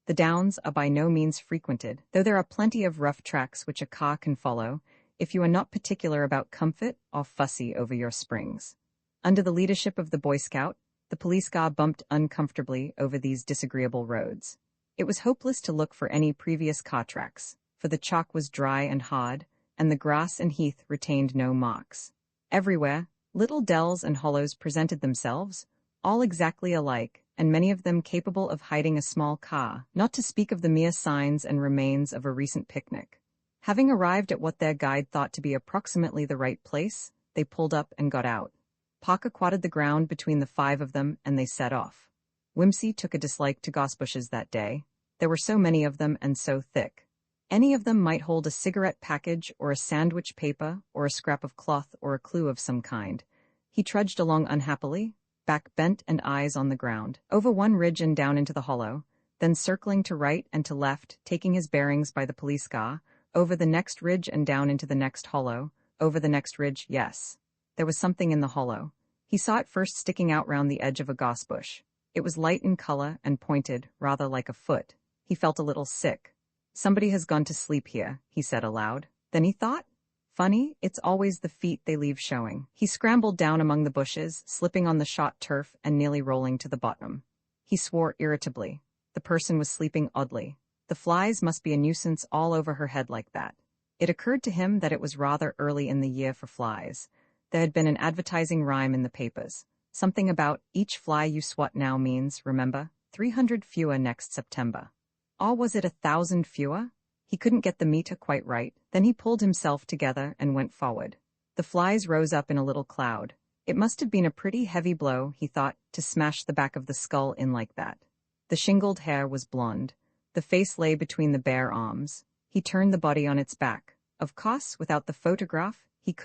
The downs are by no means frequented, though there are plenty of rough tracks which a car can follow, if you are not particular about comfort or fussy over your springs. Under the leadership of the Boy Scout, the police car bumped uncomfortably over these disagreeable roads. It was hopeless to look for any previous car tracks, for the chalk was dry and hard, and the grass and heath retained no marks. Everywhere, little dells and hollows presented themselves, all exactly alike, and many of them capable of hiding a small car, not to speak of the mere signs and remains of a recent picnic. Having arrived at what their guide thought to be approximately the right place, they pulled up and got out. Parker quadded the ground between the 5 of them, and they set off. Whimsy took a dislike to gossbushes that day. There were so many of them and so thick. Any of them might hold a cigarette package or a sandwich paper or a scrap of cloth or a clue of some kind. He trudged along unhappily, back bent and eyes on the ground, over one ridge and down into the hollow, then circling to right and to left, taking his bearings by the police car, over the next ridge and down into the next hollow, over the next ridge. Yes, there was something in the hollow. He saw it first sticking out round the edge of a goss bush. It was light in color and pointed, rather like a foot. He felt a little sick. Somebody has gone to sleep here, he said aloud. Then he thought, funny, it's always the feet they leave showing. He scrambled down among the bushes, slipping on the shot turf and nearly rolling to the bottom. He swore irritably. The person was sleeping oddly. The flies must be a nuisance all over her head like that. It occurred to him that it was rather early in the year for flies. There had been an advertising rhyme in the papers. Something about, each fly you swat now means, remember, 300 fewer next September. Or was it 1,000 fewer? He couldn't get the meter quite right. Then he pulled himself together and went forward. The flies rose up in a little cloud. It must have been a pretty heavy blow, he thought, to smash the back of the skull in like that. The shingled hair was blonde. The face lay between the bare arms. He turned the body on its back. Of course, without the photograph, he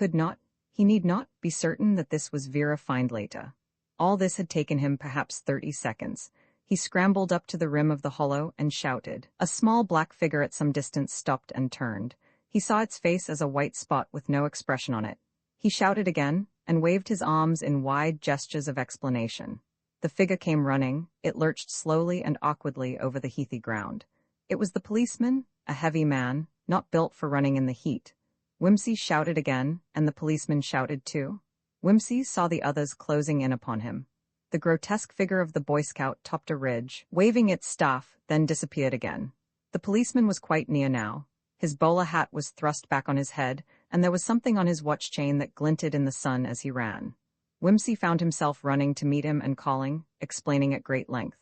need not, be certain that this was Vera Findlater. All this had taken him perhaps 30 seconds. He scrambled up to the rim of the hollow and shouted. A small black figure at some distance stopped and turned. He saw its face as a white spot with no expression on it. He shouted again, and waved his arms in wide gestures of explanation. The figure came running. It lurched slowly and awkwardly over the heathy ground. It was the policeman, a heavy man, not built for running in the heat. Whimsy shouted again, and the policeman shouted too. Whimsy saw the others closing in upon him. The grotesque figure of the Boy Scout topped a ridge, waving its staff, then disappeared again. The policeman was quite near now. His bowler hat was thrust back on his head, and there was something on his watch chain that glinted in the sun as he ran. Whimsy found himself running to meet him and calling, explaining at great length.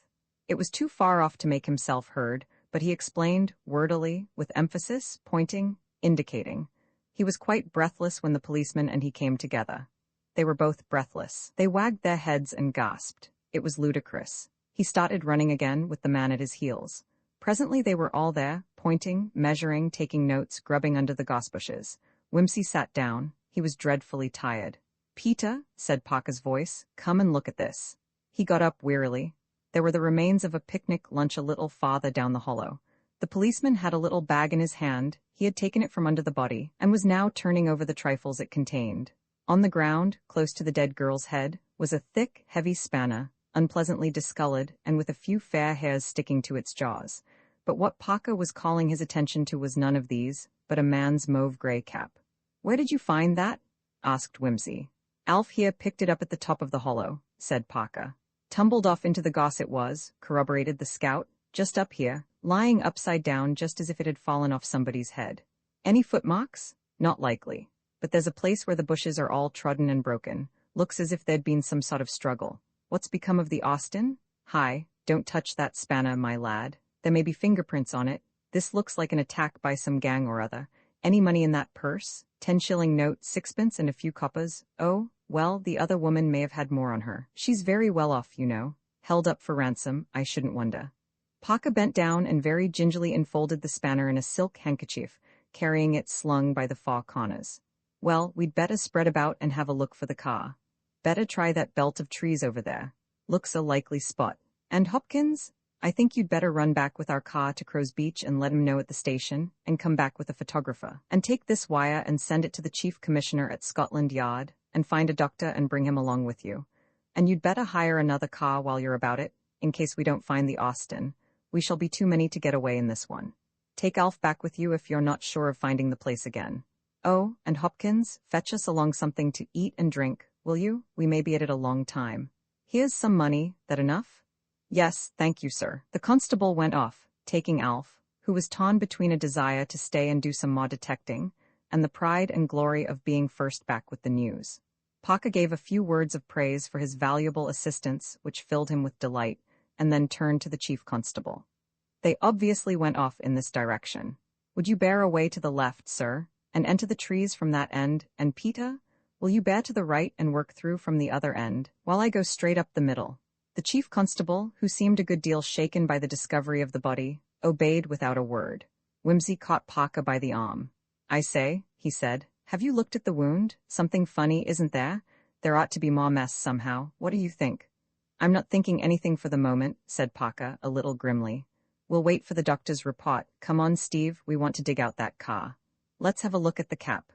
It was too far off to make himself heard, but he explained, wordily, with emphasis, pointing, indicating. He was quite breathless when the policeman and he came together. They were both breathless. They wagged their heads and gasped. It was ludicrous. He started running again, with the man at his heels. Presently they were all there, pointing, measuring, taking notes, grubbing under the gossbushes. Whimsy sat down. He was dreadfully tired. "Peter," said Parker's voice, "come and look at this." He got up wearily. There were the remains of a picnic lunch a little farther down the hollow. The policeman had a little bag in his hand. He had taken it from under the body, and was now turning over the trifles it contained. On the ground, close to the dead girl's head, was a thick, heavy spanner, unpleasantly discolored, and with a few fair hairs sticking to its jaws. But what Parker was calling his attention to was none of these, but a man's mauve-gray cap. "Where did you find that?" asked Whimsy. "Alf here picked it up at the top of the hollow," said Parker. "Tumbled off into the goss it was," corroborated the scout, "just up here, lying upside down just as if it had fallen off somebody's head. Any footmarks? Not likely. But there's a place where the bushes are all trodden and broken. Looks as if there'd been some sort of struggle. What's become of the Austin? Hi, don't touch that spanner, my lad. There may be fingerprints on it. This looks like an attack by some gang or other. Any money in that purse? 10-shilling note, sixpence, and a few coppers. Oh, well, the other woman may have had more on her. She's very well off, you know. Held up for ransom, I shouldn't wonder." Parker bent down and very gingerly enfolded the spanner in a silk handkerchief, carrying it slung by the far corners. "Well, we'd better spread about and have a look for the car. Better try that belt of trees over there. Looks a likely spot. And Hopkins, I think you'd better run back with our car to Crow's Beach and let him know at the station, and come back with a photographer. And take this wire and send it to the Chief Commissioner at Scotland Yard, and find a doctor and bring him along with you. And you'd better hire another car while you're about it, in case we don't find the Austin. We shall be too many to get away in this one. Take Alf back with you if you're not sure of finding the place again. Oh, and Hopkins, fetch us along something to eat and drink, will you? We may be at it a long time. Here's some money. That enough?" "Yes, thank you, sir." The constable went off, taking Alf, who was torn between a desire to stay and do some more detecting, and the pride and glory of being first back with the news. Parker gave a few words of praise for his valuable assistance, which filled him with delight, and then turned to the chief constable. They obviously went off in this direction. "Would you bear away to the left, sir, and enter the trees from that end, and Peter, will you bear to the right and work through from the other end, while I go straight up the middle?" The chief constable, who seemed a good deal shaken by the discovery of the body, obeyed without a word. Whimsy caught Parker by the arm. "I say," he said, "have you looked at the wound? Something funny, isn't there? There ought to be more mess somehow. What do you think?" "I'm not thinking anything for the moment," said Parker, a little grimly. "We'll wait for the doctor's report. Come on, Steve, we want to dig out that car. Let's have a look at the cap.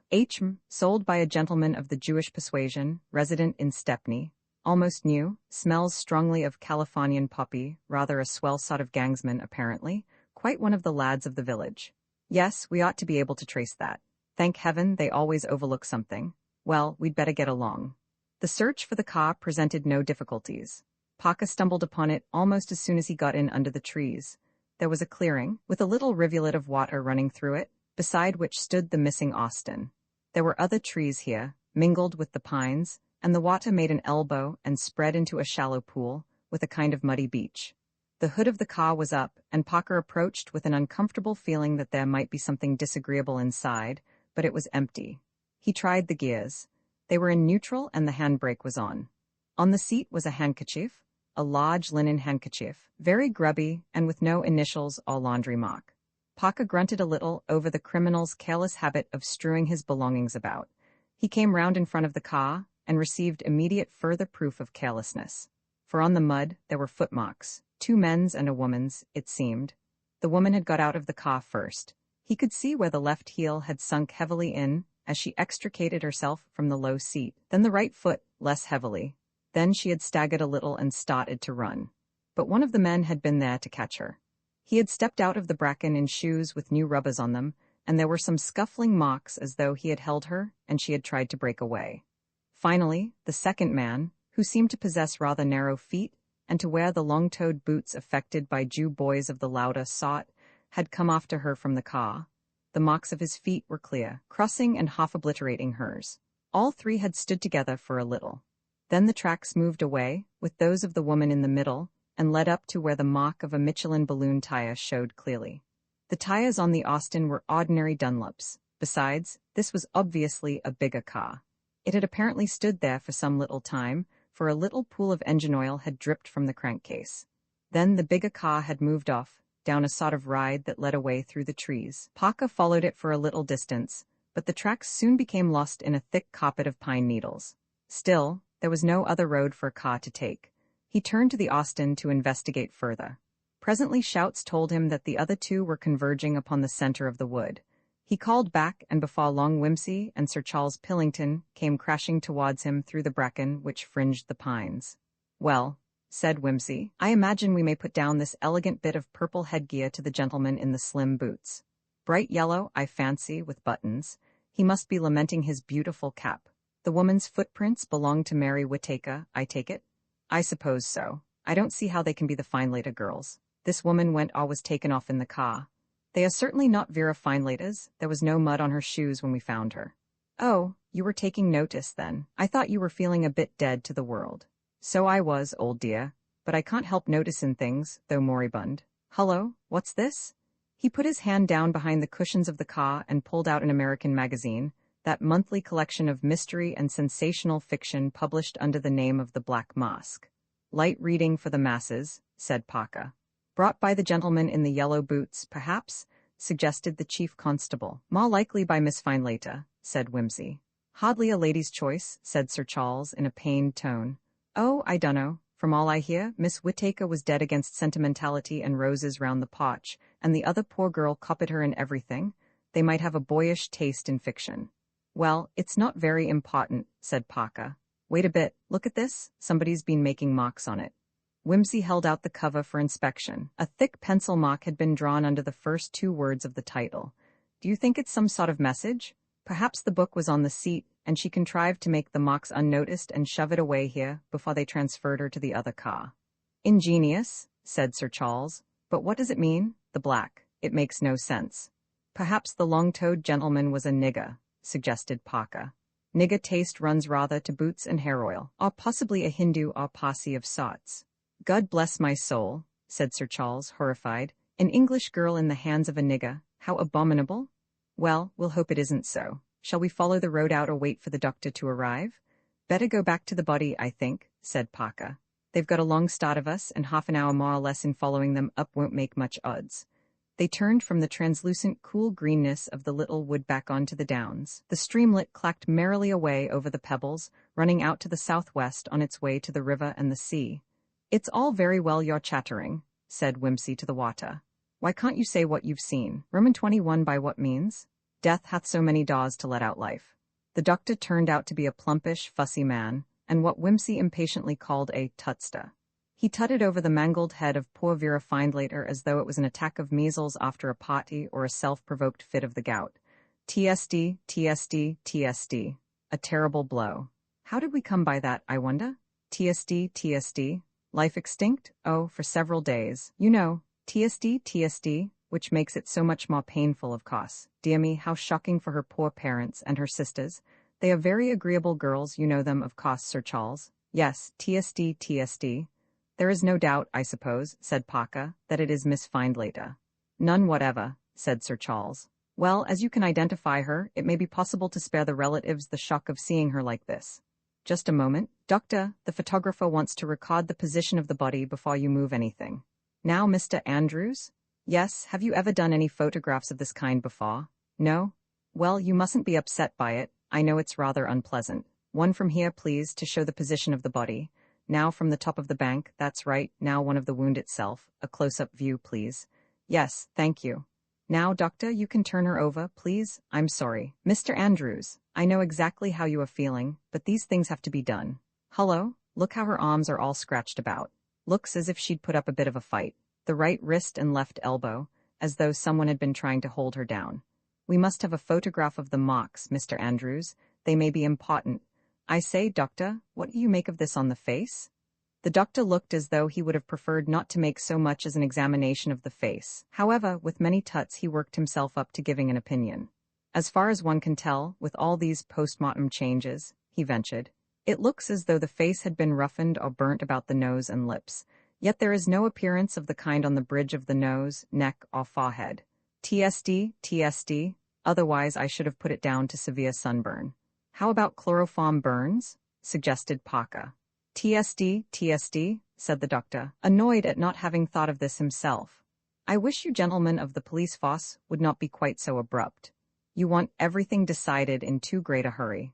Sold by a gentleman of the Jewish persuasion, resident in Stepney. Almost new, smells strongly of Californian poppy, rather a swell sort of gangsman, apparently, quite one of the lads of the village. Yes, we ought to be able to trace that. Thank heaven, they always overlook something. Well, we'd better get along." The search for the car presented no difficulties. Parker stumbled upon it almost as soon as he got in under the trees. There was a clearing, with a little rivulet of water running through it, beside which stood the missing Austin. There were other trees here, mingled with the pines, and the water made an elbow and spread into a shallow pool, with a kind of muddy beach. The hood of the car was up, and Parker approached with an uncomfortable feeling that there might be something disagreeable inside, but it was empty. He tried the gears. They were in neutral and the handbrake was on. On the seat was a handkerchief, a large linen handkerchief, very grubby and with no initials or laundry mark. Parker grunted a little over the criminal's careless habit of strewing his belongings about. He came round in front of the car and received immediate further proof of carelessness. For on the mud there were footmarks, 2 men's and a woman's, it seemed. The woman had got out of the car first. He could see where the left heel had sunk heavily in as she extricated herself from the low seat, then the right foot less heavily. Then she had staggered a little and started to run. But one of the men had been there to catch her. He had stepped out of the bracken in shoes with new rubbers on them, and there were some scuffling marks as though he had held her and she had tried to break away. Finally, the second man, who seemed to possess rather narrow feet and to wear the long-toed boots affected by Jew boys of the Lauda sort, had come after her from the car. the marks of his feet were clear, crossing and half obliterating hers. All three had stood together for a little. Then the tracks moved away, with those of the woman in the middle, and led up to where the mark of a Michelin balloon tire showed clearly. The tires on the Austin were ordinary Dunlops. Besides, this was obviously a bigger car. It had apparently stood there for some little time, for a little pool of engine oil had dripped from the crankcase. Then the bigger car had moved off, down a sort of ride that led away through the trees. Parker followed it for a little distance, but the tracks soon became lost in a thick carpet of pine needles. Still, there was no other road for a car to take. He turned to the Austin to investigate further. Presently shouts told him that the other two were converging upon the center of the wood. He called back, and before long Whimsy and Sir Charles Pillington came crashing towards him through the bracken which fringed the pines. "Well," said Whimsy, "I imagine we may put down this elegant bit of purple headgear to the gentleman in the slim boots. Bright yellow, I fancy, with buttons. He must be lamenting his beautiful cap. The woman's footprints belong to Mary Whittaker, I take it?" "I suppose so. I don't see how they can be the Findlater girls. This woman went or was taken off in the car. They are certainly not Vera Findlater's. There was no mud on her shoes when we found her." "Oh, you were taking notice then. I thought you were feeling a bit dead to the world." "So I was, old dear, but I can't help noticin' things, though moribund. Hullo, what's this?" He put his hand down behind the cushions of the car and pulled out an American magazine, that monthly collection of mystery and sensational fiction published under the name of The Black Mask. "Light reading for the masses," said Parker. "Brought by the gentleman in the yellow boots, perhaps?" suggested the chief constable. "More likely by Miss Findlater," said Whimsy. "Hardly a lady's choice," said Sir Charles in a pained tone. "Oh, I dunno. From all I hear, Miss Whittaker was dead against sentimentality and roses round the porch, and the other poor girl copied her in everything. They might have a boyish taste in fiction." "Well, it's not very important," said Parker. "Wait a bit, look at this. Somebody's been making marks on it." Whimsy held out the cover for inspection. A thick pencil mark had been drawn under the first two words of the title. "Do you think it's some sort of message? Perhaps the book was on the seat, and she contrived to make the marks unnoticed and shove it away here before they transferred her to the other car." "Ingenious," said Sir Charles. "But what does it mean? The black. It makes no sense." "Perhaps the long-toed gentleman was a nigger," suggested Parker. "Nigger taste runs rather to boots and hair oil, or possibly a Hindu or Parsi of sorts." "God bless my soul," said Sir Charles, horrified. "An English girl in the hands of a nigger. How abominable." "Well, we'll hope it isn't so. Shall we follow the road out or wait for the doctor to arrive?" "Better go back to the body, I think," said Parker. "They've got a long start of us, and half an hour more or less in following them up won't make much odds." They turned from the translucent, cool greenness of the little wood back onto the downs. The streamlet clacked merrily away over the pebbles, running out to the southwest on its way to the river and the sea. "It's all very well your chattering," said Whimsy to the water. "Why can't you say what you've seen? Roman 21 by what means? Death hath so many daws to let out life." The doctor turned out to be a plumpish, fussy man, and what Whimsy impatiently called a tutster. He tutted over the mangled head of poor Vera Findlater as though it was an attack of measles after a party or a self-provoked fit of the gout. "TSD, TSD, TSD. A terrible blow. How did we come by that, I wonder? TSD, TSD. Life extinct? Oh, for several days. You know, TSD, TSD, which makes it so much more painful, of course. Dear me, how shocking for her poor parents and her sisters. They are very agreeable girls, you know them, of course, Sir Charles." "Yes, TSD, TSD. There is no doubt, I suppose," said Parker, "that it is Miss Findlater." "None whatever," said Sir Charles. "Well, as you can identify her, it may be possible to spare the relatives the shock of seeing her like this. Just a moment. Doctor, the photographer wants to record the position of the body before you move anything. Now, Mr. Andrews?" "Yes, have you ever done any photographs of this kind before?" "No?" "Well, you mustn't be upset by it. I know it's rather unpleasant. One from here, please, to show the position of the body. Now from the top of the bank, that's right. Now one of the wound itself. A close-up view, please." "Yes, thank you." "Now, doctor, you can turn her over, please. I'm sorry. Mr. Andrews, I know exactly how you are feeling, but these things have to be done. Hullo, look how her arms are all scratched about. Looks as if she'd put up a bit of a fight. The right wrist and left elbow, as though someone had been trying to hold her down. We must have a photograph of the marks, Mr. Andrews. They may be important. I say, doctor, what do you make of this on the face?" The doctor looked as though he would have preferred not to make so much as an examination of the face. However, with many tuts he worked himself up to giving an opinion. As far as one can tell, with all these post-mortem changes, he ventured, it looks as though the face had been roughened or burnt about the nose and lips, yet there is no appearance of the kind on the bridge of the nose, neck, or forehead. TSD, otherwise I should have put it down to severe sunburn. How about chloroform burns? Suggested Parker. TSD, said the doctor, annoyed at not having thought of this himself. I wish you gentlemen of the police force would not be quite so abrupt. You want everything decided in too great a hurry.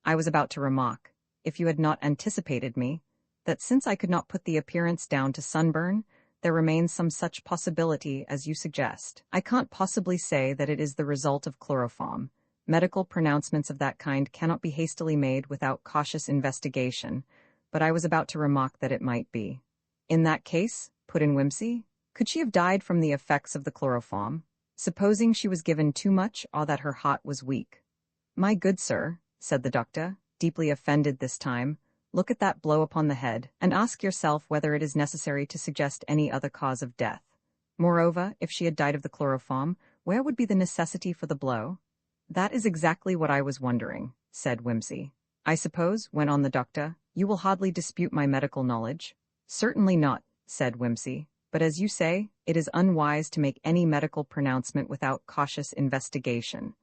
I was about to remark, if you had not anticipated me, that since I could not put the appearance down to sunburn, there remains some such possibility as you suggest. I can't possibly say that it is the result of chloroform. Medical pronouncements of that kind cannot be hastily made without cautious investigation, but I was about to remark that it might be. In that case, put in Whimsy, could she have died from the effects of the chloroform, supposing she was given too much or that her heart was weak? My good sir, said the doctor, deeply offended this time, look at that blow upon the head, and ask yourself whether it is necessary to suggest any other cause of death. Moreover, if she had died of the chloroform, where would be the necessity for the blow? That is exactly what I was wondering, said Whimsy. I suppose, went on the doctor, you will hardly dispute my medical knowledge. Certainly not, said Whimsy, but as you say, it is unwise to make any medical pronouncement without cautious investigation.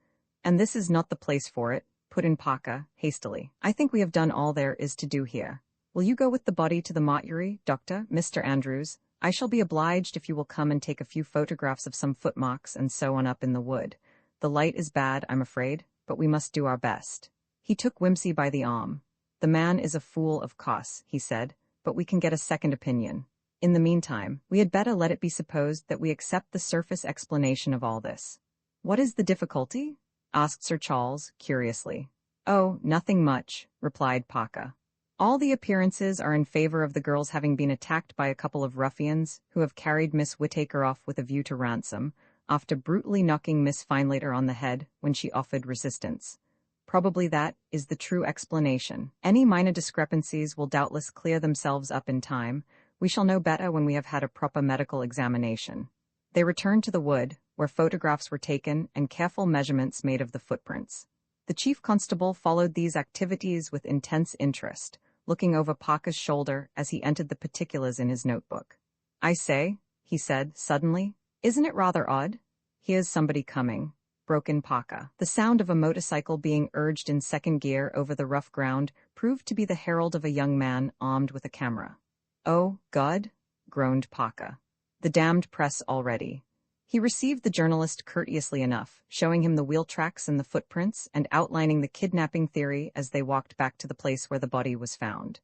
And this is not the place for it, put in Parker, hastily. I think we have done all there is to do here. Will you go with the body to the mortuary, Doctor, Mr. Andrews? I shall be obliged if you will come and take a few photographs of some footmarks and so on up in the wood. The light is bad, I'm afraid, but we must do our best. He took Whimsy by the arm. The man is a fool, of course, he said, but we can get a second opinion. In the meantime, we had better let it be supposed that we accept the surface explanation of all this. What is the difficulty? Asked Sir Charles, curiously. Oh, nothing much, replied Parker. All the appearances are in favor of the girls having been attacked by a couple of ruffians who have carried Miss Whittaker off with a view to ransom, after brutally knocking Miss Finelater on the head when she offered resistance. Probably that is the true explanation. Any minor discrepancies will doubtless clear themselves up in time. We shall know better when we have had a proper medical examination. They returned to the wood, where photographs were taken and careful measurements made of the footprints. The chief constable followed these activities with intense interest, looking over Parker's shoulder as he entered the particulars in his notebook. I say, he said suddenly, isn't it rather odd? Here's somebody coming, broke in Parker. The sound of a motorcycle being urged in second gear over the rough ground proved to be the herald of a young man armed with a camera. Oh, God, groaned Parker. The damned press already. He received the journalist courteously enough, showing him the wheel tracks and the footprints and outlining the kidnapping theory as they walked back to the place where the body was found.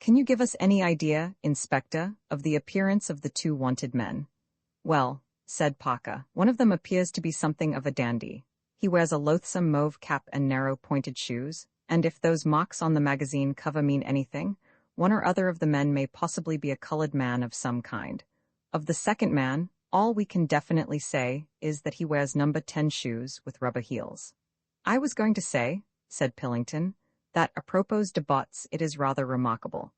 Can you give us any idea, Inspector, of the appearance of the two wanted men? Well, said Parker, one of them appears to be something of a dandy. He wears a loathsome mauve cap and narrow pointed shoes, and if those marks on the magazine cover mean anything, one or other of the men may possibly be a colored man of some kind. Of the second man, all we can definitely say is that he wears number 10 shoes with rubber heels. I was going to say, said Pillington, that apropos de bottes it is rather remarkable.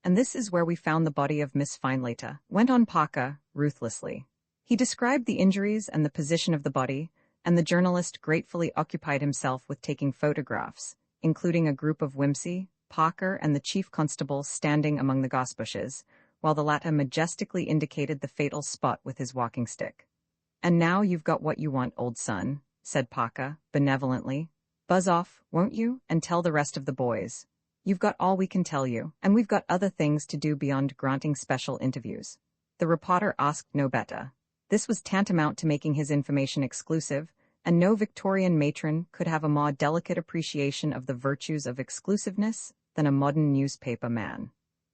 And this is where we found the body of Miss Finelater, went on Parker, ruthlessly. He described the injuries and the position of the body, and the journalist gratefully occupied himself with taking photographs, including a group of Whimsy, Parker, and the chief constable standing among the goss bushes, while the latter majestically indicated the fatal spot with his walking stick. And now you've got what you want, old son, said Parker, benevolently. Buzz off, won't you, and tell the rest of the boys. You've got all we can tell you, and we've got other things to do beyond granting special interviews. The reporter asked no better. This was tantamount to making his information exclusive, and no Victorian matron could have a more delicate appreciation of the virtues of exclusiveness than a modern newspaper man.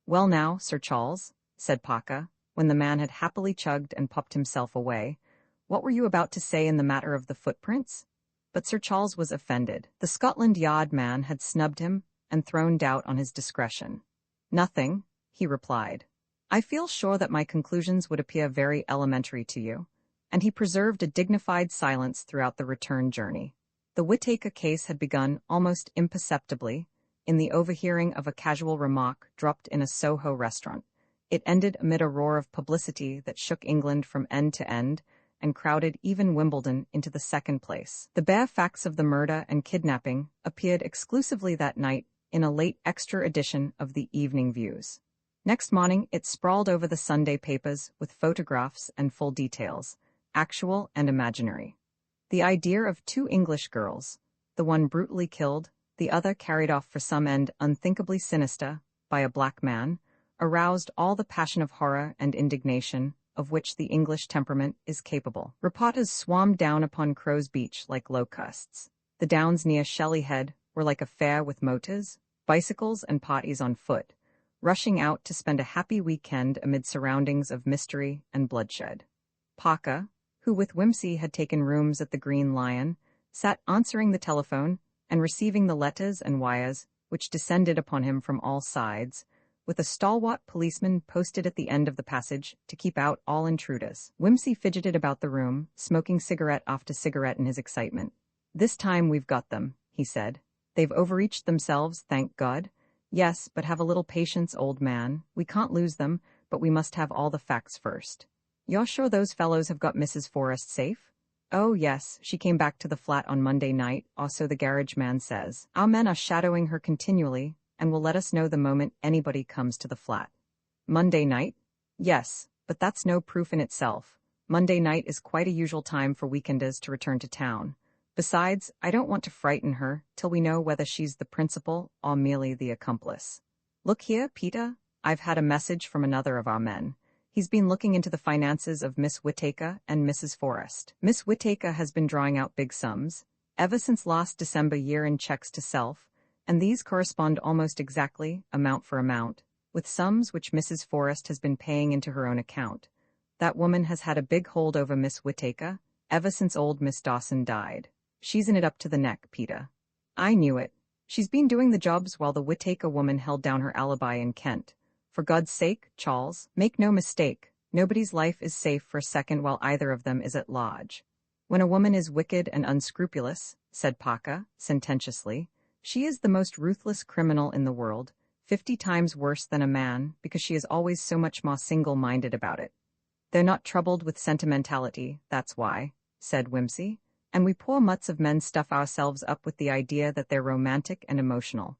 Well now, Sir Charles, said Parker, when the man had happily chugged and popped himself away, what were you about to say in the matter of the footprints? But Sir Charles was offended. The Scotland Yard man had snubbed him and thrown doubt on his discretion. Nothing, he replied. I feel sure that my conclusions would appear very elementary to you, and he preserved a dignified silence throughout the return journey. The Whittaker case had begun almost imperceptibly, in the overhearing of a casual remark dropped in a Soho restaurant. It ended amid a roar of publicity that shook England from end to end and crowded even Wimbledon into the second place. The bare facts of the murder and kidnapping appeared exclusively that night in a late extra edition of the Evening Views. Next morning, it sprawled over the Sunday papers with photographs and full details, actual and imaginary. The idea of two English girls, the one brutally killed, the other carried off for some end unthinkably sinister by a black man, aroused all the passion of horror and indignation of which the English temperament is capable. Reporters swarmed down upon Crow's Beach like locusts. The downs near Shelley Head were like a fair with motors, bicycles and parties on foot, rushing out to spend a happy weekend amid surroundings of mystery and bloodshed. Parker, who with whimsy had taken rooms at the Green Lion, sat answering the telephone and receiving the letters and wires which descended upon him from all sides, with a stalwart policeman posted at the end of the passage to keep out all intruders. Whimsy fidgeted about the room, smoking cigarette after cigarette in his excitement. "This time we've got them," he said. "They've overreached themselves, thank God. Yes, but have a little patience, old man. We can't lose them, but we must have all the facts first. You're sure those fellows have got Mrs. Forrest safe?" "Oh, yes, she came back to the flat on Monday night, or so the garage man says. Our men are shadowing her continually, and will let us know the moment anybody comes to the flat." "Monday night?" "Yes, but that's no proof in itself. Monday night is quite a usual time for weekenders to return to town. Besides, I don't want to frighten her till we know whether she's the principal or merely the accomplice. Look here, Peter, I've had a message from another of our men. He's been looking into the finances of Miss Whittaker and Mrs. Forrest. Miss Whittaker has been drawing out big sums, ever since last December year-end checks to self, and these correspond almost exactly, amount for amount, with sums which Mrs. Forrest has been paying into her own account. That woman has had a big hold over Miss Whittaker, ever since old Miss Dawson died. She's in it up to the neck, Peter. I knew it. She's been doing the jobs while the Whittaker woman held down her alibi in Kent. For God's sake, Charles, make no mistake, nobody's life is safe for a second while either of them is at large. When a woman is wicked and unscrupulous, said Parker, sententiously, she is the most ruthless criminal in the world, 50 times worse than a man, because she is always so much more single-minded about it. They're not troubled with sentimentality, that's why, said Whimsy, and we poor mutts of men stuff ourselves up with the idea that they're romantic and emotional.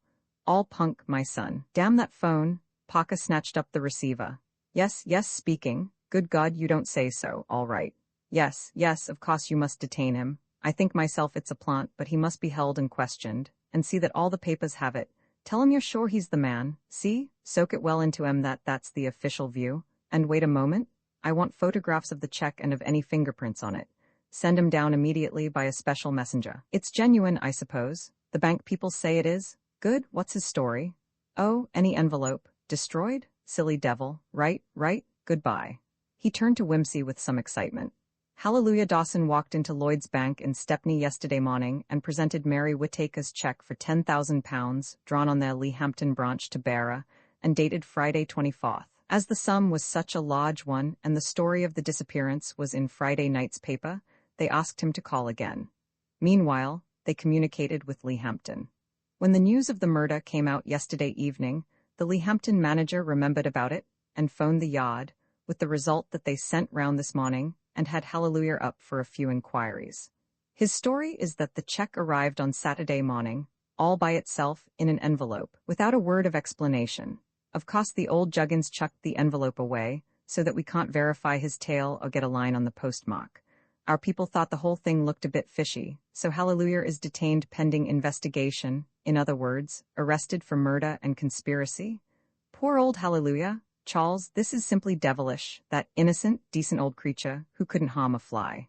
All punk, my son. Damn that phone. Parker snatched up the receiver. Yes, speaking. Good God, you don't say so, all right. Yes, of course you must detain him. I think myself it's a plant, but he must be held and questioned, and see that all the papers have it. Tell him you're sure he's the man. See? Soak it well into him that that's the official view. And wait a moment. I want photographs of the check and of any fingerprints on it. Send him down immediately by a special messenger. It's genuine, I suppose. The bank people say it is. Good, what's his story? Oh, any envelope. Destroyed? Silly devil. Right, goodbye. He turned to Whimsy with some excitement. Hallelujah. Dawson walked into Lloyd's Bank in Stepney yesterday morning and presented Mary Whittaker's check for £10,000 drawn on their Leahampton branch to bearer and dated Friday 24th. As the sum was such a large one and the story of the disappearance was in Friday night's paper, they asked him to call again. Meanwhile, they communicated with Leahampton. When the news of the murder came out yesterday evening, the Leahampton manager remembered about it and phoned the Yard, with the result that they sent round this morning and had Hallelujah up for a few inquiries. His story is that the check arrived on Saturday morning, all by itself in an envelope, without a word of explanation. Of course the old juggins chucked the envelope away, so that we can't verify his tale or get a line on the postmark. Our people thought the whole thing looked a bit fishy, so Hallelujah is detained pending investigation, in other words, arrested for murder and conspiracy. Poor old Hallelujah. Charles, this is simply devilish, that innocent, decent old creature who couldn't harm a fly.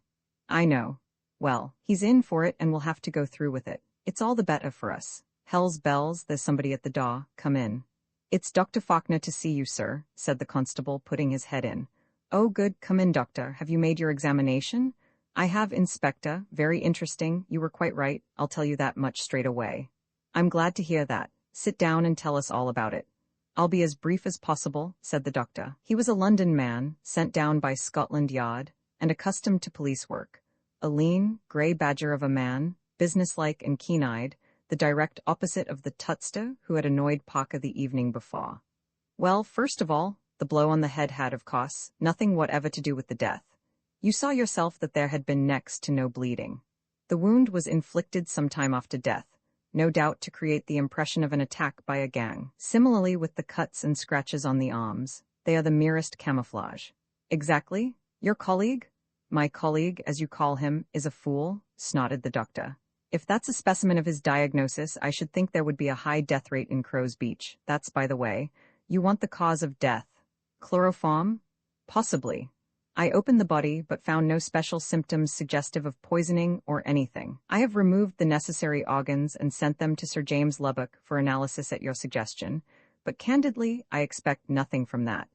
I know. Well, he's in for it and we'll have to go through with it. It's all the better for us. Hell's bells, there's somebody at the door. Come in. It's Dr. Faulkner to see you, sir, said the constable, putting his head in. Oh, good, come in, doctor. Have you made your examination? I have, Inspector. Very interesting. You were quite right. I'll tell you that much straight away. I'm glad to hear that. Sit down and tell us all about it. I'll be as brief as possible, said the doctor. He was a London man, sent down by Scotland Yard, and accustomed to police work. A lean, grey badger of a man, businesslike and keen-eyed, the direct opposite of the tutster who had annoyed Parker the evening before. Well, first of all, the blow on the head had, of course, nothing whatever to do with the death. You saw yourself that there had been next to no bleeding. The wound was inflicted some time after death, no doubt to create the impression of an attack by a gang. Similarly with the cuts and scratches on the arms, they are the merest camouflage. Exactly. Your colleague? My colleague, as you call him, is a fool, snorted the doctor. If that's a specimen of his diagnosis, I should think there would be a high death rate in Crow's Beach. That's by the way. You want the cause of death. Chloroform? Possibly. I opened the body but found no special symptoms suggestive of poisoning or anything. I have removed the necessary organs and sent them to Sir James Lubbock for analysis at your suggestion, but candidly, I expect nothing from that.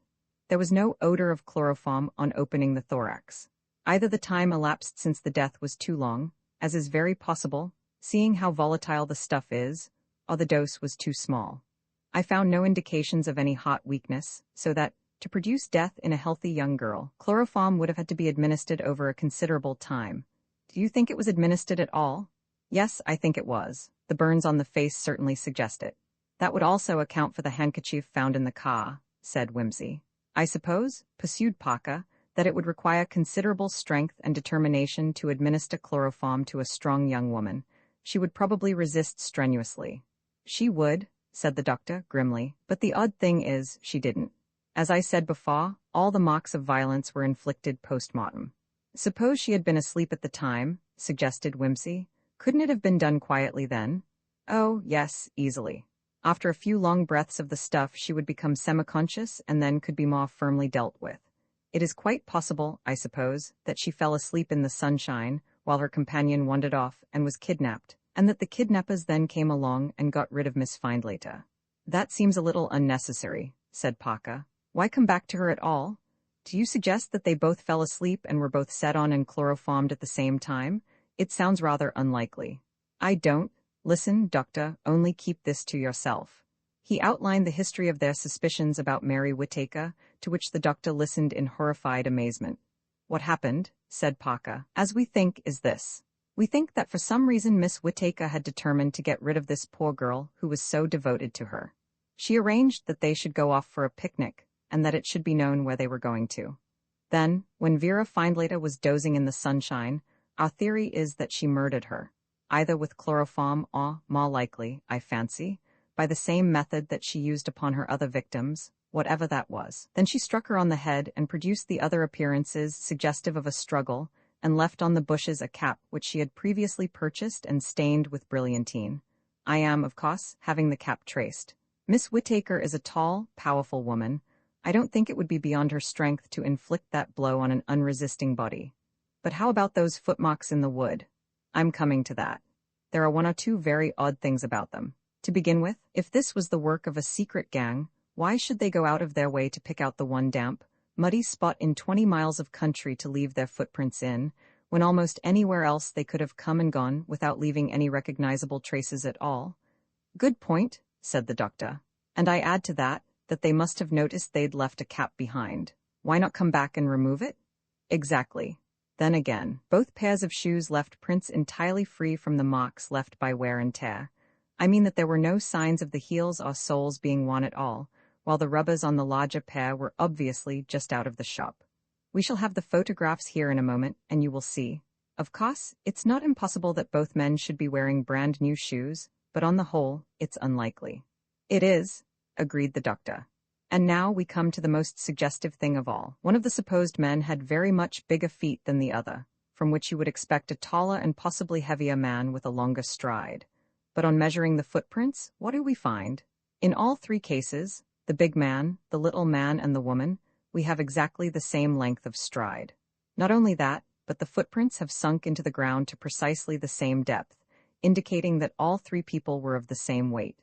There was no odor of chloroform on opening the thorax. Either the time elapsed since the death was too long, as is very possible, seeing how volatile the stuff is, or the dose was too small. I found no indications of any heart weakness, so that, to produce death in a healthy young girl, chloroform would have had to be administered over a considerable time. Do you think it was administered at all? Yes, I think it was. The burns on the face certainly suggest it. That would also account for the handkerchief found in the car, said Whimsy. I suppose, pursued Parker, that it would require considerable strength and determination to administer chloroform to a strong young woman. She would probably resist strenuously. She would, said the doctor grimly, but the odd thing is, she didn't. As I said before, all the marks of violence were inflicted post-mortem. Suppose she had been asleep at the time, suggested Whimsy. Couldn't it have been done quietly then? Oh, yes, easily. After a few long breaths of the stuff, she would become semi-conscious and then could be more firmly dealt with. It is quite possible, I suppose, that she fell asleep in the sunshine while her companion wandered off and was kidnapped, and that the kidnappers then came along and got rid of Miss Findlater. That seems a little unnecessary, said Parker. Why come back to her at all? Do you suggest that they both fell asleep and were both set on and chloroformed at the same time? It sounds rather unlikely. I don't. Listen, Doctor, only keep this to yourself. He outlined the history of their suspicions about Mary Whittaker, to which the doctor listened in horrified amazement. What happened, said Parker, as we think, is this. We think that for some reason Miss Whittaker had determined to get rid of this poor girl who was so devoted to her. She arranged that they should go off for a picnic, and that it should be known where they were going to. Then, when Vera Findlater was dozing in the sunshine, our theory is that she murdered her, either with chloroform or, more likely, I fancy, by the same method that she used upon her other victims, whatever that was. Then she struck her on the head and produced the other appearances suggestive of a struggle, and left on the bushes a cap which she had previously purchased and stained with brilliantine. I am, of course, having the cap traced. Miss Whittaker is a tall, powerful woman. I don't think it would be beyond her strength to inflict that blow on an unresisting body. But how about those footmarks in the wood? I'm coming to that. There are one or two very odd things about them. To begin with, if this was the work of a secret gang, why should they go out of their way to pick out the one damp, muddy spot in 20 miles of country to leave their footprints in, when almost anywhere else they could have come and gone without leaving any recognizable traces at all? Good point, said the doctor. And I add to that they must have noticed they'd left a cap behind. Why not come back and remove it? Exactly. Then again, both pairs of shoes left prints entirely free from the marks left by wear and tear. I mean that there were no signs of the heels or soles being worn at all, while the rubbers on the larger pair were obviously just out of the shop. We shall have the photographs here in a moment, and you will see. Of course, it's not impossible that both men should be wearing brand new shoes, but on the whole, it's unlikely. It is, agreed the doctor. And now we come to the most suggestive thing of all. One of the supposed men had very much bigger feet than the other, from which you would expect a taller and possibly heavier man with a longer stride. But on measuring the footprints, what do we find? In all three cases, the big man, the little man, and the woman, we have exactly the same length of stride. Not only that, but the footprints have sunk into the ground to precisely the same depth, indicating that all three people were of the same weight.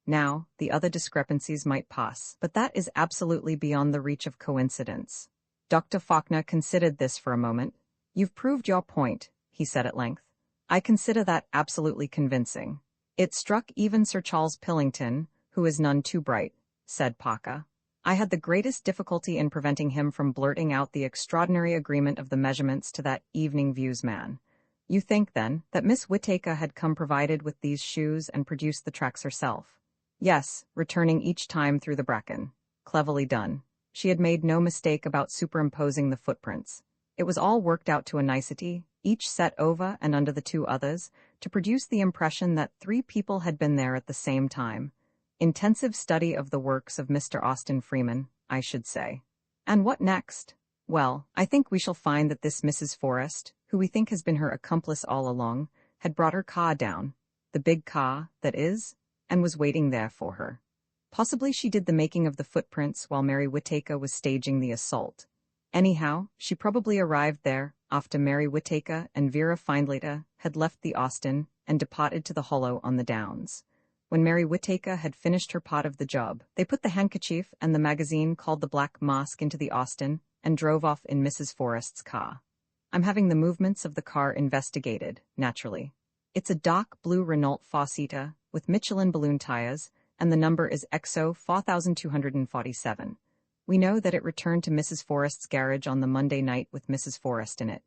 Now, the other discrepancies might pass, but that is absolutely beyond the reach of coincidence. Dr. Faulkner considered this for a moment. You've proved your point, he said at length. I consider that absolutely convincing. It struck even Sir Charles Pillington, who is none too bright, said Parker. I had the greatest difficulty in preventing him from blurting out the extraordinary agreement of the measurements to that Evening View's man. You think, then, that Miss Whittaker had come provided with these shoes and produced the tracks herself? Yes, returning each time through the bracken. Cleverly done. She had made no mistake about superimposing the footprints. It was all worked out to a nicety, each set over and under the two others, to produce the impression that three people had been there at the same time. Intensive study of the works of Mr. Austin Freeman, I should say. And what next? Well, I think we shall find that this Mrs. Forrest, who we think has been her accomplice all along, had brought her car down, the big car, that is, and was waiting there for her. Possibly she did the making of the footprints while Mary Whittaker was staging the assault. Anyhow, she probably arrived there after Mary Whittaker and Vera Findlater had left the Austin and departed to the Hollow on the Downs. When Mary Whittaker had finished her part of the job, they put the handkerchief and the magazine called the Black Mask into the Austin and drove off in Mrs. Forrest's car. I'm having the movements of the car investigated, naturally. It's a dark blue Renault 4-seater with Michelin balloon tires, and the number is XO 4247. We know that it returned to Mrs. Forrest's garage on the Monday night with Mrs. Forrest in it.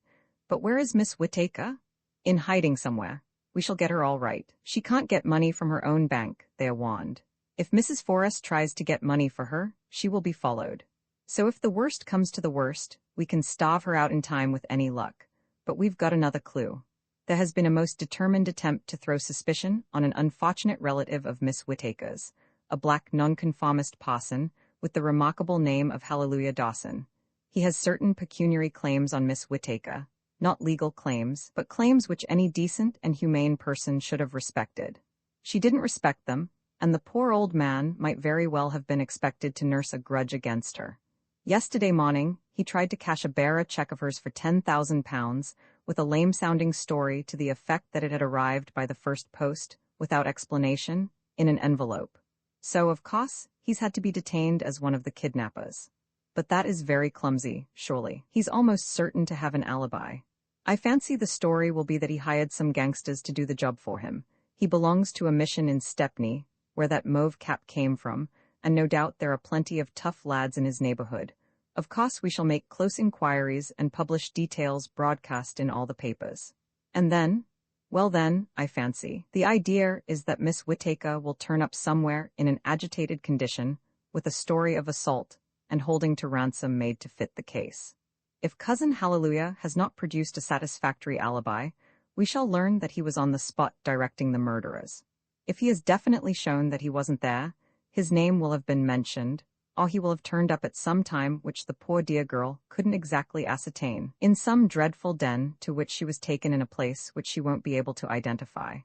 But where is Miss Whittaker? In hiding somewhere. We shall get her all right. She can't get money from her own bank, they are warned. If Mrs. Forrest tries to get money for her, she will be followed. So if the worst comes to the worst, we can starve her out in time with any luck. But we've got another clue. There has been a most determined attempt to throw suspicion on an unfortunate relative of Miss Whittaker's, a black nonconformist parson with the remarkable name of Hallelujah Dawson. He has certain pecuniary claims on Miss Whittaker, not legal claims, but claims which any decent and humane person should have respected. She didn't respect them, and the poor old man might very well have been expected to nurse a grudge against her. Yesterday morning, he tried to cash a bearer check of hers for £10,000 with a lame-sounding story to the effect that it had arrived by the first post, without explanation, in an envelope. So, of course, he's had to be detained as one of the kidnappers. But that is very clumsy, surely. He's almost certain to have an alibi. I fancy the story will be that he hired some gangsters to do the job for him. He belongs to a mission in Stepney, where that mauve cap came from, and no doubt there are plenty of tough lads in his neighborhood. Of course we shall make close inquiries and publish details broadcast in all the papers. And then, well then, I fancy, the idea is that Miss Whittaker will turn up somewhere in an agitated condition, with a story of assault, and holding to ransom made to fit the case. If Cousin Hallelujah has not produced a satisfactory alibi, we shall learn that he was on the spot directing the murderers. If he has definitely shown that he wasn't there, his name will have been mentioned, or he will have turned up at some time which the poor dear girl couldn't exactly ascertain, in some dreadful den to which she was taken in a place which she won't be able to identify.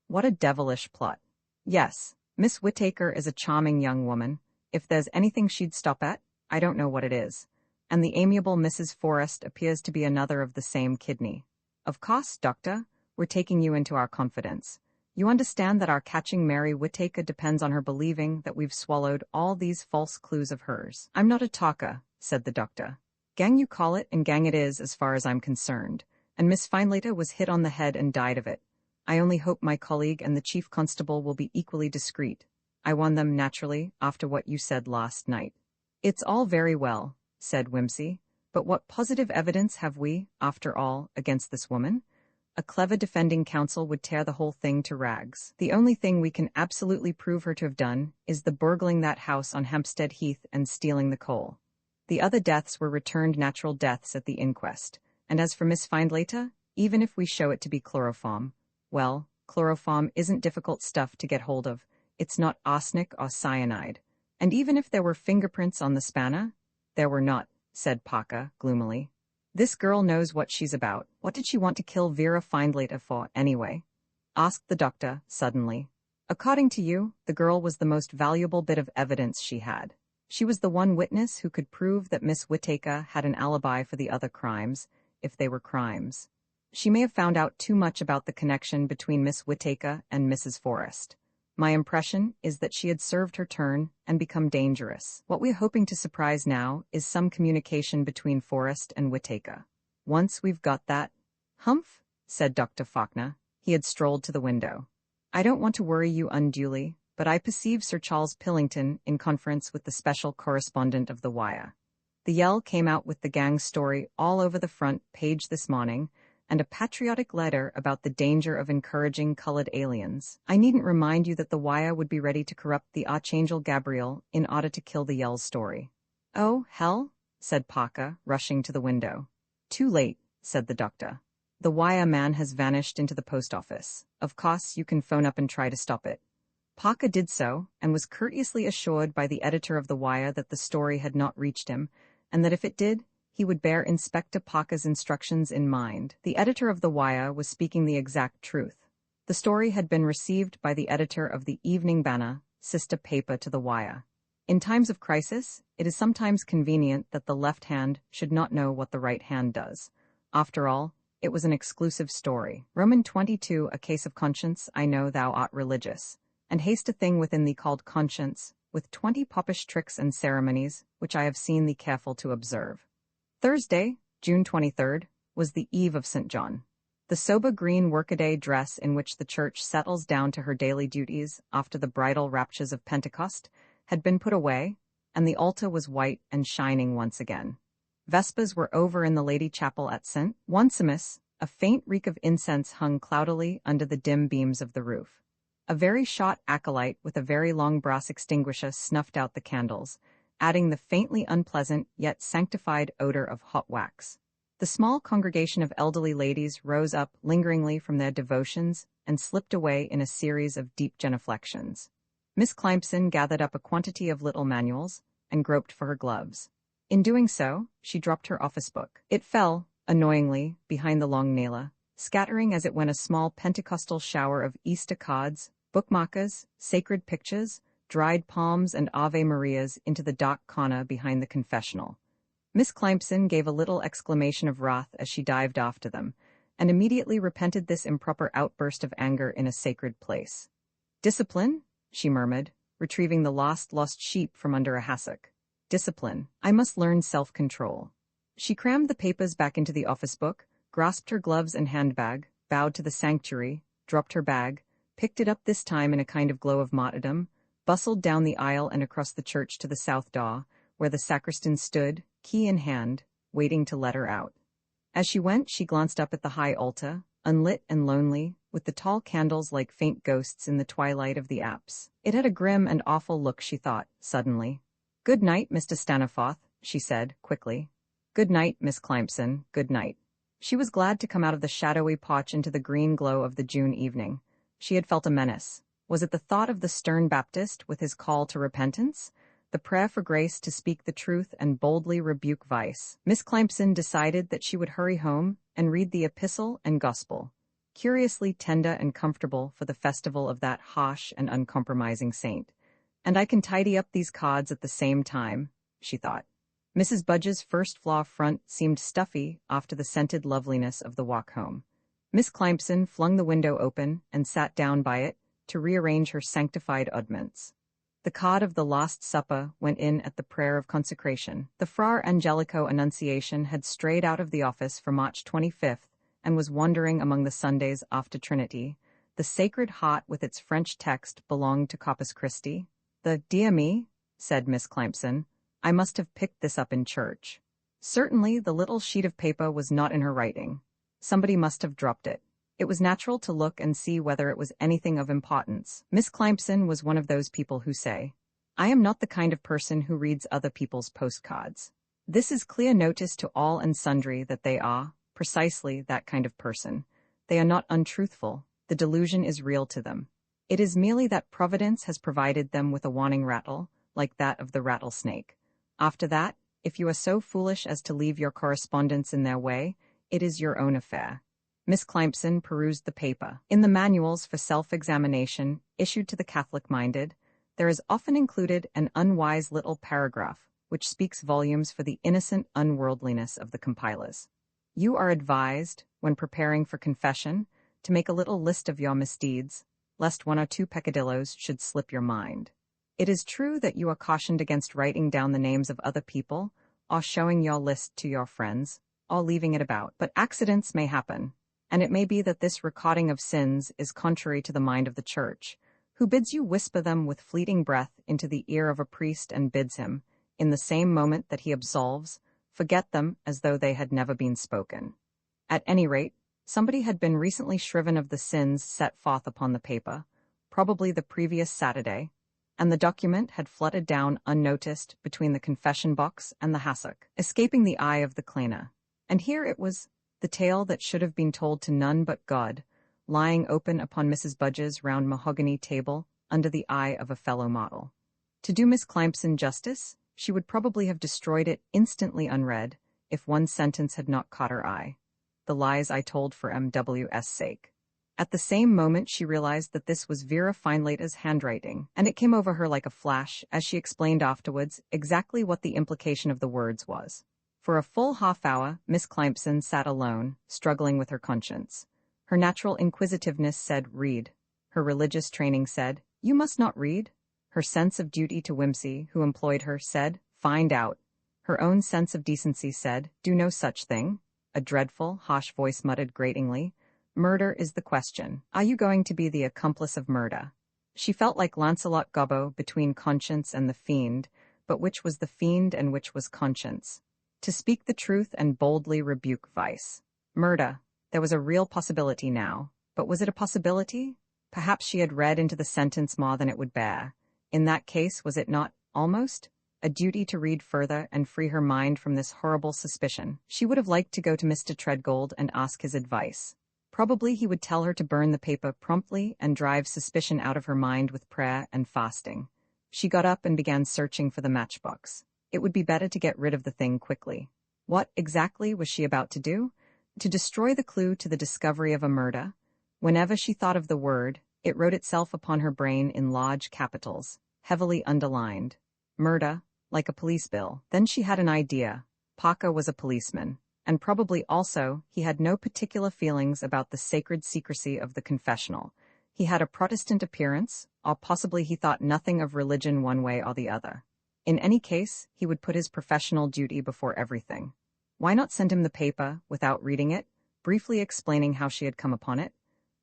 What a devilish plot. Yes, Miss Whittaker is a charming young woman. If there's anything she'd stop at, I don't know what it is. And the amiable Mrs. Forrest appears to be another of the same kidney. Of course, Doctor, we're taking you into our confidence. You understand that our catching Mary Whittaker depends on her believing that we've swallowed all these false clues of hers. I'm not a talker, said the doctor. Gang you call it, and gang it is as far as I'm concerned. And Miss Findlater was hit on the head and died of it. I only hope my colleague and the chief constable will be equally discreet. I warn them naturally after what you said last night. It's all very well, said Whimsy, but what positive evidence have we, after all, against this woman? A clever defending counsel would tear the whole thing to rags. The only thing we can absolutely prove her to have done is the burgling that house on Hampstead Heath and stealing the coal. The other deaths were returned natural deaths at the inquest, and as for Miss Findlater, even if we show it to be chloroform, well, chloroform isn't difficult stuff to get hold of. It's not arsenic or cyanide. And even if there were fingerprints on the spanner, there were not, said Parker gloomily. This girl knows what she's about. What did she want to kill Vera Findlater for, anyway? Asked the doctor, suddenly. According to you, the girl was the most valuable bit of evidence she had. She was the one witness who could prove that Miss Whittaker had an alibi for the other crimes, if they were crimes. She may have found out too much about the connection between Miss Whittaker and Mrs. Forrest. My impression is that she had served her turn and become dangerous. What we're hoping to surprise now is some communication between Forrest and Whittaker. Once we've got that— Humph, said Dr. Faulkner. He had strolled to the window. I don't want to worry you unduly, but I perceive Sir Charles Pillington in conference with the special correspondent of The Wire. The Yell came out with the gang story all over the front page this morning, and a patriotic letter about the danger of encouraging colored aliens. I needn't remind you that the Waya would be ready to corrupt the Archangel Gabriel in order to kill the Yell's story. Oh, hell, said Parker, rushing to the window. Too late, said the doctor. The Waya man has vanished into the post office. Of course, you can phone up and try to stop it. Parker did so, and was courteously assured by the editor of the Wire that the story had not reached him, and that if it did, he would bear Inspector Parker's instructions in mind. The editor of the Wire was speaking the exact truth. The story had been received by the editor of the Evening Banner, sister paper to the Wire. In times of crisis, it is sometimes convenient that the left hand should not know what the right hand does. After all, it was an exclusive story. Roman 22, a case of conscience, I know thou art religious, and haste a thing within thee called conscience, with 20 popish tricks and ceremonies, which I have seen thee careful to observe. Thursday, June 23rd, was the eve of St. John. The sober green workaday dress in which the church settles down to her daily duties after the bridal raptures of Pentecost had been put away, and the altar was white and shining once again. Vespers were over in the Lady Chapel at St. Onesimus. A faint reek of incense hung cloudily under the dim beams of the roof. A very short acolyte with a very long brass extinguisher snuffed out the candles, adding the faintly unpleasant yet sanctified odor of hot wax. The small congregation of elderly ladies rose up lingeringly from their devotions and slipped away in a series of deep genuflections. Miss Climson gathered up a quantity of little manuals and groped for her gloves. In doing so, she dropped her office book. It fell, annoyingly, behind the long nailer, scattering as it went a small Pentecostal shower of Easter cards, bookmarkers, sacred pictures, dried palms and Ave Marias into the dark corner behind the confessional. Miss Climson gave a little exclamation of wrath as she dived after them, and immediately repented this improper outburst of anger in a sacred place. "Discipline?" she murmured, retrieving the lost sheep from under a hassock. "Discipline. I must learn self-control." She crammed the papers back into the office book, grasped her gloves and handbag, bowed to the sanctuary, dropped her bag, picked it up this time in a kind of glow of martyrdom, bustled down the aisle and across the church to the south door, where the sacristan stood, key in hand, waiting to let her out. As she went, she glanced up at the high altar, unlit and lonely, with the tall candles like faint ghosts in the twilight of the apse. It had a grim and awful look, she thought, suddenly. "Good night, Mr. Staniforth," she said, quickly. "Good night, Miss Climson, good night." She was glad to come out of the shadowy porch into the green glow of the June evening. She had felt a menace. Was it the thought of the stern Baptist with his call to repentance? The prayer for grace to speak the truth and boldly rebuke vice? Miss Climson decided that she would hurry home and read the epistle and gospel, curiously tender and comfortable for the festival of that harsh and uncompromising saint. "And I can tidy up these cards at the same time," she thought. Mrs. Budge's first-floor front seemed stuffy after the scented loveliness of the walk home. Miss Climson flung the window open and sat down by it to rearrange her sanctified oddments. The card of the Last Supper went in at the prayer of consecration. The Fra Angelico Annunciation had strayed out of the office for March 25th and was wandering among the Sundays after Trinity. The Sacred Heart with its French text belonged to Corpus Christi. "Dear me," said Miss Climson, "I must have picked this up in church." Certainly the little sheet of paper was not in her writing. Somebody must have dropped it. It was natural to look and see whether it was anything of importance. Miss Climson was one of those people who say, "I am not the kind of person who reads other people's postcards." This is clear notice to all and sundry that they are, precisely, that kind of person. They are not untruthful. The delusion is real to them. It is merely that Providence has provided them with a warning rattle, like that of the rattlesnake. After that, if you are so foolish as to leave your correspondence in their way, it is your own affair. Miss Climson perused the paper. In the manuals for self-examination issued to the Catholic-minded, there is often included an unwise little paragraph which speaks volumes for the innocent unworldliness of the compilers. You are advised, when preparing for confession, to make a little list of your misdeeds, lest one or two peccadillos should slip your mind. It is true that you are cautioned against writing down the names of other people, or showing your list to your friends, or leaving it about. But accidents may happen, and it may be that this recording of sins is contrary to the mind of the Church, who bids you whisper them with fleeting breath into the ear of a priest and bids him, in the same moment that he absolves, forget them as though they had never been spoken. At any rate, Somebody had been recently shriven of the sins set forth upon the paper, probably the previous Saturday, and the document had fluttered down unnoticed between the confession box and the hassock, escaping the eye of the cleaner. And here it was, the tale that should have been told to none but God, lying open upon Mrs. Budge's round mahogany table under the eye of a fellow model. To do Miss Climson justice, she would probably have destroyed it instantly unread, if one sentence had not caught her eye. The lies I told for M.W.'s sake. At the same moment she realized that this was Vera Findlater's handwriting, and it came over her like a flash as she explained afterwards exactly what the implication of the words was. For a full half-hour, Miss Climson sat alone, struggling with her conscience. Her natural inquisitiveness said, "Read." Her religious training said, "You must not read." Her sense of duty to Whimsy, who employed her, said, "Find out." Her own sense of decency said, "Do no such thing." A dreadful, harsh voice muttered gratingly, "Murder is the question. Are you going to be the accomplice of murder?" She felt like Lancelot Gobbo between conscience and the fiend, but which was the fiend and which was conscience? To speak the truth and boldly rebuke vice. Murder. There was a real possibility now. But was it a possibility? Perhaps she had read into the sentence more than it would bear. In that case, was it not, almost, a duty to read further and free her mind from this horrible suspicion? She would have liked to go to Mr. Treadgold and ask his advice. Probably he would tell her to burn the paper promptly and drive suspicion out of her mind with prayer and fasting. She got up and began searching for the matchbox. It would be better to get rid of the thing quickly. What, exactly, was she about to do? To destroy the clue to the discovery of a murder? Whenever she thought of the word, it wrote itself upon her brain in large capitals, heavily underlined. Murder, like a police bill. Then she had an idea. Parker was a policeman. And probably also, he had no particular feelings about the sacred secrecy of the confessional. He had a Protestant appearance, or possibly he thought nothing of religion one way or the other. In any case, he would put his professional duty before everything. Why not send him the paper, without reading it, briefly explaining how she had come upon it?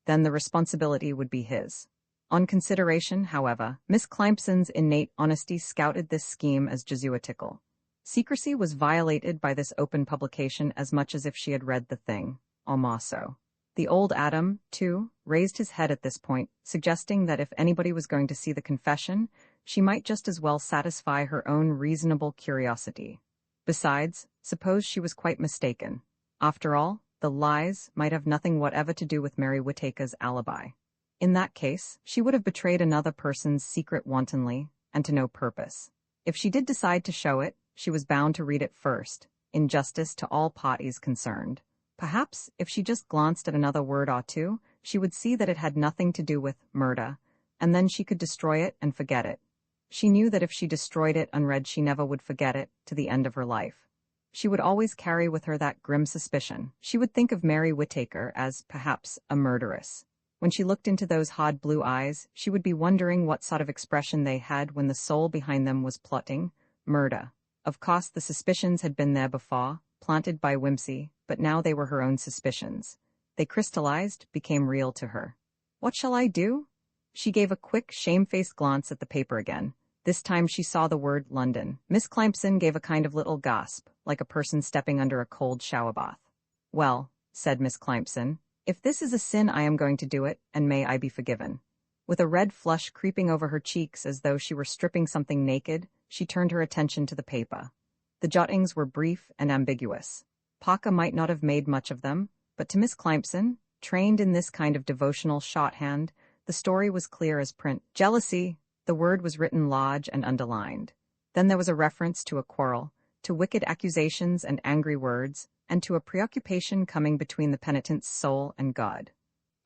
Then the responsibility would be his. On consideration, however, Miss Climson's innate honesty scouted this scheme as Jesuitical. Secrecy was violated by this open publication as much as if she had read the thing, or more so. The old Adam, too, raised his head at this point, suggesting that if anybody was going to see the confession, she might just as well satisfy her own reasonable curiosity. Besides, suppose she was quite mistaken. After all, the lies might have nothing whatever to do with Mary Whittaker's alibi. In that case, she would have betrayed another person's secret wantonly, and to no purpose. If she did decide to show it, she was bound to read it first, in justice to all parties concerned. Perhaps, if she just glanced at another word or two, she would see that it had nothing to do with murder, and then she could destroy it and forget it. She knew that if she destroyed it unread, she never would forget it to the end of her life. She would always carry with her that grim suspicion. She would think of Mary Whittaker as, perhaps, a murderess. When she looked into those hard blue eyes, she would be wondering what sort of expression they had when the soul behind them was plotting murder. Of course, the suspicions had been there before, planted by Whimsy, but now they were her own suspicions. They crystallized, became real to her. What shall I do? She gave a quick, shamefaced glance at the paper again. This time she saw the word London. Miss Climson gave a kind of little gasp, like a person stepping under a cold shower bath. "Well," said Miss Climson, "if this is a sin, I am going to do it, and may I be forgiven." With a red flush creeping over her cheeks as though she were stripping something naked, she turned her attention to the paper. The jottings were brief and ambiguous. Parker might not have made much of them, but to Miss Climson, trained in this kind of devotional shorthand, the story was clear as print. Jealousy. The word was written large and underlined. Then there was a reference to a quarrel, to wicked accusations and angry words, and to a preoccupation coming between the penitent's soul and God.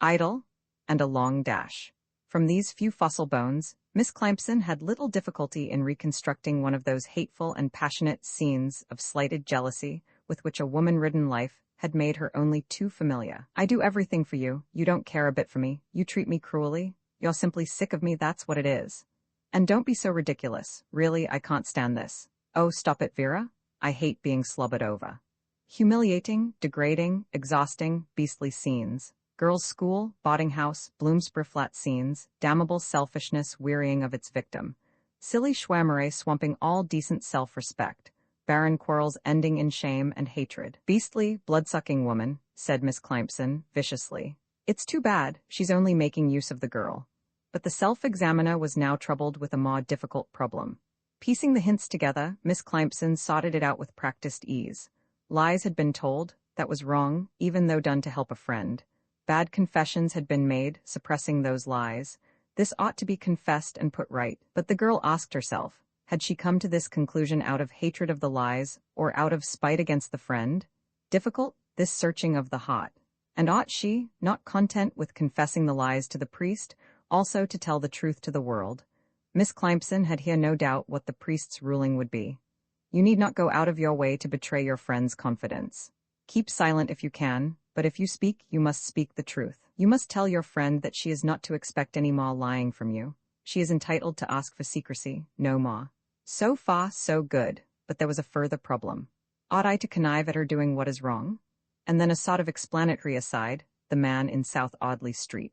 Idle, and a long dash. From these few fossil bones, Miss Climson had little difficulty in reconstructing one of those hateful and passionate scenes of slighted jealousy with which a woman-ridden life had made her only too familiar. "I do everything for you, you don't care a bit for me, you treat me cruelly, you're simply sick of me, that's what it is. And don't be so ridiculous, really, I can't stand this. Oh, stop it, Vera, I hate being slobbered over." Humiliating, degrading, exhausting, beastly scenes. Girls' school, boarding house, Bloomsbury Flat scenes, damnable selfishness wearying of its victim. Silly schwammery swamping all decent self-respect. Barren quarrels ending in shame and hatred. Beastly, blood-sucking woman, said Miss Climson, viciously. It's too bad, she's only making use of the girl. But the self-examiner was now troubled with a more difficult problem. Piecing the hints together, Miss Climson sorted it out with practiced ease. Lies had been told, that was wrong, even though done to help a friend. Bad confessions had been made, suppressing those lies. This ought to be confessed and put right, but the girl asked herself, had she come to this conclusion out of hatred of the lies, or out of spite against the friend? Difficult, this searching of the heart. And ought she, not content with confessing the lies to the priest, also to tell the truth to the world? Miss Climson had here no doubt what the priest's ruling would be. You need not go out of your way to betray your friend's confidence. Keep silent if you can, but if you speak, you must speak the truth. You must tell your friend that she is not to expect any more lying from you. She is entitled to ask for secrecy, no more. So far, so good, but there was a further problem. Ought I to connive at her doing what is wrong? And then a sort of explanatory aside, the man in South Audley Street.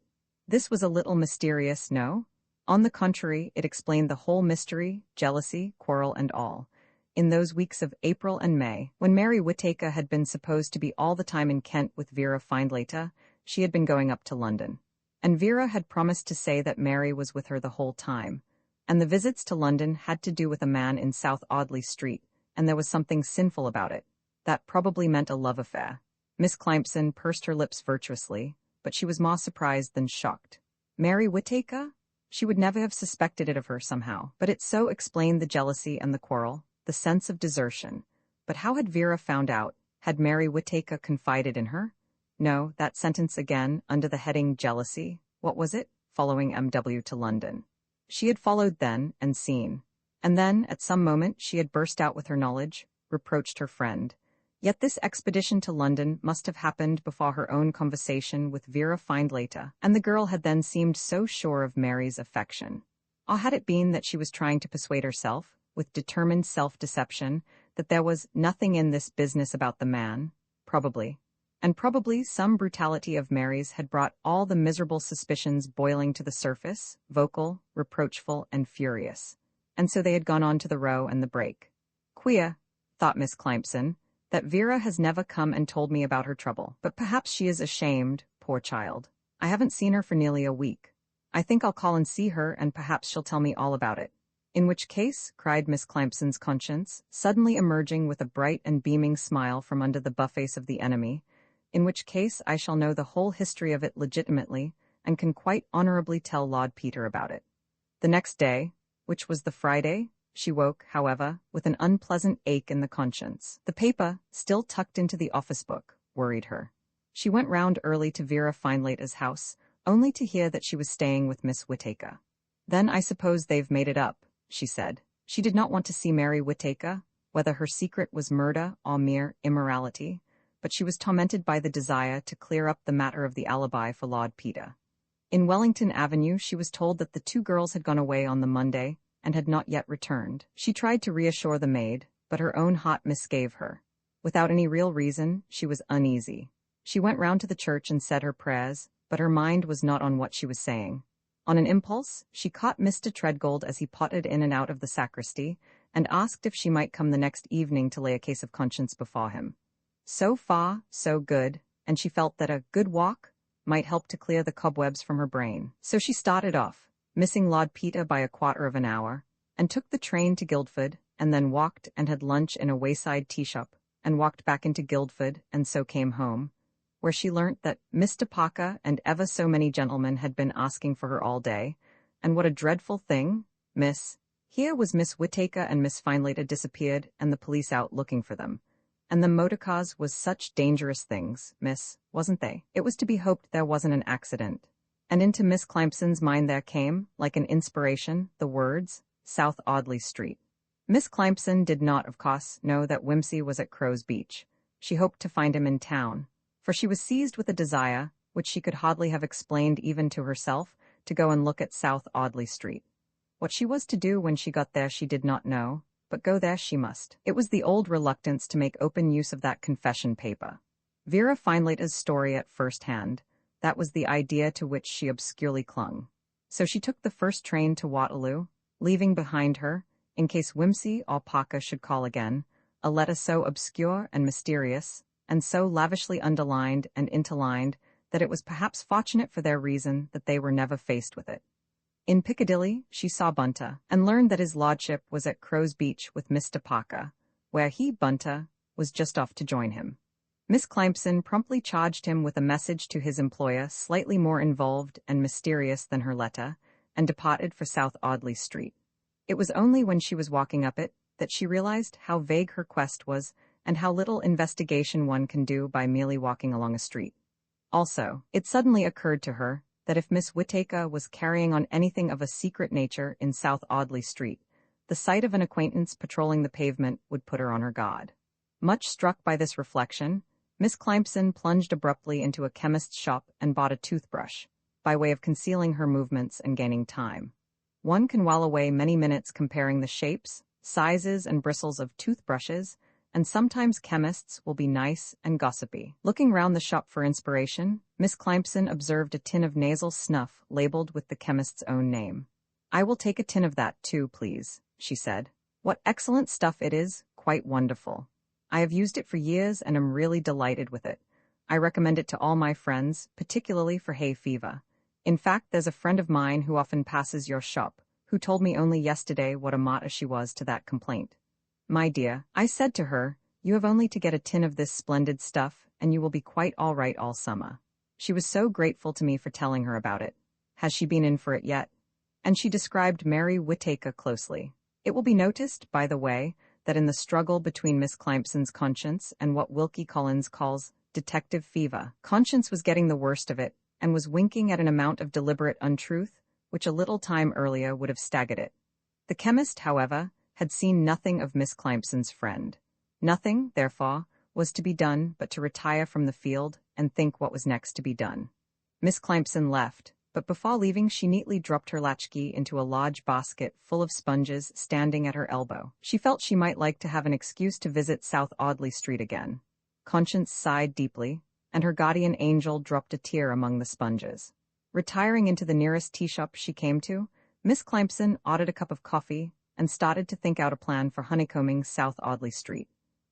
This was a little mysterious, no? On the contrary, it explained the whole mystery, jealousy, quarrel and all. In those weeks of April and May, when Mary Whittaker had been supposed to be all the time in Kent with Vera Findlater, she had been going up to London. And Vera had promised to say that Mary was with her the whole time. And the visits to London had to do with a man in South Audley Street, and there was something sinful about it. That probably meant a love affair. Miss Climson pursed her lips virtuously, but she was more surprised than shocked. Mary Whittaker? She would never have suspected it of her somehow, but it so explained the jealousy and the quarrel, the sense of desertion. But how had Vera found out? Had Mary Whittaker confided in her? No, that sentence again, under the heading jealousy. What was it? Following M.W. to London. She had followed then, and seen. And then, at some moment, she had burst out with her knowledge, reproached her friend. Yet this expedition to London must have happened before her own conversation with Vera Findlater, and the girl had then seemed so sure of Mary's affection. Or had it been that she was trying to persuade herself, with determined self-deception, that there was nothing in this business about the man? Probably. And probably some brutality of Mary's had brought all the miserable suspicions boiling to the surface, vocal, reproachful, and furious. And so they had gone on to the Row and the break. Queer, thought Miss Climson, that Vera has never come and told me about her trouble. But perhaps she is ashamed, poor child. I haven't seen her for nearly a week. I think I'll call and see her, and perhaps she'll tell me all about it. In which case, cried Miss Climson's conscience, suddenly emerging with a bright and beaming smile from under the buff-face of the enemy, in which case I shall know the whole history of it legitimately, and can quite honorably tell Lord Peter about it. The next day, which was the Friday, she woke, however, with an unpleasant ache in the conscience. The paper, still tucked into the office book, worried her. She went round early to Vera Findlater's house, only to hear that she was staying with Miss Whittaker. Then I suppose they've made it up, she said. She did not want to see Mary Whittaker, whether her secret was murder or mere immorality, but she was tormented by the desire to clear up the matter of the alibi for Lord Peter. In Wellington Avenue she was told that the two girls had gone away on the Monday, and had not yet returned. She tried to reassure the maid, but her own heart misgave her. Without any real reason, she was uneasy. She went round to the church and said her prayers, but her mind was not on what she was saying. On an impulse, she caught Mr. Treadgold as he pottered in and out of the sacristy, and asked if she might come the next evening to lay a case of conscience before him. So far, so good, and she felt that a good walk might help to clear the cobwebs from her brain. So she started off, missing Lord Peter by a quarter of an hour, and took the train to Guildford, and then walked and had lunch in a wayside tea-shop, and walked back into Guildford, and so came home, where she learnt that Mr. Parker and ever so many gentlemen had been asking for her all day, and what a dreadful thing, Here was Miss Whittaker and Miss Findlater disappeared, and the police out looking for them. And the motor cars was such dangerous things, wasn't they? It was to be hoped there wasn't an accident. And into Miss Climson's mind there came, like an inspiration, the words, South Audley Street. Miss Climson did not, of course, know that Wimsey was at Crow's Beach. She hoped to find him in town, for she was seized with a desire, which she could hardly have explained even to herself, to go and look at South Audley Street. What she was to do when she got there she did not know, but go there she must. It was the old reluctance to make open use of that confession paper. Vera Findlater's story at first hand. That was the idea to which she obscurely clung. So she took the first train to Waterloo, leaving behind her, in case Wimsey or Parker should call again, a letter so obscure and mysterious, and so lavishly underlined and interlined that it was perhaps fortunate for their reason that they were never faced with it. In Piccadilly, she saw Bunter, and learned that his lordship was at Crow's Beach with Mr. Parker, where he, Bunter, was just off to join him. Miss Climson promptly charged him with a message to his employer slightly more involved and mysterious than her letter, and departed for South Audley Street. It was only when she was walking up it that she realized how vague her quest was and how little investigation one can do by merely walking along a street. Also, it suddenly occurred to her that if Miss Whittaker was carrying on anything of a secret nature in South Audley Street, the sight of an acquaintance patrolling the pavement would put her on her guard. Much struck by this reflection, Miss Climson plunged abruptly into a chemist's shop and bought a toothbrush, by way of concealing her movements and gaining time. One can while away many minutes comparing the shapes, sizes, and bristles of toothbrushes, and sometimes chemists will be nice and gossipy. Looking round the shop for inspiration, Miss Climson observed a tin of nasal snuff labeled with the chemist's own name. "I will take a tin of that too, please," she said. "What excellent stuff it is, quite wonderful. I have used it for years and am really delighted with it. I recommend it to all my friends, particularly for hay fever. In fact, there's a friend of mine who often passes your shop, who told me only yesterday what a martyr she was to that complaint. 'My dear,' I said to her, 'you have only to get a tin of this splendid stuff, and you will be quite all right all summer.' She was so grateful to me for telling her about it. Has she been in for it yet?" And she described Mary Whittaker closely. It will be noticed, by the way, that in the struggle between Miss Climson's conscience and what Wilkie Collins calls detective fever, conscience was getting the worst of it, and was winking at an amount of deliberate untruth which a little time earlier would have staggered it. The chemist, however, had seen nothing of Miss Climson's friend. Nothing, therefore, was to be done but to retire from the field and think what was next to be done. Miss Climson left, but before leaving she neatly dropped her latchkey into a large basket full of sponges standing at her elbow. She felt she might like to have an excuse to visit South Audley Street again. Conscience sighed deeply, and her guardian angel dropped a tear among the sponges. Retiring into the nearest tea shop she came to, Miss Climson ordered a cup of coffee and started to think out a plan for honeycombing South Audley Street.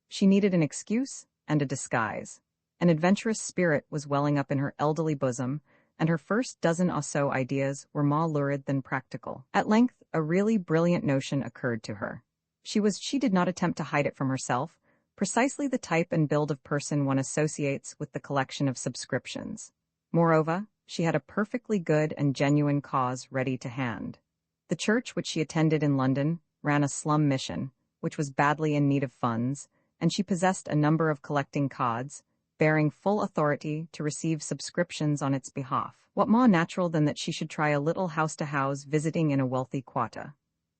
She needed an excuse and a disguise. An adventurous spirit was welling up in her elderly bosom, and her first dozen or so ideas were more lurid than practical. At length, a really brilliant notion occurred to her. She did not attempt to hide it from herself, precisely the type and build of person one associates with the collection of subscriptions. Moreover, she had a perfectly good and genuine cause ready to hand. The church which she attended in London ran a slum mission, which was badly in need of funds, and she possessed a number of collecting cards, bearing full authority to receive subscriptions on its behalf. What more natural than that she should try a little house-to-house visiting in a wealthy quarter?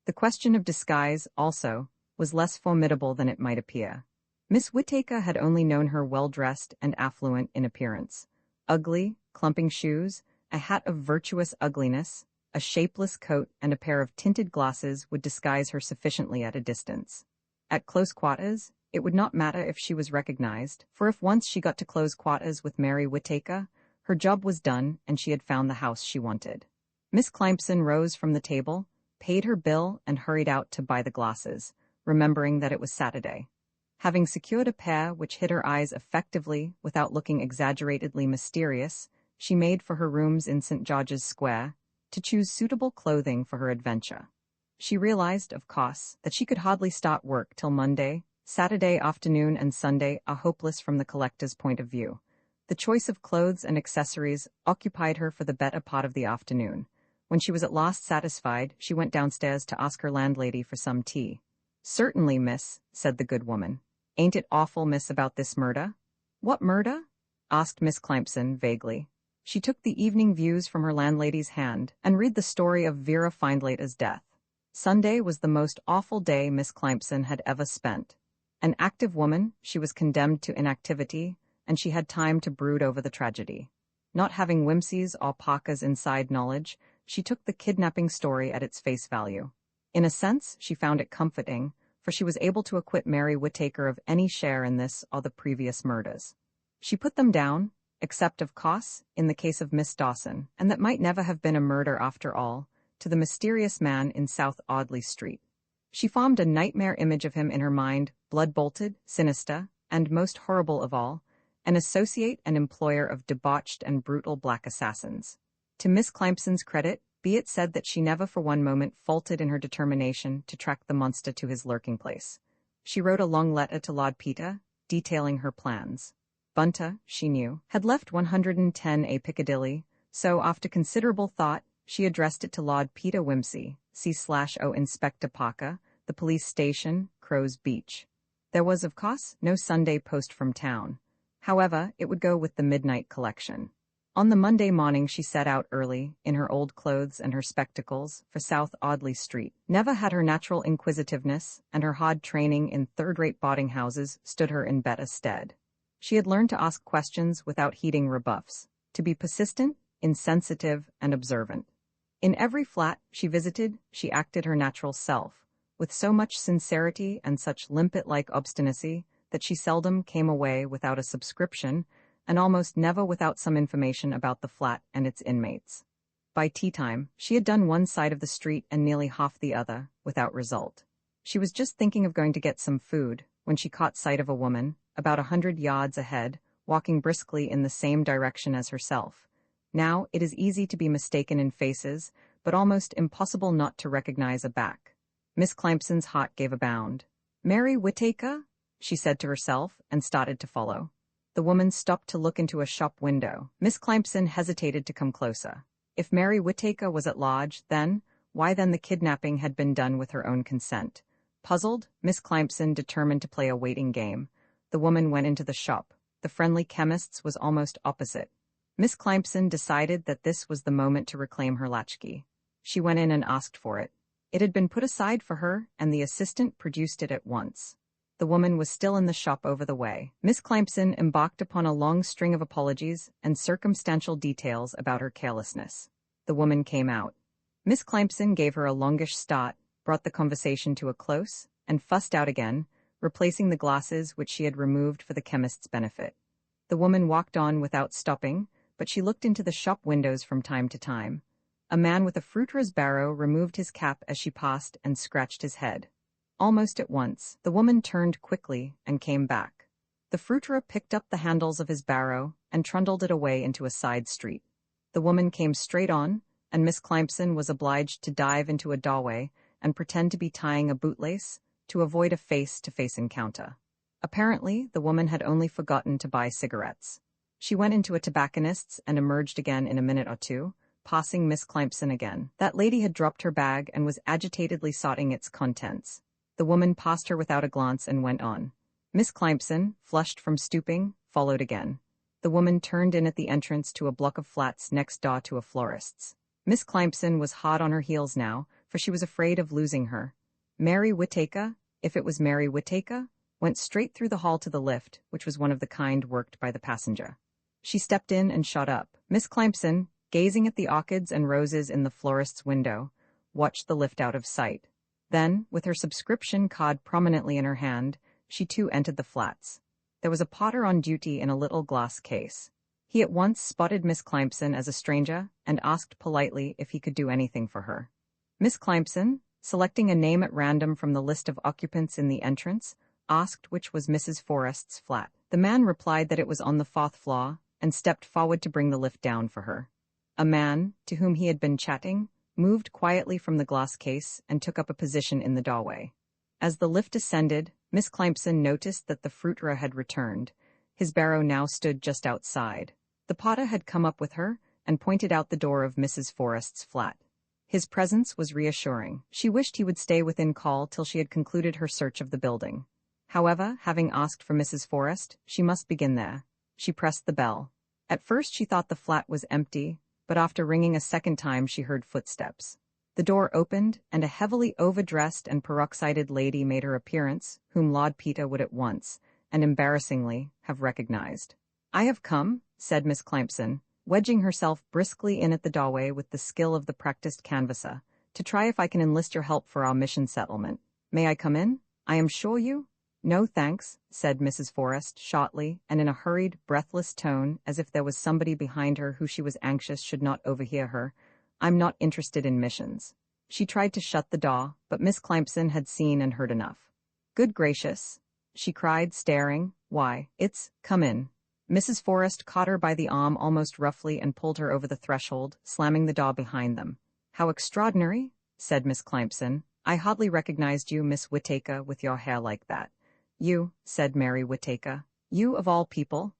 The question of disguise, also, was less formidable than it might appear. Miss Whittaker had only known her well-dressed and affluent in appearance. Ugly, clumping shoes, a hat of virtuous ugliness, a shapeless coat, and a pair of tinted glasses would disguise her sufficiently at a distance. At close quarters, it would not matter if she was recognized, for if once she got to close quarters with Mary Whittaker, her job was done and she had found the house she wanted. Miss Climson rose from the table, paid her bill, and hurried out to buy the glasses, remembering that it was Saturday. Having secured a pair which hid her eyes effectively without looking exaggeratedly mysterious, she made for her rooms in St. George's Square, to choose suitable clothing for her adventure. She realized, of course, that she could hardly start work till Monday. Saturday afternoon and Sunday are hopeless from the collector's point of view. The choice of clothes and accessories occupied her for the better part of the afternoon. When she was at last satisfied, she went downstairs to ask her landlady for some tea. "Certainly, miss," said the good woman. "Ain't it awful, miss, about this murder?" "What murder?" asked Miss Climson vaguely. She took the Evening Views from her landlady's hand and read the story of Vera Findlater's death. Sunday was the most awful day Miss Climson had ever spent. An active woman, she was condemned to inactivity, and she had time to brood over the tragedy. Not having Whimsy's or Parker's inside knowledge, she took the kidnapping story at its face value. In a sense, she found it comforting, for she was able to acquit Mary Whittaker of any share in this or the previous murders. She put them down, except, of course, in the case of Miss Dawson, and that might never have been a murder after all, to the mysterious man in South Audley Street. She formed a nightmare image of him in her mind, blood-bolted, sinister, and, most horrible of all, an associate and employer of debauched and brutal black assassins. To Miss Clamson's credit, be it said that she never for one moment faltered in her determination to track the monster to his lurking place. She wrote a long letter to Lord Peter, detailing her plans. Bunter, she knew, had left 110A Piccadilly, so after considerable thought, she addressed it to Lord Peter Wimsey, C/O Inspector Parker, the police station, Crow's Beach. There was, of course, no Sunday post from town. However, it would go with the midnight collection. On the Monday morning she set out early, in her old clothes and her spectacles, for South Audley Street. Never had her natural inquisitiveness and her hard training in third-rate boarding houses stood her in better stead. She had learned to ask questions without heeding rebuffs, to be persistent, insensitive, and observant. In every flat she visited, she acted her natural self, with so much sincerity and such limpet-like obstinacy that she seldom came away without a subscription, and almost never without some information about the flat and its inmates. By tea-time, she had done one side of the street and nearly half the other, without result. She was just thinking of going to get some food, when she caught sight of a woman, about 100 yards ahead, walking briskly in the same direction as herself. Now, it is easy to be mistaken in faces, but almost impossible not to recognize a back. Miss Clamson's heart gave a bound. "Mary Whittaker?" she said to herself, and started to follow. The woman stopped to look into a shop window. Miss Clamson hesitated to come closer. If Mary Whittaker was at large, then, why then the kidnapping had been done with her own consent. Puzzled, Miss Clamson determined to play a waiting game. The woman went into the shop. The friendly chemist's was almost opposite. Miss Clamson decided that this was the moment to reclaim her latchkey. She went in and asked for it. It had been put aside for her, and the assistant produced it at once. The woman was still in the shop over the way. Miss Clamson embarked upon a long string of apologies and circumstantial details about her carelessness. The woman came out. Miss Clamson gave her a longish start, brought the conversation to a close, and fussed out again, replacing the glasses which she had removed for the chemist's benefit. The woman walked on without stopping, but she looked into the shop windows from time to time. A man with a fruiterer's barrow removed his cap as she passed and scratched his head. Almost at once, the woman turned quickly and came back. The fruiterer picked up the handles of his barrow and trundled it away into a side street. The woman came straight on, and Miss Clamson was obliged to dive into a doorway and pretend to be tying a bootlace to avoid a face-to-face encounter. Apparently, the woman had only forgotten to buy cigarettes. She went into a tobacconist's and emerged again in a minute or two, passing Miss Clamson again. That lady had dropped her bag and was agitatedly sorting its contents. The woman passed her without a glance and went on. Miss Clamson, flushed from stooping, followed again. The woman turned in at the entrance to a block of flats next door to a florist's. Miss Clamson was hot on her heels now, for she was afraid of losing her. Mary Whittaker, if it was Mary Whittaker, went straight through the hall to the lift, which was one of the kind worked by the passenger. She stepped in and shot up. Miss Clamson, gazing at the orchids and roses in the florist's window, watched the lift out of sight. Then, with her subscription card prominently in her hand, she too entered the flats. There was a potter on duty in a little glass case. He at once spotted Miss Clamson as a stranger and asked politely if he could do anything for her. Miss Clamson, selecting a name at random from the list of occupants in the entrance, asked which was Mrs. Forrest's flat. The man replied that it was on the 4th floor and stepped forward to bring the lift down for her. A man, to whom he had been chatting, moved quietly from the glass case and took up a position in the doorway. As the lift ascended, Miss Clamson noticed that the fruiterer had returned. His barrow now stood just outside. The potter had come up with her and pointed out the door of Mrs. Forrest's flat. His presence was reassuring. She wished he would stay within call till she had concluded her search of the building. However, having asked for Mrs. Forrest, she must begin there. She pressed the bell. At first she thought the flat was empty, but after ringing a second time she heard footsteps. The door opened, and a heavily overdressed and peroxided lady made her appearance, whom Lord Peter would at once, and embarrassingly, have recognized. "I have come," said Miss Clamson, wedging herself briskly in at the doorway with the skill of the practiced canvasser, "to try if I can enlist your help for our mission settlement. May I come in? I am sure you—" "No, thanks," said Mrs. Forrest shortly and in a hurried, breathless tone, as if there was somebody behind her who she was anxious should not overhear her. "I'm not interested in missions." She tried to shut the door, but Miss Clamson had seen and heard enough. "Good gracious!" she cried, staring. "Why, come in." Mrs. Forrest caught her by the arm almost roughly and pulled her over the threshold, slamming the door behind them. "How extraordinary," said Miss Clympson. "I hardly recognized you, Miss Whittaker, with your hair like that." "You," said Mary Whittaker. "You, of all people."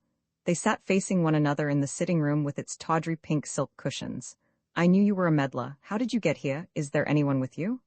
They sat facing one another in the sitting room with its tawdry pink silk cushions. "I knew you were a meddler. How did you get here? Is there anyone with you?"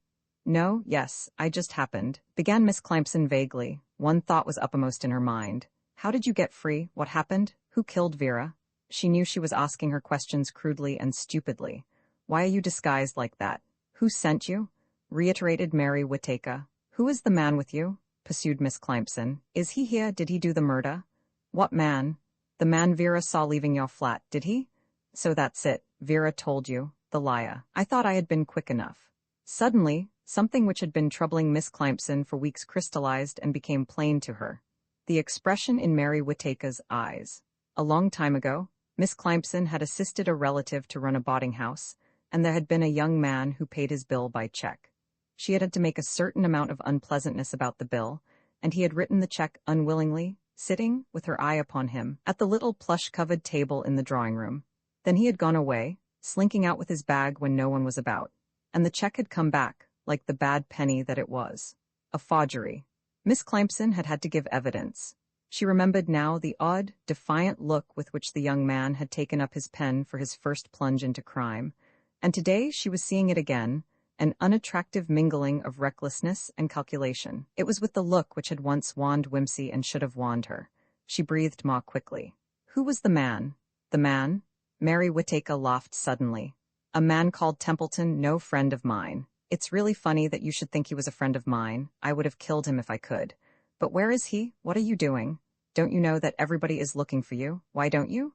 "No, yes, I just happened," began Miss Clympson vaguely. One thought was uppermost in her mind. "How did you get free? What happened? Who killed Vera?" She knew she was asking her questions crudely and stupidly. "Why are you disguised like that? Who sent you?" reiterated Mary Whittaker. "Who is the man with you?" pursued Miss Clympson. "Is he here? Did he do the murder?" "What man?" "The man Vera saw leaving your flat, did he?" "So that's it. Vera told you. The liar. I thought I had been quick enough." Suddenly, something which had been troubling Miss Clympson for weeks crystallized and became plain to her. The expression in Mary Whittaker's eyes. A long time ago, Miss Clympson had assisted a relative to run a boarding house, and there had been a young man who paid his bill by check. She had to make a certain amount of unpleasantness about the bill, and he had written the check unwillingly, sitting, with her eye upon him, at the little plush-covered table in the drawing-room. Then he had gone away, slinking out with his bag when no one was about, and the check had come back, like the bad penny that it was. A forgery. Miss Clympson had to give evidence. She remembered now the odd, defiant look with which the young man had taken up his pen for his first plunge into crime, and today she was seeing it again, an unattractive mingling of recklessness and calculation. It was with the look which had once warned Whimsy and should have warned her. She breathed more quickly. "Who was the man?" "The man?" Mary Whittaker laughed suddenly. "A man called Templeton, no friend of mine. It's really funny that you should think he was a friend of mine. I would have killed him if I could. But where is he? What are you doing? Don't you know that everybody is looking for you? Why don't you?"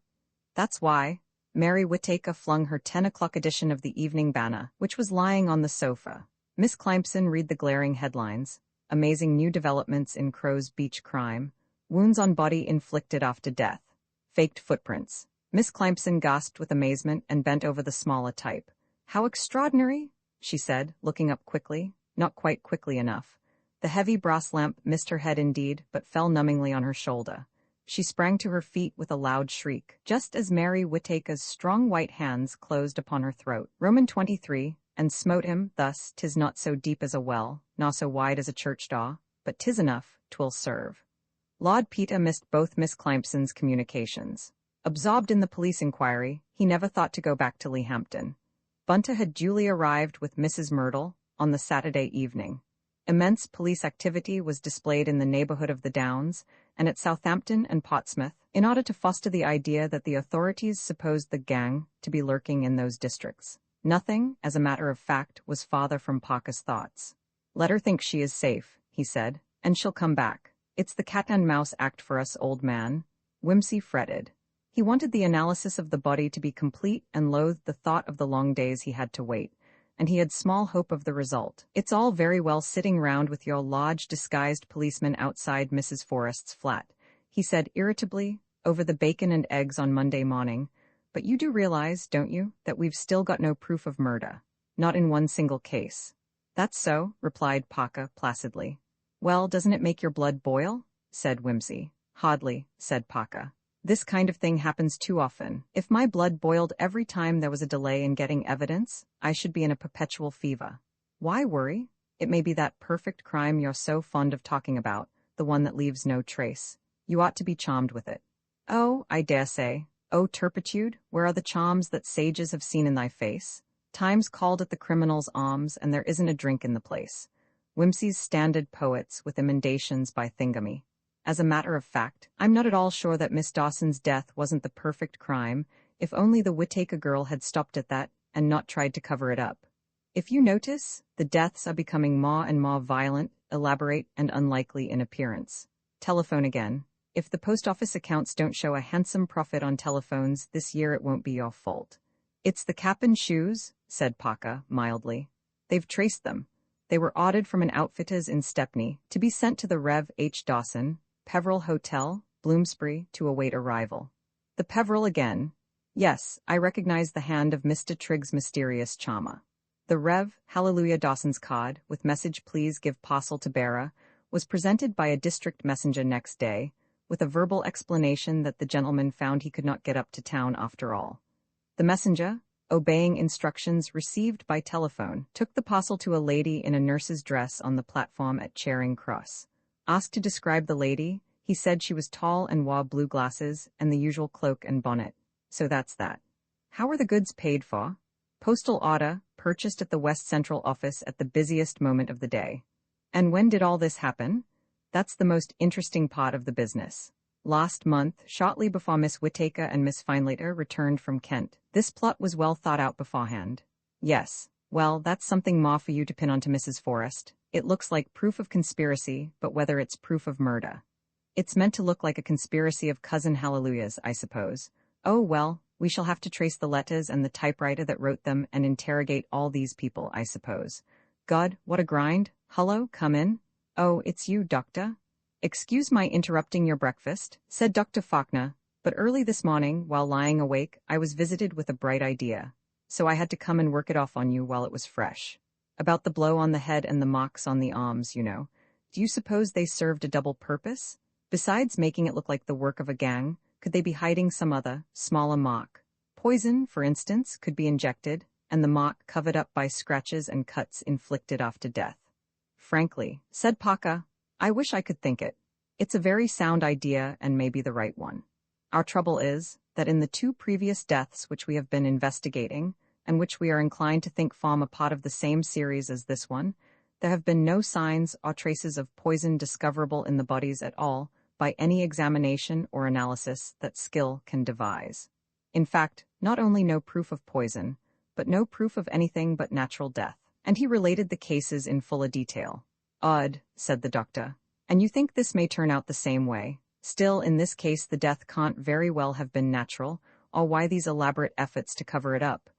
"That's why." Mary Whittaker flung her 10 o'clock edition of the Evening Banner, which was lying on the sofa. Miss Clympson read the glaring headlines. Amazing new developments in Crow's Beach crime. Wounds on body inflicted after death. Faked footprints. Miss Clympson gasped with amazement and bent over the smaller type. "How extraordinary," she said, looking up quickly, not quite quickly enough. The heavy brass lamp missed her head indeed, but fell numbingly on her shoulder. She sprang to her feet with a loud shriek, just as Mary Whittaker's strong white hands closed upon her throat. Roman 23, and smote him, thus, "'Tis not so deep as a well, nor so wide as a church door, but 'tis enough, 'twill serve." Lord Peter missed both Miss Clympson's communications. Absorbed in the police inquiry, he never thought to go back to Lehampton. Bunter had duly arrived with Mrs. Myrtle on the Saturday evening. Immense police activity was displayed in the neighborhood of the Downs and at Southampton and Portsmouth in order to foster the idea that the authorities supposed the gang to be lurking in those districts. Nothing, as a matter of fact, was farther from Parker's thoughts. "Let her think she is safe," he said, "and she'll come back. It's the cat-and-mouse act for us, old man." Whimsy fretted. He wanted the analysis of the body to be complete and loathed the thought of the long days he had to wait, and he had small hope of the result. "It's all very well sitting round with your large disguised policeman outside Mrs. Forrest's flat," he said irritably, over the bacon and eggs on Monday morning, "but you do realize, don't you, that we've still got no proof of murder? Not in one single case." "That's so," replied Parker placidly. "Well, doesn't it make your blood boil?" said Whimsy. "Hardly," said Parker. "This kind of thing happens too often. If my blood boiled every time there was a delay in getting evidence, I should be in a perpetual fever." "Why worry? It may be that perfect crime you're so fond of talking about, the one that leaves no trace. You ought to be charmed with it." "Oh, I dare say. O turpitude, where are the charms that sages have seen in thy face? Time's called at the criminal's arms, and there isn't a drink in the place." Whimsy's standard poets with emendations by Thingamy. "As a matter of fact, I'm not at all sure that Miss Dawson's death wasn't the perfect crime, if only the Whittaker girl had stopped at that and not tried to cover it up. If you notice, the deaths are becoming more and more violent, elaborate, and unlikely in appearance. Telephone again. If the post office accounts don't show a handsome profit on telephones this year, it won't be your fault." "It's the cap and shoes," said Parker, mildly. "They've traced them. They were ordered from an outfitter's in Stepney, to be sent to the Rev. H. Dawson, Peveril Hotel, Bloomsbury, to await arrival." "The Peveril again." "Yes, I recognize the hand of Mr. Trigg's mysterious charmer." The Rev. Hallelujah Dawson's card, with message "Please give parcel to bearer," was presented by a district messenger next day, with a verbal explanation that the gentleman found he could not get up to town after all. The messenger, obeying instructions received by telephone, took the parcel to a lady in a nurse's dress on the platform at Charing Cross. Asked to describe the lady, he said she was tall and wore blue glasses and the usual cloak and bonnet. So that's that. How were the goods paid for? Postal order, purchased at the West Central office at the busiest moment of the day. And when did all this happen? That's the most interesting part of the business. Last month, shortly before Miss Whittaker and Miss Finelater returned from Kent. This plot was well thought out beforehand. Yes. Well, that's something more for you to pin onto Mrs. Forrest. It looks like proof of conspiracy, but whether it's proof of murder. It's meant to look like a conspiracy of cousin hallelujahs, I suppose. Oh well, we shall have to trace the letters and the typewriter that wrote them and interrogate all these people, I suppose. God, what a grind. Hullo, come in. Oh, it's you, Doctor. Excuse my interrupting your breakfast, said Dr. Faulkner, but early this morning, while lying awake, I was visited with a bright idea. So I had to come and work it off on you while it was fresh. About the blow on the head and the marks on the arms, you know. Do you suppose they served a double purpose? Besides making it look like the work of a gang, could they be hiding some other, smaller mark? Poison, for instance, could be injected, and the mark covered up by scratches and cuts inflicted after death. Frankly, said Parker, I wish I could think it. It's a very sound idea and maybe the right one. Our trouble is that in the 2 previous deaths which we have been investigating, and which we are inclined to think form a part of the same series as this one, there have been no signs or traces of poison discoverable in the bodies at all by any examination or analysis that skill can devise. In fact, not only no proof of poison, but no proof of anything but natural death. And he related the cases in full detail. Odd, said the doctor. And you think this may turn out the same way? Still, in this case the death can't very well have been natural, or why these elaborate efforts to cover it up?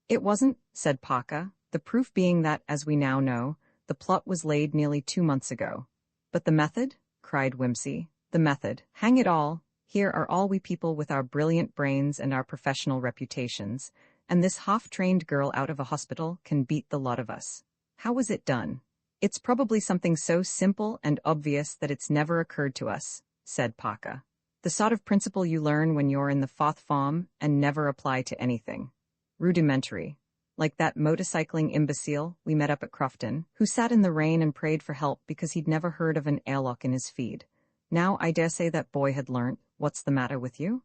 It wasn't, said Parker, the proof being that, as we now know, the plot was laid nearly 2 months ago. But the method? Cried Whimsy. The method. Hang it all. Here are all we people with our brilliant brains and our professional reputations, and this half-trained girl out of a hospital can beat the lot of us. How was it done? It's probably something so simple and obvious that it's never occurred to us, said Parker. The sort of principle you learn when you're in the 4th form and never apply to anything. Rudimentary. Like that motorcycling imbecile we met up at Crofton, who sat in the rain and prayed for help because he'd never heard of an airlock in his feed. Now I dare say that boy had learnt. What's the matter with you?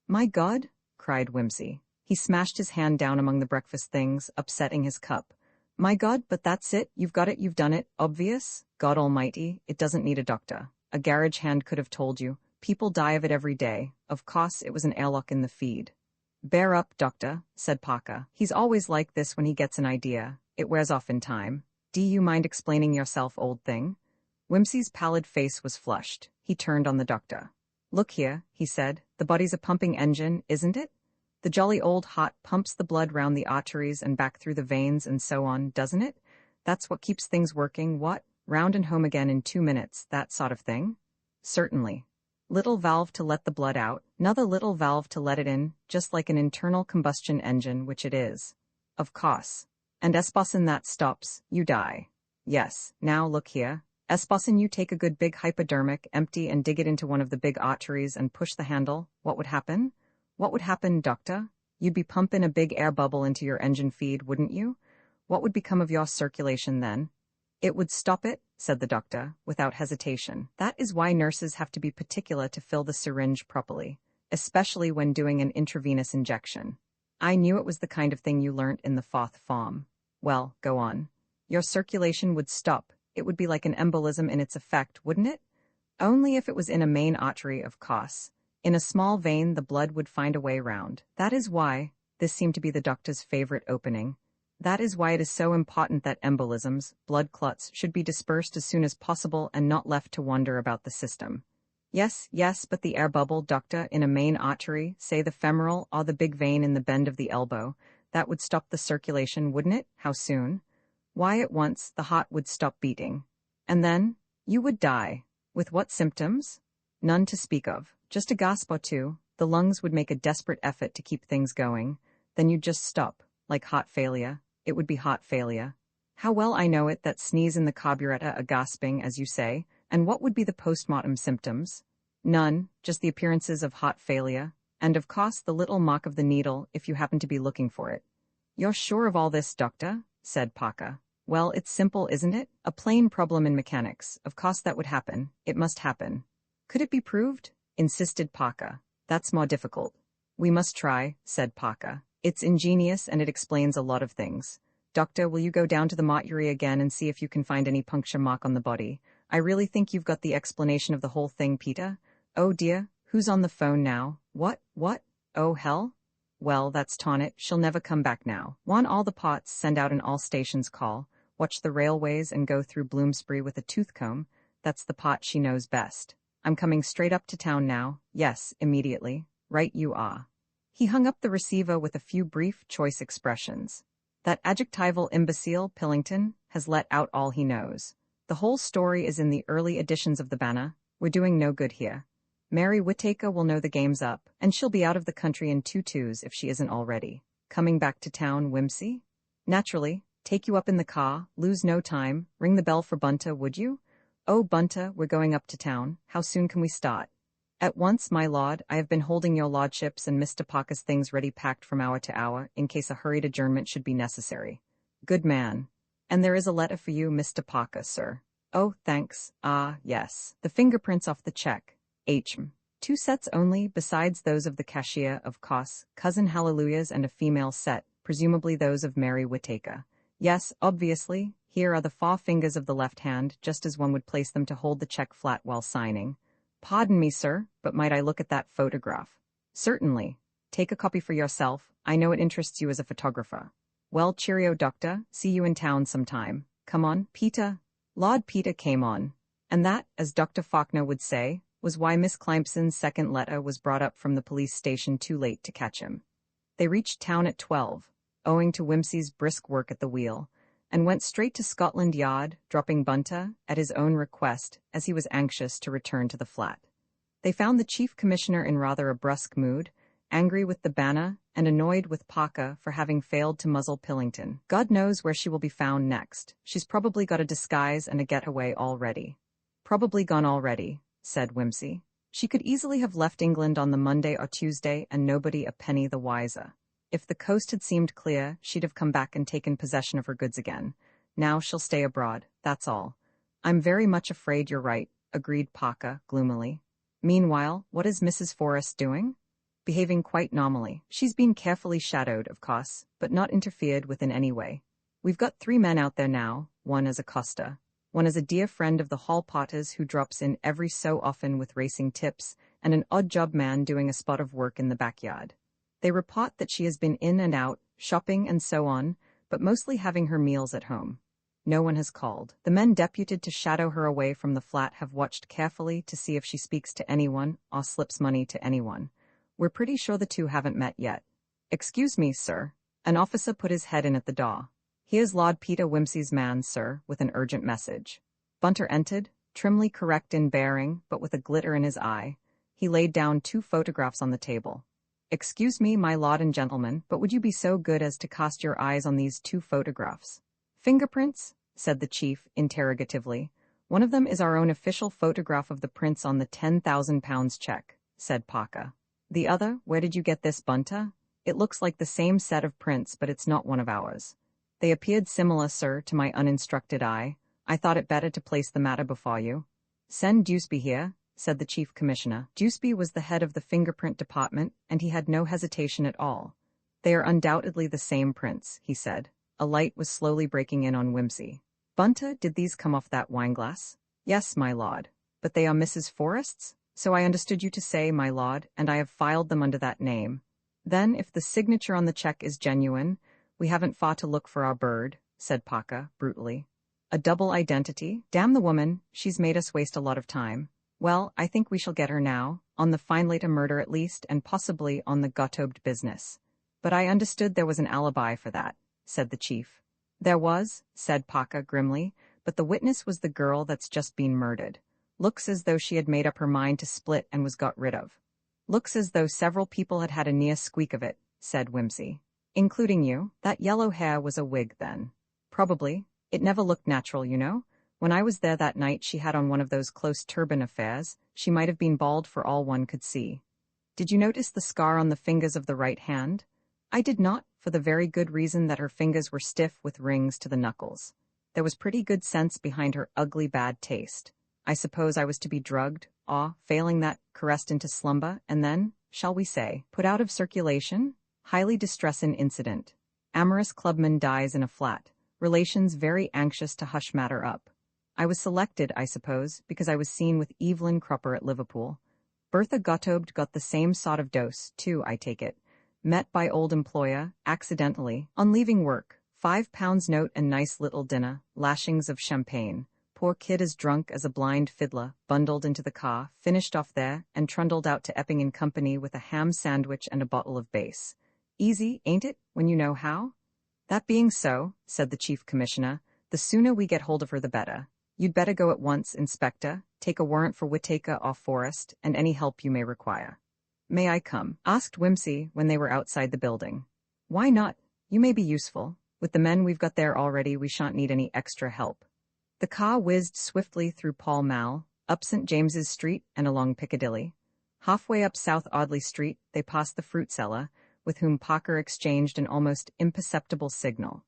My God, cried Whimsy. He smashed his hand down among the breakfast things, upsetting his cup. My God, but that's it, you've got it, you've done it, obvious? God almighty, it doesn't need a doctor. A garage hand could have told you. People die of it every day. Of course, it was an airlock in the feed. Bear up, doctor, said Parker. He's always like this when he gets an idea. It wears off in time. Do you mind explaining yourself, old thing? Whimsy's pallid face was flushed. He turned on the doctor. Look here, he said, the body's a pumping engine, isn't it? The jolly old heart pumps the blood round the arteries and back through the veins and so on, doesn't it? That's what keeps things working, what? Round and home again in 2 minutes, that sort of thing? Certainly. Little valve to let the blood out, another little valve to let it in, just like an internal combustion engine, which it is. Of course. And esposin that stops, you die. Yes, now look here. Esposin you take a good big hypodermic, empty and dig it into one of the big arteries and push the handle, what would happen? What would happen, doctor? You'd be pumping a big air bubble into your engine feed, wouldn't you? What would become of your circulation then? It would stop it, said the doctor, without hesitation. That is why nurses have to be particular to fill the syringe properly, especially when doing an intravenous injection. I knew it was the kind of thing you learnt in the 4th form. Well, go on. Your circulation would stop. It would be like an embolism in its effect, wouldn't it? Only if it was in a main artery, of course. In a small vein, the blood would find a way round. That is why, this seemed to be the doctor's favorite opening, that is why it is so important that embolisms, blood clots, should be dispersed as soon as possible and not left to wander about the system. Yes, but the air bubble, doctor, in a main artery, say the femoral or the big vein in the bend of the elbow, that would stop the circulation, wouldn't it? How soon? Why, at once, the heart would stop beating. And then, you would die. With what symptoms? None to speak of. Just a gasp or two. The lungs would make a desperate effort to keep things going. Then you'd just stop, like heart failure. It would be heart failure. How well I know it, that sneeze in the carburetor, a gasping, as you say. And what would be the postmortem symptoms? None, just the appearances of hot failure, and of course the little mark of the needle if you happen to be looking for it. You're sure of all this, doctor? Said Parker. Well, it's simple, isn't it? A plain problem in mechanics. Of course that would happen. It must happen. Could it be proved? Insisted Parker. That's more difficult. We must try, said Parker. It's ingenious and it explains a lot of things. Doctor, will you go down to the mortuary again and see if you can find any puncture mark on the body? I really think you've got the explanation of the whole thing, Peter. Oh dear, who's on the phone now? What? Oh hell? Well, that's Tonnit, she'll never come back now. Want all the pots, send out an all stations call, watch the railways and go through Bloomsbury with a tooth comb. That's the pot she knows best. I'm coming straight up to town now. Yes, immediately. Right you are. He hung up the receiver with a few brief, choice expressions. That adjectival imbecile, Pillington, has let out all he knows. The whole story is in the early editions of the Banner. We're doing no good here. Mary Whittaker will know the game's up, and she'll be out of the country in 2 if she isn't already. Coming back to town, Whimsy? Naturally. Take you up in the car, lose no time, ring the bell for Bunter, would you? Oh, Bunter, we're going up to town. How soon can we start? At once, my lord. I have been holding your lordship's and Mr. Parker's things ready packed from hour to hour, in case a hurried adjournment should be necessary. Good man. And there is a letter for you, Mr. Parker, sir. Oh, thanks. Ah, yes. The fingerprints off the check. 2 sets only, besides those of the cashier, of course, Cousin Hallelujah's and a female set, presumably those of Mary Whittaker. Yes, obviously, here are the 4 fingers of the left hand, just as one would place them to hold the check flat while signing. Pardon me, sir, but might I look at that photograph? Certainly. Take a copy for yourself. I know it interests you as a photographer. Well, cheerio, doctor. See you in town sometime. Come on, Peter. Lord Peter came on. And that, as Dr. Faulkner would say, was why Miss Climson's second letter was brought up from the police station too late to catch him. They reached town at 12, owing to Whimsy's brisk work at the wheel, and went straight to Scotland Yard, dropping Bunter, at his own request, as he was anxious to return to the flat. They found the chief commissioner in rather a brusque mood, angry with the Banner, and annoyed with Parker for having failed to muzzle Pillington. God knows where she will be found next. She's probably got a disguise and a getaway already. Probably gone already, said Whimsy. She could easily have left England on the Monday or Tuesday and nobody a penny the wiser. If the coast had seemed clear, she'd have come back and taken possession of her goods again. Now she'll stay abroad, that's all. I'm very much afraid you're right, agreed Parker, gloomily. Meanwhile, what is Mrs. Forrest doing? Behaving quite normally. She's been carefully shadowed, of course, but not interfered with in any way. We've got 3 men out there now, one as a coster. One is a dear friend of the hall porter's who drops in every so often with racing tips, and an odd-job man doing a spot of work in the backyard. They report that she has been in and out, shopping and so on, but mostly having her meals at home. No one has called. The men deputed to shadow her away from the flat have watched carefully to see if she speaks to anyone or slips money to anyone. We're pretty sure the 2 haven't met yet. Excuse me, sir. An officer put his head in at the door. Here's Lord Peter Whimsy's man, sir, with an urgent message. Bunter entered, trimly correct in bearing, but with a glitter in his eye. He laid down 2 photographs on the table. Excuse me, my lord and gentlemen, but would you be so good as to cast your eyes on these 2 photographs? Fingerprints? Said the chief, interrogatively. One of them is our own official photograph of the prints on the £10,000 check, said Parker. The other, where did you get this, Bunter? It looks like the same set of prints, but it's not one of ours. They appeared similar, sir, to my uninstructed eye. I thought it better to place the matter before you. Send Dewsby here, said the chief commissioner. Dewsby was the head of the fingerprint department, and he had no hesitation at all. They are undoubtedly the same prints, he said. A light was slowly breaking in on Whimsy. Bunter, did these come off that wineglass? Yes, my lord. But they are Mrs. Forrest's? So I understood you to say, my lord, and I have filed them under that name. Then, if the signature on the check is genuine, we haven't far to look for our bird, said Parker, brutally. A double identity? Damn the woman, she's made us waste a lot of time. Well, I think we shall get her now, on the Findlater murder at least, and possibly on the Gottobed business. But I understood there was an alibi for that, said the chief. There was, said Parker grimly, but the witness was the girl that's just been murdered. Looks as though she had made up her mind to split and was got rid of. Looks as though several people had had a near squeak of it, said Whimsy. Including you. That yellow hair was a wig, then. Probably. It never looked natural, you know. When I was there that night she had on one of those close turban affairs. She might have been bald for all one could see. Did you notice the scar on the fingers of the right hand? I did not, for the very good reason that her fingers were stiff with rings to the knuckles. There was pretty good sense behind her ugly bad taste. I suppose I was to be drugged, failing that, caressed into slumber, and then, shall we say, put out of circulation? Highly distressing incident. Amorous clubman dies in a flat. Relations very anxious to hush matter up. I was selected, I suppose, because I was seen with Evelyn Cropper at Liverpool. Bertha Gottobed got the same sort of dose, too, I take it. Met by old employer, accidentally, on leaving work. £5 note and nice little dinner, lashings of champagne. Poor kid as drunk as a blind fiddler, bundled into the car, finished off there, and trundled out to Epping in company with a ham sandwich and a bottle of base. Easy, ain't it, when you know how? That being so, said the Chief Commissioner, the sooner we get hold of her the better. You'd better go at once, Inspector, take a warrant for Whittaker off Forest, and any help you may require. May I come? Asked Whimsy when they were outside the building. Why not? You may be useful. With the men we've got there already, we shan't need any extra help. The car whizzed swiftly through Pall Mall, up St. James's Street and along Piccadilly. Halfway up South Audley Street, they passed the fruit seller, with whom Parker exchanged an almost imperceptible signal.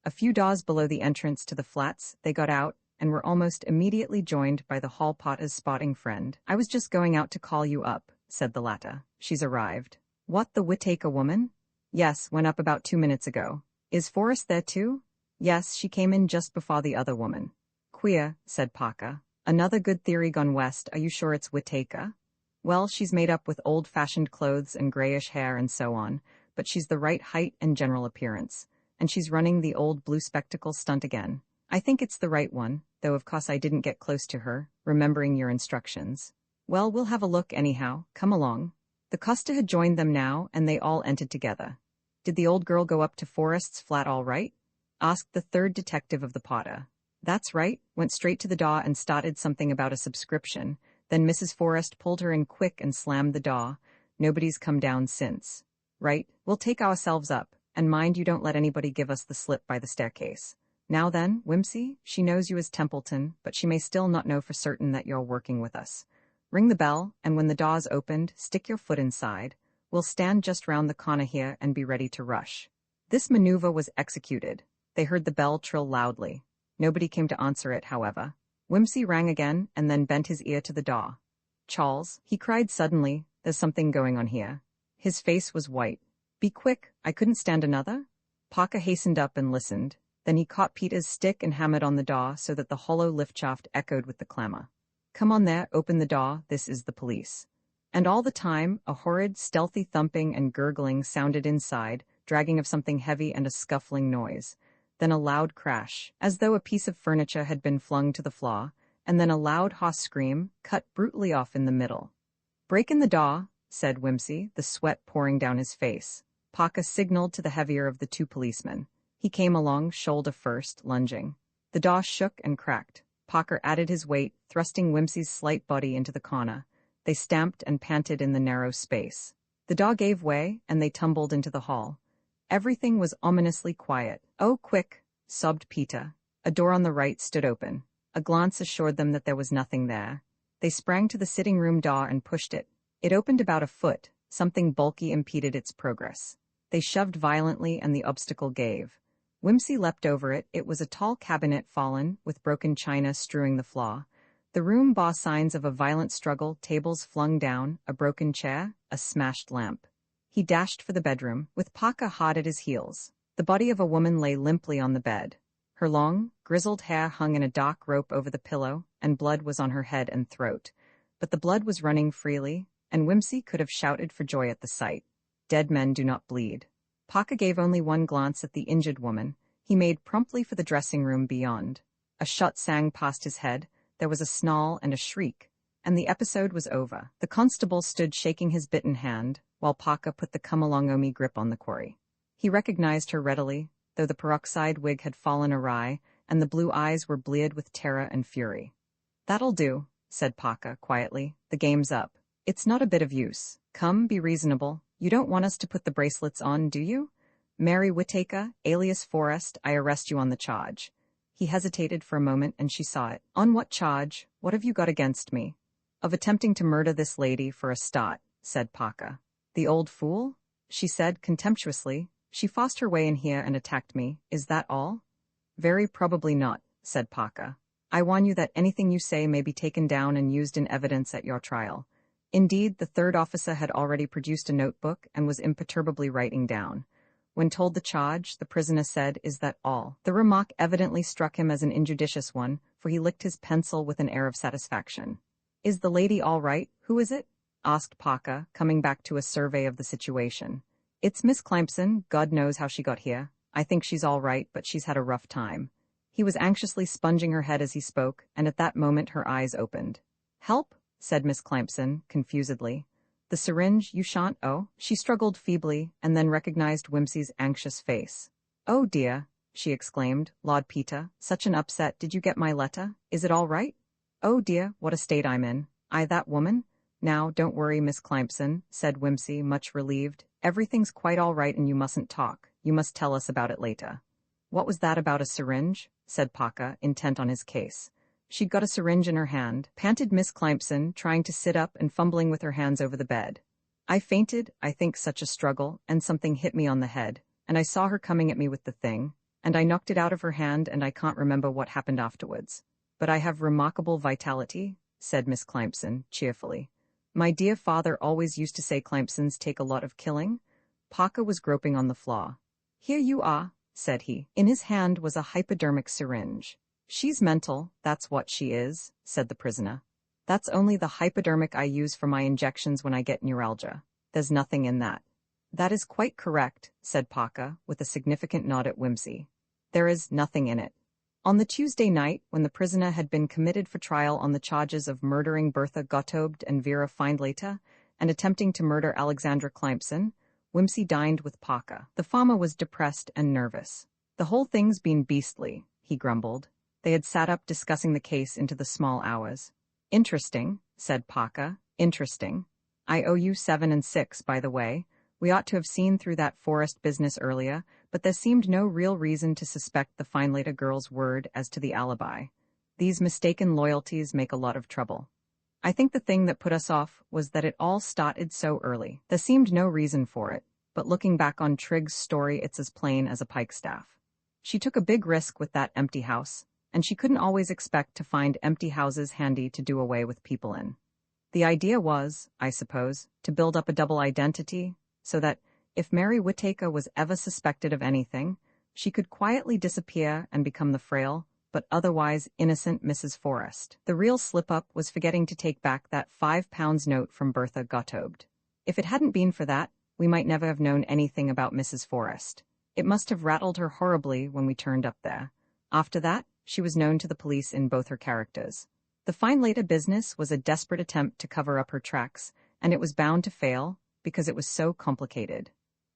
A few doors below the entrance to the flats, they got out, and were almost immediately joined by the hall porter's spotting friend. I was just going out to call you up, said the latter. She's arrived. What, the Whittaker woman? Yes, went up about 2 minutes ago. Is Forrest there too? Yes, she came in just before the other woman. Queer, said Parker. Another good theory gone west. Are you sure it's Whittaker? Well, she's made up with old-fashioned clothes and grayish hair and so on, but she's the right height and general appearance, and she's running the old blue spectacle stunt again. I think it's the right one, though of course I didn't get close to her, remembering your instructions. Well, we'll have a look anyhow. Come along. The Costa had joined them now, and they all entered together. Did the old girl go up to Forrest's flat all right? Asked the third detective of the Potter. That's right, went straight to the door and started something about a subscription. Then Mrs. Forrest pulled her in quick and slammed the door. Nobody's come down since. Right, we'll take ourselves up, and mind you don't let anybody give us the slip by the staircase. Now then, Whimsy, she knows you as Templeton, but she may still not know for certain that you're working with us. Ring the bell, and when the door's opened, stick your foot inside. We'll stand just round the corner here and be ready to rush. This maneuver was executed. They heard the bell trill loudly. Nobody came to answer it, however. Whimsy rang again and then bent his ear to the door. Charles, he cried suddenly, there's something going on here. His face was white. Be quick, I couldn't stand another. Parker hastened up and listened. Then he caught Peter's stick and hammered on the door so that the hollow lift shaft echoed with the clamor. Come on there, open the door, this is the police. And all the time, a horrid, stealthy thumping and gurgling sounded inside, dragging of something heavy and a scuffling noise. Then a loud crash, as though a piece of furniture had been flung to the floor, and then a loud hoarse scream, cut brutally off in the middle. Break in the door, said Whimsy, the sweat pouring down his face. Parker signaled to the heavier of the two policemen. He came along, shoulder first, lunging. The door shook and cracked. Parker added his weight, thrusting Whimsy's slight body into the corner. They stamped and panted in the narrow space. The door gave way, and they tumbled into the hall. Everything was ominously quiet. Oh, quick, sobbed Peter. A door on the right stood open. A glance assured them that there was nothing there. They sprang to the sitting-room door and pushed it. It opened about a foot. Something bulky impeded its progress. They shoved violently, and the obstacle gave. Whimsy leapt over it. It was a tall cabinet fallen, with broken china strewing the floor. The room bore signs of a violent struggle, tables flung down, a broken chair, a smashed lamp. He dashed for the bedroom, with Parker hard at his heels. The body of a woman lay limply on the bed. Her long, grizzled hair hung in a dark rope over the pillow, and blood was on her head and throat. But the blood was running freely, and Whimsy could have shouted for joy at the sight. Dead men do not bleed. Parker gave only one glance at the injured woman. He made promptly for the dressing room beyond. A shot sang past his head. There was a snarl and a shriek, and the episode was over. The constable stood shaking his bitten hand, while Parker put the come-along-o-me grip on the quarry. He recognized her readily, though the peroxide wig had fallen awry, and the blue eyes were bleared with terror and fury. That'll do, said Parker quietly. The game's up. It's not a bit of use. Come, be reasonable. You don't want us to put the bracelets on, do you? Mary Whittaker, alias Forrest, I arrest you on the charge. He hesitated for a moment and she saw it. On what charge? What have you got against me? Of attempting to murder this lady for a start, said Parker. The old fool? She said contemptuously. She forced her way in here and attacked me. Is that all? Very probably not, said Parker. I warn you that anything you say may be taken down and used in evidence at your trial. Indeed, the third officer had already produced a notebook and was imperturbably writing down. When told the charge, the prisoner said, "Is that all?" The remark evidently struck him as an injudicious one, for he licked his pencil with an air of satisfaction. "Is the lady all right? Who is it?" asked Parker, coming back to a survey of the situation. "It's Miss Clamson. God knows how she got here. I think she's all right, but she's had a rough time." He was anxiously sponging her head as he spoke, and at that moment her eyes opened. "Help?" said Miss Clamson, confusedly. "The syringe, you shan't." "Oh." She struggled feebly, and then recognized Whimsy's anxious face. "Oh dear," she exclaimed. "Lord Peter, such an upset. Did you get my letter? Is it all right?" "Oh dear, what a state I'm in. I that woman?" "Now, don't worry, Miss Clamson," said Whimsy, much relieved. "Everything's quite all right and you mustn't talk. You must tell us about it later." "What was that about a syringe?" said Parker, intent on his case. "She'd got a syringe in her hand," panted Miss Clamson, trying to sit up and fumbling with her hands over the bed. "I fainted, I think such a struggle, and something hit me on the head, and I saw her coming at me with the thing, and I knocked it out of her hand and I can't remember what happened afterwards. But I have remarkable vitality," said Miss Clamson, cheerfully. "My dear father always used to say Clamsons take a lot of killing." Parker was groping on the floor. "Here you are," said he. In his hand was a hypodermic syringe. "She's mental, that's what she is," said the prisoner. "That's only the hypodermic I use for my injections when I get neuralgia. There's nothing in that." "That is quite correct," said Parker, with a significant nod at Whimsy. "There is nothing in it." On the Tuesday night, when the prisoner had been committed for trial on the charges of murdering Bertha Gottobed and Vera Findlater and attempting to murder Alexandra Clamson, Whimsy dined with Parker. The farmer was depressed and nervous. "The whole thing's been beastly," he grumbled. They had sat up discussing the case into the small hours. "Interesting," said Parker. "Interesting. I owe you 7 and 6, by the way. We ought to have seen through that forest business earlier, but there seemed no real reason to suspect the Findlater girl's word as to the alibi. These mistaken loyalties make a lot of trouble. I think the thing that put us off was that it all started so early. There seemed no reason for it, but looking back on Trigg's story, it's as plain as a pikestaff. She took a big risk with that empty house, and she couldn't always expect to find empty houses handy to do away with people in. The idea was, I suppose, to build up a double identity, so that, if Mary Whittaker was ever suspected of anything, she could quietly disappear and become the frail, but otherwise innocent Mrs. Forrest. The real slip-up was forgetting to take back that £5 note from Bertha Gottobed. If it hadn't been for that, we might never have known anything about Mrs. Forrest. It must have rattled her horribly when we turned up there. After that, she was known to the police in both her characters. The Findlater business was a desperate attempt to cover up her tracks, and it was bound to fail, because it was so complicated.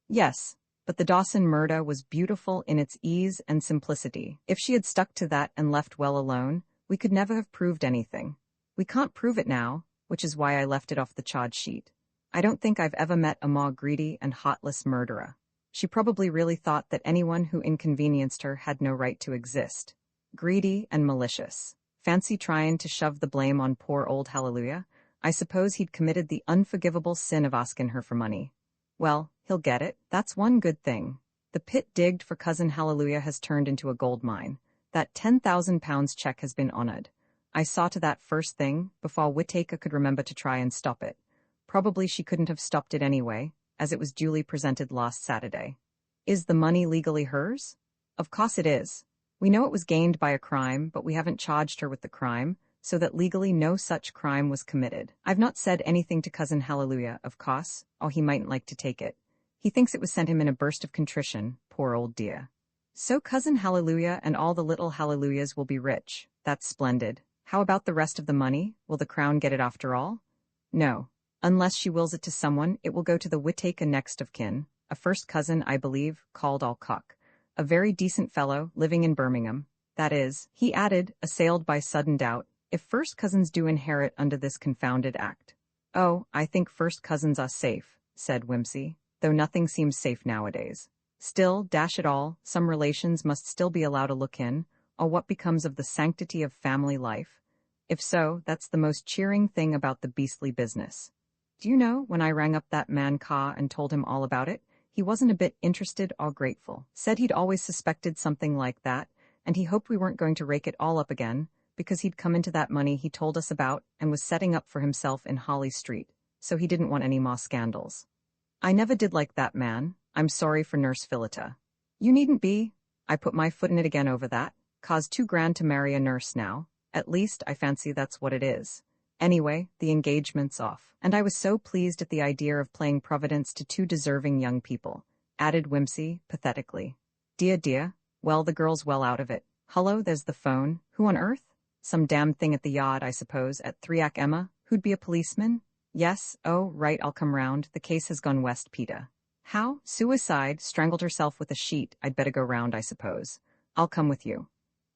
Yes, but the Dawson murder was beautiful in its ease and simplicity. If she had stuck to that and left well alone, we could never have proved anything. We can't prove it now, which is why I left it off the charge sheet. I don't think I've ever met a more greedy and heartless murderer. She probably really thought that anyone who inconvenienced her had no right to exist. Greedy and malicious. Fancy trying to shove the blame on poor old Hallelujah. I suppose he'd committed the unforgivable sin of asking her for money. Well, he'll get it. That's one good thing. The pit digged for Cousin Hallelujah has turned into a gold mine. That £10,000 check has been honored. I saw to that first thing, before Whittaker could remember to try and stop it. Probably she couldn't have stopped it anyway, as it was duly presented last Saturday. Is the money legally hers? Of course it is. We know it was gained by a crime, but we haven't charged her with the crime, so that legally no such crime was committed. I've not said anything to Cousin Hallelujah, of course, or he mightn't like to take it. He thinks it was sent him in a burst of contrition, poor old dear. So Cousin Hallelujah and all the little Hallelujahs will be rich. That's splendid. How about the rest of the money? Will the Crown get it after all? No. Unless she wills it to someone, it will go to the Whittaker next of kin, a first cousin, I believe, called Alcock. A very decent fellow, living in Birmingham. That is, he added, assailed by sudden doubt, if first cousins do inherit under this confounded act. Oh, I think first cousins are safe, said Whimsy, though nothing seems safe nowadays. Still, dash it all, some relations must still be allowed a look in, or what becomes of the sanctity of family life? If so, that's the most cheering thing about the beastly business. Do you know, when I rang up that man Ka and told him all about it, he wasn't a bit interested or grateful. Said he'd always suspected something like that, and he hoped we weren't going to rake it all up again, because he'd come into that money he told us about and was setting up for himself in Holly Street, so he didn't want any more scandals. I never did like that man. I'm sorry for Nurse Philita. You needn't be. I put my foot in it again over that. Caused $2,000 to marry a nurse now. At least, I fancy that's what it is. Anyway, the engagement's off, and I was so pleased at the idea of playing Providence to 2 deserving young people, added Whimsy, pathetically. Dear, well, the girl's well out of it. Hullo, there's the phone. Who on earth? Some damn thing at the yard, I suppose, at 3 Emma, who'd be a policeman? Yes, oh, right, I'll come round. The case has gone west, Peter. How? Suicide, strangled herself with a sheet. I'd better go round, I suppose. I'll come with you.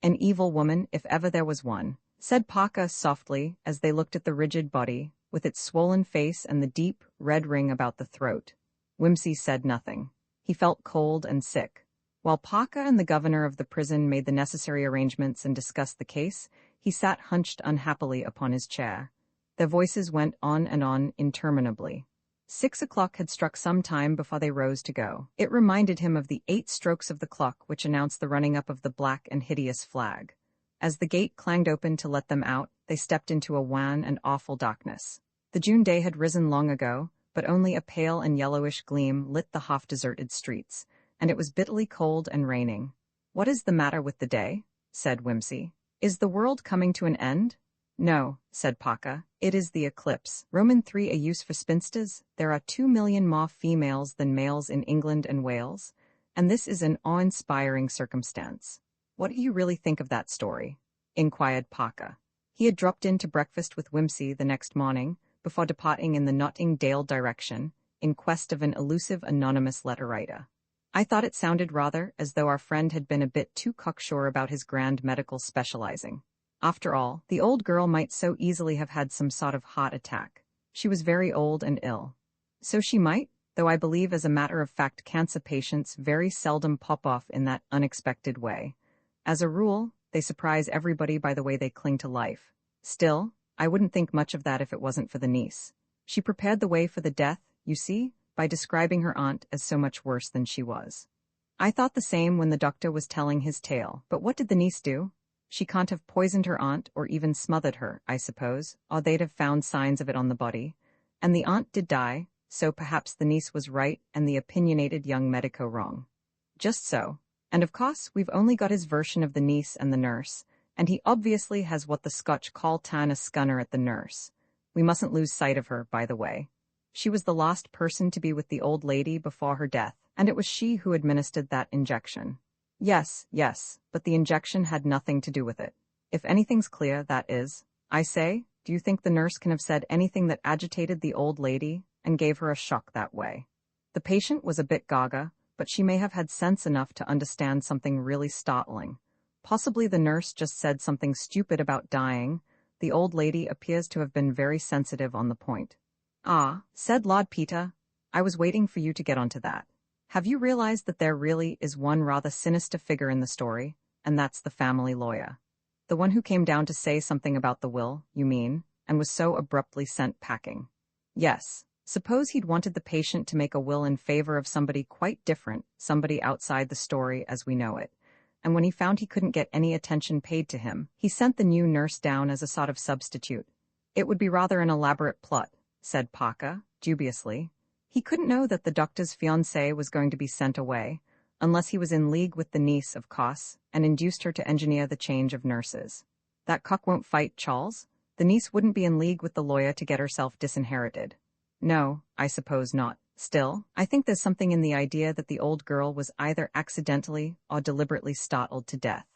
An evil woman, if ever there was one, said Parker softly as they looked at the rigid body, with its swollen face and the deep, red ring about the throat. Whimsy said nothing. He felt cold and sick. While Parker and the governor of the prison made the necessary arrangements and discussed the case, he sat hunched unhappily upon his chair. Their voices went on and on interminably. 6 o'clock had struck some time before they rose to go. It reminded him of the 8 strokes of the clock which announced the running up of the black and hideous flag. As the gate clanged open to let them out, they stepped into a wan and awful darkness. The June day had risen long ago, but only a pale and yellowish gleam lit the half-deserted streets, and it was bitterly cold and raining. "What is the matter with the day?" said Whimsy. "Is the world coming to an end?" "No," said Paka, "it is the eclipse. Roman 3 a use for spinsters. There are 2 million more females than males in England and Wales, and this is an awe-inspiring circumstance." "What do you really think of that story?" inquired Paka. He had dropped in to breakfast with Whimsy the next morning, before departing in the Notting Dale direction, in quest of an elusive anonymous letter-writer. "I thought it sounded rather as though our friend had been a bit too cocksure about his grand medical specializing. After all, the old girl might so easily have had some sort of heart attack. She was very old and ill. So she might, though I believe as a matter of fact cancer patients very seldom pop off in that unexpected way. As a rule, they surprise everybody by the way they cling to life. Still, I wouldn't think much of that if it wasn't for the niece. She prepared the way for the death, you see, by describing her aunt as so much worse than she was. I thought the same when the doctor was telling his tale, but what did the niece do? She can't have poisoned her aunt or even smothered her, I suppose, or they'd have found signs of it on the body. And the aunt did die, so perhaps the niece was right and the opinionated young medico wrong. Just so. And of course, we've only got his version of the niece and the nurse, and he obviously has what the Scotch call tan a scunner at the nurse. We mustn't lose sight of her, by the way. She was the last person to be with the old lady before her death, and it was she who administered that injection. Yes, but the injection had nothing to do with it. If anything's clear, that is. I say, do you think the nurse can have said anything that agitated the old lady and gave her a shock that way? The patient was a bit gaga, but she may have had sense enough to understand something really startling. Possibly the nurse just said something stupid about dying. The old lady appears to have been very sensitive on the point. "Ah," said Lord Peter, "I was waiting for you to get onto that. Have you realized that there really is one rather sinister figure in the story, and that's the family lawyer? The one who came down to say something about the will, you mean, and was so abruptly sent packing." "Yes. Suppose he'd wanted the patient to make a will in favor of somebody quite different, somebody outside the story as we know it, and when he found he couldn't get any attention paid to him, he sent the new nurse down as a sort of substitute. It would be rather an elaborate plot," said Paka, dubiously. He couldn't know that the doctor's fiancée was going to be sent away, unless he was in league with the niece, of course, and induced her to engineer the change of nurses. That cock won't fight, Charles. The niece wouldn't be in league with the lawyer to get herself disinherited. No, I suppose not. Still, I think there's something in the idea that the old girl was either accidentally or deliberately startled to death.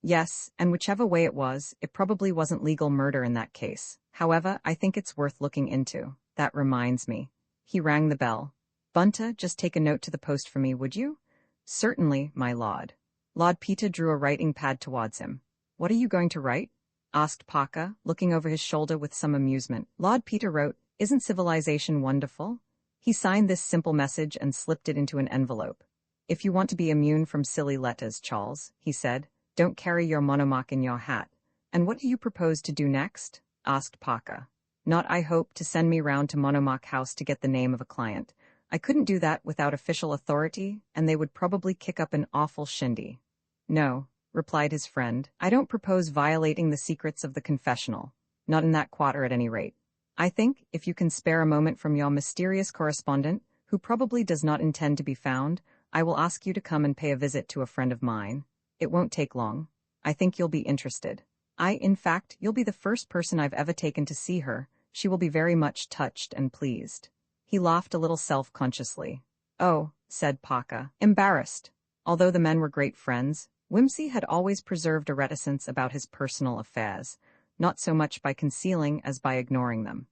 Yes, and whichever way it was, it probably wasn't legal murder in that case. However, I think it's worth looking into. That reminds me. He rang the bell. "Bunta, just take a note to the post for me, would you?" "Certainly, my lord." Lord Peter drew a writing pad towards him. "What are you going to write?" asked Paka, looking over his shoulder with some amusement. Lord Peter wrote, "Isn't civilization wonderful?" He signed this simple message and slipped it into an envelope. "If you want to be immune from silly letters, Charles," he said, Don't carry your monomock in your hat. And what do you propose to do next? Asked Parker. Not I hope to send me round to Monomock House to get the name of a client. I couldn't do that without official authority, and they would probably kick up an awful shindy. No, replied his friend, I don't propose violating the secrets of the confessional. Not in that quarter at any rate. I think, if you can spare a moment from your mysterious correspondent, who probably does not intend to be found, I will ask you to come and pay a visit to a friend of mine. It won't take long. I think you'll be interested. In fact, you'll be the first person I've ever taken to see her. She will be very much touched and pleased. He laughed a little self-consciously. Oh, said Parker, embarrassed. Although the men were great friends, Whimsy had always preserved a reticence about his personal affairs, not so much by concealing as by ignoring them.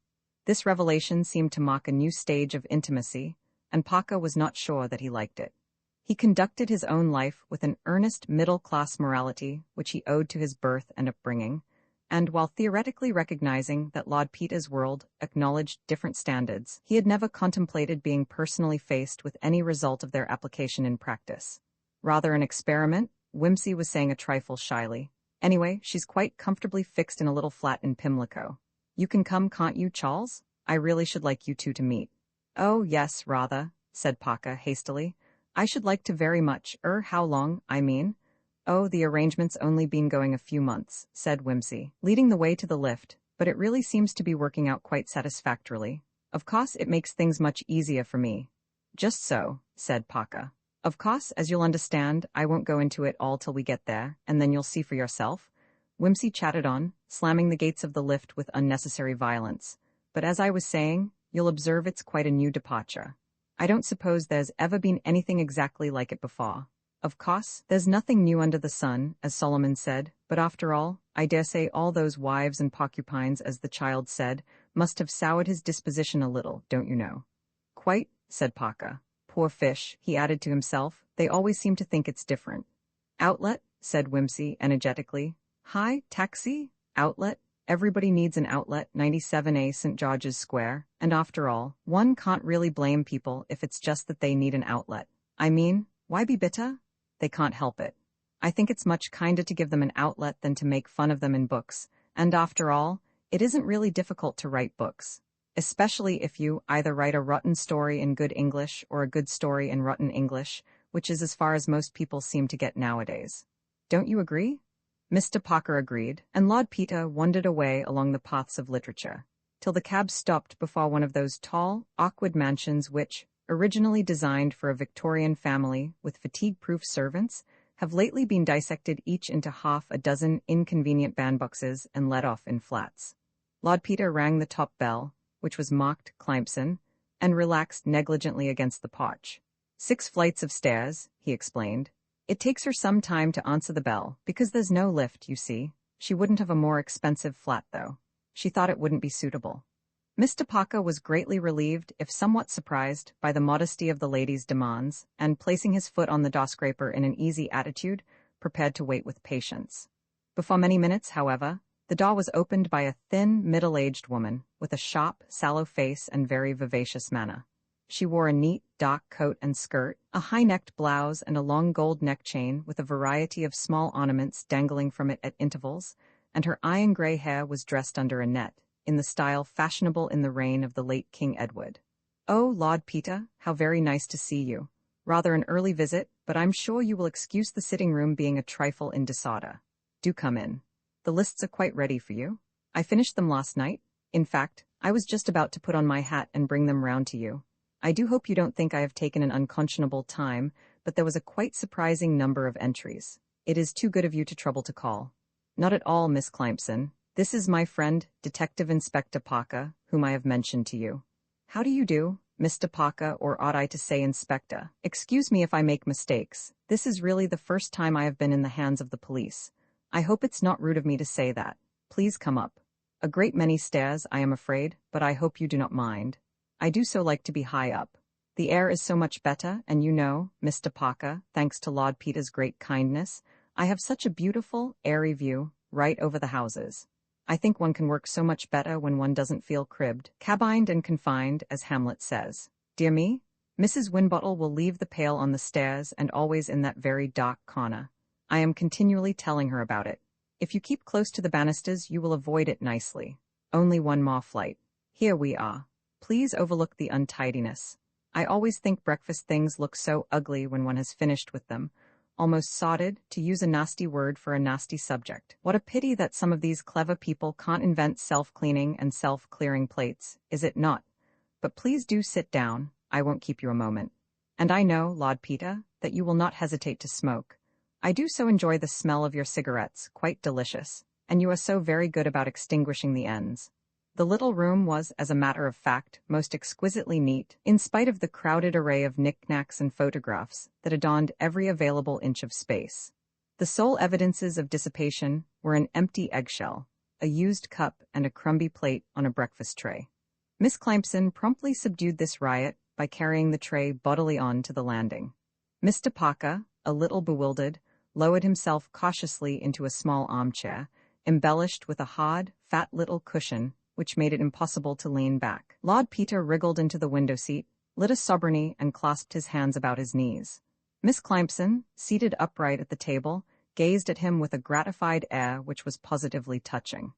This revelation seemed to mark a new stage of intimacy, and Parker was not sure that he liked it. He conducted his own life with an earnest middle-class morality which he owed to his birth and upbringing, and while theoretically recognizing that Lord Peter's world acknowledged different standards, he had never contemplated being personally faced with any result of their application in practice. Rather an experiment, Whimsy was saying a trifle shyly. Anyway, she's quite comfortably fixed in a little flat in Pimlico. You can come, can't you, Charles? I really should like you two to meet. Oh, yes, rather, said Parker hastily. I should like to very much. How long, I mean? Oh, the arrangement's only been going a few months, said Whimsy, leading the way to the lift, but it really seems to be working out quite satisfactorily. Of course, it makes things much easier for me. Just so, said Parker. Of course, as you'll understand, I won't go into it all till we get there, and then you'll see for yourself. Whimsy chatted on, slamming the gates of the lift with unnecessary violence. But as I was saying, you'll observe it's quite a new departure. I don't suppose there's ever been anything exactly like it before. Of course, there's nothing new under the sun, as Solomon said, but after all, I dare say all those wives and porcupines, as the child said, must have soured his disposition a little, don't you know? Quite, said Parker. Poor fish, he added to himself, they always seem to think it's different. Outlet, said Whimsy energetically. Hi, taxi? Outlet? Everybody needs an outlet, 97A St. George's Square, and after all, one can't really blame people if it's just that they need an outlet. I mean, why be bitter? They can't help it. I think it's much kinder to give them an outlet than to make fun of them in books, and after all, it isn't really difficult to write books. Especially if you either write a rotten story in good English or a good story in rotten English, which is as far as most people seem to get nowadays. Don't you agree? Mr. Parker agreed, and Lord Peter wandered away along the paths of literature, till the cab stopped before one of those tall, awkward mansions which, originally designed for a Victorian family with fatigue-proof servants, have lately been dissected each into half a dozen inconvenient bandboxes and let off in flats. Lord Peter rang the top bell, which was marked Climpson, and relaxed negligently against the porch. 6 flights of stairs, he explained. It takes her some time to answer the bell, because there's no lift, you see. She wouldn't have a more expensive flat, though. She thought it wouldn't be suitable. Mr. Parker was greatly relieved, if somewhat surprised, by the modesty of the lady's demands, and placing his foot on the door-scraper in an easy attitude, prepared to wait with patience. Before many minutes, however, the door was opened by a thin, middle-aged woman, with a sharp, sallow face and very vivacious manner. She wore a neat, dark coat and skirt, a high-necked blouse and a long gold neck chain with a variety of small ornaments dangling from it at intervals, and her iron-gray hair was dressed under a net, in the style fashionable in the reign of the late King Edward. Oh, Lord Peter, how very nice to see you. Rather an early visit, but I'm sure you will excuse the sitting-room being a trifle in disorder. Do come in. The lists are quite ready for you. I finished them last night. In fact, I was just about to put on my hat and bring them round to you. I do hope you don't think I have taken an unconscionable time, but there was a quite surprising number of entries. It is too good of you to trouble to call. Not at all, Miss Climpson. This is my friend, Detective Inspector Parker, whom I have mentioned to you. How do you do, Mr. Parker, or ought I to say Inspector? Excuse me if I make mistakes. This is really the first time I have been in the hands of the police. I hope it's not rude of me to say that. Please come up. A great many stairs, I am afraid, but I hope you do not mind. I do so like to be high up. The air is so much better, and you know, Mr. Parker, thanks to Lord Peter's great kindness, I have such a beautiful, airy view, right over the houses. I think one can work so much better when one doesn't feel cribbed, cabined and confined, as Hamlet says. Dear me, Mrs. Winbottle will leave the pail on the stairs and always in that very dark corner. I am continually telling her about it. If you keep close to the banisters, you will avoid it nicely. Only one more flight. Here we are. Please overlook the untidiness. I always think breakfast things look so ugly when one has finished with them. Almost sodded, to use a nasty word for a nasty subject. What a pity that some of these clever people can't invent self-cleaning and self-clearing plates, is it not? But please do sit down, I won't keep you a moment. And I know, Lord Peter, that you will not hesitate to smoke. I do so enjoy the smell of your cigarettes, quite delicious, and you are so very good about extinguishing the ends. The little room was, as a matter of fact, most exquisitely neat, in spite of the crowded array of knickknacks and photographs that adorned every available inch of space. The sole evidences of dissipation were an empty eggshell, a used cup, and a crumby plate on a breakfast tray. Miss Climson promptly subdued this riot by carrying the tray bodily on to the landing. Mr. Parker, a little bewildered, lowered himself cautiously into a small armchair, embellished with a hard, fat little cushion which made it impossible to lean back. Lord Peter wriggled into the window seat, lit a sobriety, and clasped his hands about his knees. Miss Climson, seated upright at the table, gazed at him with a gratified air which was positively touching.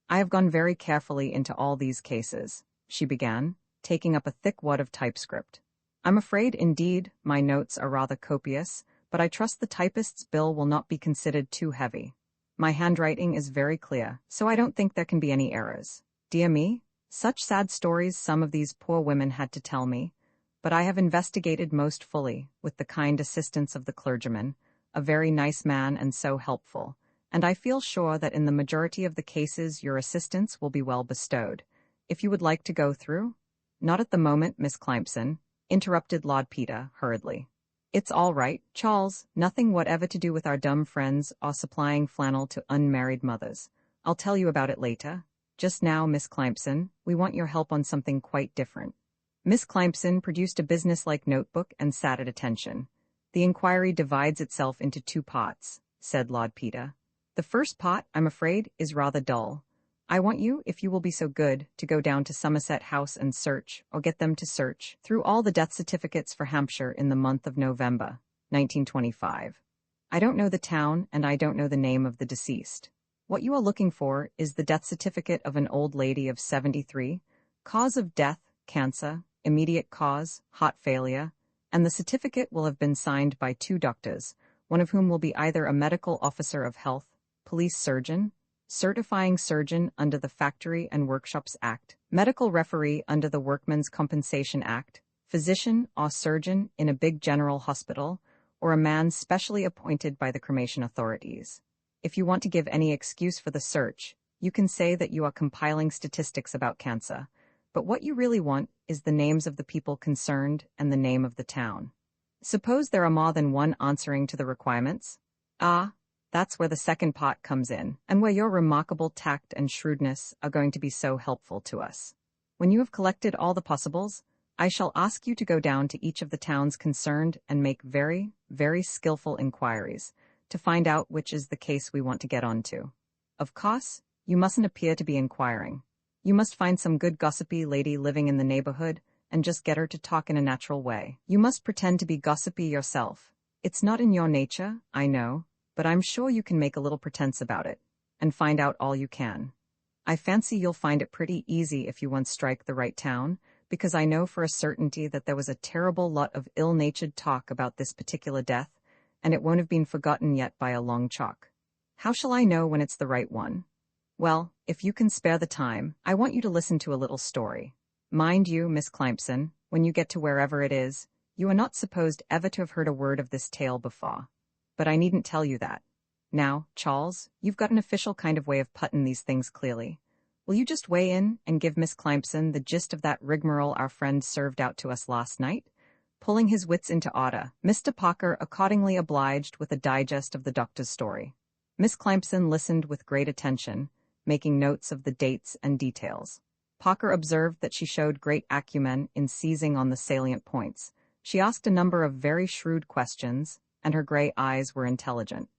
I have gone very carefully into all these cases, she began, taking up a thick wad of typescript. I'm afraid, indeed, my notes are rather copious, but I trust the typist's bill will not be considered too heavy. My handwriting is very clear, so I don't think there can be any errors. Dear me, such sad stories some of these poor women had to tell me, but I have investigated most fully, with the kind assistance of the clergyman, a very nice man and so helpful, and I feel sure that in the majority of the cases your assistance will be well bestowed. If you would like to go through— Not at the moment, Miss Climson, interrupted Lord Peter hurriedly. It's all right, Charles, nothing whatever to do with our dumb friends or supplying flannel to unmarried mothers. I'll tell you about it later. Just now, Miss Climson, we want your help on something quite different. Miss Climson produced a business-like notebook and sat at attention. The inquiry divides itself into two parts, said Lord Peter. The first part, I'm afraid, is rather dull. I want you, if you will be so good, to go down to Somerset House and search, or get them to search, through all the death certificates for Hampshire in the month of November, 1925. I don't know the town, and I don't know the name of the deceased. What you are looking for is the death certificate of an old lady of 73, cause of death, cancer, immediate cause, heart failure, and the certificate will have been signed by 2 doctors, one of whom will be either a medical officer of health, police surgeon, certifying surgeon under the Factory and Workshops Act, medical referee under the Workmen's Compensation Act, physician or surgeon in a big general hospital, or a man specially appointed by the cremation authorities. If you want to give any excuse for the search, you can say that you are compiling statistics about cancer, but what you really want is the names of the people concerned and the name of the town. Suppose there are more than one answering to the requirements? That's where the second part comes in, and where your remarkable tact and shrewdness are going to be so helpful to us. When you have collected all the possibles, I shall ask you to go down to each of the towns concerned and make very, very skillful inquiries, to find out which is the case we want to get onto. Of course, you mustn't appear to be inquiring. You must find some good gossipy lady living in the neighborhood and just get her to talk in a natural way. You must pretend to be gossipy yourself. It's not in your nature, I know, but I'm sure you can make a little pretense about it, and find out all you can. I fancy you'll find it pretty easy if you once strike the right town, because I know for a certainty that there was a terrible lot of ill-natured talk about this particular death, and it won't have been forgotten yet by a long chalk. How shall I know when it's the right one? Well, if you can spare the time, I want you to listen to a little story. Mind you, Miss Climson, when you get to wherever it is, you are not supposed ever to have heard a word of this tale before. But I needn't tell you that. Now, Charles, you've got an official kind of way of putting these things clearly. Will you just weigh in and give Miss Climson the gist of that rigmarole our friend served out to us last night? Pulling his wits into order, Mr. Parker accordingly obliged with a digest of the doctor's story. Miss Climson listened with great attention, making notes of the dates and details. Parker observed that she showed great acumen in seizing on the salient points. She asked a number of very shrewd questions, and her gray eyes were intelligent.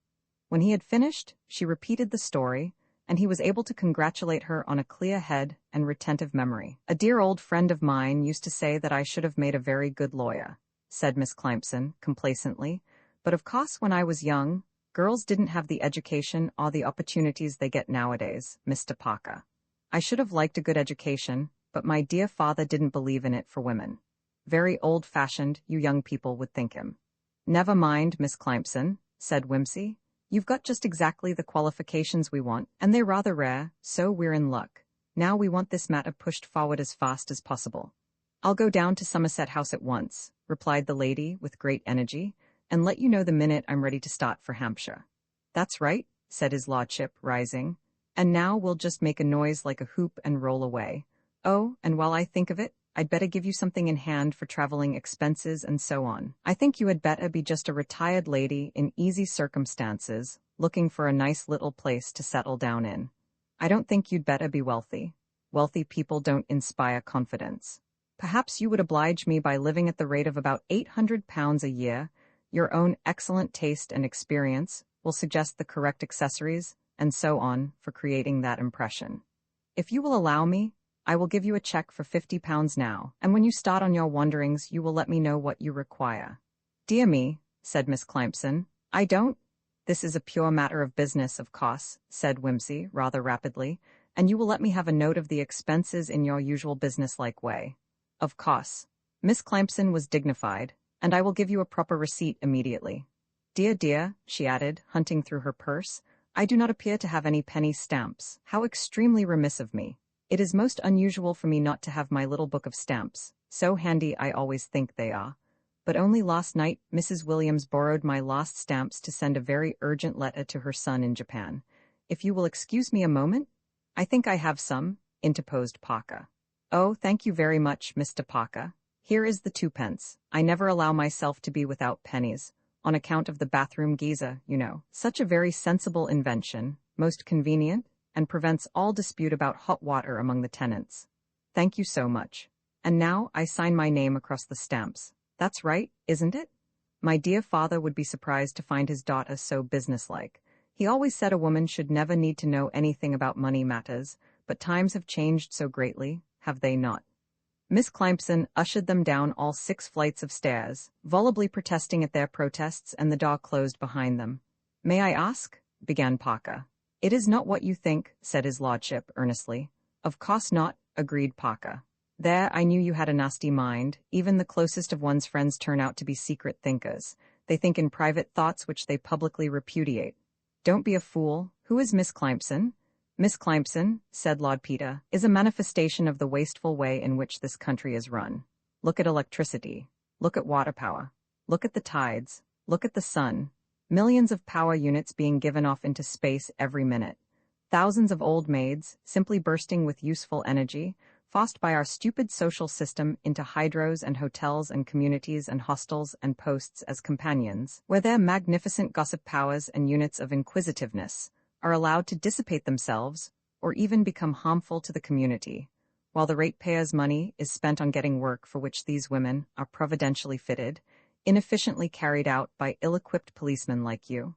When he had finished, she repeated the story, and he was able to congratulate her on a clear head and retentive memory. A dear old friend of mine used to say that I should have made a very good lawyer, said Miss Climson complacently, but of course when I was young, Girls didn't have the education or the opportunities they get nowadays, Mr. Parker. I should have liked a good education, but my dear father didn't believe in it for women. Very old-fashioned, you young people would think him. Never mind, Miss Clympson, said Whimsy. You've got just exactly the qualifications we want, and they're rather rare, so we're in luck. Now we want this matter pushed forward as fast as possible. I'll go down to Somerset House at once, replied the lady with great energy, and let you know the minute I'm ready to start for Hampshire. That's right, said his lordship, rising. And now we'll just make a noise like a hoop and roll away. Oh, and while I think of it, I'd better give you something in hand for traveling expenses and so on. I think you had better be just a retired lady in easy circumstances, looking for a nice little place to settle down in. I don't think you'd better be wealthy. Wealthy people don't inspire confidence. Perhaps you would oblige me by living at the rate of about £800 a year. Your own excellent taste and experience will suggest the correct accessories, and so on, for creating that impression. If you will allow me, I will give you a check for £50 now, and when you start on your wanderings you will let me know what you require. Dear me, said Miss Clympson, I don't. This is a pure matter of business, of course, said Whimsy, rather rapidly, and you will let me have a note of the expenses in your usual businesslike way. Of course. Miss Clympson was dignified, and I will give you a proper receipt immediately. Dear, she added, hunting through her purse, I do not appear to have any penny stamps. How extremely remiss of me. It is most unusual for me not to have my little book of stamps. So handy I always think they are. But only last night Mrs. Williams borrowed my lost stamps to send a very urgent letter to her son in Japan. If you will excuse me a moment? I think I have some, interposed Parker. Oh, thank you very much, Mr. Parker. Here is the 2p. I never allow myself to be without pennies, on account of the bathroom geyser, you know. Such a very sensible invention, most convenient, and prevents all dispute about hot water among the tenants. Thank you so much. And now I sign my name across the stamps. That's right, isn't it? My dear father would be surprised to find his daughter so businesslike. He always said a woman should never need to know anything about money matters, but times have changed so greatly, have they not? Miss Clympson ushered them down all 6 flights of stairs, volubly protesting at their protests, and the door closed behind them. May I ask? Began Parker. It is not what you think, said his lordship earnestly. Of course not, agreed Parker. There, I knew you had a nasty mind. Even the closest of one's friends turn out to be secret thinkers. They think in private thoughts which they publicly repudiate. Don't be a fool. Who is Miss Clympson? Miss Clympson, said Lord Peter, is a manifestation of the wasteful way in which this country is run. Look at electricity. Look at water power. Look at the tides. Look at the sun. Millions of power units being given off into space every minute. Thousands of old maids, simply bursting with useful energy, forced by our stupid social system into hydros and hotels and communities and hostels and posts as companions, where their magnificent gossip powers and units of inquisitiveness are allowed to dissipate themselves or even become harmful to the community, while the ratepayers' money is spent on getting work for which these women are providentially fitted, inefficiently carried out by ill-equipped policemen like you.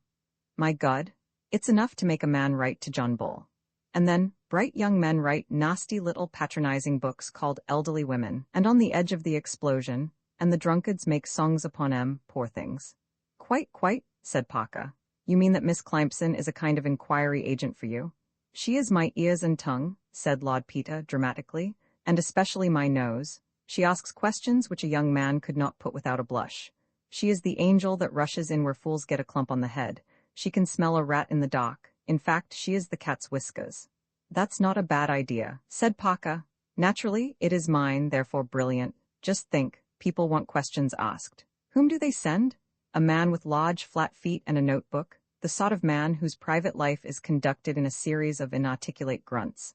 My God, it's enough to make a man write to John Bull. And then, bright young men write nasty little patronizing books called Elderly Women, and on the edge of the explosion, and the drunkards make songs upon 'em, poor things. Quite, said Parker. You mean that Miss Clympson is a kind of inquiry agent for you? She is my ears and tongue, said Lord Peter dramatically, and especially my nose. She asks questions which a young man could not put without a blush. She is the angel that rushes in where fools get a clump on the head. She can smell a rat in the dock. In fact, she is the cat's whiskers. That's not a bad idea, said Parker. Naturally, it is mine, therefore brilliant. Just think, people want questions asked. Whom do they send? A man with large, flat feet and a notebook, the sort of man whose private life is conducted in a series of inarticulate grunts.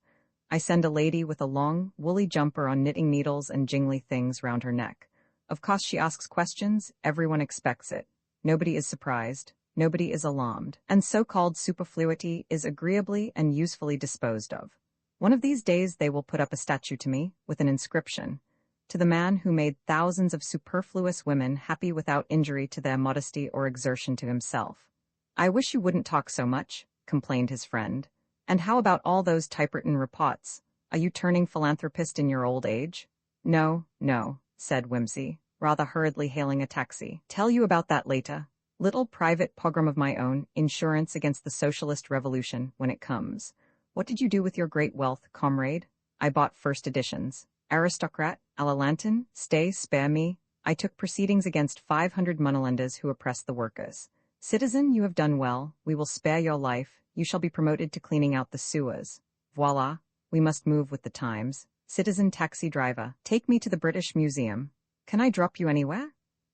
I send a lady with a long, woolly jumper on knitting needles and jingly things round her neck. Of course she asks questions, everyone expects it. Nobody is surprised, nobody is alarmed, and so-called superfluity is agreeably and usefully disposed of. One of these days they will put up a statue to me, with an inscription, to the man who made thousands of superfluous women happy without injury to their modesty or exertion to himself. I wish you wouldn't talk so much, complained his friend. And how about all those typewritten reports? Are you turning philanthropist in your old age? No, said Whimsy, rather hurriedly hailing a taxi. Tell you about that later. Little private pogrom of my own, insurance against the socialist revolution when it comes. What did you do with your great wealth, comrade? I bought first editions. Aristocrat, Alalantin, stay, spare me. I took proceedings against 500 moneylenders who oppressed the workers. Citizen, you have done well. We will spare your life. You shall be promoted to cleaning out the sewers. Voila. We must move with the times. Citizen taxi driver, take me to the British Museum. Can I drop you anywhere?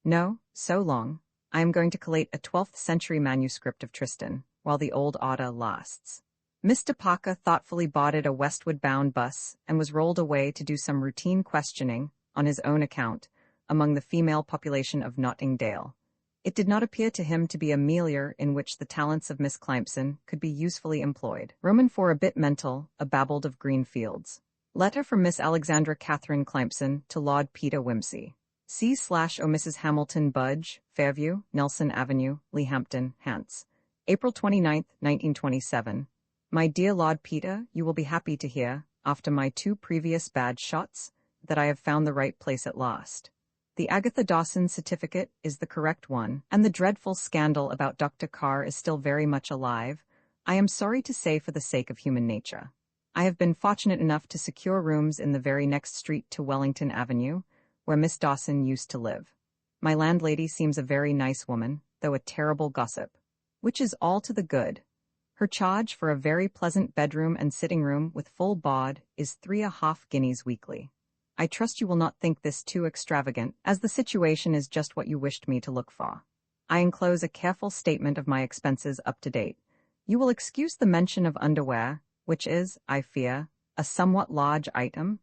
No, so long. I am going to collate a 12th century manuscript of Tristan, while the old order lasts. Mr. Parker thoughtfully boarded a westward-bound bus and was rolled away to do some routine questioning, on his own account, among the female population of Nottingdale. It did not appear to him to be a milieu in which the talents of Miss Clympson could be usefully employed. Roman for a bit mental, a babbled of green fields. Letter from Miss Alexandra Catherine Clympson to Lord Peter Wimsey. C/O Mrs. Hamilton Budge, Fairview, Nelson Avenue, Leahampton, Hants. April 29, 1927. My dear Lord Peter, you will be happy to hear, after my 2 previous bad shots, that I have found the right place at last. The Agatha Dawson certificate is the correct one, and the dreadful scandal about Dr. Carr is still very much alive, I am sorry to say for the sake of human nature. I have been fortunate enough to secure rooms in the very next street to Wellington Avenue, where Miss Dawson used to live. My landlady seems a very nice woman, though a terrible gossip, which is all to the good. Her charge for a very pleasant bedroom and sitting room with full board is 3.5 guineas weekly. I trust you will not think this too extravagant, as the situation is just what you wished me to look for. I enclose a careful statement of my expenses up to date. You will excuse the mention of underwear, which is, I fear, a somewhat large item,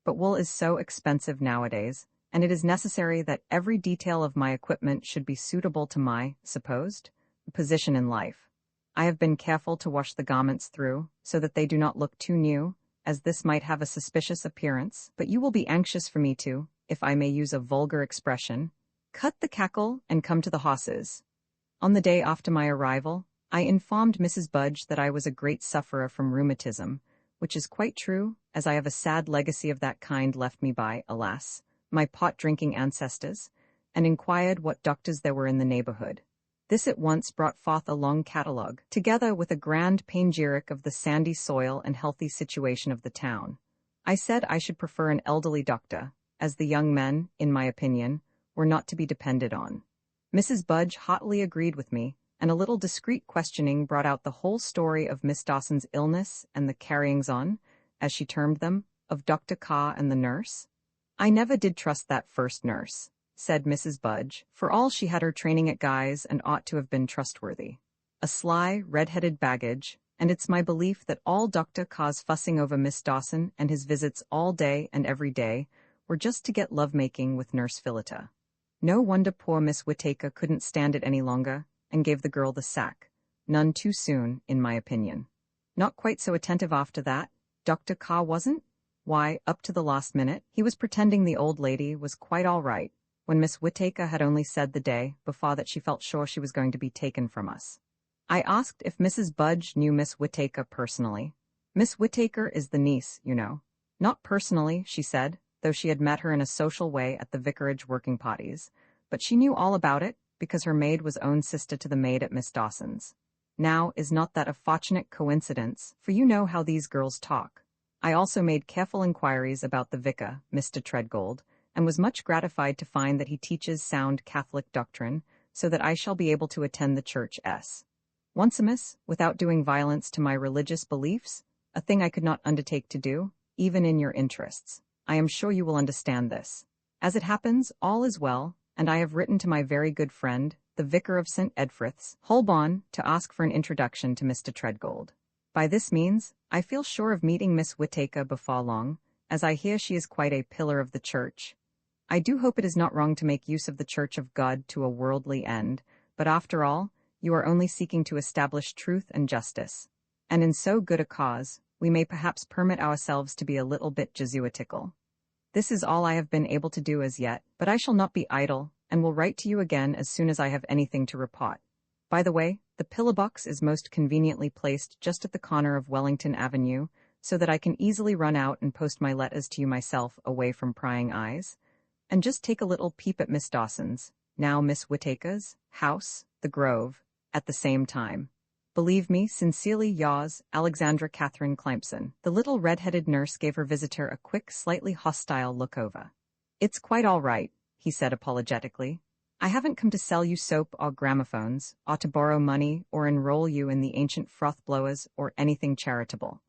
but wool is so expensive nowadays, and it is necessary that every detail of my equipment should be suitable to my, supposed, position in life. I have been careful to wash the garments through, so that they do not look too new, as this might have a suspicious appearance, but you will be anxious for me to, if I may use a vulgar expression, cut the cackle and come to the horses. On the day after my arrival, I informed Mrs. Budge that I was a great sufferer from rheumatism, which is quite true, as I have a sad legacy of that kind left me by, alas, my pot-drinking ancestors, and inquired what doctors there were in the neighborhood. This at once brought forth a long catalogue, together with a grand panegyric of the sandy soil and healthy situation of the town. I said I should prefer an elderly doctor, as the young men, in my opinion, were not to be depended on. Mrs. Budge haughtily agreed with me, and a little discreet questioning brought out the whole story of Miss Dawson's illness and the carryings-on, as she termed them, of Dr. Carr and the nurse. I never did trust that first nurse, said Mrs. Budge, for all she had her training at Guy's and ought to have been trustworthy. A sly, red-headed baggage, and it's my belief that all Dr. Carr's fussing over Miss Dawson and his visits all day and every day were just to get love-making with Nurse Phillida. No wonder poor Miss Whittaker couldn't stand it any longer, and gave the girl the sack, none too soon, in my opinion. Not quite so attentive after that, Dr. Carr wasn't? Why, up to the last minute, he was pretending the old lady was quite all right, when Miss Whittaker had only said the day before that she felt sure she was going to be taken from us. I asked if Mrs. Budge knew Miss Whittaker personally. Miss Whittaker is the niece, you know. Not personally, she said, though she had met her in a social way at the vicarage working parties, but she knew all about it, because her maid was own sister to the maid at Miss Dawson's. Now, is not that a fortunate coincidence, for you know how these girls talk. I also made careful inquiries about the vicar, Mr. Treadgold, and was much gratified to find that he teaches sound Catholic doctrine, so that I shall be able to attend the church once a miss, without doing violence to my religious beliefs, a thing I could not undertake to do, even in your interests. I am sure you will understand this. As it happens, all is well, and I have written to my very good friend, the vicar of St. Edfrith's, Holborn, to ask for an introduction to Mr. Treadgold. By this means, I feel sure of meeting Miss Whittaker before long, as I hear she is quite a pillar of the church. I do hope it is not wrong to make use of the Church of God to a worldly end, but after all, you are only seeking to establish truth and justice. And in so good a cause, we may perhaps permit ourselves to be a little bit Jesuitical. This is all I have been able to do as yet, but I shall not be idle, and will write to you again as soon as I have anything to report. By the way, the pillar-box is most conveniently placed just at the corner of Wellington Avenue, so that I can easily run out and post my letters to you myself away from prying eyes, and just take a little peep at Miss Dawson's, now Miss Whittaker's, house, the Grove, at the same time. Believe me, sincerely yours, Alexandra Catherine Clympson. The little red-headed nurse gave her visitor a quick, slightly hostile look over. It's quite all right, he said apologetically. I haven't come to sell you soap or gramophones, or to borrow money or enroll you in the ancient froth-blowers or anything charitable.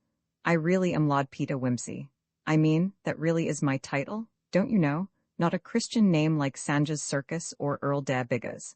I really am Lord Peter Wimsey. I mean, that really is my title, don't you know? Not a Christian name like Sanja's Circus or Earl Dare Biggers.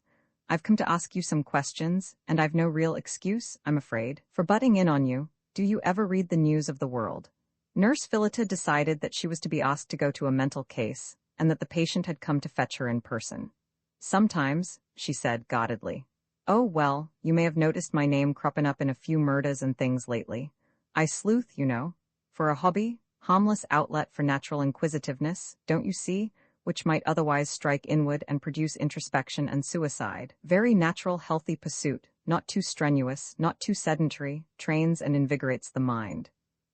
I've come to ask you some questions, and I've no real excuse, I'm afraid, for butting in on you. Do you ever read the news of the world? Nurse Phillida decided that she was to be asked to go to a mental case, and that the patient had come to fetch her in person. Sometimes, she said guardedly. Oh well, you may have noticed my name cropping up in a few murders and things lately. I sleuth, you know. For a hobby, harmless outlet for natural inquisitiveness, don't you see? Which might otherwise strike inward and produce introspection and suicide. Very natural, healthy pursuit, not too strenuous, not too sedentary, trains and invigorates the mind.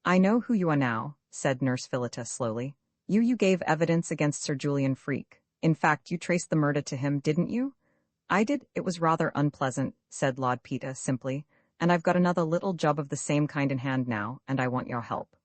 I know who you are now, said Nurse Phillida slowly. You gave evidence against Sir Julian Freke. In fact, you traced the murder to him, didn't you? I did. It was rather unpleasant, said Lord Peter simply, and I've got another little job of the same kind in hand now, and I want your help.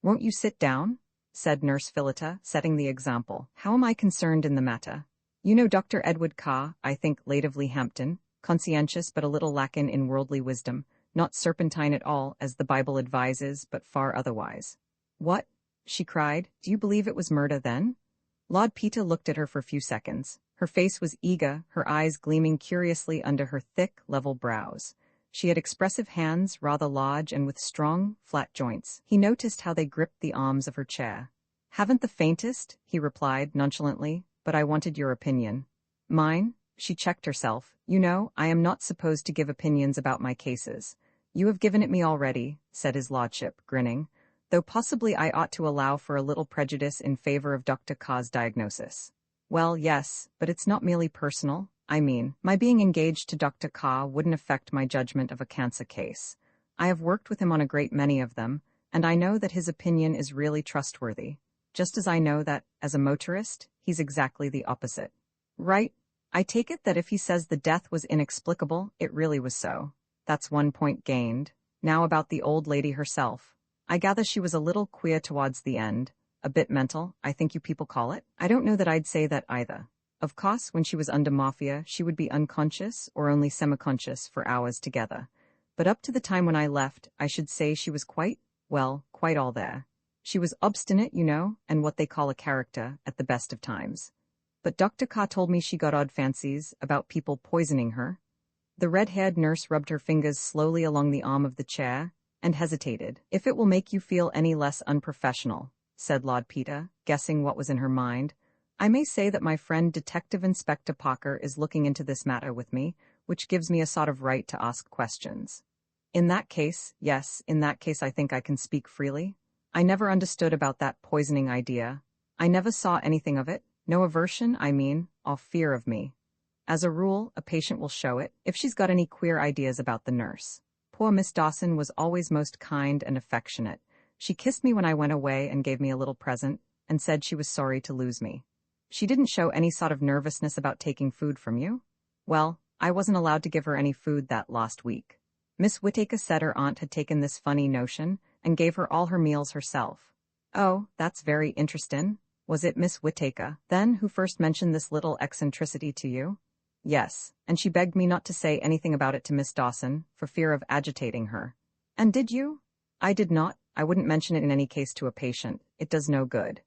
Won't you sit down? Said Nurse Phillida, setting the example. How am I concerned in the matter? You know Dr. Edward Carr, I think late of Lehampton, conscientious but a little lacking in worldly wisdom, not serpentine at all, as the Bible advises, but far otherwise. What? She cried. Do you believe it was murder then? Lord Peter looked at her for a few seconds. Her face was eager, her eyes gleaming curiously under her thick, level brows. She had expressive hands, rather large and with strong, flat joints. He noticed how they gripped the arms of her chair. Haven't the faintest, he replied nonchalantly, but I wanted your opinion. Mine? She checked herself. You know, I am not supposed to give opinions about my cases. You have given it me already, said his lordship, grinning, though possibly I ought to allow for a little prejudice in favor of Dr. Carr's diagnosis. Well, yes, but it's not merely personal. I mean, my being engaged to Dr. Carr wouldn't affect my judgment of a cancer case. I have worked with him on a great many of them, and I know that his opinion is really trustworthy, just as I know that, as a motorist, he's exactly the opposite. Right? I take it that if he says the death was inexplicable, it really was so. That's one point gained. Now about the old lady herself. I gather she was a little queer towards the end. A bit mental, I think you people call it. I don't know that I'd say that either. Of course, when she was under mafia, she would be unconscious or only semi-conscious for hours together. But up to the time when I left, I should say she was quite all there. She was obstinate, you know, and what they call a character at the best of times. But Dr. Carr told me she got odd fancies about people poisoning her. The red-haired nurse rubbed her fingers slowly along the arm of the chair and hesitated. If it will make you feel any less unprofessional, said Lord Peter, guessing what was in her mind, I may say that my friend Detective Inspector Parker is looking into this matter with me, which gives me a sort of right to ask questions. In that case, yes, in that case I think I can speak freely. I never understood about that poisoning idea. I never saw anything of it, no aversion, I mean, or fear of me. As a rule, a patient will show it, if she's got any queer ideas about the nurse. Poor Miss Dawson was always most kind and affectionate. She kissed me when I went away and gave me a little present, and said she was sorry to lose me. She didn't show any sort of nervousness about taking food from you? Well, I wasn't allowed to give her any food that last week. Miss Whittaker said her aunt had taken this funny notion and gave her all her meals herself. Oh, that's very interesting. Was it Miss Whittaker, then, who first mentioned this little eccentricity to you? Yes, and she begged me not to say anything about it to Miss Dawson, for fear of agitating her. And did you? I did not. I wouldn't mention it in any case to a patient. It does no good.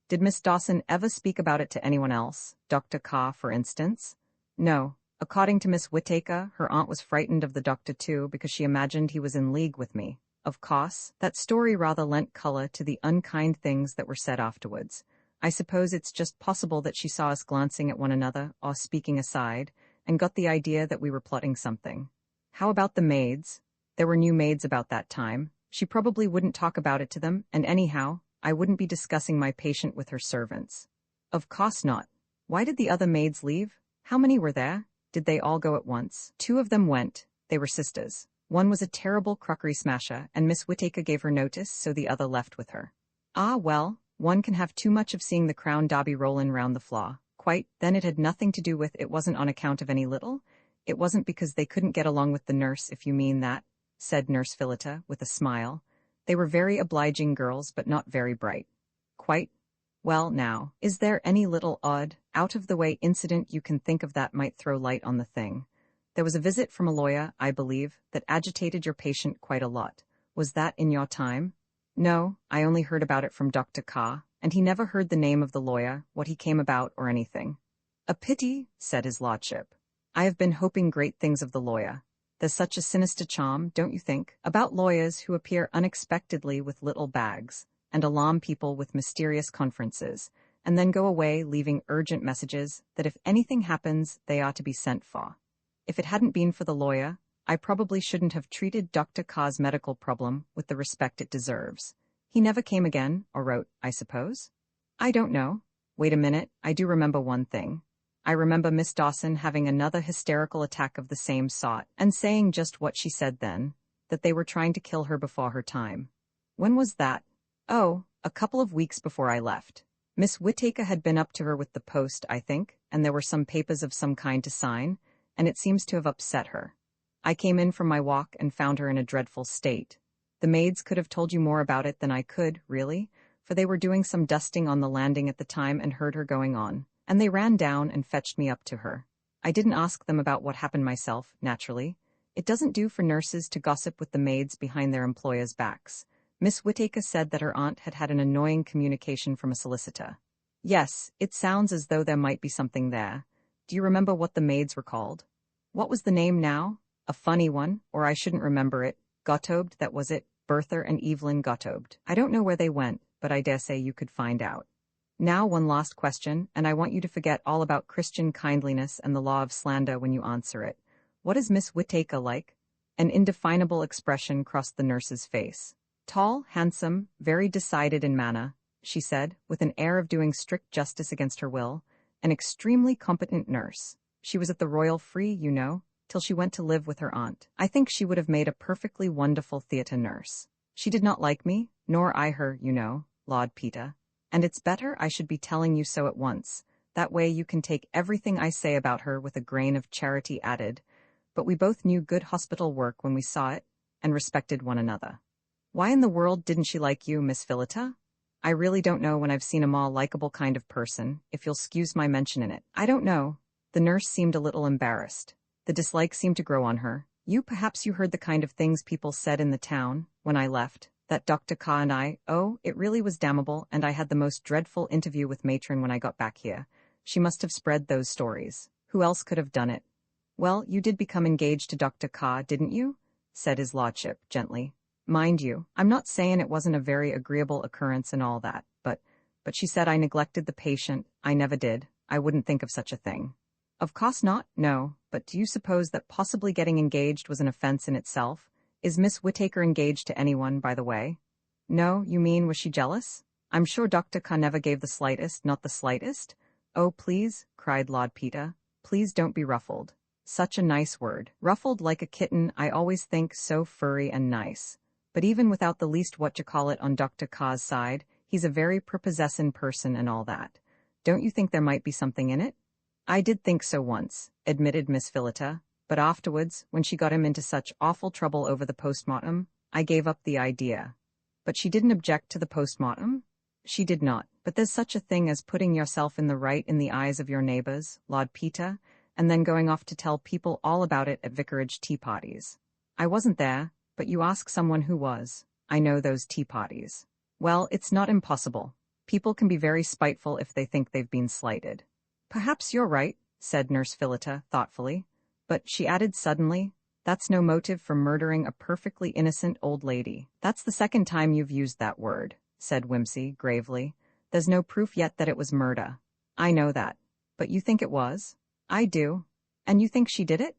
Did Miss Dawson ever speak about it to anyone else? Dr. Carr, for instance? No. According to Miss Whittaker, her aunt was frightened of the doctor too because she imagined he was in league with me. Of course, that story rather lent color to the unkind things that were said afterwards. I suppose it's just possible that she saw us glancing at one another or speaking aside, and got the idea that we were plotting something. How about the maids? There were new maids about that time. She probably wouldn't talk about it to them, and anyhow, I wouldn't be discussing my patient with her servants. Of course not. Why did the other maids leave? How many were there? Did they all go at once? 2 of them went. They were sisters. One was a terrible crockery smasher, and Miss Whittaker gave her notice, so the other left with her. Ah, well, one can have too much of seeing the Crown Derby rollin' round the floor. Quite, then it had nothing to do with, it wasn't on account of any little? It wasn't because they couldn't get along with the nurse, if you mean that, said Nurse Philita with a smile. They were very obliging girls, but not very bright. Quite. Well now, is there any little odd, out-of-the-way incident you can think of that might throw light on the thing? There was a visit from a lawyer, I believe, that agitated your patient quite a lot. Was that in your time? No, I only heard about it from Dr. Carr, and he never heard the name of the lawyer, what he came about, or anything. A pity, said his lordship. I have been hoping great things of the lawyer. There's such a sinister charm, don't you think, about lawyers who appear unexpectedly with little bags, and alarm people with mysterious conferences, and then go away leaving urgent messages that if anything happens, they are to be sent for. If it hadn't been for the lawyer, I probably shouldn't have treated Dr. Carr's medical problem with the respect it deserves. He never came again, or wrote, I suppose? I don't know. Wait a minute, I do remember one thing. I remember Miss Dawson having another hysterical attack of the same sort, and saying just what she said then, that they were trying to kill her before her time. When was that? Oh, a couple of weeks before I left. Miss Whittaker had been up to her with the post, I think, and there were some papers of some kind to sign, and it seems to have upset her. I came in from my walk and found her in a dreadful state. The maids could have told you more about it than I could, really, for they were doing some dusting on the landing at the time and heard her going on, and they ran down and fetched me up to her. I didn't ask them about what happened myself, naturally. It doesn't do for nurses to gossip with the maids behind their employers' backs. Miss Whittaker said that her aunt had had an annoying communication from a solicitor. Yes, it sounds as though there might be something there. Do you remember what the maids were called? What was the name now? A funny one, or I shouldn't remember it. Gottobed, that was it. Bertha and Evelyn Gottobed. I don't know where they went, but I dare say you could find out. Now one last question, and I want you to forget all about Christian kindliness and the law of slander when you answer it. What is Miss Whittaker like? An indefinable expression crossed the nurse's face. Tall, handsome, very decided in manner, she said, with an air of doing strict justice against her will. An extremely competent nurse. She was at the Royal Free, you know, till she went to live with her aunt. I think she would have made a perfectly wonderful theatre nurse. She did not like me, nor I her, you know, Lord Peter. And it's better I should be telling you so at once. That way you can take everything I say about her with a grain of charity added. But we both knew good hospital work when we saw it, and respected one another. Why in the world didn't she like you, Miss Philita? I really don't know when I've seen a more likable kind of person, if you'll excuse my mentioning it. I don't know. The nurse seemed a little embarrassed. The dislike seemed to grow on her. Perhaps you heard the kind of things people said in the town, when I left, that Dr. Carr and it really was damnable, and I had the most dreadful interview with matron when I got back here. She must have spread those stories. Who else could have done it? Well, you did become engaged to Dr. Carr, didn't you? Said his lordship, gently. Mind you, I'm not saying it wasn't a very agreeable occurrence and all that, but she said I neglected the patient. I never did. I wouldn't think of such a thing. Of course not, no, but do you suppose that possibly getting engaged was an offense in itself? Is Miss Whittaker engaged to anyone, by the way? No, you mean, was she jealous? I'm sure Dr. Carr never gave the slightest, not the slightest. Oh, please, cried Lord Peter, please don't be ruffled. Such a nice word. Ruffled like a kitten, I always think so furry and nice. But even without the least what-you-call-it on Dr. Carr's side, he's a very prepossessing person and all that. Don't you think there might be something in it? I did think so once, admitted Miss Philita, but afterwards, when she got him into such awful trouble over the postmortem, I gave up the idea. But she didn't object to the postmortem? She did not. But there's such a thing as putting yourself in the right in the eyes of your neighbors, Lord Peter, and then going off to tell people all about it at vicarage tea parties. I wasn't there, but you ask someone who was. I know those tea parties. Well, it's not impossible. People can be very spiteful if they think they've been slighted. Perhaps you're right, said Nurse Philita thoughtfully. But, she added suddenly, that's no motive for murdering a perfectly innocent old lady. That's the second time you've used that word, said Whimsy gravely. There's no proof yet that it was murder. I know that. But you think it was? I do. And you think she did it?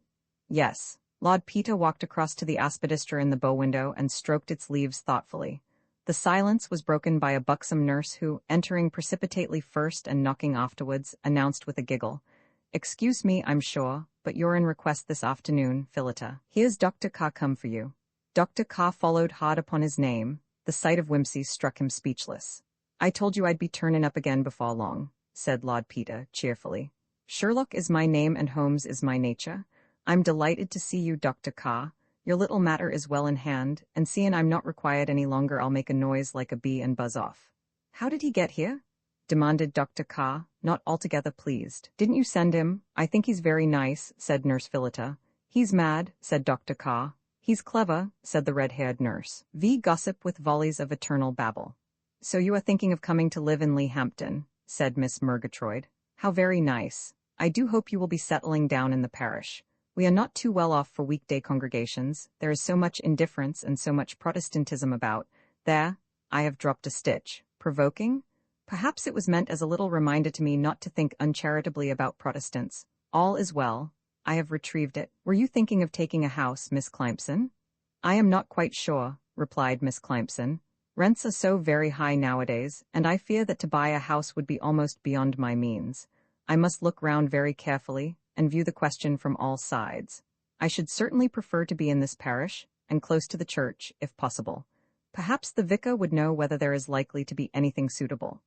Yes. Lord Peter walked across to the aspidistra in the bow window and stroked its leaves thoughtfully. The silence was broken by a buxom nurse who, entering precipitately first and knocking afterwards, announced with a giggle, Excuse me, I'm sure, but you're in request this afternoon, Philita. Here's Dr. Carr come for you. Dr. Carr followed hard upon his name. The sight of Whimsy struck him speechless. I told you I'd be turning up again before long, said Lord Peter cheerfully. Sherlock is my name and Holmes is my nature. I'm delighted to see you, Dr. Carr. Your little matter is well in hand, and seeing I'm not required any longer, I'll make a noise like a bee and buzz off. How did he get here? Demanded Dr. Carr, not altogether pleased. Didn't you send him? I think he's very nice, said Nurse Phillida. He's mad, said Dr. Carr. He's clever, said the red-haired nurse. V gossip with volleys of eternal babble. So you are thinking of coming to live in Leahampton, said Miss Murgatroyd. How very nice. I do hope you will be settling down in the parish. We are not too well off for weekday congregations. There is so much indifference and so much Protestantism about. There, I have dropped a stitch. Provoking? Perhaps it was meant as a little reminder to me not to think uncharitably about Protestants. All is well. I have retrieved it. Were you thinking of taking a house, Miss Clympson? I am not quite sure, replied Miss Clympson. Rents are so very high nowadays, and I fear that to buy a house would be almost beyond my means. I must look round very carefully, and view the question from all sides. I should certainly prefer to be in this parish, and close to the church, if possible. Perhaps the vicar would know whether there is likely to be anything suitable.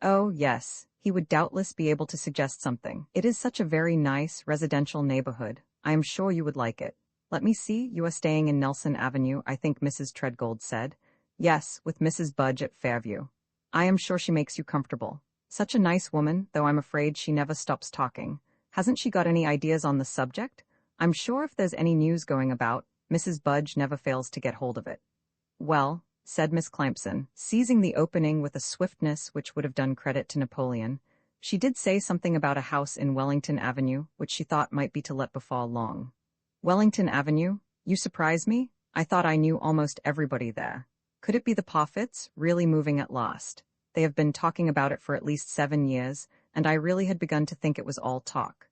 Oh, yes, he would doubtless be able to suggest something. It is such a very nice, residential neighborhood. I am sure you would like it. Let me see, you are staying in Nelson Avenue, I think Mrs. Treadgold said. Yes, with Mrs. Budge at Fairview. I am sure she makes you comfortable. Such a nice woman, though I'm afraid she never stops talking. Hasn't she got any ideas on the subject? I'm sure if there's any news going about, Mrs. Budge never fails to get hold of it. Well, said Miss Clympson, seizing the opening with a swiftness which would have done credit to Napoleon, she did say something about a house in Wellington Avenue, which she thought might be to let before long. Wellington Avenue? You surprise me? I thought I knew almost everybody there. Could it be the Poffits, really moving at last? They have been talking about it for at least 7 years, and I really had begun to think it was all talk.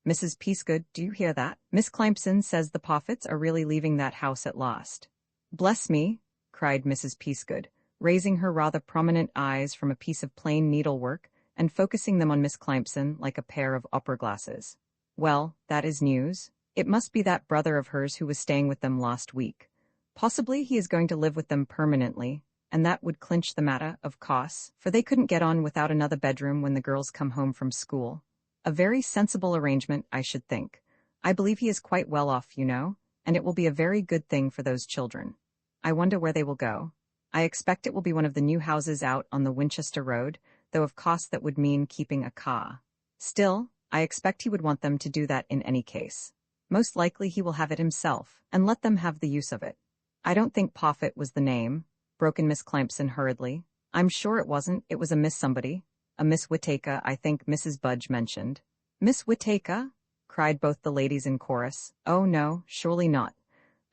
Mrs. Peasgood, do you hear that? Miss Clympson says the Poffits are really leaving that house at last. Bless me, cried Mrs. Peasgood, raising her rather prominent eyes from a piece of plain needlework and focusing them on Miss Clympson like a pair of opera glasses. Well, that is news. It must be that brother of hers who was staying with them last week. Possibly he is going to live with them permanently, and that would clinch the matter, of course, for they couldn't get on without another bedroom when the girls come home from school. A very sensible arrangement, I should think. I believe he is quite well off, you know, and it will be a very good thing for those children. I wonder where they will go. I expect it will be one of the new houses out on the Winchester Road, though of course that would mean keeping a car. Still, I expect he would want them to do that in any case. Most likely he will have it himself, and let them have the use of it. I don't think Poffit was the name, broke in Miss Clympson hurriedly. I'm sure it wasn't, it was a Miss somebody. A Miss Whittaker, I think Mrs. Budge mentioned. Miss Whittaker? Cried both the ladies in chorus. Oh no, surely not.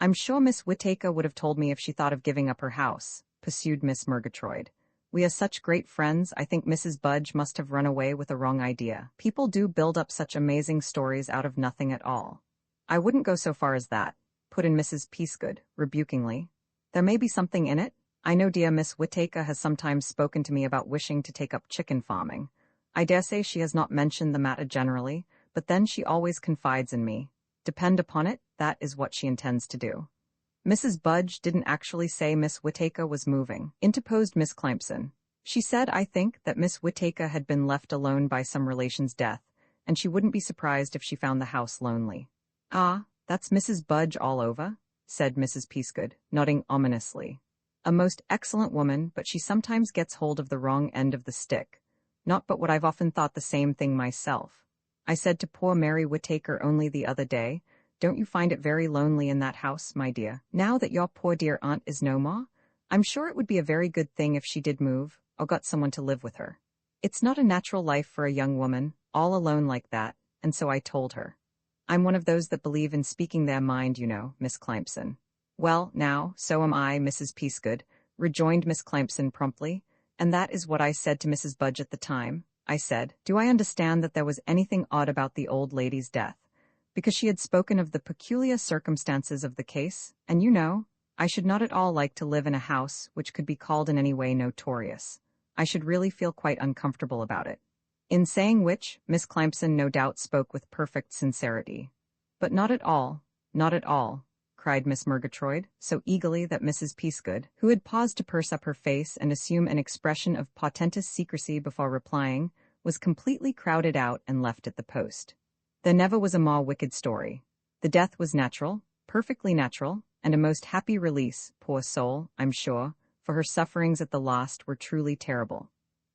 I'm sure Miss Whittaker would have told me if she thought of giving up her house, pursued Miss Murgatroyd. We are such great friends, I think Mrs. Budge must have run away with a wrong idea. People do build up such amazing stories out of nothing at all. I wouldn't go so far as that, put in Mrs. Peasgood, rebukingly. There may be something in it. I know dear Miss Whittaker has sometimes spoken to me about wishing to take up chicken farming. I dare say she has not mentioned the matter generally, but then she always confides in me. Depend upon it, that is what she intends to do. Mrs. Budge didn't actually say Miss Whittaker was moving, interposed Miss Clympson. She said, I think, that Miss Whittaker had been left alone by some relation's death, and she wouldn't be surprised if she found the house lonely. Ah, that's Mrs. Budge all over, said Mrs. Peasgood, nodding ominously. A most excellent woman, but she sometimes gets hold of the wrong end of the stick. Not but what I've often thought the same thing myself. I said to poor Mary Whittaker only the other day, don't you find it very lonely in that house, my dear, now that your poor dear aunt is no more? I'm sure it would be a very good thing if she did move, or got someone to live with her. It's not a natural life for a young woman, all alone like that, and so I told her. I'm one of those that believe in speaking their mind, you know, Miss Clympson. Well, now, so am I, Mrs. Peasgood, rejoined Miss Clympson promptly, and that is what I said to Mrs. Budge at the time. I said, do I understand that there was anything odd about the old lady's death? Because she had spoken of the peculiar circumstances of the case, and you know, I should not at all like to live in a house which could be called in any way notorious. I should really feel quite uncomfortable about it. In saying which, Miss Clympson no doubt spoke with perfect sincerity. But not at all, cried Miss Murgatroyd, so eagerly that Mrs. Peasgood, who had paused to purse up her face and assume an expression of portentous secrecy before replying, was completely crowded out and left at the post. There never was a more wicked story. The death was natural, perfectly natural, and a most happy release, poor soul, I'm sure, for her sufferings at the last were truly terrible.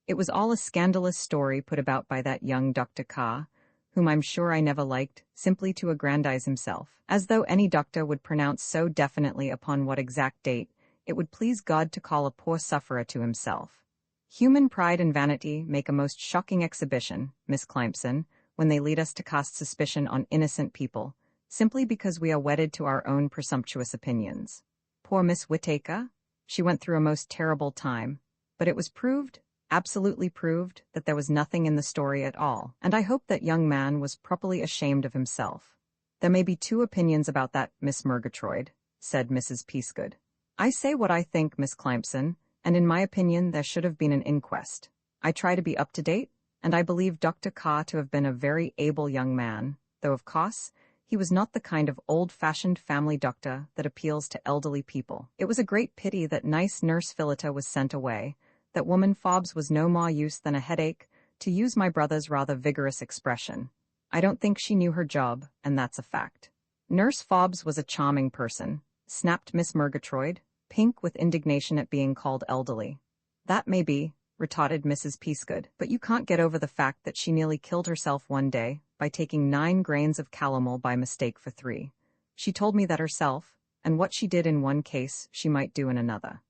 It was all a scandalous story put about by that young Dr. Carr, whom I'm sure I never liked, simply to aggrandize himself, as though any doctor would pronounce so definitely upon what exact date it would please God to call a poor sufferer to himself. Human pride and vanity make a most shocking exhibition, Miss Climson, when they lead us to cast suspicion on innocent people, simply because we are wedded to our own presumptuous opinions. Poor Miss Whittaker, she went through a most terrible time, but it was proved, absolutely proved, that there was nothing in the story at all, and I hope that young man was properly ashamed of himself. There may be two opinions about that, Miss Murgatroyd, said Mrs. Peasgood. I say what I think, Miss Climson, and in my opinion there should have been an inquest. I try to be up to date, and I believe Dr. Carr to have been a very able young man, though of course he was not the kind of old-fashioned family doctor that appeals to elderly people. It was a great pity that nice Nurse Phillida was sent away, that woman Fobbs was no more use than a headache, to use my brother's rather vigorous expression. I don't think she knew her job, and that's a fact. Nurse Fobbs was a charming person, snapped Miss Murgatroyd, pink with indignation at being called elderly. That may be, retorted Mrs. Peasgood, but you can't get over the fact that she nearly killed herself one day by taking 9 grains of calomel by mistake for 3. She told me that herself, and what she did in one case she might do in another.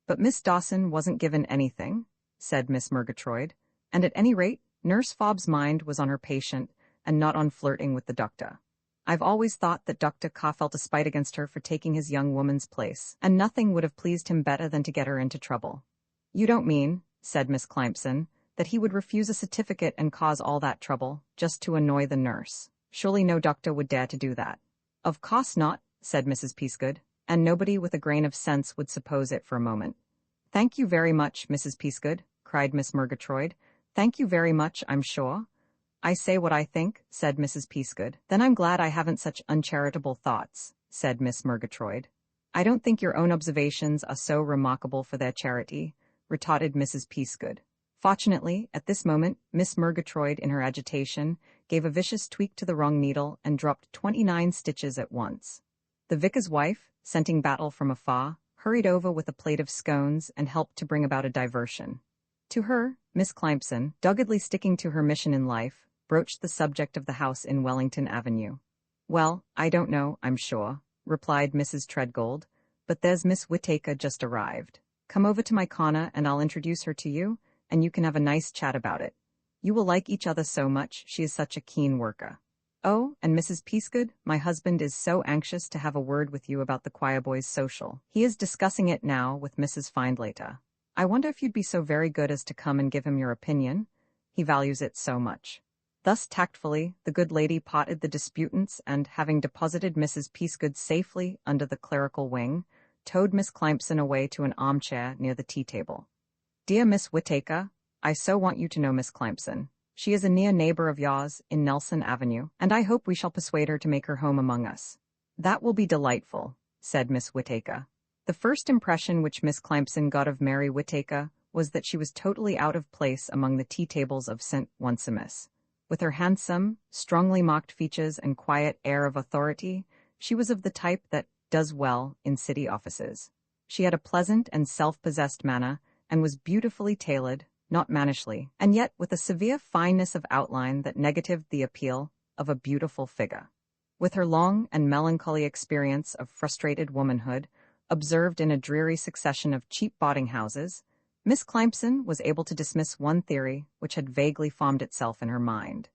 But Miss Dawson wasn't given anything, said Miss Murgatroyd, and at any rate, Nurse Fobbs' mind was on her patient and not on flirting with the doctor. I've always thought that Dr. Carr felt a spite against her for taking his young woman's place, and nothing would have pleased him better than to get her into trouble. You don't mean, said Miss Climson, that he would refuse a certificate and cause all that trouble, just to annoy the nurse. Surely no doctor would dare to do that. Of course not, said Mrs. Peasgood, and nobody with a grain of sense would suppose it for a moment. Thank you very much, Mrs. Peasgood, cried Miss Murgatroyd. Thank you very much, I'm sure. I say what I think, said Mrs. Peasgood. Then I'm glad I haven't such uncharitable thoughts, said Miss Murgatroyd. I don't think your own observations are so remarkable for their charity, retorted Mrs. Peasgood. Fortunately, at this moment, Miss Murgatroyd, in her agitation, gave a vicious tweak to the wrong needle and dropped 29 stitches at once. The vicar's wife, scenting battle from afar, hurried over with a plate of scones and helped to bring about a diversion. To her, Miss Climson, doggedly sticking to her mission in life, broached the subject of the house in Wellington Avenue. Well, I don't know, I'm sure, replied Mrs. Treadgold, but there's Miss Whittaker just arrived. Come over to my corner and I'll introduce her to you, and you can have a nice chat about it. You will like each other so much, she is such a keen worker. Oh, and Mrs. Peasgood, my husband is so anxious to have a word with you about the choir boys' social. He is discussing it now with Mrs. Findlater. I wonder if you'd be so very good as to come and give him your opinion. He values it so much. Thus tactfully, the good lady parted the disputants and, having deposited Mrs. Peasgood safely under the clerical wing, towed Miss Climson away to an armchair near the tea-table. Dear Miss Whittaker, I so want you to know Miss Climson. She is a near neighbor of yours in Nelson Avenue, and I hope we shall persuade her to make her home among us. That will be delightful, said Miss Whittaker. The first impression which Miss Climson got of Mary Whittaker was that she was totally out of place among the tea-tables of St. Onesimus. With her handsome, strongly marked features and quiet air of authority, she was of the type that does well in city offices. She had a pleasant and self-possessed manner, and was beautifully tailored, not mannishly, and yet with a severe fineness of outline that negatived the appeal of a beautiful figure. With her long and melancholy experience of frustrated womanhood, observed in a dreary succession of cheap boarding-houses, Miss Climson was able to dismiss one theory which had vaguely formed itself in her mind.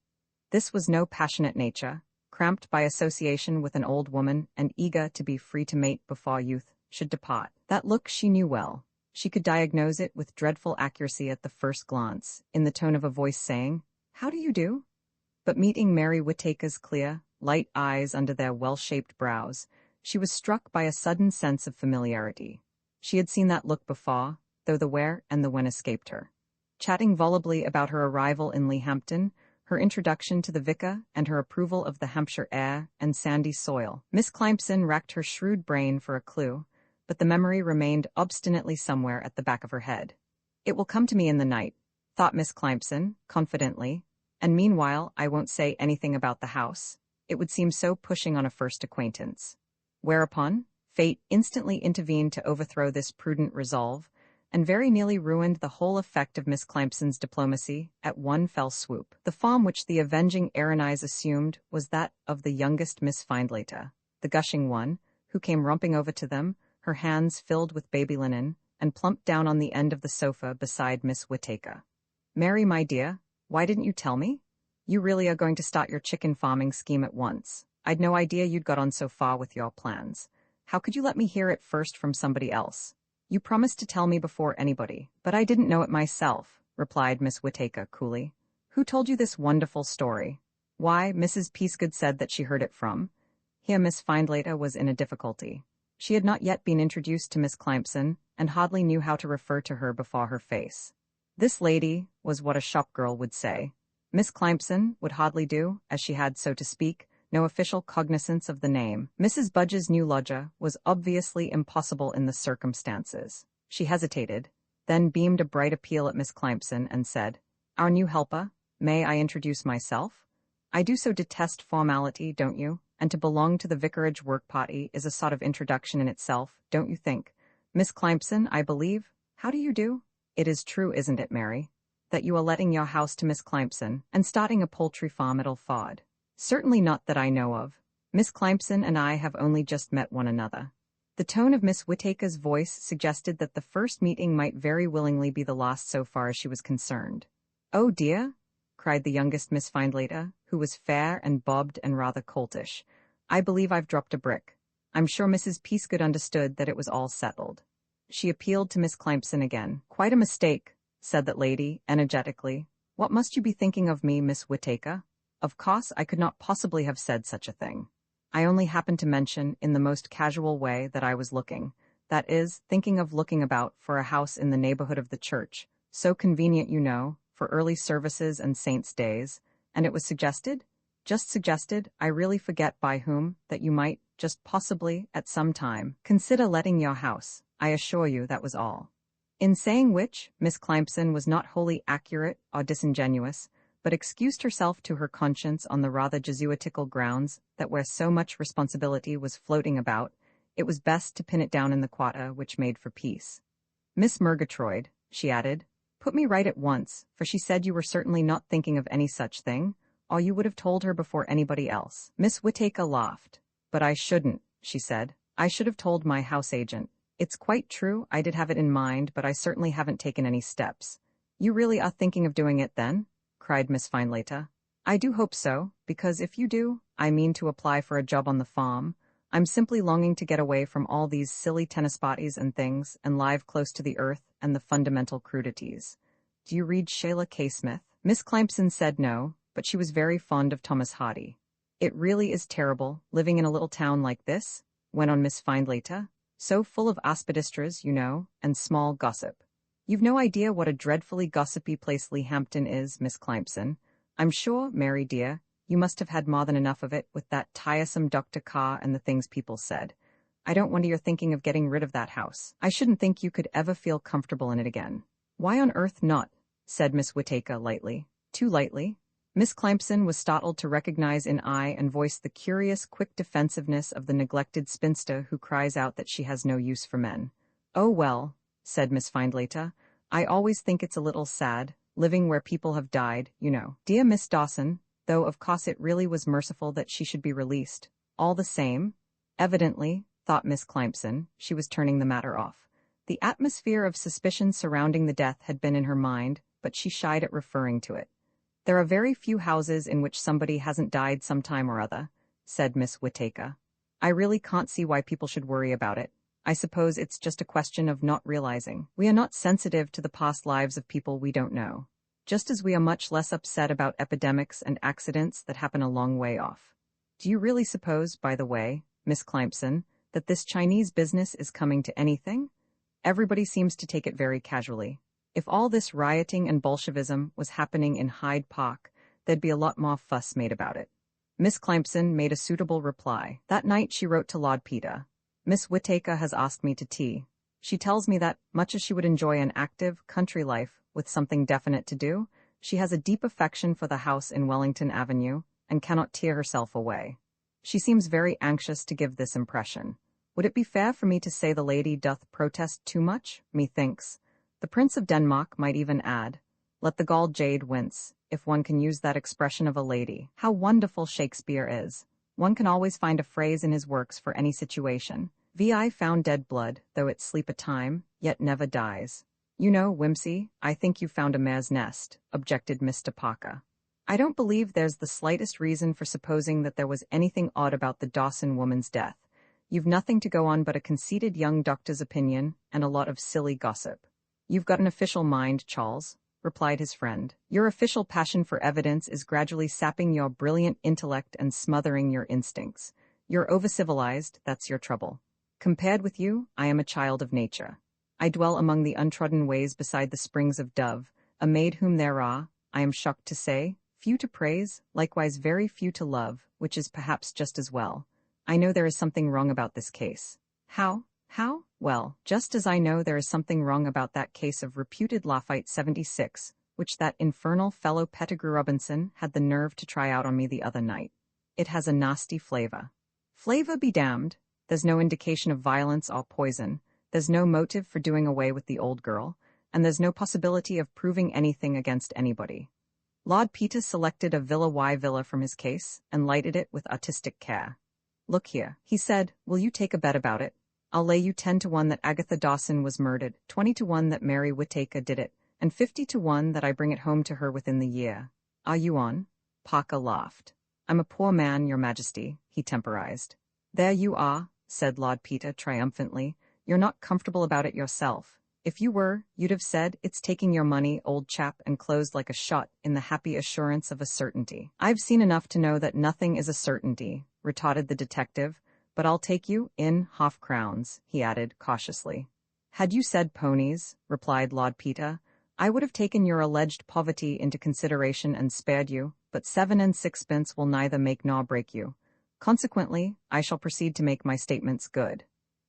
This was no passionate nature, cramped by association with an old woman and eager to be free to mate before youth should depart. That look she knew well. She could diagnose it with dreadful accuracy at the first glance, in the tone of a voice saying, "How do you do?" But meeting Mary Whittaker's clear, light eyes under their well-shaped brows, she was struck by a sudden sense of familiarity. She had seen that look before, though the where and the when escaped her. Chatting volubly about her arrival in Lehampton, her introduction to the vicar, and her approval of the Hampshire air and sandy soil, Miss Climson racked her shrewd brain for a clue, but the memory remained obstinately somewhere at the back of her head. It will come to me in the night, thought Miss Climson, confidently, and meanwhile I won't say anything about the house. It would seem so pushing on a first acquaintance. Whereupon, fate instantly intervened to overthrow this prudent resolve, and very nearly ruined the whole effect of Miss Clampson's diplomacy at one fell swoop. The form which the avenging Erinnyes assumed was that of the youngest Miss Findlater, the gushing one, who came romping over to them, her hands filled with baby linen, and plumped down on the end of the sofa beside Miss Whittaker. "Mary, my dear, why didn't you tell me? You really are going to start your chicken farming scheme at once. I'd no idea you'd got on so far with your plans. How could you let me hear it first from somebody else? You promised to tell me before anybody, but I didn't know it myself," replied Miss Whittaker coolly. "Who told you this wonderful story?" "Why, Mrs. Peasgood said that she heard it from—" Here Miss Findlater was in a difficulty. She had not yet been introduced to Miss Clampson, and hardly knew how to refer to her before her face. This lady was what a shop-girl would say. Miss Clampson would hardly do, as she had, so to speak, no official cognizance of the name. Mrs. Budge's new lodger was obviously impossible in the circumstances. She hesitated, then beamed a bright appeal at Miss Clampson and said, "Our new helper, may I introduce myself? I do so detest formality, don't you? And to belong to the vicarage work party is a sort of introduction in itself, don't you think? Miss Clampson, I believe. How do you do? It is true, isn't it, Mary, that you are letting your house to Miss Clampson and starting a poultry farm at Alford?" "Certainly not that I know of. Miss Clampson and I have only just met one another." The tone of Miss Whittaker's voice suggested that the first meeting might very willingly be the last so far as she was concerned. "Oh dear," cried the youngest Miss Findlater, who was fair and bobbed and rather coltish. "I believe I've dropped a brick." I'm sure Mrs. Peasgood understood that it was all settled. She appealed to Miss Clampson again. "Quite a mistake," said that lady, energetically. "What must you be thinking of me, Miss Whittaker? Of course, I could not possibly have said such a thing. I only happened to mention, in the most casual way, that I was looking, that is, thinking of looking about for a house in the neighborhood of the church, so convenient, you know, for early services and saints' days, and it was suggested, just suggested, I really forget by whom, that you might, just possibly, at some time, consider letting your house. I assure you that was all." In saying which, Miss Clampson was not wholly accurate or disingenuous, but excused herself to her conscience on the rather Jesuitical grounds that where so much responsibility was floating about, it was best to pin it down in the quarter which made for peace. "Miss Murgatroyd," she added, "put me right at once, for she said you were certainly not thinking of any such thing, or you would have told her before anybody else." Miss Whittaker laughed. "But I shouldn't," she said. "I should have told my house agent. It's quite true, I did have it in mind, but I certainly haven't taken any steps." "You really are thinking of doing it, then?" cried Miss Findlater. "I do hope so, because if you do, I mean to apply for a job on the farm. I'm simply longing to get away from all these silly tennis parties and things and live close to the earth and the fundamental crudities. Do you read Sheila K. Smith?" Miss Clampson said no, but she was very fond of Thomas Hardy. "It really is terrible, living in a little town like this," went on Miss Findlater, "so full of aspidistras, you know, and small gossip. You've no idea what a dreadfully gossipy place Lehampton is, Miss Clampson. I'm sure, Mary dear, you must have had more than enough of it with that tiresome Dr. Carr and the things people said. I don't wonder you're thinking of getting rid of that house. I shouldn't think you could ever feel comfortable in it again." "Why on earth not?" said Miss Whittaker lightly. Too lightly. Miss Clampson was startled to recognize in eye and voice the curious, quick defensiveness of the neglected spinster who cries out that she has no use for men. "Oh well," said Miss Findlater, "I always think it's a little sad, living where people have died, you know. Dear Miss Dawson, though of course it really was merciful that she should be released. All the same," evidently, thought Miss Clampson, she was turning the matter off. The atmosphere of suspicion surrounding the death had been in her mind, but she shied at referring to it. "There are very few houses in which somebody hasn't died some time or other," said Miss Whittaker. "I really can't see why people should worry about it. I suppose it's just a question of not realizing. We are not sensitive to the past lives of people we don't know, just as we are much less upset about epidemics and accidents that happen a long way off. Do you really suppose, by the way, Miss Clampson, that this Chinese business is coming to anything? Everybody seems to take it very casually. If all this rioting and Bolshevism was happening in Hyde Park, there'd be a lot more fuss made about it." Miss Clampson made a suitable reply. That night she wrote to Lord Peter. "Miss Whittaker has asked me to tea. She tells me that, much as she would enjoy an active, country life with something definite to do, she has a deep affection for the house in Wellington Avenue, and cannot tear herself away. She seems very anxious to give this impression. Would it be fair for me to say the lady doth protest too much? Methinks. The Prince of Denmark might even add, let the galled jade wince, if one can use that expression of a lady. How wonderful Shakespeare is. One can always find a phrase in his works for any situation. Vi found dead blood, though it sleep a time, yet never dies. You know, Whimsy, I think you found a mare's nest, objected Mr. Parker. I don't believe there's the slightest reason for supposing that there was anything odd about the Dawson woman's death. You've nothing to go on but a conceited young doctor's opinion and a lot of silly gossip. You've got an official mind, Charles, replied his friend. Your official passion for evidence is gradually sapping your brilliant intellect and smothering your instincts. You're over-civilized, that's your trouble. Compared with you, I am a child of nature. I dwell among the untrodden ways beside the springs of Dove, a maid whom there are, I am shocked to say, few to praise, likewise very few to love, which is perhaps just as well. I know there is something wrong about this case. How? How? Well, just as I know there is something wrong about that case of reputed Lafayette 76, which that infernal fellow Pettigrew Robinson had the nerve to try out on me the other night. It has a nasty flavor. Flavor be damned. There's no indication of violence or poison. There's no motive for doing away with the old girl, and there's no possibility of proving anything against anybody. Lord Peter selected a Villa Y villa from his case and lighted it with artistic care. Look here, he said, will you take a bet about it? I'll lay you 10 to 1 that Agatha Dawson was murdered, 20 to 1 that Mary Whittaker did it, and 50 to 1 that I bring it home to her within the year. Are you on? Parker laughed. I'm a poor man, your majesty, he temporized. There you are, said Lord Peter triumphantly. You're not comfortable about it yourself. If you were, you'd have said, it's taking your money, old chap, and closed like a shot in the happy assurance of a certainty. I've seen enough to know that nothing is a certainty, retorted the detective, but I'll take you in half-crowns, he added cautiously. Had you said ponies, replied Lord Peter, I would have taken your alleged poverty into consideration and spared you, but 7 and 6pence will neither make nor break you. Consequently, I shall proceed to make my statements good.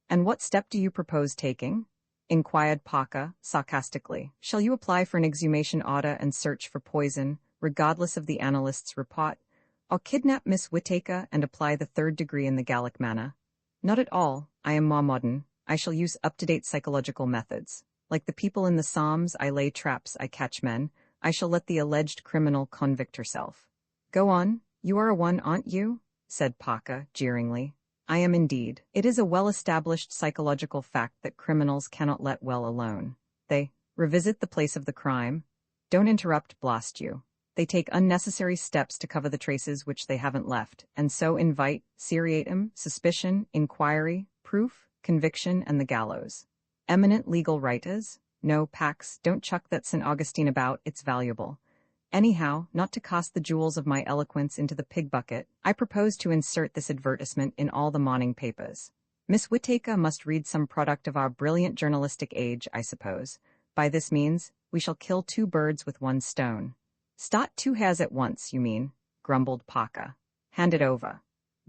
And what step do you propose taking? Inquired Parker, sarcastically. Shall you apply for an exhumation order and search for poison, regardless of the analyst's report? Or kidnap Miss Whittaker and apply the 3rd degree in the Gallic manner? Not at all. I am more modern. I shall use up-to-date psychological methods. Like the people in the Psalms, I lay traps, I catch men. I shall let the alleged criminal convict herself. Go on. You are a one, aren't you? Said Parker, jeeringly. I am indeed. It is a well-established psychological fact that criminals cannot let well alone. They revisit the place of the crime. Don't interrupt, blast you. They take unnecessary steps to cover the traces which they haven't left, and so invite seriatim, suspicion, inquiry, proof, conviction, and the gallows. Eminent legal writers? No, Pax, don't chuck that St. Augustine about, it's valuable. Anyhow, not to cast the jewels of my eloquence into the pig bucket, I propose to insert this advertisement in all the morning papers. Miss Whittaker must read some product of our brilliant journalistic age, I suppose. By this means, we shall kill 2 birds with 1 stone. Start 2 hares at once, you mean, grumbled Parker. Hand it over.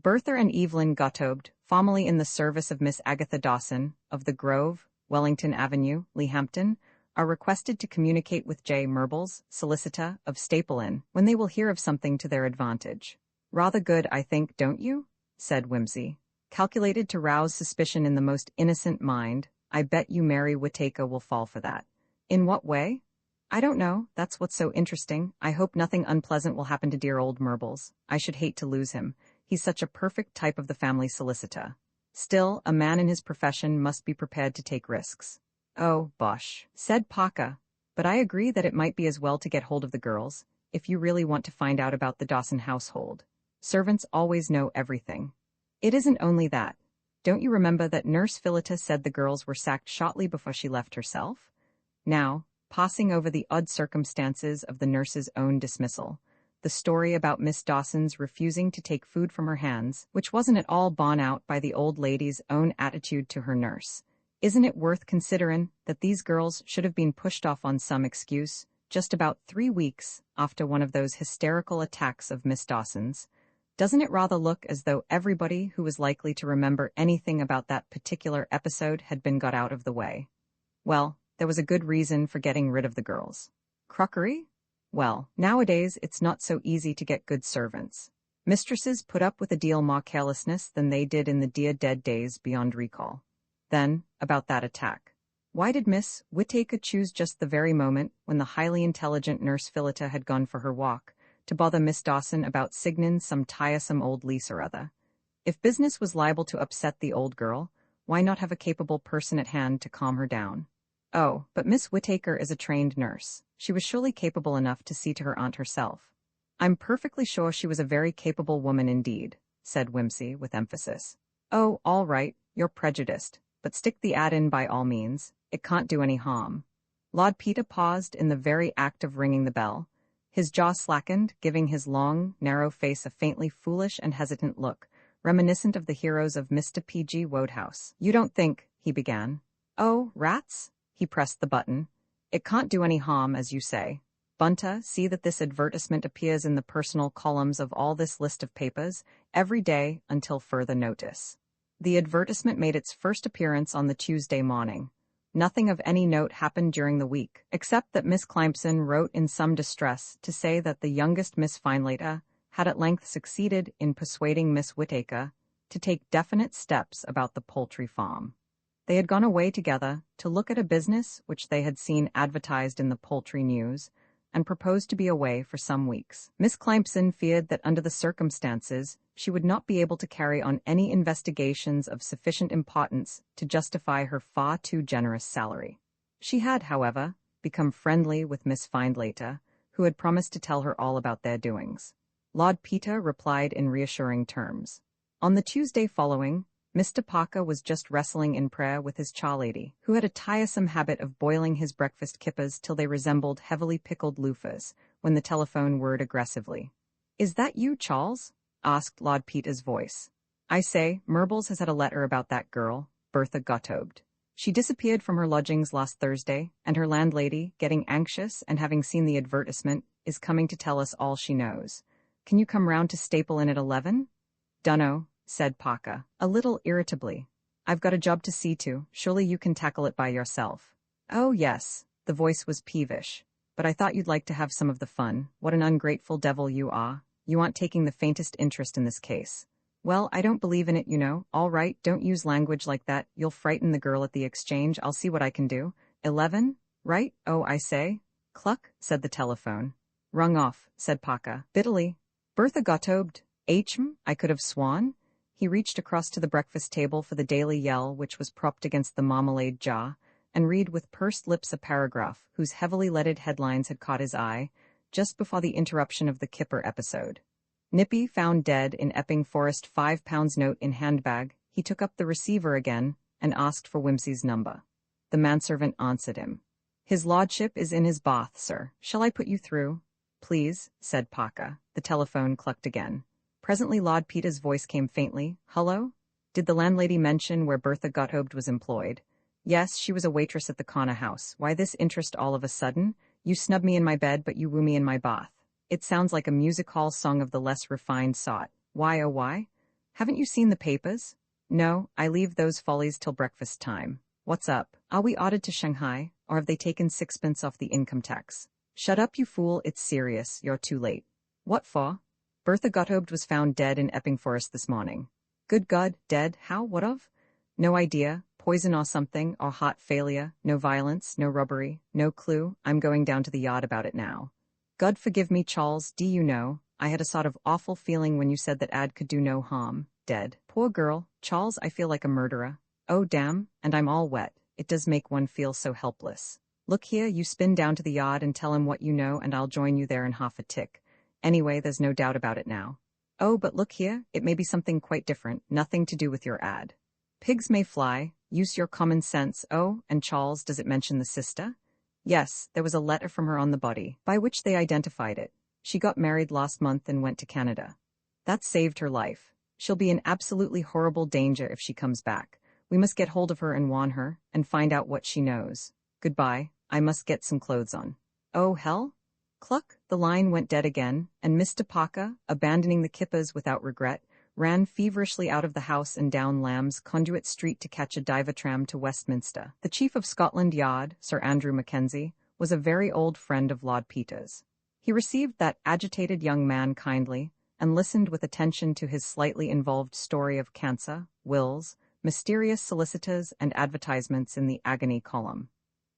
Bertha and Evelyn Gottobed, formerly in the service of Miss Agatha Dawson, of the Grove, Wellington Avenue, Lehampton, are requested to communicate with J. Merbles, solicitor, of Staple Inn, when they will hear of something to their advantage. Rather good, I think, don't you? Said Whimsy. Calculated to rouse suspicion in the most innocent mind. I bet you Mary Whittaker will fall for that. In what way? I don't know, that's what's so interesting. I hope nothing unpleasant will happen to dear old Merbles. I should hate to lose him. He's such a perfect type of the family solicitor. Still, a man in his profession must be prepared to take risks. Oh, bosh, said Parker. But I agree that it might be as well to get hold of the girls, if you really want to find out about the Dawson household. Servants always know everything. It isn't only that. Don't you remember that Nurse Phillida said the girls were sacked shortly before she left herself? Now, passing over the odd circumstances of the nurse's own dismissal, the story about Miss Dawson's refusing to take food from her hands, which wasn't at all borne out by the old lady's own attitude to her nurse. Isn't it worth considerin' that these girls should have been pushed off on some excuse, just about 3 weeks after one of those hysterical attacks of Miss Dawson's? Doesn't it rather look as though everybody who was likely to remember anything about that particular episode had been got out of the way? Well, there was a good reason for getting rid of the girls. Crockery? Well, nowadays it's not so easy to get good servants. Mistresses put up with a deal more carelessness than they did in the dear dead days beyond recall. Then, about that attack. Why did Miss Whittaker choose just the very moment when the highly intelligent Nurse Phillida had gone for her walk, to bother Miss Dawson about signin' some tiresome old lease or other? If business was liable to upset the old girl, why not have a capable person at hand to calm her down? Oh, but Miss Whittaker is a trained nurse. She was surely capable enough to see to her aunt herself. I'm perfectly sure she was a very capable woman indeed, said Whimsy with emphasis. Oh, all right, you're prejudiced, but stick the ad in by all means. It can't do any harm. Lord Peter paused in the very act of ringing the bell. His jaw slackened, giving his long, narrow face a faintly foolish and hesitant look, reminiscent of the heroes of Mr. P.G. Wodehouse. You don't think, he began. Oh, rats? He pressed the button. It can't do any harm, as you say. Bunta, see that this advertisement appears in the personal columns of all this list of papers, every day until further notice. The advertisement made its first appearance on the Tuesday morning. Nothing of any note happened during the week, except that Miss Clympson wrote in some distress to say that the youngest Miss Finelater had at length succeeded in persuading Miss Whittaker to take definite steps about the poultry farm. They had gone away together to look at a business which they had seen advertised in the Poultry News, and proposed to be away for some weeks. Miss Clympson feared that under the circumstances she would not be able to carry on any investigations of sufficient importance to justify her far too generous salary. She had, however, become friendly with Miss Finelater, who had promised to tell her all about their doings. Lord Peter replied in reassuring terms. On the Tuesday following, Mr. Parker was just wrestling in prayer with his charlady, who had a tiresome habit of boiling his breakfast kippers till they resembled heavily pickled loofahs, when the telephone whirred aggressively. "Is that you, Charles?" asked Lord Peter's voice. "I say, Murbles has had a letter about that girl, Bertha Gotobed. She disappeared from her lodgings last Thursday, and her landlady, getting anxious and having seen the advertisement, is coming to tell us all she knows. Can you come round to Staple Inn at 11? "Dunno," said Parker, a little irritably. "I've got a job to see to. Surely you can tackle it by yourself." "Oh, yes," the voice was peevish. "But I thought you'd like to have some of the fun. What an ungrateful devil you are. You aren't taking the faintest interest in this case." "Well, I don't believe in it, you know." "All right, don't use language like that. You'll frighten the girl at the exchange. I'll see what I can do." 11? Right? Oh, I say." "Cluck," said the telephone. "Rung off," said Parker, bitterly. "Bertha Gotobed? I could have sworn." He reached across to the breakfast table for the Daily Yell, which was propped against the marmalade jar, and read with pursed lips a paragraph whose heavily leaded headlines had caught his eye, just before the interruption of the Kipper episode. Nippy found dead in Epping Forest, £5 note in handbag. He took up the receiver again and asked for Whimsy's number. The manservant answered him. "His lordship is in his bath, sir. Shall I put you through?" "Please," said Parker. The telephone clucked again. Presently Lord Peter's voice came faintly. "Hullo? Did the landlady mention where Bertha Gotobed was employed?" "Yes, she was a waitress at the corner house. Why this interest all of a sudden? You snub me in my bed, but you woo me in my bath. It sounds like a music hall song of the less refined sort. Why, oh why? Haven't you seen the papers?" "No, I leave those follies till breakfast time. What's up? Are we ordered to Shanghai, or have they taken sixpence off the income tax?" "Shut up, you fool, it's serious. You're too late." "What for?" "Bertha Gotobed was found dead in Epping Forest this morning." "Good God, dead? How? What of?" "No idea. Poison or something, or heart failure. No violence, no robbery, no clue. I'm going down to the yard about it now." "God forgive me, Charles, do you know, I had a sort of awful feeling when you said that ad could do no harm. Dead. Poor girl. Charles, I feel like a murderer. Oh, damn, and I'm all wet. It does make one feel so helpless. Look here, you spin down to the yard and tell him what you know, and I'll join you there in half a tick. Anyway, there's no doubt about it now." "Oh, but look here, it may be something quite different, nothing to do with your ad." "Pigs may fly. Use your common sense." "Oh, and Charles, does it mention the sister?" "Yes, there was a letter from her on the body, by which they identified it. She got married last month and went to Canada. That saved her life. She'll be in absolutely horrible danger if she comes back. We must get hold of her and warn her, and find out what she knows. Goodbye, I must get some clothes on." "Oh, hell?" Cluck, the line went dead again, and Mr. Parker, abandoning the kippers without regret, ran feverishly out of the house and down Lamb's Conduit Street to catch a diver tram to Westminster. The Chief of Scotland Yard, Sir Andrew Mackenzie, was a very old friend of Lord Peter's. He received that agitated young man kindly, and listened with attention to his slightly involved story of cancer, wills, mysterious solicitors, and advertisements in the agony column.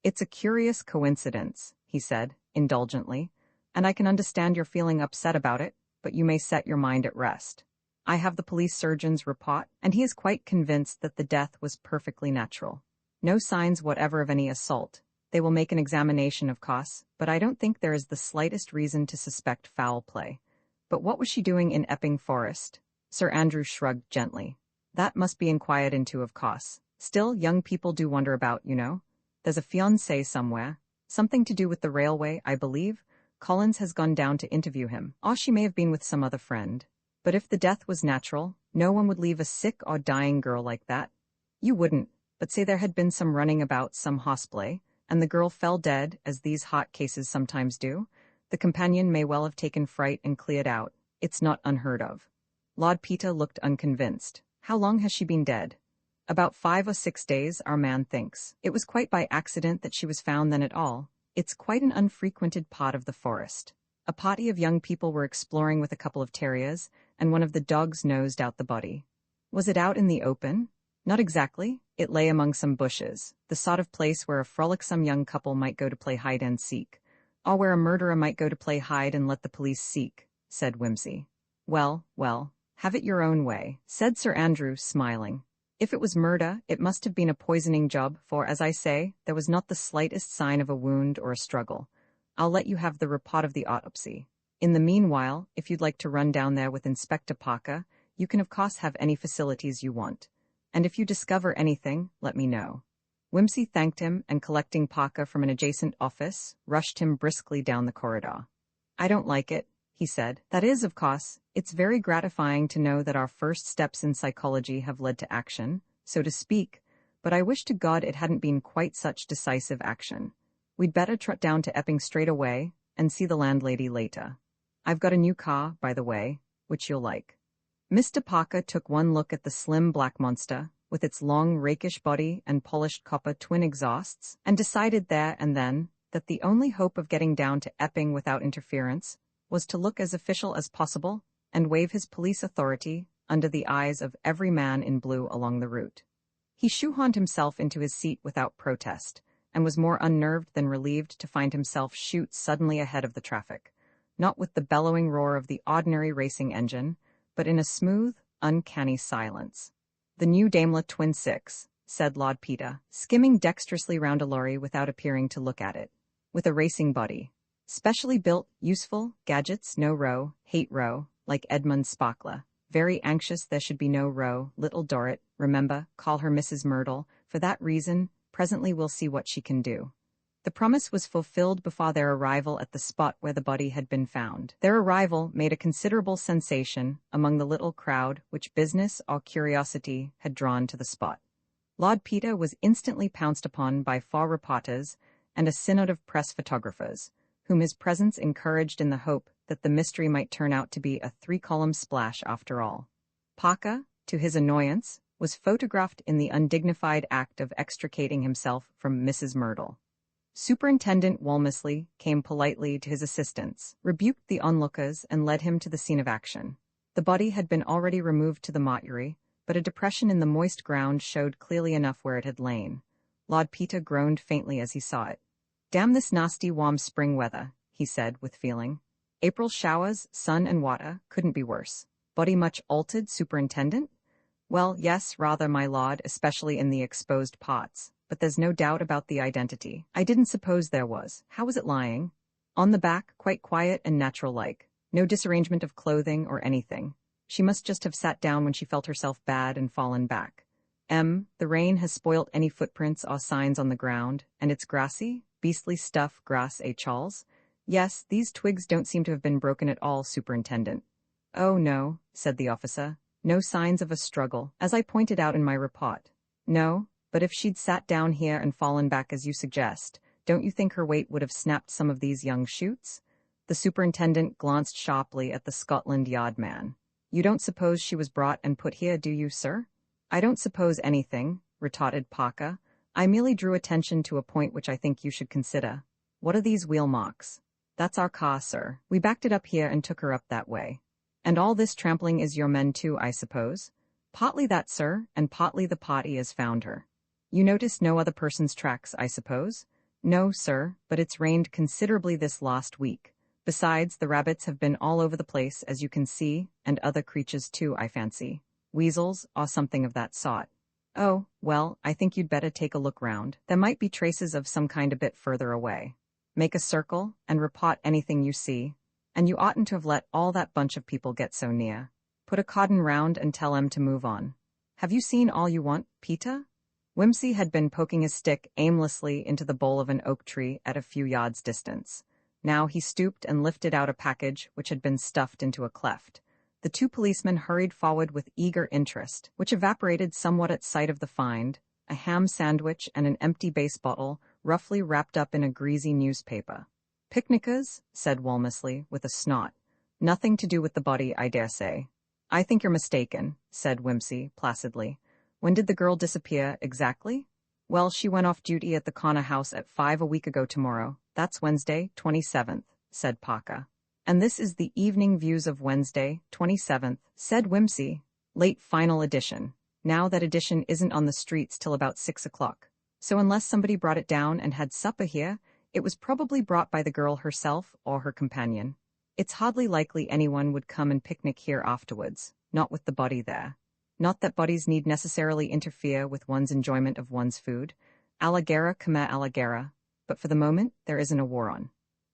"It's a curious coincidence," he said, indulgently, "and I can understand you're feeling upset about it, but you may set your mind at rest. I have the police surgeon's report, and he is quite convinced that the death was perfectly natural. No signs whatever of any assault. They will make an examination, of course, but I don't think there is the slightest reason to suspect foul play. But what was she doing in Epping Forest?" Sir Andrew shrugged gently. "That must be inquired into, of course. Still, young people do wander about, you know. There's a fiancé somewhere. Something to do with the railway, I believe. Collins has gone down to interview him. Or she may have been with some other friend. But if the death was natural, no one would leave a sick or dying girl like that. You wouldn't, but say there had been some running about some hospital, and the girl fell dead, as these hot cases sometimes do. The companion may well have taken fright and cleared out. It's not unheard of." Lord Peter looked unconvinced. "How long has she been dead?" "About 5 or 6 days, our man thinks. It was quite by accident that she was found then at all. It's quite an unfrequented part of the forest. A party of young people were exploring with a couple of terriers, and one of the dogs nosed out the body." "Was it out in the open?" "Not exactly. It lay among some bushes, the sort of place where a frolicsome young couple might go to play hide and seek, or where a murderer might go to play hide and let the police seek," said Whimsy. Well, have it your own way," said Sir Andrew, smiling. "If it was murder, it must have been a poisoning job, for, as I say, there was not the slightest sign of a wound or a struggle. I'll let you have the report of the autopsy. In the meanwhile, if you'd like to run down there with Inspector Parker, you can of course have any facilities you want. And if you discover anything, let me know." Whimsy thanked him, and collecting Parker from an adjacent office, rushed him briskly down the corridor. "I don't like it," he said. "That is, of course, it's very gratifying to know that our first steps in psychology have led to action, so to speak, but I wish to God it hadn't been quite such decisive action. We'd better trot down to Epping straight away, and see the landlady later. I've got a new car, by the way, which you'll like." Mr. Parker took one look at the slim black monster, with its long rakish body and polished copper twin exhausts, and decided there and then that the only hope of getting down to Epping without interference was to look as official as possible and wave his police authority under the eyes of every man in blue along the route. He shoehorned himself into his seat without protest, and was more unnerved than relieved to find himself shoot suddenly ahead of the traffic, not with the bellowing roar of the ordinary racing engine, but in a smooth, uncanny silence. "The new Daimler Twin 6, said Lord Peter, skimming dexterously round a lorry without appearing to look at it. "With a racing body. Specially built, useful, gadgets, no row, hate row, like Edmund Sparkler. Very anxious there should be no row, little Dorrit, remember, call her Mrs. Myrtle, for that reason, presently we'll see what she can do." The promise was fulfilled before their arrival at the spot where the body had been found. Their arrival made a considerable sensation among the little crowd which business or curiosity had drawn to the spot. Lord Peter was instantly pounced upon by 4 reporters and a synod of press photographers, whom his presence encouraged in the hope that the mystery might turn out to be a 3-column splash after all. Parker, to his annoyance, was photographed in the undignified act of extricating himself from Mrs. Myrtle. Superintendent Walmesley came politely to his assistance, rebuked the onlookers, and led him to the scene of action. The body had been already removed to the mortuary, but a depression in the moist ground showed clearly enough where it had lain. Lord Peter groaned faintly as he saw it. "Damn this nasty warm spring weather," he said with feeling. "April showers, sun and water, couldn't be worse. Body much altered, Superintendent?" "Well, yes, rather, my lord, especially in the exposed parts. But there's no doubt about the identity." "I didn't suppose there was. How was it lying?" "On the back, quite quiet and natural-like. No disarrangement of clothing or anything. She must just have sat down when she felt herself bad and fallen back. The rain has spoilt any footprints or signs on the ground, and it's grassy, beastly stuff, grass, Charles?" "Yes, these twigs don't seem to have been broken at all, Superintendent." "Oh, no," said the officer. "No signs of a struggle, as I pointed out in my report." "No? But if she'd sat down here and fallen back as you suggest, don't you think her weight would have snapped some of these young shoots?" The superintendent glanced sharply at the Scotland Yard man. "You don't suppose she was brought and put here, do you, sir?" "I don't suppose anything," retorted Parker. "I merely drew attention to a point which I think you should consider. What are these wheel marks?" "That's our car, sir. We backed it up here and took her up that way." And all this trampling is your men too, I suppose? Partly that, sir, and partly the party has found her. You noticed no other person's tracks, I suppose? No, sir, but it's rained considerably this last week. Besides, the rabbits have been all over the place, as you can see, and other creatures too, I fancy. Weasels, or something of that sort. Oh, well, I think you'd better take a look round. There might be traces of some kind a bit further away. Make a circle, and report anything you see. And you oughtn't to have let all that bunch of people get so near. Put a cordon round and tell 'em to move on. Have you seen all you want, Peter? Whimsy had been poking his stick aimlessly into the bole of an oak tree at a few yards' distance. Now he stooped and lifted out a package which had been stuffed into a cleft. The two policemen hurried forward with eager interest, which evaporated somewhat at sight of the find, a ham sandwich and an empty base bottle, roughly wrapped up in a greasy newspaper. Picnickers, said Walmesley, with a snort. Nothing to do with the body, I dare say. I think you're mistaken, said Whimsy, placidly. When did the girl disappear, exactly? Well, she went off duty at the corner house at 5 a week ago tomorrow. That's Wednesday, 27th, said Parker. And this is the Evening Views of Wednesday, 27th, said Whimsy. Late final edition. Now that edition isn't on the streets till about 6 o'clock. So unless somebody brought it down and had supper here, it was probably brought by the girl herself or her companion. It's hardly likely anyone would come and picnic here afterwards, not with the body there. Not that bodies need necessarily interfere with one's enjoyment of one's food. Alligera come alligera. But for the moment, there isn't a war on.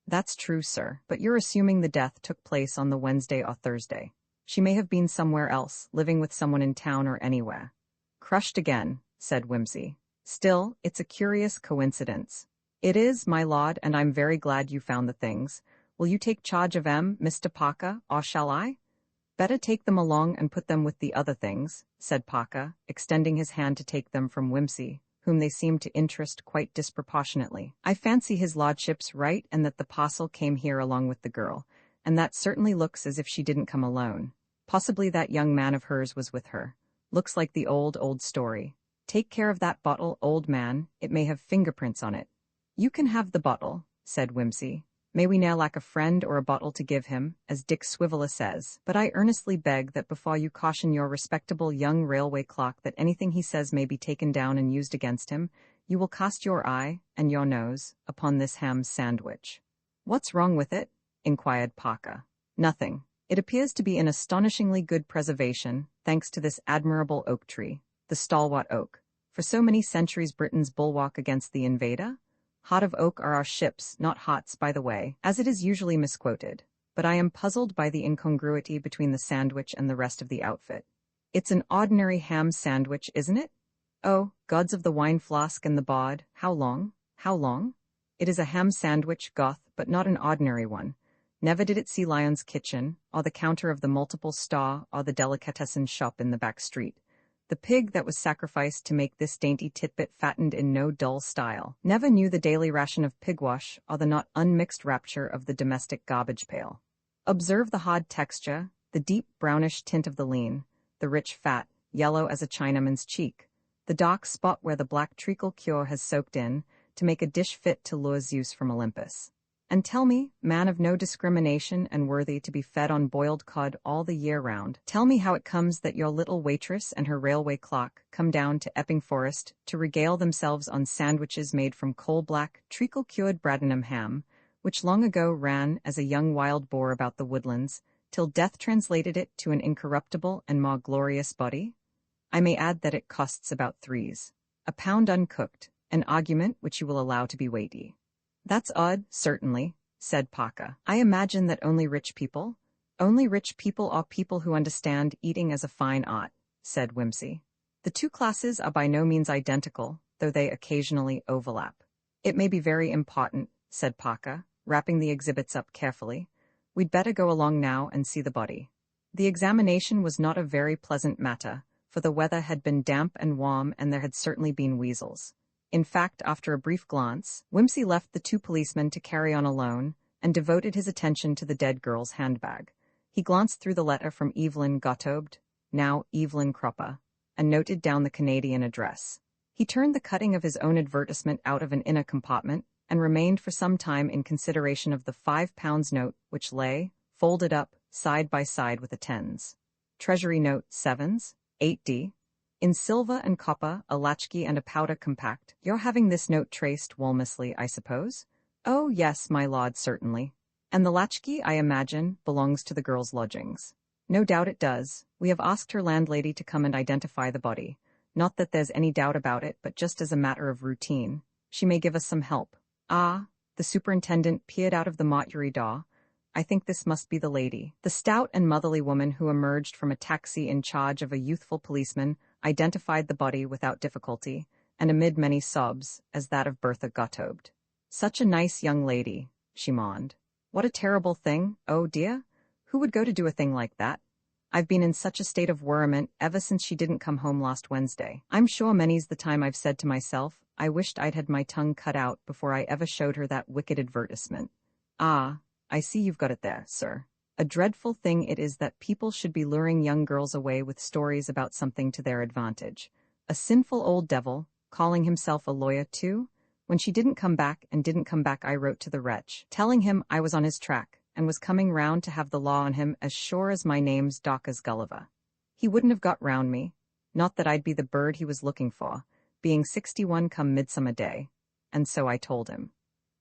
That's true, sir, but you're assuming the death took place on the Wednesday or Thursday. She may have been somewhere else, living with someone in town or anywhere. Crushed again, said Whimsy. Still, it's a curious coincidence. It is, my lord, and I'm very glad you found the things. Will you take charge of 'em, Mr. Parker, or shall I? Better take them along and put them with the other things, said Parker, extending his hand to take them from Whimsy, whom they seemed to interest quite disproportionately. I fancy his lordship's right and that the parcel came here along with the girl, and that certainly looks as if she didn't come alone. Possibly that young man of hers was with her. Looks like the old story. Take care of that bottle, old man, it may have fingerprints on it. You can have the bottle, said Whimsy. May we now lack a friend or a bottle to give him, as Dick Swiveller says, but I earnestly beg that before you caution your respectable young railway clock that anything he says may be taken down and used against him, you will cast your eye, and your nose, upon this ham sandwich. What's wrong with it? Inquired Parker. Nothing. It appears to be in astonishingly good preservation, thanks to this admirable oak tree, the stalwart oak. For so many centuries Britain's bulwark against the invader? Hot of oak are our ships, not hots, by the way, as it is usually misquoted. But I am puzzled by the incongruity between the sandwich and the rest of the outfit. It's an ordinary ham sandwich, isn't it? Oh, gods of the wine flask and the bod, how long? How long? It is a ham sandwich, Goth, but not an ordinary one. Never did it see Lyon's kitchen, or the counter of the multiple star, or the delicatessen shop in the back street. The pig that was sacrificed to make this dainty titbit fattened in no dull style never knew the daily ration of pigwash or the not unmixed rapture of the domestic garbage pail. Observe the hard texture, the deep brownish tint of the lean, the rich fat, yellow as a Chinaman's cheek, the dark spot where the black treacle cure has soaked in to make a dish fit to lure Zeus from Olympus. And tell me, man of no discrimination and worthy to be fed on boiled cod all the year round, tell me how it comes that your little waitress and her railway clock come down to Epping Forest to regale themselves on sandwiches made from coal-black, treacle-cured Bradenham ham, which long ago ran as a young wild boar about the woodlands, till death translated it to an incorruptible and more glorious body? I may add that it costs about threes. A pound uncooked, an argument which you will allow to be weighty. That's odd, certainly, said Parker. I imagine that only rich people are people who understand eating as a fine art, said Whimsy. The two classes are by no means identical, though they occasionally overlap. It may be very important, said Parker, wrapping the exhibits up carefully. We'd better go along now and see the body. The examination was not a very pleasant matter, for the weather had been damp and warm and there had certainly been weasels. In fact, after a brief glance, Whimsy left the two policemen to carry on alone and devoted his attention to the dead girl's handbag. He glanced through the letter from Evelyn Gottobed, now Evelyn Cropper, and noted down the Canadian address. He turned the cutting of his own advertisement out of an inner compartment and remained for some time in consideration of the £5 note which lay, folded up, side by side with a tens. Treasury note 7s, 8D. In silver and copper, a latchkey and a powder compact. You're having this note traced, Walmesley, I suppose? Oh, yes, my lord, certainly. And the latchkey, I imagine, belongs to the girl's lodgings. No doubt it does. We have asked her landlady to come and identify the body. Not that there's any doubt about it, but just as a matter of routine. She may give us some help. Ah, the superintendent peered out of the mortuary door. I think this must be the lady. The stout and motherly woman who emerged from a taxi in charge of a youthful policeman identified the body without difficulty, and amid many sobs, as that of Bertha Gottobed. Such a nice young lady, she moaned. What a terrible thing, oh dear? Who would go to do a thing like that? I've been in such a state of worriment ever since she didn't come home last Wednesday. I'm sure many's the time I've said to myself, I wished I'd had my tongue cut out before I ever showed her that wicked advertisement. Ah, I see you've got it there, sir. A dreadful thing it is that people should be luring young girls away with stories about something to their advantage. A sinful old devil, calling himself a lawyer too? When she didn't come back, I wrote to the wretch, telling him I was on his track, and was coming round to have the law on him as sure as my name's Dawkins Gulliver. He wouldn't have got round me. Not that I'd be the bird he was looking for, being 61 come Midsummer Day. And so I told him.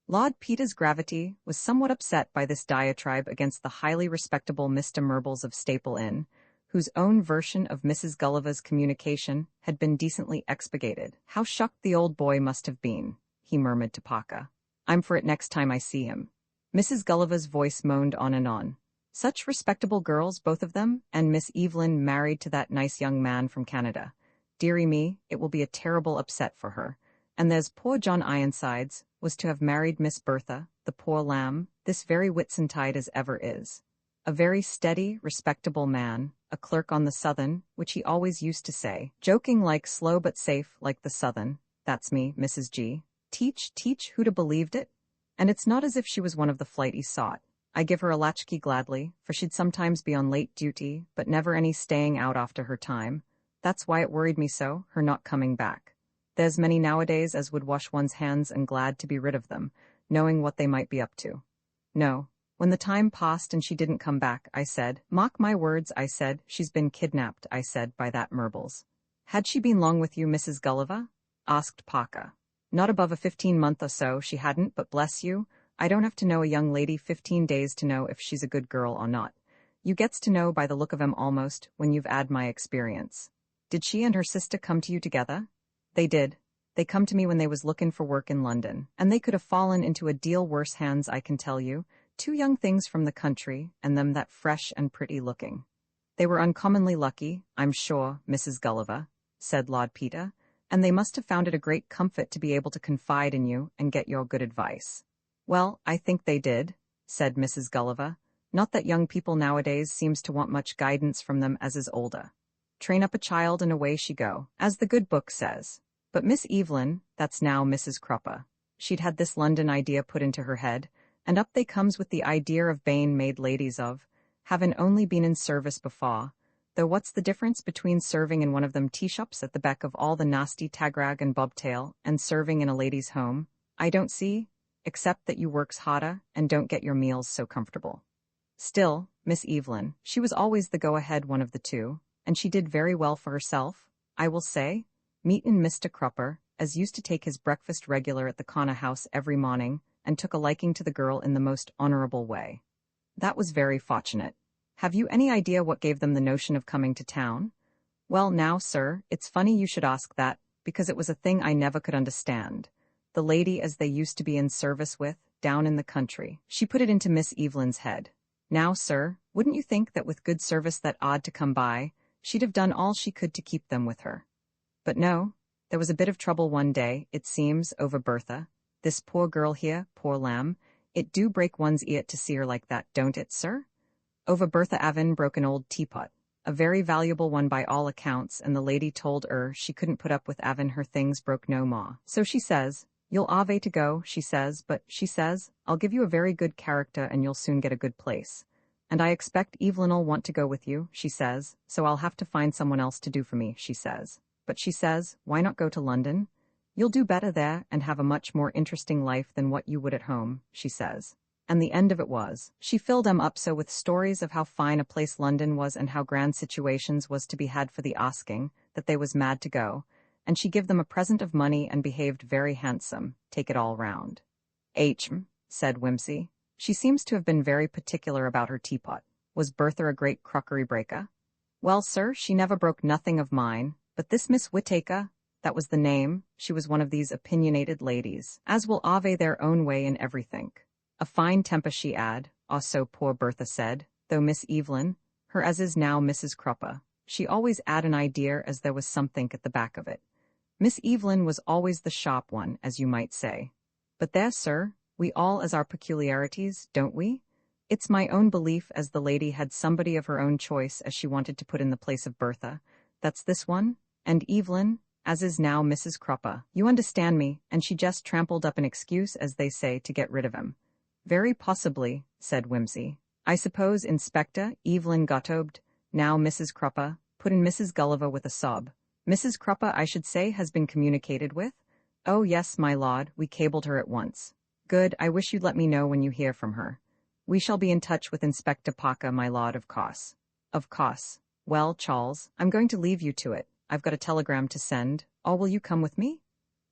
Lord Peter's gravity was somewhat upset by this diatribe against the highly respectable Mr. Murbles of Staple Inn, whose own version of Mrs. Gulliver's communication had been decently expurgated. How shocked the old boy must have been, he murmured to Parker. I'm for it next time I see him. Mrs. Gulliver's voice moaned on and on. Such respectable girls, both of them, and Miss Evelyn married to that nice young man from Canada. Dearie me, it will be a terrible upset for her. And there's poor John Ironsides, was to have married Miss Bertha, the poor lamb, this very Whitsuntide as ever is. A very steady, respectable man, a clerk on the Southern, which he always used to say, joking like slow but safe like the Southern. That's me, Mrs. G. Teach, who'd have believed it? And it's not as if she was one of the flighty sort. I give her a latchkey gladly, for she'd sometimes be on late duty, but never any staying out after her time. That's why it worried me so, her not coming back. There's many nowadays as would wash one's hands and glad to be rid of them, knowing what they might be up to. No, when the time passed and she didn't come back, I said, mark my words, I said, she's been kidnapped, I said, by that Murbles. Had she been long with you, Mrs. Gulliver? Asked Parker. Not above a 15-month or so, she hadn't, but bless you, I don't have to know a young lady 15 days to know if she's a good girl or not. You gets to know by the look of 'em almost, when you've 'ad my experience. Did she and her sister come to you together? They did. They come to me when they was looking for work in London, and they could have fallen into a deal worse hands, I can tell you. 2 young things from the country, and them that fresh and pretty looking. They were uncommonly lucky, I'm sure, Mrs. Gulliver, said Lord Peter, and they must have found it a great comfort to be able to confide in you and get your good advice. Well, I think they did, said Mrs. Gulliver. Not that young people nowadays seems to want much guidance from them as is older. Train up a child and away she go, as the good book says. But Miss Evelyn, that's now Mrs. Cropper, she'd had this London idea put into her head, and up they comes with the idea of being made ladies of, having only been in service before, though what's the difference between serving in one of them tea-shops at the beck of all the nasty tagrag and bobtail, and serving in a lady's home? I don't see, except that you works harder and don't get your meals so comfortable. Still, Miss Evelyn, she was always the go-ahead one of the two, and she did very well for herself, I will say. Meetin' Mr. Cropper, as used to take his breakfast regular at the corner house every morning, and took a liking to the girl in the most honorable way. That was very fortunate. Have you any idea what gave them the notion of coming to town? Well now, sir, it's funny you should ask that, because it was a thing I never could understand. The lady as they used to be in service with, down in the country, she put it into Miss Evelyn's head. Now, sir, wouldn't you think that with good service that odd to come by, she'd have done all she could to keep them with her? But no, there was a bit of trouble one day, it seems, over Bertha. This poor girl here, poor lamb, it do break one's ear to see her like that, don't it, sir? Over Bertha Avin broke an old teapot, a very valuable one by all accounts, and the lady told she couldn't put up with Avin her things broke no more. So she says, you'll ave to go, she says, but, she says, I'll give you a very good character and you'll soon get a good place. And I expect Evelyn'll want to go with you, she says, so I'll have to find someone else to do for me, she says. But she says, why not go to London? You'll do better there and have a much more interesting life than what you would at home, she says. And the end of it was, she filled 'em up so with stories of how fine a place London was and how grand situations was to be had for the asking, that they was mad to go, and she give them a present of money and behaved very handsome, take it all round. Said Whimsy. She seems to have been very particular about her teapot. Was Bertha a great crockery breaker? Well, sir, she never broke nothing of mine, but this Miss Whittaker, that was the name, she was one of these opinionated ladies, as will ave their own way in everythink. A fine temper she 'ad, or so poor Bertha said, though Miss Evelyn, her as is now Mrs. Cropper, she always 'ad an idea as there was somethink at the back of it. Miss Evelyn was always the sharp one, as you might say. But there, sir, we all as our peculiarities, don't we? It's my own belief as the lady had somebody of her own choice as she wanted to put in the place of Bertha. That's this one, and Evelyn, as is now Mrs. Cropper. You understand me, and she just trampled up an excuse, as they say, to get rid of him. Very possibly, said Whimsy. I suppose Inspector Evelyn Gottobed, now Mrs. Cropper, put in Mrs. Gulliver with a sob. Mrs. Cropper, I should say, has been communicated with? Oh yes, my lord, we cabled her at once. Good, I wish you'd let me know when you hear from her. We shall be in touch with Inspector Parker, my lord, of course. Of course. Well, Charles, I'm going to leave you to it. I've got a telegram to send. Or will you come with me?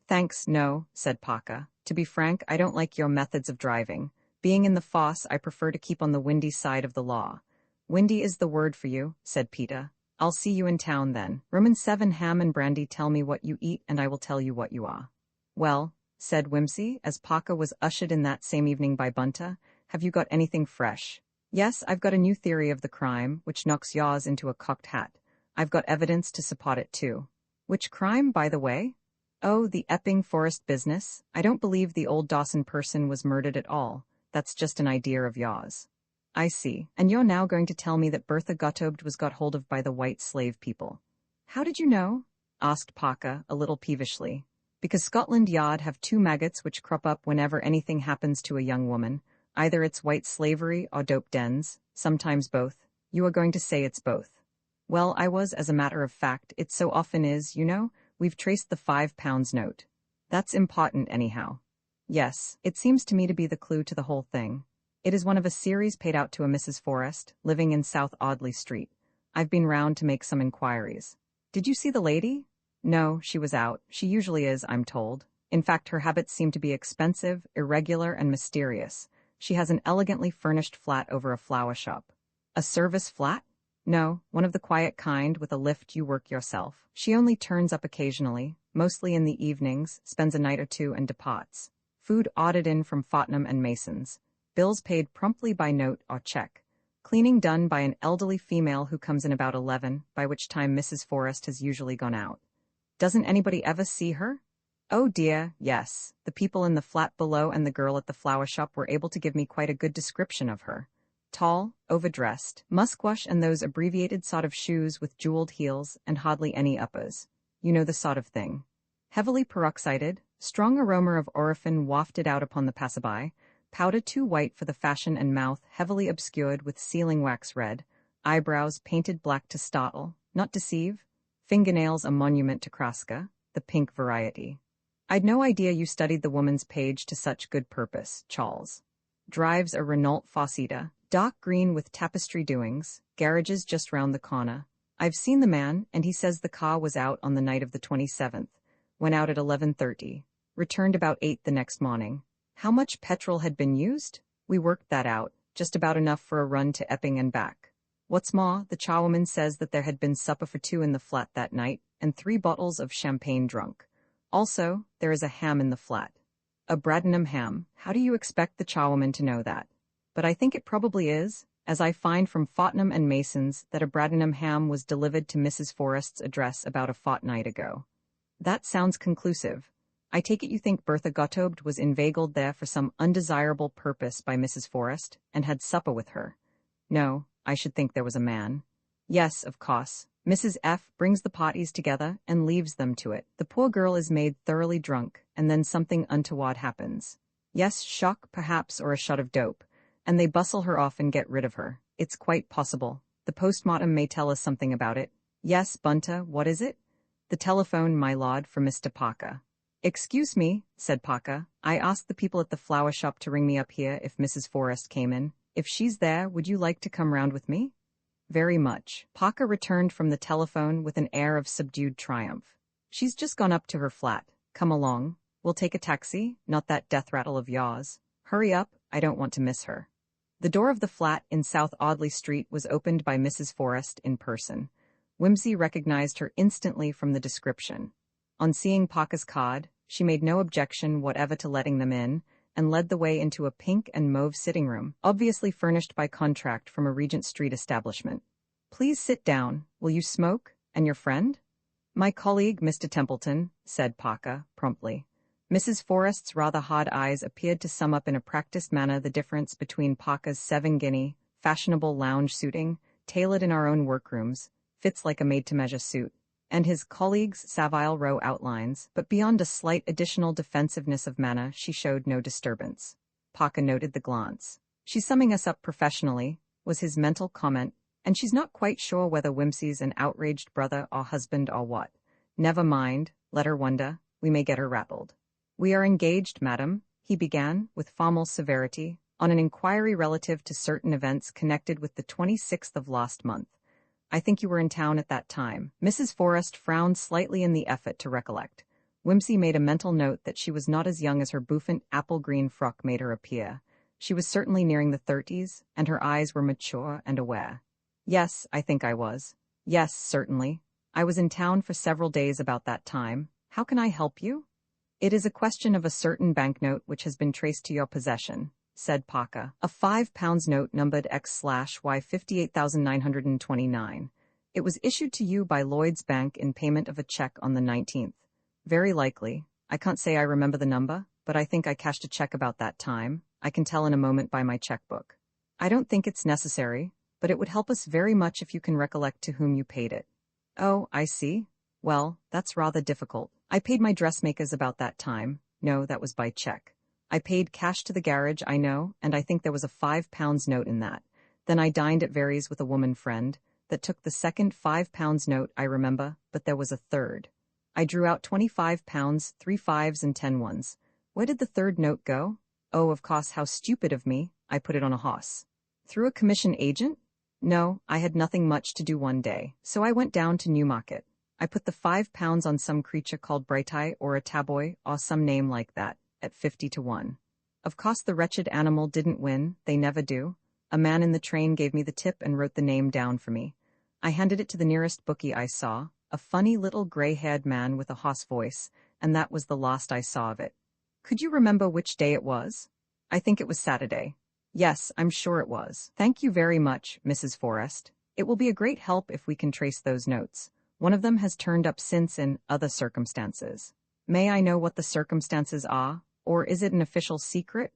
Thanks, no, said Parker. To be frank, I don't like your methods of driving. Being in the fosse, I prefer to keep on the windy side of the law. Windy is the word for you, said Peter. I'll see you in town then. Room 7 ham and brandy. Tell me what you eat, and I will tell you what you are. Well, said Whimsy, as Parker was ushered in that same evening by Bunter, have you got anything fresh? Yes, I've got a new theory of the crime, which knocks yours into a cocked hat. I've got evidence to support it too. Which crime, by the way? Oh, the Epping Forest business. I don't believe the old Dawson person was murdered at all. That's just an idea of yours. I see. And you're now going to tell me that Bertha Gottobed was got hold of by the white slave people. How did you know? Asked Parker, a little peevishly. Because Scotland Yard have two maggots which crop up whenever anything happens to a young woman. Either it's white slavery or dope dens, sometimes both. You are going to say it's both. Well, I was, as a matter of fact, it so often is, you know, we've traced the £5 note. That's important anyhow. Yes, it seems to me to be the clue to the whole thing. It is one of a series paid out to a Mrs. Forrest, living in South Audley Street. I've been round to make some inquiries. Did you see the lady? No, she was out. She usually is, I'm told. In fact, her habits seem to be expensive, irregular, and mysterious. She has an elegantly furnished flat over a flower shop. A service flat? No, one of the quiet kind with a lift you work yourself. She only turns up occasionally, mostly in the evenings, spends a night or two and departs. Food ordered in from Fortnum and Mason's. Bills paid promptly by note or check. Cleaning done by an elderly female who comes in about 11, by which time Mrs. Forrest has usually gone out. Doesn't anybody ever see her? Oh dear, yes. The people in the flat below and the girl at the flower shop were able to give me quite a good description of her. Tall, overdressed, musquash, and those abbreviated sort of shoes with jeweled heels and hardly any uppers. You know the sort of thing. Heavily peroxided, strong aroma of orphan wafted out upon the passerby, powder too white for the fashion and mouth heavily obscured with sealing wax red, eyebrows painted black to startle, not deceive, fingernails a monument to Kraska, the pink variety. I'd no idea you studied the woman's page to such good purpose, Charles. Drives a Renault Fawcetta, dark green with tapestry doings, garages just round the corner. I've seen the man, and he says the car was out on the night of the 27th, went out at 11:30, returned about 8 the next morning. How much petrol had been used? We worked that out, just about enough for a run to Epping and back. What's more, the charwoman says that there had been supper for 2 in the flat that night, and 3 bottles of champagne drunk. Also, there is a ham in the flat. A Bradenham ham. How do you expect the charwoman to know that? But I think it probably is, as I find from Fortnum and Mason's that a Bradenham ham was delivered to Mrs. Forrest's address about a fortnight ago. That sounds conclusive. I take it you think Bertha Gottobed was inveigled there for some undesirable purpose by Mrs. Forrest, and had supper with her. No, I should think there was a man. Yes, of course. Mrs. F. brings the parties together and leaves them to it. The poor girl is made thoroughly drunk, and then something untoward happens. Yes, shock perhaps, or a shot of dope, and they bustle her off and get rid of her. It's quite possible. The postmortem may tell us something about it. Yes, Bunter, what is it? The telephone, my lord, for Mr. Parker. Excuse me, said Parker. I asked the people at the flower shop to ring me up here if Mrs. Forrest came in. If she's there, would you like to come round with me? Very much. Parker returned from the telephone with an air of subdued triumph. She's just gone up to her flat. Come along. We'll take a taxi, not that death rattle of yours. Hurry up, I don't want to miss her. The door of the flat in South Audley Street was opened by Mrs. Forrest in person. Whimsy recognized her instantly from the description. On seeing Parker's card, she made no objection whatever to letting them in, and led the way into a pink and mauve sitting room, obviously furnished by contract from a Regent Street establishment. Please sit down. Will you smoke? And your friend? My colleague, Mr. Templeton, said Parker, promptly. Mrs. Forrest's rather hard eyes appeared to sum up in a practiced manner the difference between Parker's 7-guinea, fashionable lounge suiting, tailored in our own workrooms, fits like a made-to-measure suit, and his colleague's Savile Row outlines, but beyond a slight additional defensiveness of manner she showed no disturbance. Parker noted the glance. She's summing us up professionally, was his mental comment, and she's not quite sure whether Whimsy's an outraged brother or husband or what. Never mind, let her wonder, we may get her rattled. We are engaged, madam, he began, with formal severity, on an inquiry relative to certain events connected with the 26th of last month. I think you were in town at that time. Mrs. Forrest frowned slightly in the effort to recollect. Whimsy made a mental note that she was not as young as her bouffant apple-green frock made her appear. She was certainly nearing the 30s, and her eyes were mature and aware. Yes, I think I was. Yes, certainly. I was in town for several days about that time. How can I help you? It is a question of a certain banknote which has been traced to your possession, said Parker. A £5 note numbered X/Y 58,929. It was issued to you by Lloyd's Bank in payment of a check on the 19th. Very likely. I can't say I remember the number, but I think I cashed a check about that time. I can tell in a moment by my checkbook. I don't think it's necessary, but it would help us very much if you can recollect to whom you paid it. Oh, I see. Well, that's rather difficult. I paid my dressmakers about that time. No, that was by check. I paid cash to the garage, I know, and I think there was a £5 note in that. Then I dined at Very's with a woman friend that took the second £5 note, I remember, but there was a third. I drew out £25, 3 5s and 10 ones. Where did the third note go? Oh, of course, how stupid of me. I put it on a hoss. Through a commission agent? No, I had nothing much to do one day, so I went down to Newmarket. I put the £5 on some creature called Bright-Eye or a Taboy or some name like that, at 50 to 1. Of course the wretched animal didn't win, they never do. A man in the train gave me the tip and wrote the name down for me. I handed it to the nearest bookie I saw, a funny little gray-haired man with a hoarse voice, and that was the last I saw of it. Could you remember which day it was? I think it was Saturday. Yes, I'm sure it was. Thank you very much, Mrs. Forrest. It will be a great help if we can trace those notes. One of them has turned up since in other circumstances. May I know what the circumstances are, or is it an official secret?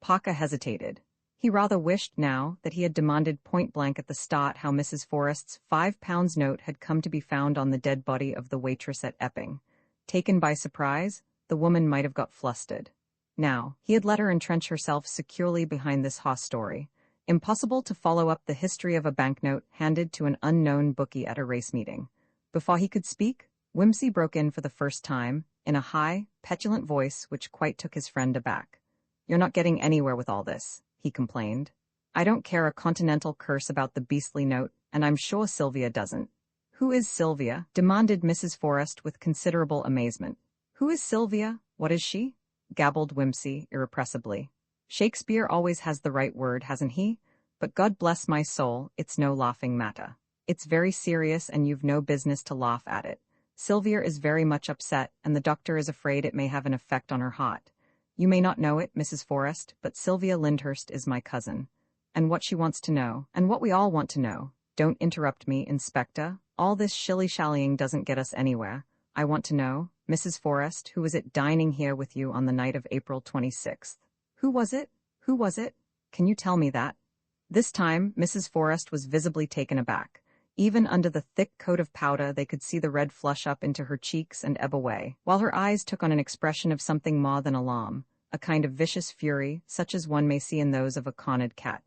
Parker hesitated. He rather wished now that he had demanded point-blank at the start how Mrs. Forrest's £5 note had come to be found on the dead body of the waitress at Epping. Taken by surprise, the woman might have got flustered. Now, he had let her entrench herself securely behind this hoss story. Impossible to follow up the history of a banknote handed to an unknown bookie at a race meeting. Before he could speak, Whimsy broke in for the first time, in a high, petulant voice which quite took his friend aback. You're not getting anywhere with all this, he complained. I don't care a continental curse about the beastly note, and I'm sure Sylvia doesn't. Who is Sylvia? Demanded Mrs. Forrest with considerable amazement. Who is Sylvia? What is she? Gabbled Whimsy irrepressibly. Shakespeare always has the right word, hasn't he? But God bless my soul, it's no laughing matter. It's very serious and you've no business to laugh at it. Sylvia is very much upset, and the doctor is afraid it may have an effect on her heart. You may not know it, Mrs. Forrest, but Sylvia Lyndhurst is my cousin. And what she wants to know, and what we all want to know. Don't interrupt me, Inspector. All this shilly-shallying doesn't get us anywhere. I want to know, Mrs. Forrest, who was it dining here with you on the night of April 26th? Who was it? Who was it? Can you tell me that? This time, Mrs. Forrest was visibly taken aback. Even under the thick coat of powder, they could see the red flush up into her cheeks and ebb away, while her eyes took on an expression of something more than alarm, a kind of vicious fury, such as one may see in those of a cornered cat.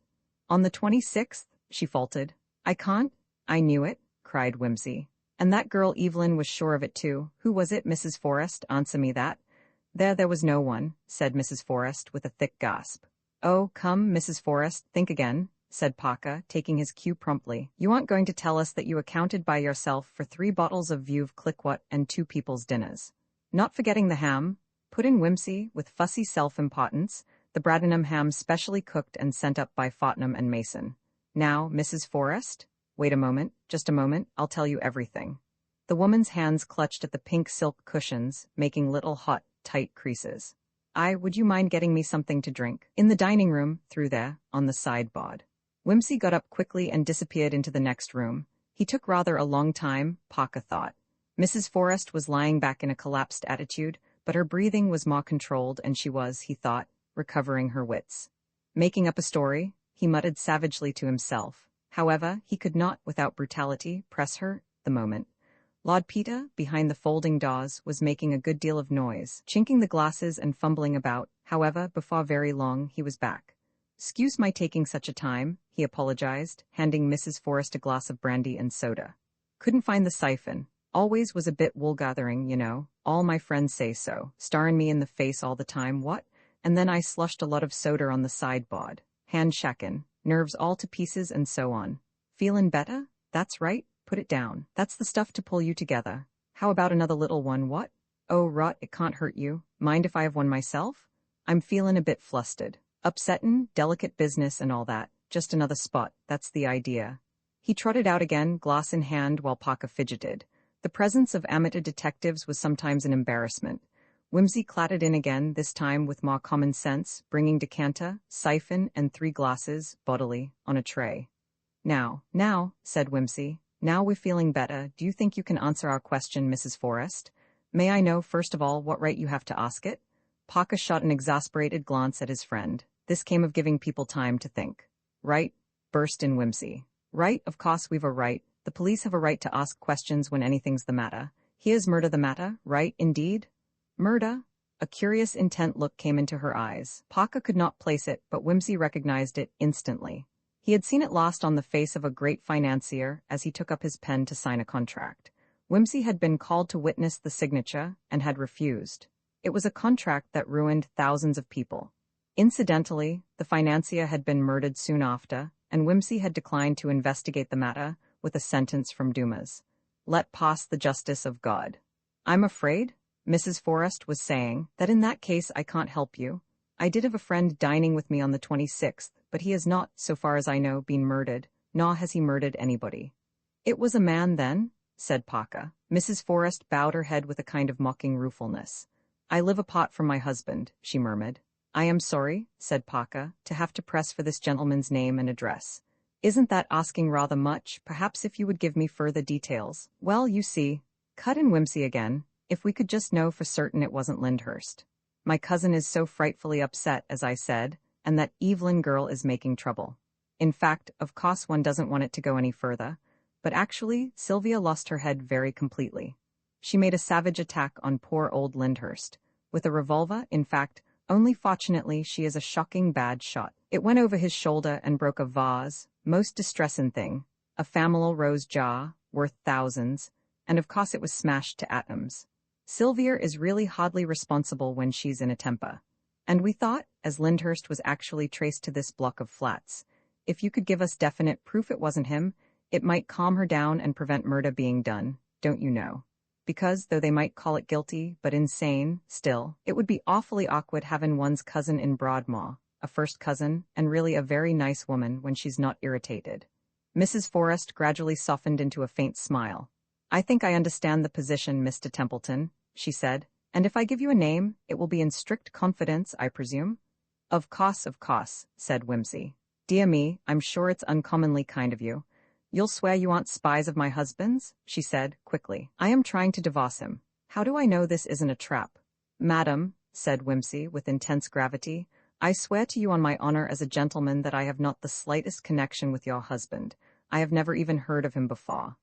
On the 26th, she faltered. I can't. I knew it, cried Whimsy. And that girl Evelyn was sure of it too. Who was it, Mrs. Forrest? Answer me that. There was no one, said Mrs. Forrest with a thick gasp. Oh, come, Mrs. Forrest, think again, said Parker, taking his cue promptly. You aren't going to tell us that you accounted by yourself for 3 bottles of Veuve Clicquot and 2 people's dinners. Not forgetting the ham, put in Whimsy with fussy self-importance, the Bradenham ham specially cooked and sent up by Fortnum and Mason. Now, Mrs. Forrest? Wait a moment, just a moment, I'll tell you everything. The woman's hands clutched at the pink silk cushions, making little hot, tight creases. Would you mind getting me something to drink? In the dining room, through there, on the sideboard. Whimsy got up quickly and disappeared into the next room. He took rather a long time, Parker thought. Mrs. Forrest was lying back in a collapsed attitude, but her breathing was more controlled and she was, he thought, recovering her wits. Making up a story, he muttered savagely to himself. However, he could not, without brutality, press her, the moment. Lord Peter, behind the folding doors, was making a good deal of noise, chinking the glasses and fumbling about. However, before very long, he was back. "Excuse my taking such a time," he apologized, handing Mrs. Forrest a glass of brandy and soda. "Couldn't find the siphon. Always was a bit wool-gathering, you know. All my friends say so. Staring me in the face all the time, what? And then I slushed a lot of soda on the sideboard. Hand shakin', nerves all to pieces and so on. Feelin' better? That's right. Put it down. That's the stuff to pull you together. How about another little one, what? Oh, rot, it can't hurt you. Mind if I have one myself? I'm feelin' a bit flustered. Upsettin', delicate business and all that. Just another spot, that's the idea." He trotted out again, glass in hand, while Parker fidgeted. The presence of amateur detectives was sometimes an embarrassment. Whimsy clattered in again, this time with more common sense, bringing decanter, siphon, and 3 glasses, bodily, on a tray. Now, said Whimsy. Now we're feeling better. Do you think you can answer our question, Mrs. Forrest? May I know, first of all, what right you have to ask it? Parker shot an exasperated glance at his friend. This came of giving people time to think. Right? Burst in Whimsy. Right, of course we've a right. The police have a right to ask questions when anything's the matter. Here's murder the matter, right, indeed? Murder? A curious, intent look came into her eyes. Parker could not place it, but Whimsy recognized it instantly. He had seen it last on the face of a great financier as he took up his pen to sign a contract. Whimsy had been called to witness the signature and had refused. It was a contract that ruined thousands of people. Incidentally, the financier had been murdered soon after, and Whimsy had declined to investigate the matter with a sentence from Dumas. Let pass the justice of God. I'm afraid, Mrs. Forrest was saying, that in that case I can't help you. I did have a friend dining with me on the 26th, but he has not, so far as I know, been murdered, nor has he murdered anybody. It was a man, then? Said Parker. Mrs. Forrest bowed her head with a kind of mocking ruefulness. I live apart from my husband, she murmured. I am sorry, said Parker, to have to press for this gentleman's name and address. Isn't that asking rather much? Perhaps if you would give me further details. Well, you see, cut in Whimsy again, if we could just know for certain it wasn't Lyndhurst. My cousin is so frightfully upset, as I said, and that Evelyn girl is making trouble. In fact, of course one doesn't want it to go any further, but actually, Sylvia lost her head very completely. She made a savage attack on poor old Lyndhurst. With a revolver, in fact, only fortunately she is a shocking bad shot. It went over his shoulder and broke a vase, most distressin' thing, a family rose jar, worth thousands, and of course it was smashed to atoms. Sylvia is really hardly responsible when she's in a temper. And we thought, as Lyndhurst was actually traced to this block of flats, if you could give us definite proof it wasn't him, it might calm her down and prevent murder being done, don't you know? Because, though they might call it guilty, but insane, still, it would be awfully awkward having one's cousin in Broadmoor, a first cousin, and really a very nice woman when she's not irritated. Mrs. Forrest gradually softened into a faint smile. I think I understand the position, Mr. Templeton, she said, and if I give you a name, it will be in strict confidence, I presume? Of course, said Whimsy. Dear me, I'm sure it's uncommonly kind of you. You'll swear you aren't spies of my husband's? She said, quickly. I am trying to divorce him. How do I know this isn't a trap? Madam, said Whimsy with intense gravity, I swear to you on my honor as a gentleman that I have not the slightest connection with your husband. I have never even heard of him before.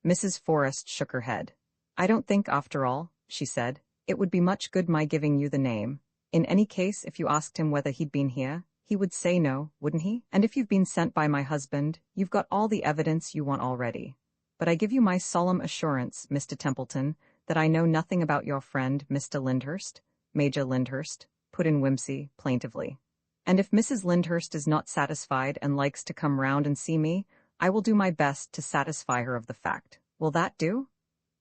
Mrs. Forrest shook her head. I don't think, after all, she said, it would be much good my giving you the name. In any case, if you asked him whether he'd been here, he would say no, wouldn't he? And if you've been sent by my husband, you've got all the evidence you want already. But I give you my solemn assurance, Mr. Templeton, that I know nothing about your friend, Mr. Lyndhurst. Major Lyndhurst, put in Whimsy, plaintively. And if Mrs. Lyndhurst is not satisfied and likes to come round and see me, I will do my best to satisfy her of the fact. Will that do?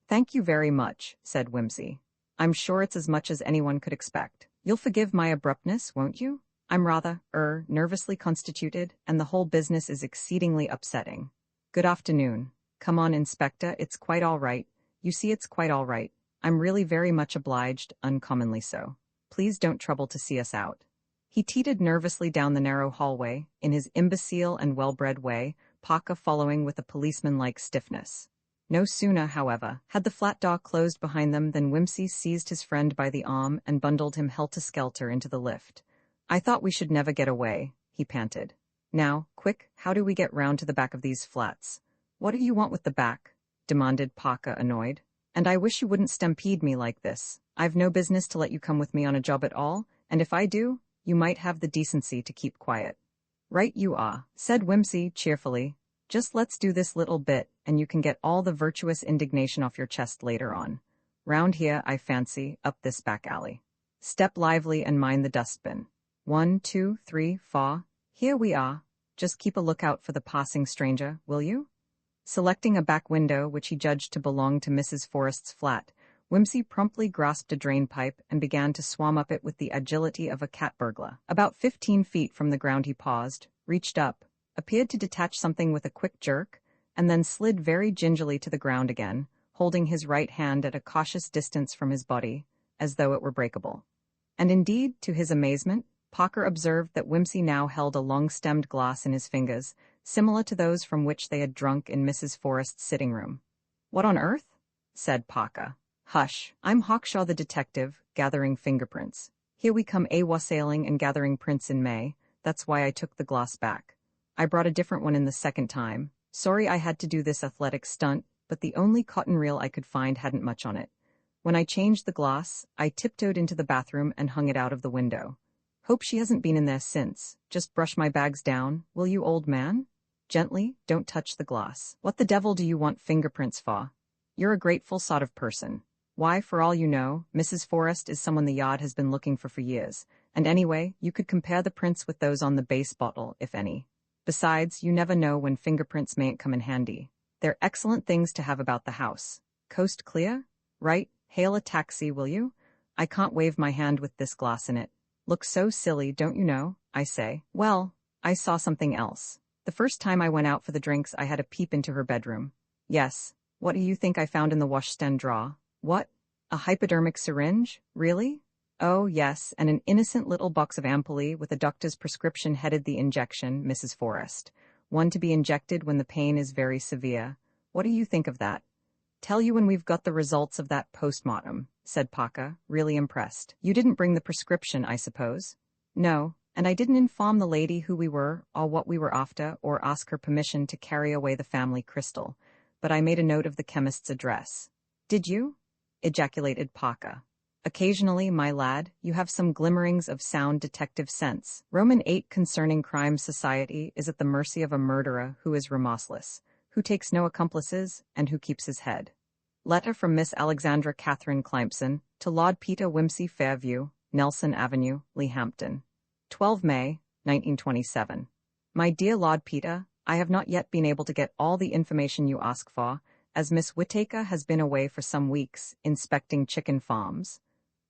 Thank you very much, said Whimsy. I'm sure it's as much as anyone could expect. You'll forgive my abruptness, won't you? I'm rather, nervously constituted, and the whole business is exceedingly upsetting. Good afternoon. Come on, Inspector, it's quite all right. You see, it's quite all right. I'm really very much obliged, uncommonly so. Please don't trouble to see us out. He teetered nervously down the narrow hallway, in his imbecile and well-bred way, Parker following with a policeman-like stiffness. No sooner, however, had the flat door closed behind them than Whimsy seized his friend by the arm and bundled him helter-skelter into the lift. I thought we should never get away, he panted. Now, quick, how do we get round to the back of these flats? What do you want with the back? Demanded Parker, annoyed. And I wish you wouldn't stampede me like this. I've no business to let you come with me on a job at all, and if I do, you might have the decency to keep quiet. Right you are, said Whimsy cheerfully. Just let's do this little bit, and you can get all the virtuous indignation off your chest later on. Round here, I fancy, up this back alley. Step lively and mind the dustbin. 1, 2, 3, 4. Here we are. Just keep a lookout for the passing stranger, will you? Selecting a back window which he judged to belong to Mrs. Forrest's flat, Whimsy promptly grasped a drain pipe and began to swam up it with the agility of a cat burglar. About 15 feet from the ground he paused, reached up, appeared to detach something with a quick jerk, and then slid very gingerly to the ground again, holding his right hand at a cautious distance from his body, as though it were breakable. And indeed, to his amazement, Parker observed that Whimsy now held a long-stemmed glass in his fingers, similar to those from which they had drunk in Mrs. Forrest's sitting room. What on earth? Said Parker. Hush, I'm Hawkshaw the detective, gathering fingerprints. Here we come wassailing and gathering prints in May, that's why I took the glass back. I brought a different one in the second time. Sorry I had to do this athletic stunt, but the only cotton reel I could find hadn't much on it. When I changed the glass, I tiptoed into the bathroom and hung it out of the window. Hope she hasn't been in there since. Just brush my bags down, will you, old man? Gently, don't touch the glass. What the devil do you want fingerprints for? You're a grateful sort of person. Why, for all you know, Mrs. Forrest is someone the Yard has been looking for years, and anyway, you could compare the prints with those on the base bottle, if any. Besides, you never know when fingerprints mayn't come in handy. They're excellent things to have about the house. Coast clear? Right, hail a taxi, will you? I can't wave my hand with this glass in it. Looks so silly, don't you know, I say. Well, I saw something else. The first time I went out for the drinks I had a peep into her bedroom. Yes, what do you think I found in the washstand drawer? What? A hypodermic syringe? Really? Oh, yes, and an innocent little box of ampule with a doctor's prescription headed the injection, Mrs. Forrest. One to be injected when the pain is very severe. What do you think of that? Tell you when we've got the results of that postmortem, said Parker, really impressed. You didn't bring the prescription, I suppose? No, and I didn't inform the lady who we were, or what we were after, or ask her permission to carry away the family crystal, but I made a note of the chemist's address. Did you? Ejaculated Parker. Occasionally, my lad, you have some glimmerings of sound detective sense. Roman 8 concerning crime society is at the mercy of a murderer who is remorseless, who takes no accomplices, and who keeps his head. Letter from Miss Alexandra Catherine Clympson to Lord Peter Whimsy Fairview, Nelson Avenue, Lehampton. 12 May, 1927. My dear Lord Peter, I have not yet been able to get all the information you ask for, as Miss Whittaker has been away for some weeks, inspecting chicken farms.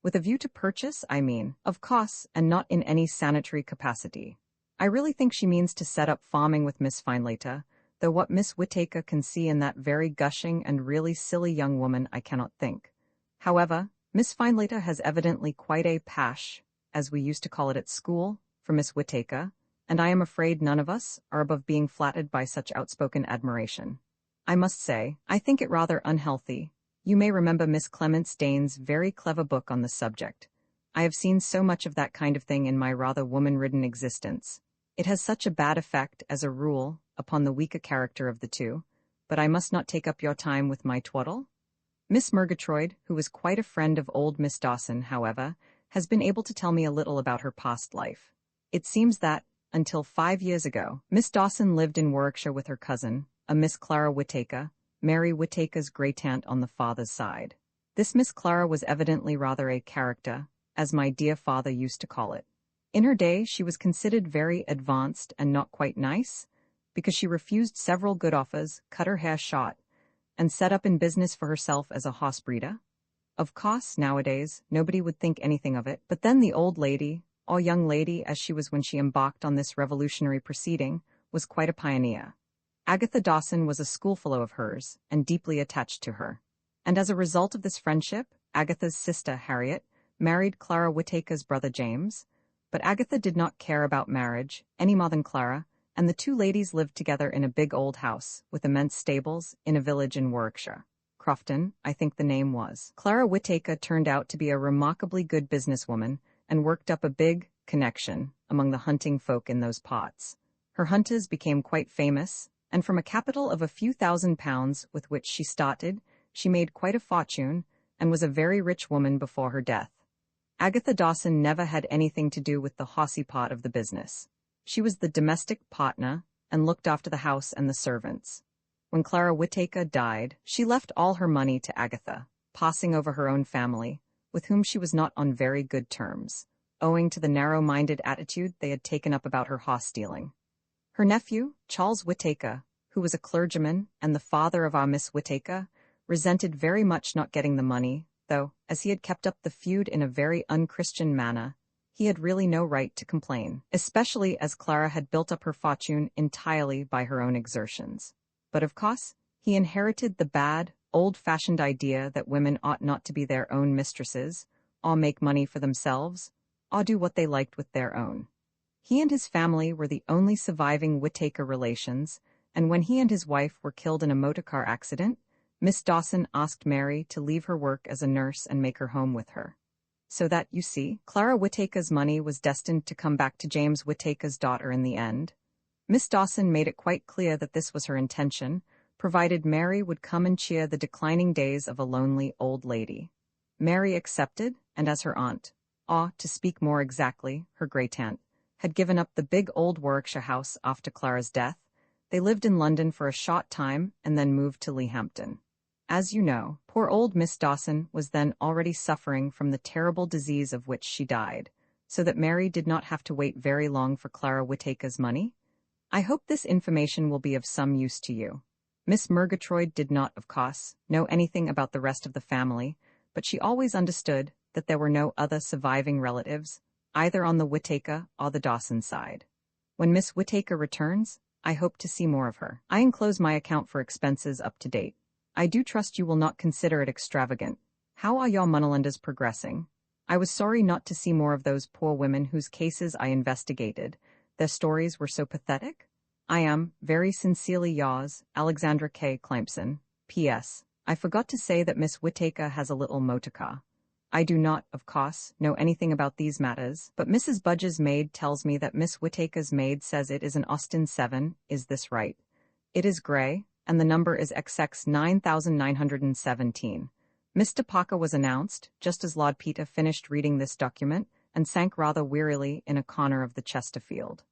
With a view to purchase, I mean, of course, and not in any sanitary capacity. I really think she means to set up farming with Miss Finelater, though what Miss Whittaker can see in that very gushing and really silly young woman I cannot think. However, Miss Finelater has evidently quite a pash, as we used to call it at school, for Miss Whittaker, and I am afraid none of us are above being flattered by such outspoken admiration. I must say, I think it rather unhealthy. You may remember Miss Clemence Dane's very clever book on the subject. I have seen so much of that kind of thing in my rather woman-ridden existence. It has such a bad effect, as a rule, upon the weaker character of the two, but I must not take up your time with my twaddle. Miss Murgatroyd, who was quite a friend of old Miss Dawson, however, has been able to tell me a little about her past life. It seems that, until 5 years ago, Miss Dawson lived in Warwickshire with her cousin, a Miss Clara Whittaker, Mary Whittaker's great-aunt on the father's side. This Miss Clara was evidently rather a character, as my dear father used to call it. In her day, she was considered very advanced and not quite nice, because she refused several good offers, cut her hair short, and set up in business for herself as a horse breeder. Of course, nowadays, nobody would think anything of it, but then the old lady, or young lady as she was when she embarked on this revolutionary proceeding, was quite a pioneer. Agatha Dawson was a schoolfellow of hers, and deeply attached to her. And as a result of this friendship, Agatha's sister, Harriet, married Clara Whittaker's brother James, but Agatha did not care about marriage, any more than Clara, and the two ladies lived together in a big old house, with immense stables, in a village in Warwickshire. Crofton, I think the name was. Clara Whittaker turned out to be a remarkably good businesswoman, and worked up a big connection among the hunting folk in those parts. Her hunters became quite famous, and from a capital of a few £1,000s with which she started, she made quite a fortune, and was a very rich woman before her death. Agatha Dawson never had anything to do with the horsey part of the business. She was the domestic partner, and looked after the house and the servants. When Clara Whittaker died, she left all her money to Agatha, passing over her own family, with whom she was not on very good terms, owing to the narrow-minded attitude they had taken up about her horse stealing. Her nephew, Charles Whittaker, who was a clergyman and the father of our Miss Whittaker, resented very much not getting the money, though, as he had kept up the feud in a very unchristian manner, he had really no right to complain, especially as Clara had built up her fortune entirely by her own exertions. But of course, he inherited the bad, old-fashioned idea that women ought not to be their own mistresses, or make money for themselves, or do what they liked with their own. He and his family were the only surviving Whittaker relations, and when he and his wife were killed in a motor-car accident, Miss Dawson asked Mary to leave her work as a nurse and make her home with her. So that, you see, Clara Whittaker's money was destined to come back to James Whittaker's daughter in the end. Miss Dawson made it quite clear that this was her intention, provided Mary would come and cheer the declining days of a lonely old lady. Mary accepted, and as her aunt, or, to speak more exactly, her great-aunt, had given up the big old Warwickshire house after Clara's death, they lived in London for a short time and then moved to Leahampton. As you know, poor old Miss Dawson was then already suffering from the terrible disease of which she died, so that Mary did not have to wait very long for Clara Whittaker's money. I hope this information will be of some use to you. Miss Murgatroyd did not, of course, know anything about the rest of the family, but she always understood that there were no other surviving relatives, either on the Whittaker or the Dawson side. When Miss Whittaker returns, I hope to see more of her. I enclose my account for expenses up to date. I do trust you will not consider it extravagant. How are your Monelanders progressing? I was sorry not to see more of those poor women whose cases I investigated. Their stories were so pathetic. I am, very sincerely yours, Alexandra K. Clympson. P.S. I forgot to say that Miss Whittaker has a little motor car. I do not, of course, know anything about these matters, but Mrs. Budge's maid tells me that Miss Whittaker's maid says it is an Austin 7, is this right? It is grey, and the number is XX 9917. Mr. Parker was announced, just as Lord Peter finished reading this document, and sank rather wearily in a corner of the Chesterfield.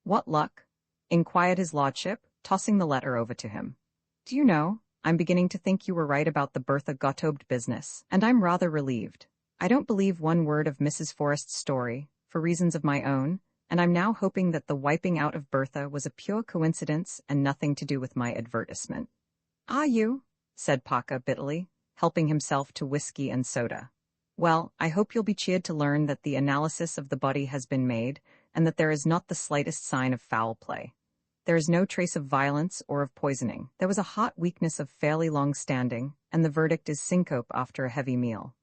What luck? Inquired his lordship, tossing the letter over to him. Do you know, I'm beginning to think you were right about the Bertha Gottobed business, and I'm rather relieved. I don't believe one word of Mrs. Forrest's story, for reasons of my own, and I'm now hoping that the wiping out of Bertha was a pure coincidence and nothing to do with my advertisement. Are you? Said Parker bitterly, helping himself to whiskey and soda. Well, I hope you'll be cheered to learn that the analysis of the body has been made, and that there is not the slightest sign of foul play. There is no trace of violence or of poisoning. There was a hot weakness of fairly long standing, and the verdict is syncope after a heavy meal.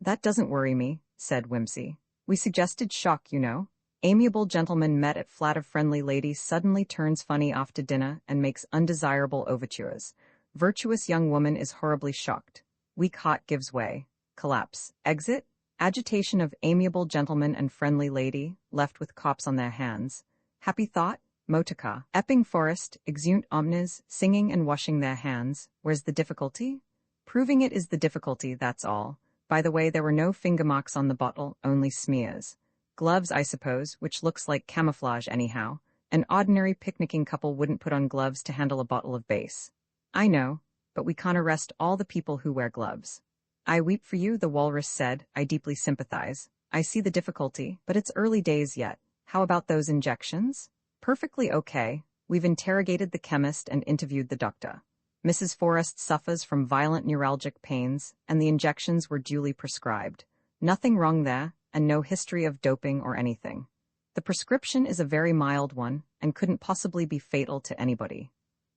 That doesn't worry me, said Whimsy. We suggested shock, you know. Amiable gentleman met at flat of friendly lady suddenly turns funny after dinner and makes undesirable overtures. Virtuous young woman is horribly shocked. Weak heart gives way. Collapse. Exit. Agitation of amiable gentleman and friendly lady, left with cops on their hands. Happy thought. Motorcar. Epping Forest, exeunt omnes, singing and washing their hands. Where's the difficulty? Proving it is the difficulty, that's all. By the way, there were no finger marks on the bottle, only smears. Gloves, I suppose, which looks like camouflage anyhow. An ordinary picnicking couple wouldn't put on gloves to handle a bottle of base. I know, but we can't arrest all the people who wear gloves. I weep for you, the walrus said. I deeply sympathize. I see the difficulty, but it's early days yet. How about those injections? Perfectly okay. We've interrogated the chemist and interviewed the doctor. Mrs. Forrest suffers from violent neuralgic pains, and the injections were duly prescribed. Nothing wrong there, and no history of doping or anything. The prescription is a very mild one, and couldn't possibly be fatal to anybody.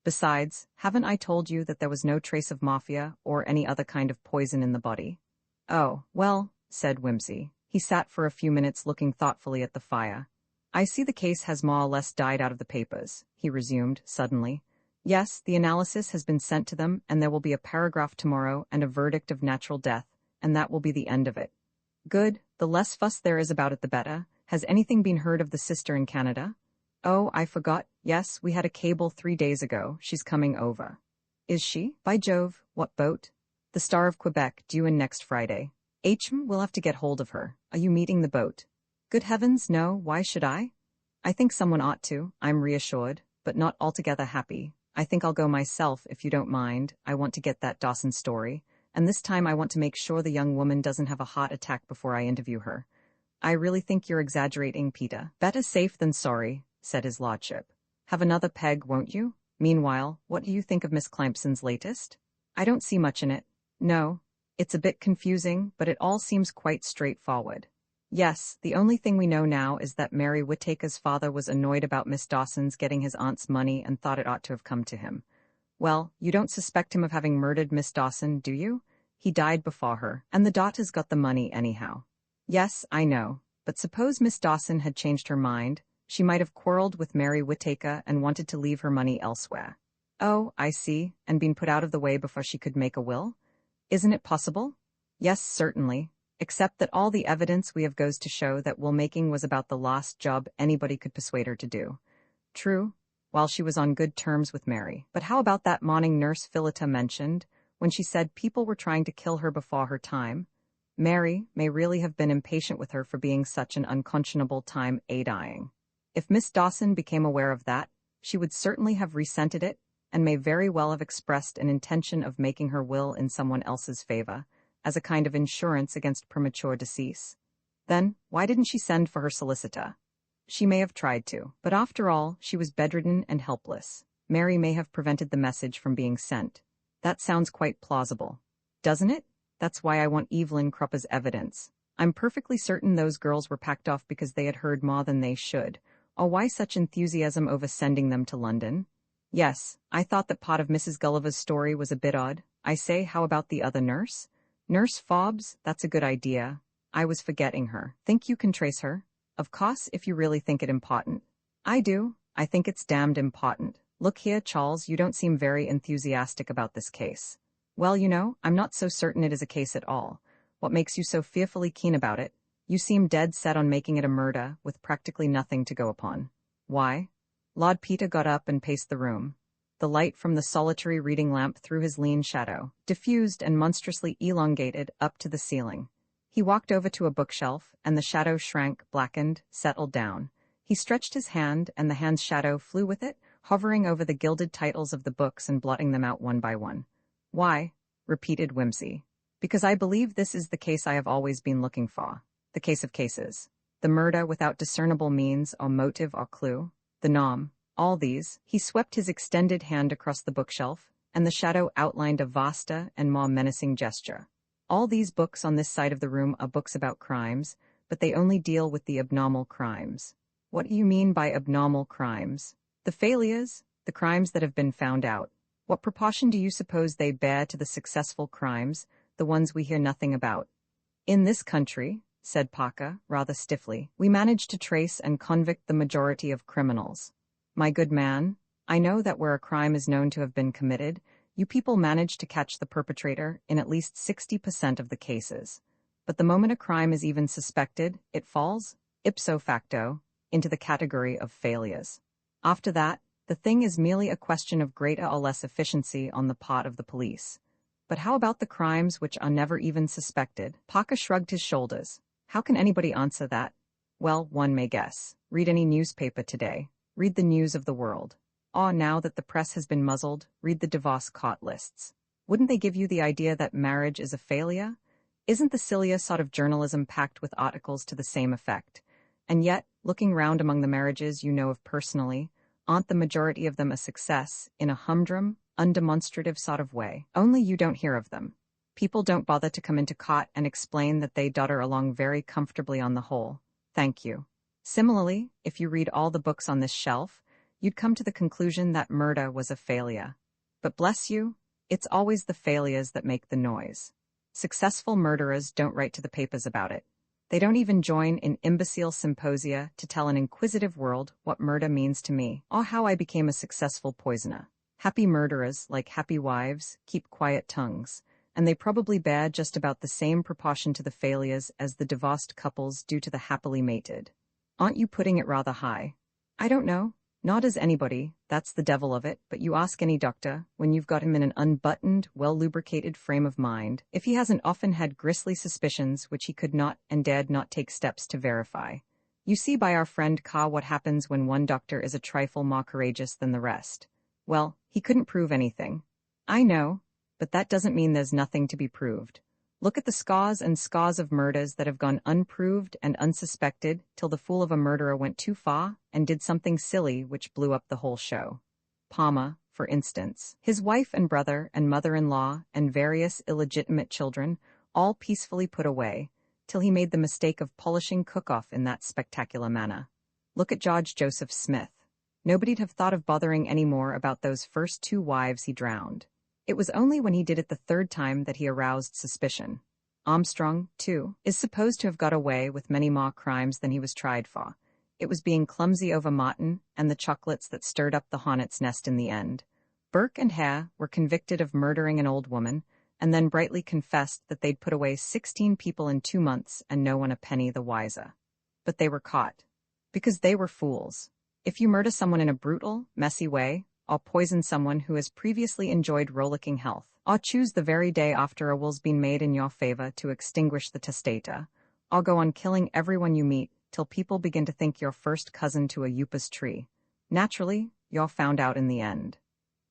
Besides, haven't I told you that there was no trace of morphia or any other kind of poison in the body? Oh, well, said Whimsy. He sat for a few minutes looking thoughtfully at the fire. I see the case has more or less died out of the papers, he resumed, suddenly. Yes, the analysis has been sent to them, and there will be a paragraph tomorrow and a verdict of natural death, and that will be the end of it. Good, the less fuss there is about it the better. Has anything been heard of the sister in Canada? Oh, I forgot. Yes, we had a cable 3 days ago. She's coming over. Is she? By Jove, what boat? The Star of Quebec, due in next Friday. We'll have to get hold of her. Are you meeting the boat? Good heavens, no, why should I? I think someone ought to. I'm reassured, but not altogether happy. I think I'll go myself, if you don't mind. I want to get that Dawson story, and this time I want to make sure the young woman doesn't have a heart attack before I interview her. I really think you're exaggerating, Peter. Better safe than sorry, said his lordship. Have another peg, won't you? Meanwhile, what do you think of Miss Clampson's latest? I don't see much in it. No. It's a bit confusing, but it all seems quite straightforward. Yes, the only thing we know now is that Mary Whittaker's father was annoyed about Miss Dawson's getting his aunt's money and thought it ought to have come to him. Well, you don't suspect him of having murdered Miss Dawson, do you? He died before her, and the daughter's got the money anyhow. Yes, I know, but suppose Miss Dawson had changed her mind, she might have quarreled with Mary Whittaker and wanted to leave her money elsewhere. Oh, I see, and been put out of the way before she could make a will? Isn't it possible? Yes, certainly. Except that all the evidence we have goes to show that will-making was about the last job anybody could persuade her to do. True, while she was on good terms with Mary. But how about that morning Nurse Phillida mentioned, when she said people were trying to kill her before her time? Mary may really have been impatient with her for being such an unconscionable time dying. If Miss Dawson became aware of that, she would certainly have resented it, and may very well have expressed an intention of making her will in someone else's favor, as a kind of insurance against premature decease. Then, why didn't she send for her solicitor? She may have tried to, but after all, she was bedridden and helpless. Mary may have prevented the message from being sent. That sounds quite plausible. Doesn't it? That's why I want Evelyn Crupper's evidence. I'm perfectly certain those girls were packed off because they had heard more than they should, or why such enthusiasm over sending them to London? Yes, I thought that part of Mrs. Gulliver's story was a bit odd. I say, how about the other nurse? Nurse Fobbs, that's a good idea. I was forgetting her. Think you can trace her? Of course, if you really think it important. I do. I think it's damned important. Look here, Charles, you don't seem very enthusiastic about this case. Well, you know, I'm not so certain it is a case at all. What makes you so fearfully keen about it? You seem dead set on making it a murder, with practically nothing to go upon. Why? Lord Peter got up and paced the room. The light from the solitary reading lamp threw his lean shadow, diffused and monstrously elongated, up to the ceiling. He walked over to a bookshelf, and the shadow shrank, blackened, settled down. He stretched his hand, and the hand's shadow flew with it, hovering over the gilded titles of the books and blotting them out one by one. Why? Repeated Whimsy. Because I believe this is the case I have always been looking for. The case of cases. The murder without discernible means or motive or clue. The nom. All these. He swept his extended hand across the bookshelf, and the shadow outlined a vaster and more menacing gesture. All these books on this side of the room are books about crimes, but they only deal with the abnormal crimes. What do you mean by abnormal crimes? The failures, the crimes that have been found out. What proportion do you suppose they bear to the successful crimes, the ones we hear nothing about? In this country, said Parker, rather stiffly, we manage to trace and convict the majority of criminals. My good man, I know that where a crime is known to have been committed, you people manage to catch the perpetrator in at least 60% of the cases. But the moment a crime is even suspected, it falls, ipso facto, into the category of failures. After that, the thing is merely a question of greater or less efficiency on the part of the police. But how about the crimes which are never even suspected? Parker shrugged his shoulders. How can anybody answer that? Well, one may guess. Read any newspaper today. Read the news of the world. Or now that the press has been muzzled, read the divorce court lists. Wouldn't they give you the idea that marriage is a failure? Isn't the Cilia sort of journalism packed with articles to the same effect? And yet, looking round among the marriages you know of personally, aren't the majority of them a success, in a humdrum, undemonstrative sort of way? Only you don't hear of them. People don't bother to come into court and explain that they dotter along very comfortably on the whole. Thank you. Similarly, if you read all the books on this shelf, you'd come to the conclusion that murder was a failure. But bless you, it's always the failures that make the noise. Successful murderers don't write to the papers about it. They don't even join in imbecile symposia to tell an inquisitive world what murder means to me, or how I became a successful poisoner. Happy murderers, like happy wives, keep quiet tongues, and they probably bear just about the same proportion to the failures as the divorced couples do to the happily mated. Aren't you putting it rather high? I don't know. Not as anybody, that's the devil of it, but you ask any doctor, when you've got him in an unbuttoned, well-lubricated frame of mind, if he hasn't often had grisly suspicions which he could not and dared not take steps to verify. You see by our friend Ka what happens when one doctor is a trifle more courageous than the rest. Well, he couldn't prove anything. I know, but that doesn't mean there's nothing to be proved. Look at the scores and scores of murders that have gone unproved and unsuspected till the fool of a murderer went too far and did something silly which blew up the whole show. Palma, for instance, his wife and brother and mother-in-law and various illegitimate children all peacefully put away, till he made the mistake of polishing cook-off in that spectacular manner. Look at George Joseph Smith. Nobody'd have thought of bothering any more about those first 2 wives he drowned. It was only when he did it the 3rd time that he aroused suspicion. Armstrong, too, is supposed to have got away with many more crimes than he was tried for. It was being clumsy over Martin and the chocolates that stirred up the hornet's nest in the end. Burke and Hare were convicted of murdering an old woman, and then brightly confessed that they'd put away 16 people in 2 months and no one a penny the wiser. But they were caught. Because they were fools. If you murder someone in a brutal, messy way, or poison someone who has previously enjoyed rollicking health, or choose the very day after a will's been made in your favor to extinguish the testator, or go on killing everyone you meet till people begin to think you're first cousin to a upas tree. Naturally, you're found out in the end.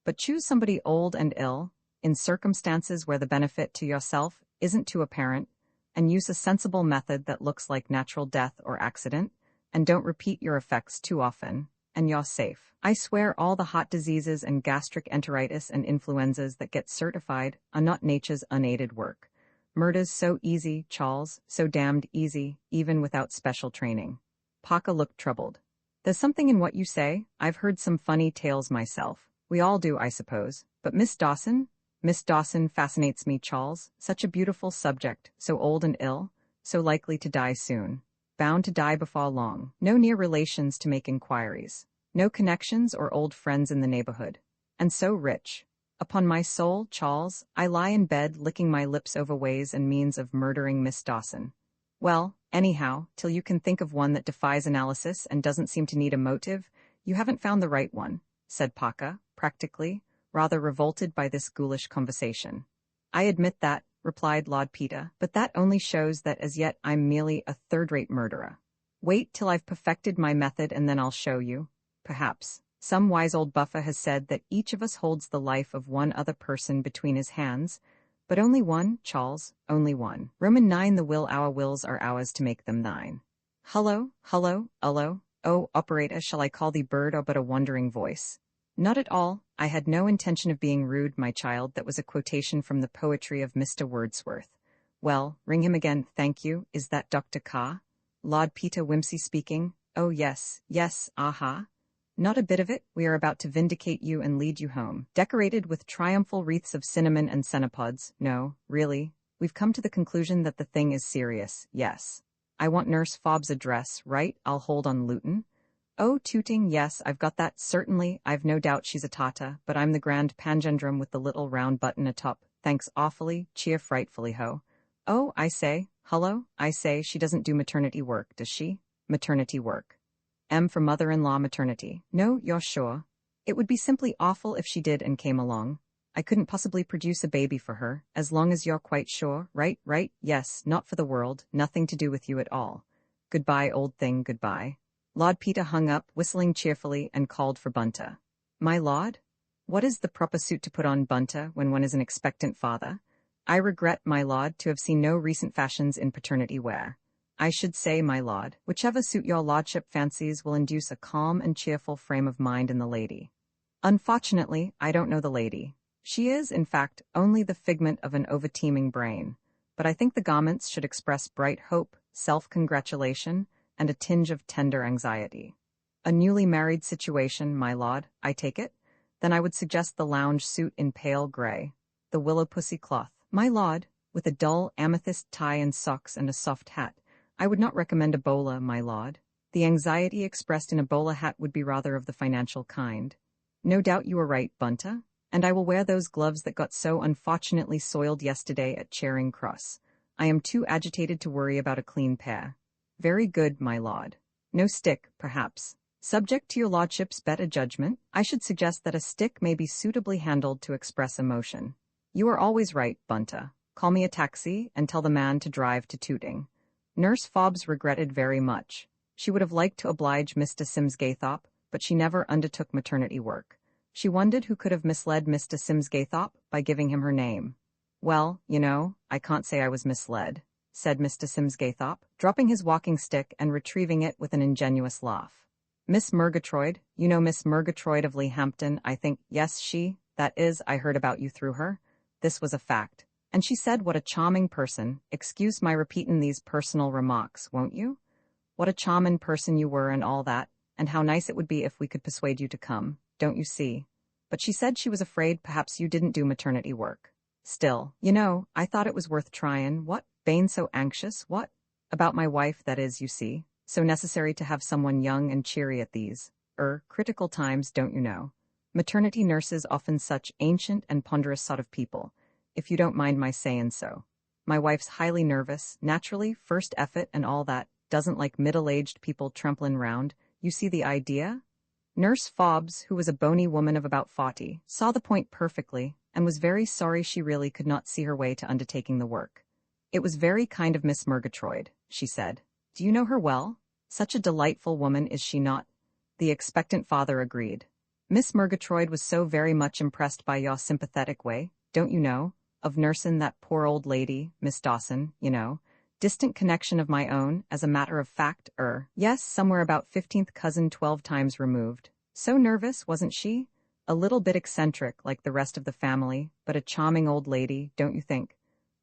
But choose somebody old and ill, in circumstances where the benefit to yourself isn't too apparent, and use a sensible method that looks like natural death or accident, and don't repeat your effects too often, and you're safe. I swear all the heart diseases and gastric enteritis and influenzas that get certified are not nature's unaided work. Murder's so easy, Charles, so damned easy, even without special training. Paca looked troubled. There's something in what you say. I've heard some funny tales myself. We all do, I suppose. But Miss Dawson fascinates me, Charles. Such a beautiful subject, so old and ill, so likely to die soon. Bound to die before long. No near relations to make inquiries. No connections or old friends in the neighborhood. And so rich. Upon my soul, Charles, I lie in bed licking my lips over ways and means of murdering Miss Dawson. Well, anyhow, till you can think of one that defies analysis and doesn't seem to need a motive, you haven't found the right one, said Paca, practically, rather revolted by this ghoulish conversation. I admit that, replied Lord Peter, but that only shows that as yet I'm merely a third-rate murderer. Wait till I've perfected my method and then I'll show you. Perhaps. Some wise old buffer has said that each of us holds the life of one other person between his hands, but only one, Charles, only one. Roman 9 the will our wills are ours to make them thine. Hullo, hullo, ullo, oh, operator, shall I call thee bird or but a wandering voice? Not at all, I had no intention of being rude, my child, that was a quotation from the poetry of Mr. Wordsworth. Well, ring him again, thank you, is that Dr. Ka? Lord Peter Wimsey speaking. Oh yes, yes, aha. Not a bit of it, we are about to vindicate you and lead you home, decorated with triumphal wreaths of cinnamon and cenopods. No, really, we've come to the conclusion that the thing is serious, yes. I want Nurse Fobb's address, right? I'll hold on Luton. Oh, tooting, yes, I've got that, certainly, I've no doubt she's a Tata, but I'm the grand pangendrum with the little round button atop, thanks awfully, cheer frightfully ho. Oh, I say, hullo, I say, she doesn't do maternity work, does she? Maternity work. M for mother-in-law maternity. No, you're sure? It would be simply awful if she did and came along. I couldn't possibly produce a baby for her, as long as you're quite sure, right, yes, not for the world, nothing to do with you at all. Goodbye, old thing, goodbye. Lord Peter hung up, whistling cheerfully, and called for Bunter. My lord? What is the proper suit to put on, Bunter, when one is an expectant father? I regret, my lord, to have seen no recent fashions in paternity wear. I should say, my lord, whichever suit your lordship fancies will induce a calm and cheerful frame of mind in the lady. Unfortunately, I don't know the lady. She is, in fact, only the figment of an over-teeming brain. But I think the garments should express bright hope, self-congratulation, and a tinge of tender anxiety. A newly married situation, my lord, I take it? Then I would suggest the lounge suit in pale gray, the willow pussy cloth. My lord, with a dull amethyst tie and socks and a soft hat. I would not recommend a bowler, my lord. The anxiety expressed in a bowler hat would be rather of the financial kind. No doubt you are right, Bunter, and I will wear those gloves that got so unfortunately soiled yesterday at Charing Cross. I am too agitated to worry about a clean pair. Very good, my lord. No stick, perhaps. Subject to your lordship's better judgment, I should suggest that a stick may be suitably handled to express emotion. You are always right, Bunter. Call me a taxi and tell the man to drive to Tooting. Nurse Fobbs regretted very much. She would have liked to oblige Mr. Sims Gaythorpe, but she never undertook maternity work. She wondered who could have misled Mr. Sims Gaythorpe by giving him her name. Well, you know, I can't say I was misled, said Mr. Sims Gaythorpe, dropping his walking stick and retrieving it with an ingenuous laugh. Miss Murgatroyd, you know Miss Murgatroyd of Leahampton, I think. Yes, that is, I heard about you through her. This was a fact. And she said what a charming person, excuse my repeatin' these personal remarks, won't you? What a charmin' person you were and all that, and how nice it would be if we could persuade you to come, don't you see? But she said she was afraid perhaps you didn't do maternity work. Still, you know, I thought it was worth tryin'. What? Bane so anxious? What? About my wife, that is, you see. So necessary to have someone young and cheery at these, critical times, don't you know? Maternity nurses often such ancient and ponderous sort of people, if you don't mind my sayin' so. My wife's highly nervous, naturally, first effort and all that, doesn't like middle-aged people tremplin' round. You see the idea? Nurse Fobbs, who was a bony woman of about 40, saw the point perfectly, and was very sorry she really could not see her way to undertaking the work. It was very kind of Miss Murgatroyd, she said. Do you know her well? Such a delightful woman, is she not? The expectant father agreed. Miss Murgatroyd was so very much impressed by your sympathetic way, don't you know, of nursin' that poor old lady, Miss Dawson, you know, distant connection of my own, as a matter of fact, yes, somewhere about 15th cousin 12 times removed. So nervous, wasn't she? A little bit eccentric, like the rest of the family, but a charming old lady, don't you think?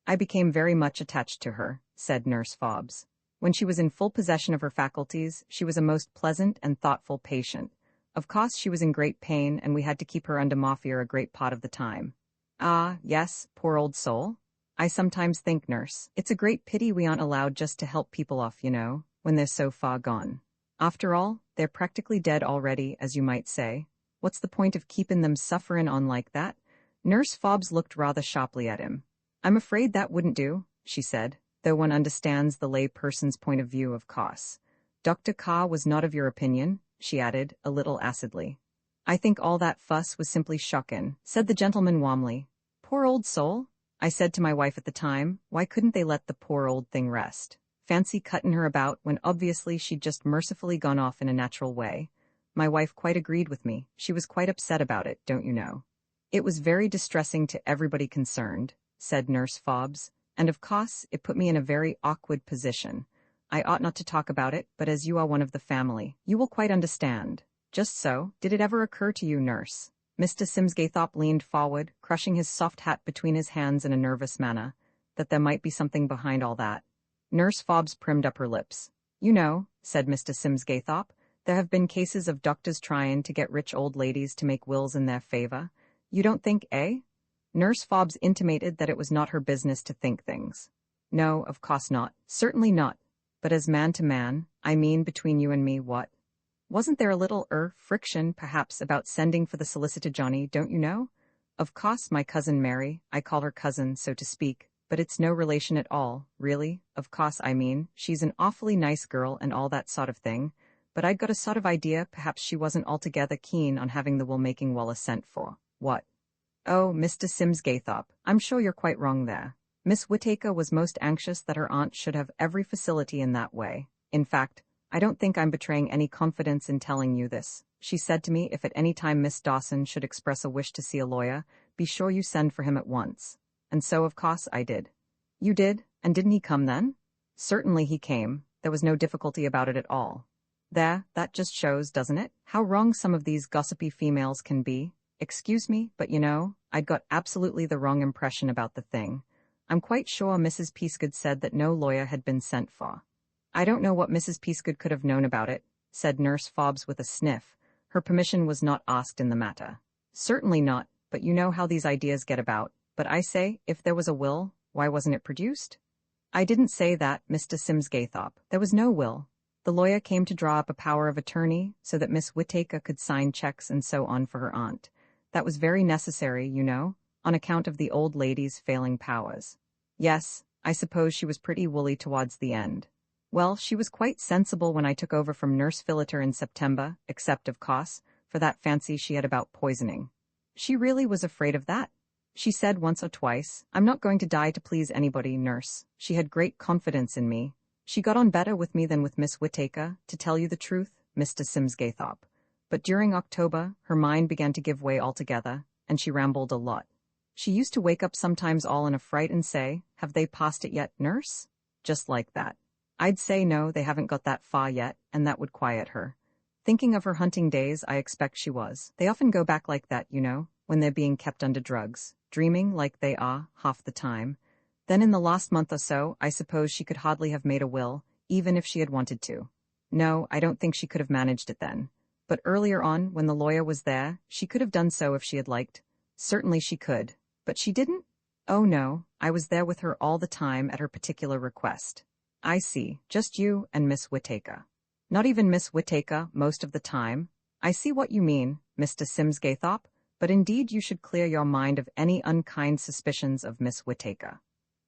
I became very much attached to her, said Nurse Fobbs. When she was in full possession of her faculties, she was a most pleasant and thoughtful patient. Of course she was in great pain, and we had to keep her under morphia a great part of the time. Ah, yes, poor old soul. I sometimes think, nurse, it's a great pity we aren't allowed just to help people off, you know, when they're so far gone. After all, they're practically dead already, as you might say. What's the point of keepin' them sufferin' on like that? Nurse Fobbs looked rather sharply at him. I'm afraid that wouldn't do, she said, though one understands the lay person's point of view, of course. Dr. Carr was not of your opinion, she added, a little acidly. I think all that fuss was simply shockin', said the gentleman warmly. Poor old soul? I said to my wife at the time, why couldn't they let the poor old thing rest? Fancy cuttin' her about when obviously she'd just mercifully gone off in a natural way. My wife quite agreed with me. She was quite upset about it, don't you know. It was very distressing to everybody concerned, said Nurse Fobbs, and of course it put me in a very awkward position. I ought not to talk about it, but as you are one of the family, you will quite understand. Just so, did it ever occur to you, nurse? Mr. Sims Gaythorpe leaned forward, crushing his soft hat between his hands in a nervous manner, that there might be something behind all that. Nurse Fobbs primmed up her lips. You know, said Mr. Sims Gaythorpe, there have been cases of doctors tryin' to get rich old ladies to make wills in their favor. You don't think, eh? Nurse Fobbs intimated that it was not her business to think things. No, of course not. Certainly not. But as man to man, I mean between you and me, what? Wasn't there a little, friction, perhaps, about sending for the solicitor Johnny, don't you know? Of course, my cousin Mary, I call her cousin, so to speak, but it's no relation at all, really. Of course, I mean, she's an awfully nice girl and all that sort of thing, but I'd got a sort of idea perhaps she wasn't altogether keen on having the will-making Wallace sent for. What? Oh, Mr. Sims Gaythorpe, I'm sure you're quite wrong there. Miss Whittaker was most anxious that her aunt should have every facility in that way. In fact, I don't think I'm betraying any confidence in telling you this. She said to me if at any time Miss Dawson should express a wish to see a lawyer, be sure you send for him at once. and so of course I did. You did, and didn't he come then? Certainly he came, there was no difficulty about it at all. There, that just shows, doesn't it, how wrong some of these gossipy females can be. Excuse me, but I'd got absolutely the wrong impression about the thing. I'm quite sure Mrs. Peasgood said that no lawyer had been sent for. I don't know what Mrs. Peasgood could have known about it, said Nurse Fobbs with a sniff. Her permission was not asked in the matter. Certainly not, but you know how these ideas get about. But I say, if there was a will, why wasn't it produced? I didn't say that, Mr. Sims Gaithop. There was no will. The lawyer came to draw up a power of attorney so that Miss Whittaker could sign checks and so on for her aunt. That was very necessary, on account of the old lady's failing powers. Yes, I suppose she was pretty woolly towards the end. Well, she was quite sensible when I took over from Nurse Philliter in September, except, of course, for that fancy she had about poisoning. She really was afraid of that. She said once or twice, "I'm not going to die to please anybody, nurse." She had great confidence in me. She got on better with me than with Miss Whittaker, to tell you the truth, Mr. Sims Gaithop. But during October, her mind began to give way altogether, and she rambled a lot. She used to wake up sometimes all in a fright and say, "Have they passed it yet, nurse?" Just like that. I'd say no, they haven't got that far yet, and that would quiet her. Thinking of her hunting days, I expect she was. They often go back like that, when they're being kept under drugs, dreaming like they are, half the time. Then in the last month or so, I suppose she could hardly have made a will, even if she had wanted to. No, I don't think she could have managed it then. But earlier on, when the lawyer was there, she could have done so if she had liked. Certainly she could. But she didn't? Oh no, I was there with her all the time at her particular request. I see, just you and Miss Whittaker. Not even Miss Whittaker most of the time. I see what you mean, Mr. Sims Gaithop, but indeed you should clear your mind of any unkind suspicions of Miss Whittaker.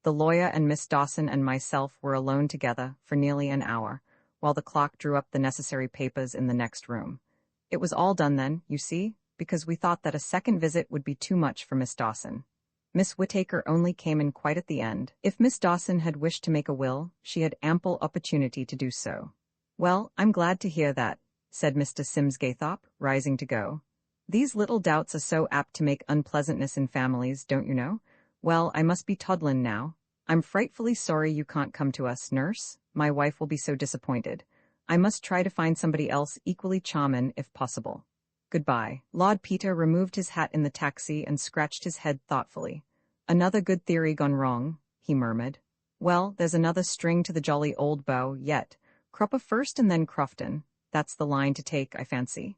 The lawyer and Miss Dawson and myself were alone together for nearly an hour, while the clock drew up the necessary papers in the next room. It was all done then, you see, because we thought that a second visit would be too much for Miss Dawson. Miss Whittaker only came in quite at the end. If Miss Dawson had wished to make a will, she had ample opportunity to do so. Well, I'm glad to hear that, said Mr. Sims Gaithop, rising to go. These little doubts are so apt to make unpleasantness in families, don't you know? Well, I must be toddlin' now. I'm frightfully sorry you can't come to us, nurse. My wife will be so disappointed. I must try to find somebody else equally charmin' if possible. Goodbye. Lord Peter removed his hat in the taxi and scratched his head thoughtfully. Another good theory gone wrong, he murmured. Well, there's another string to the jolly old bow yet. Cropper first and then Crofton. That's the line to take, I fancy.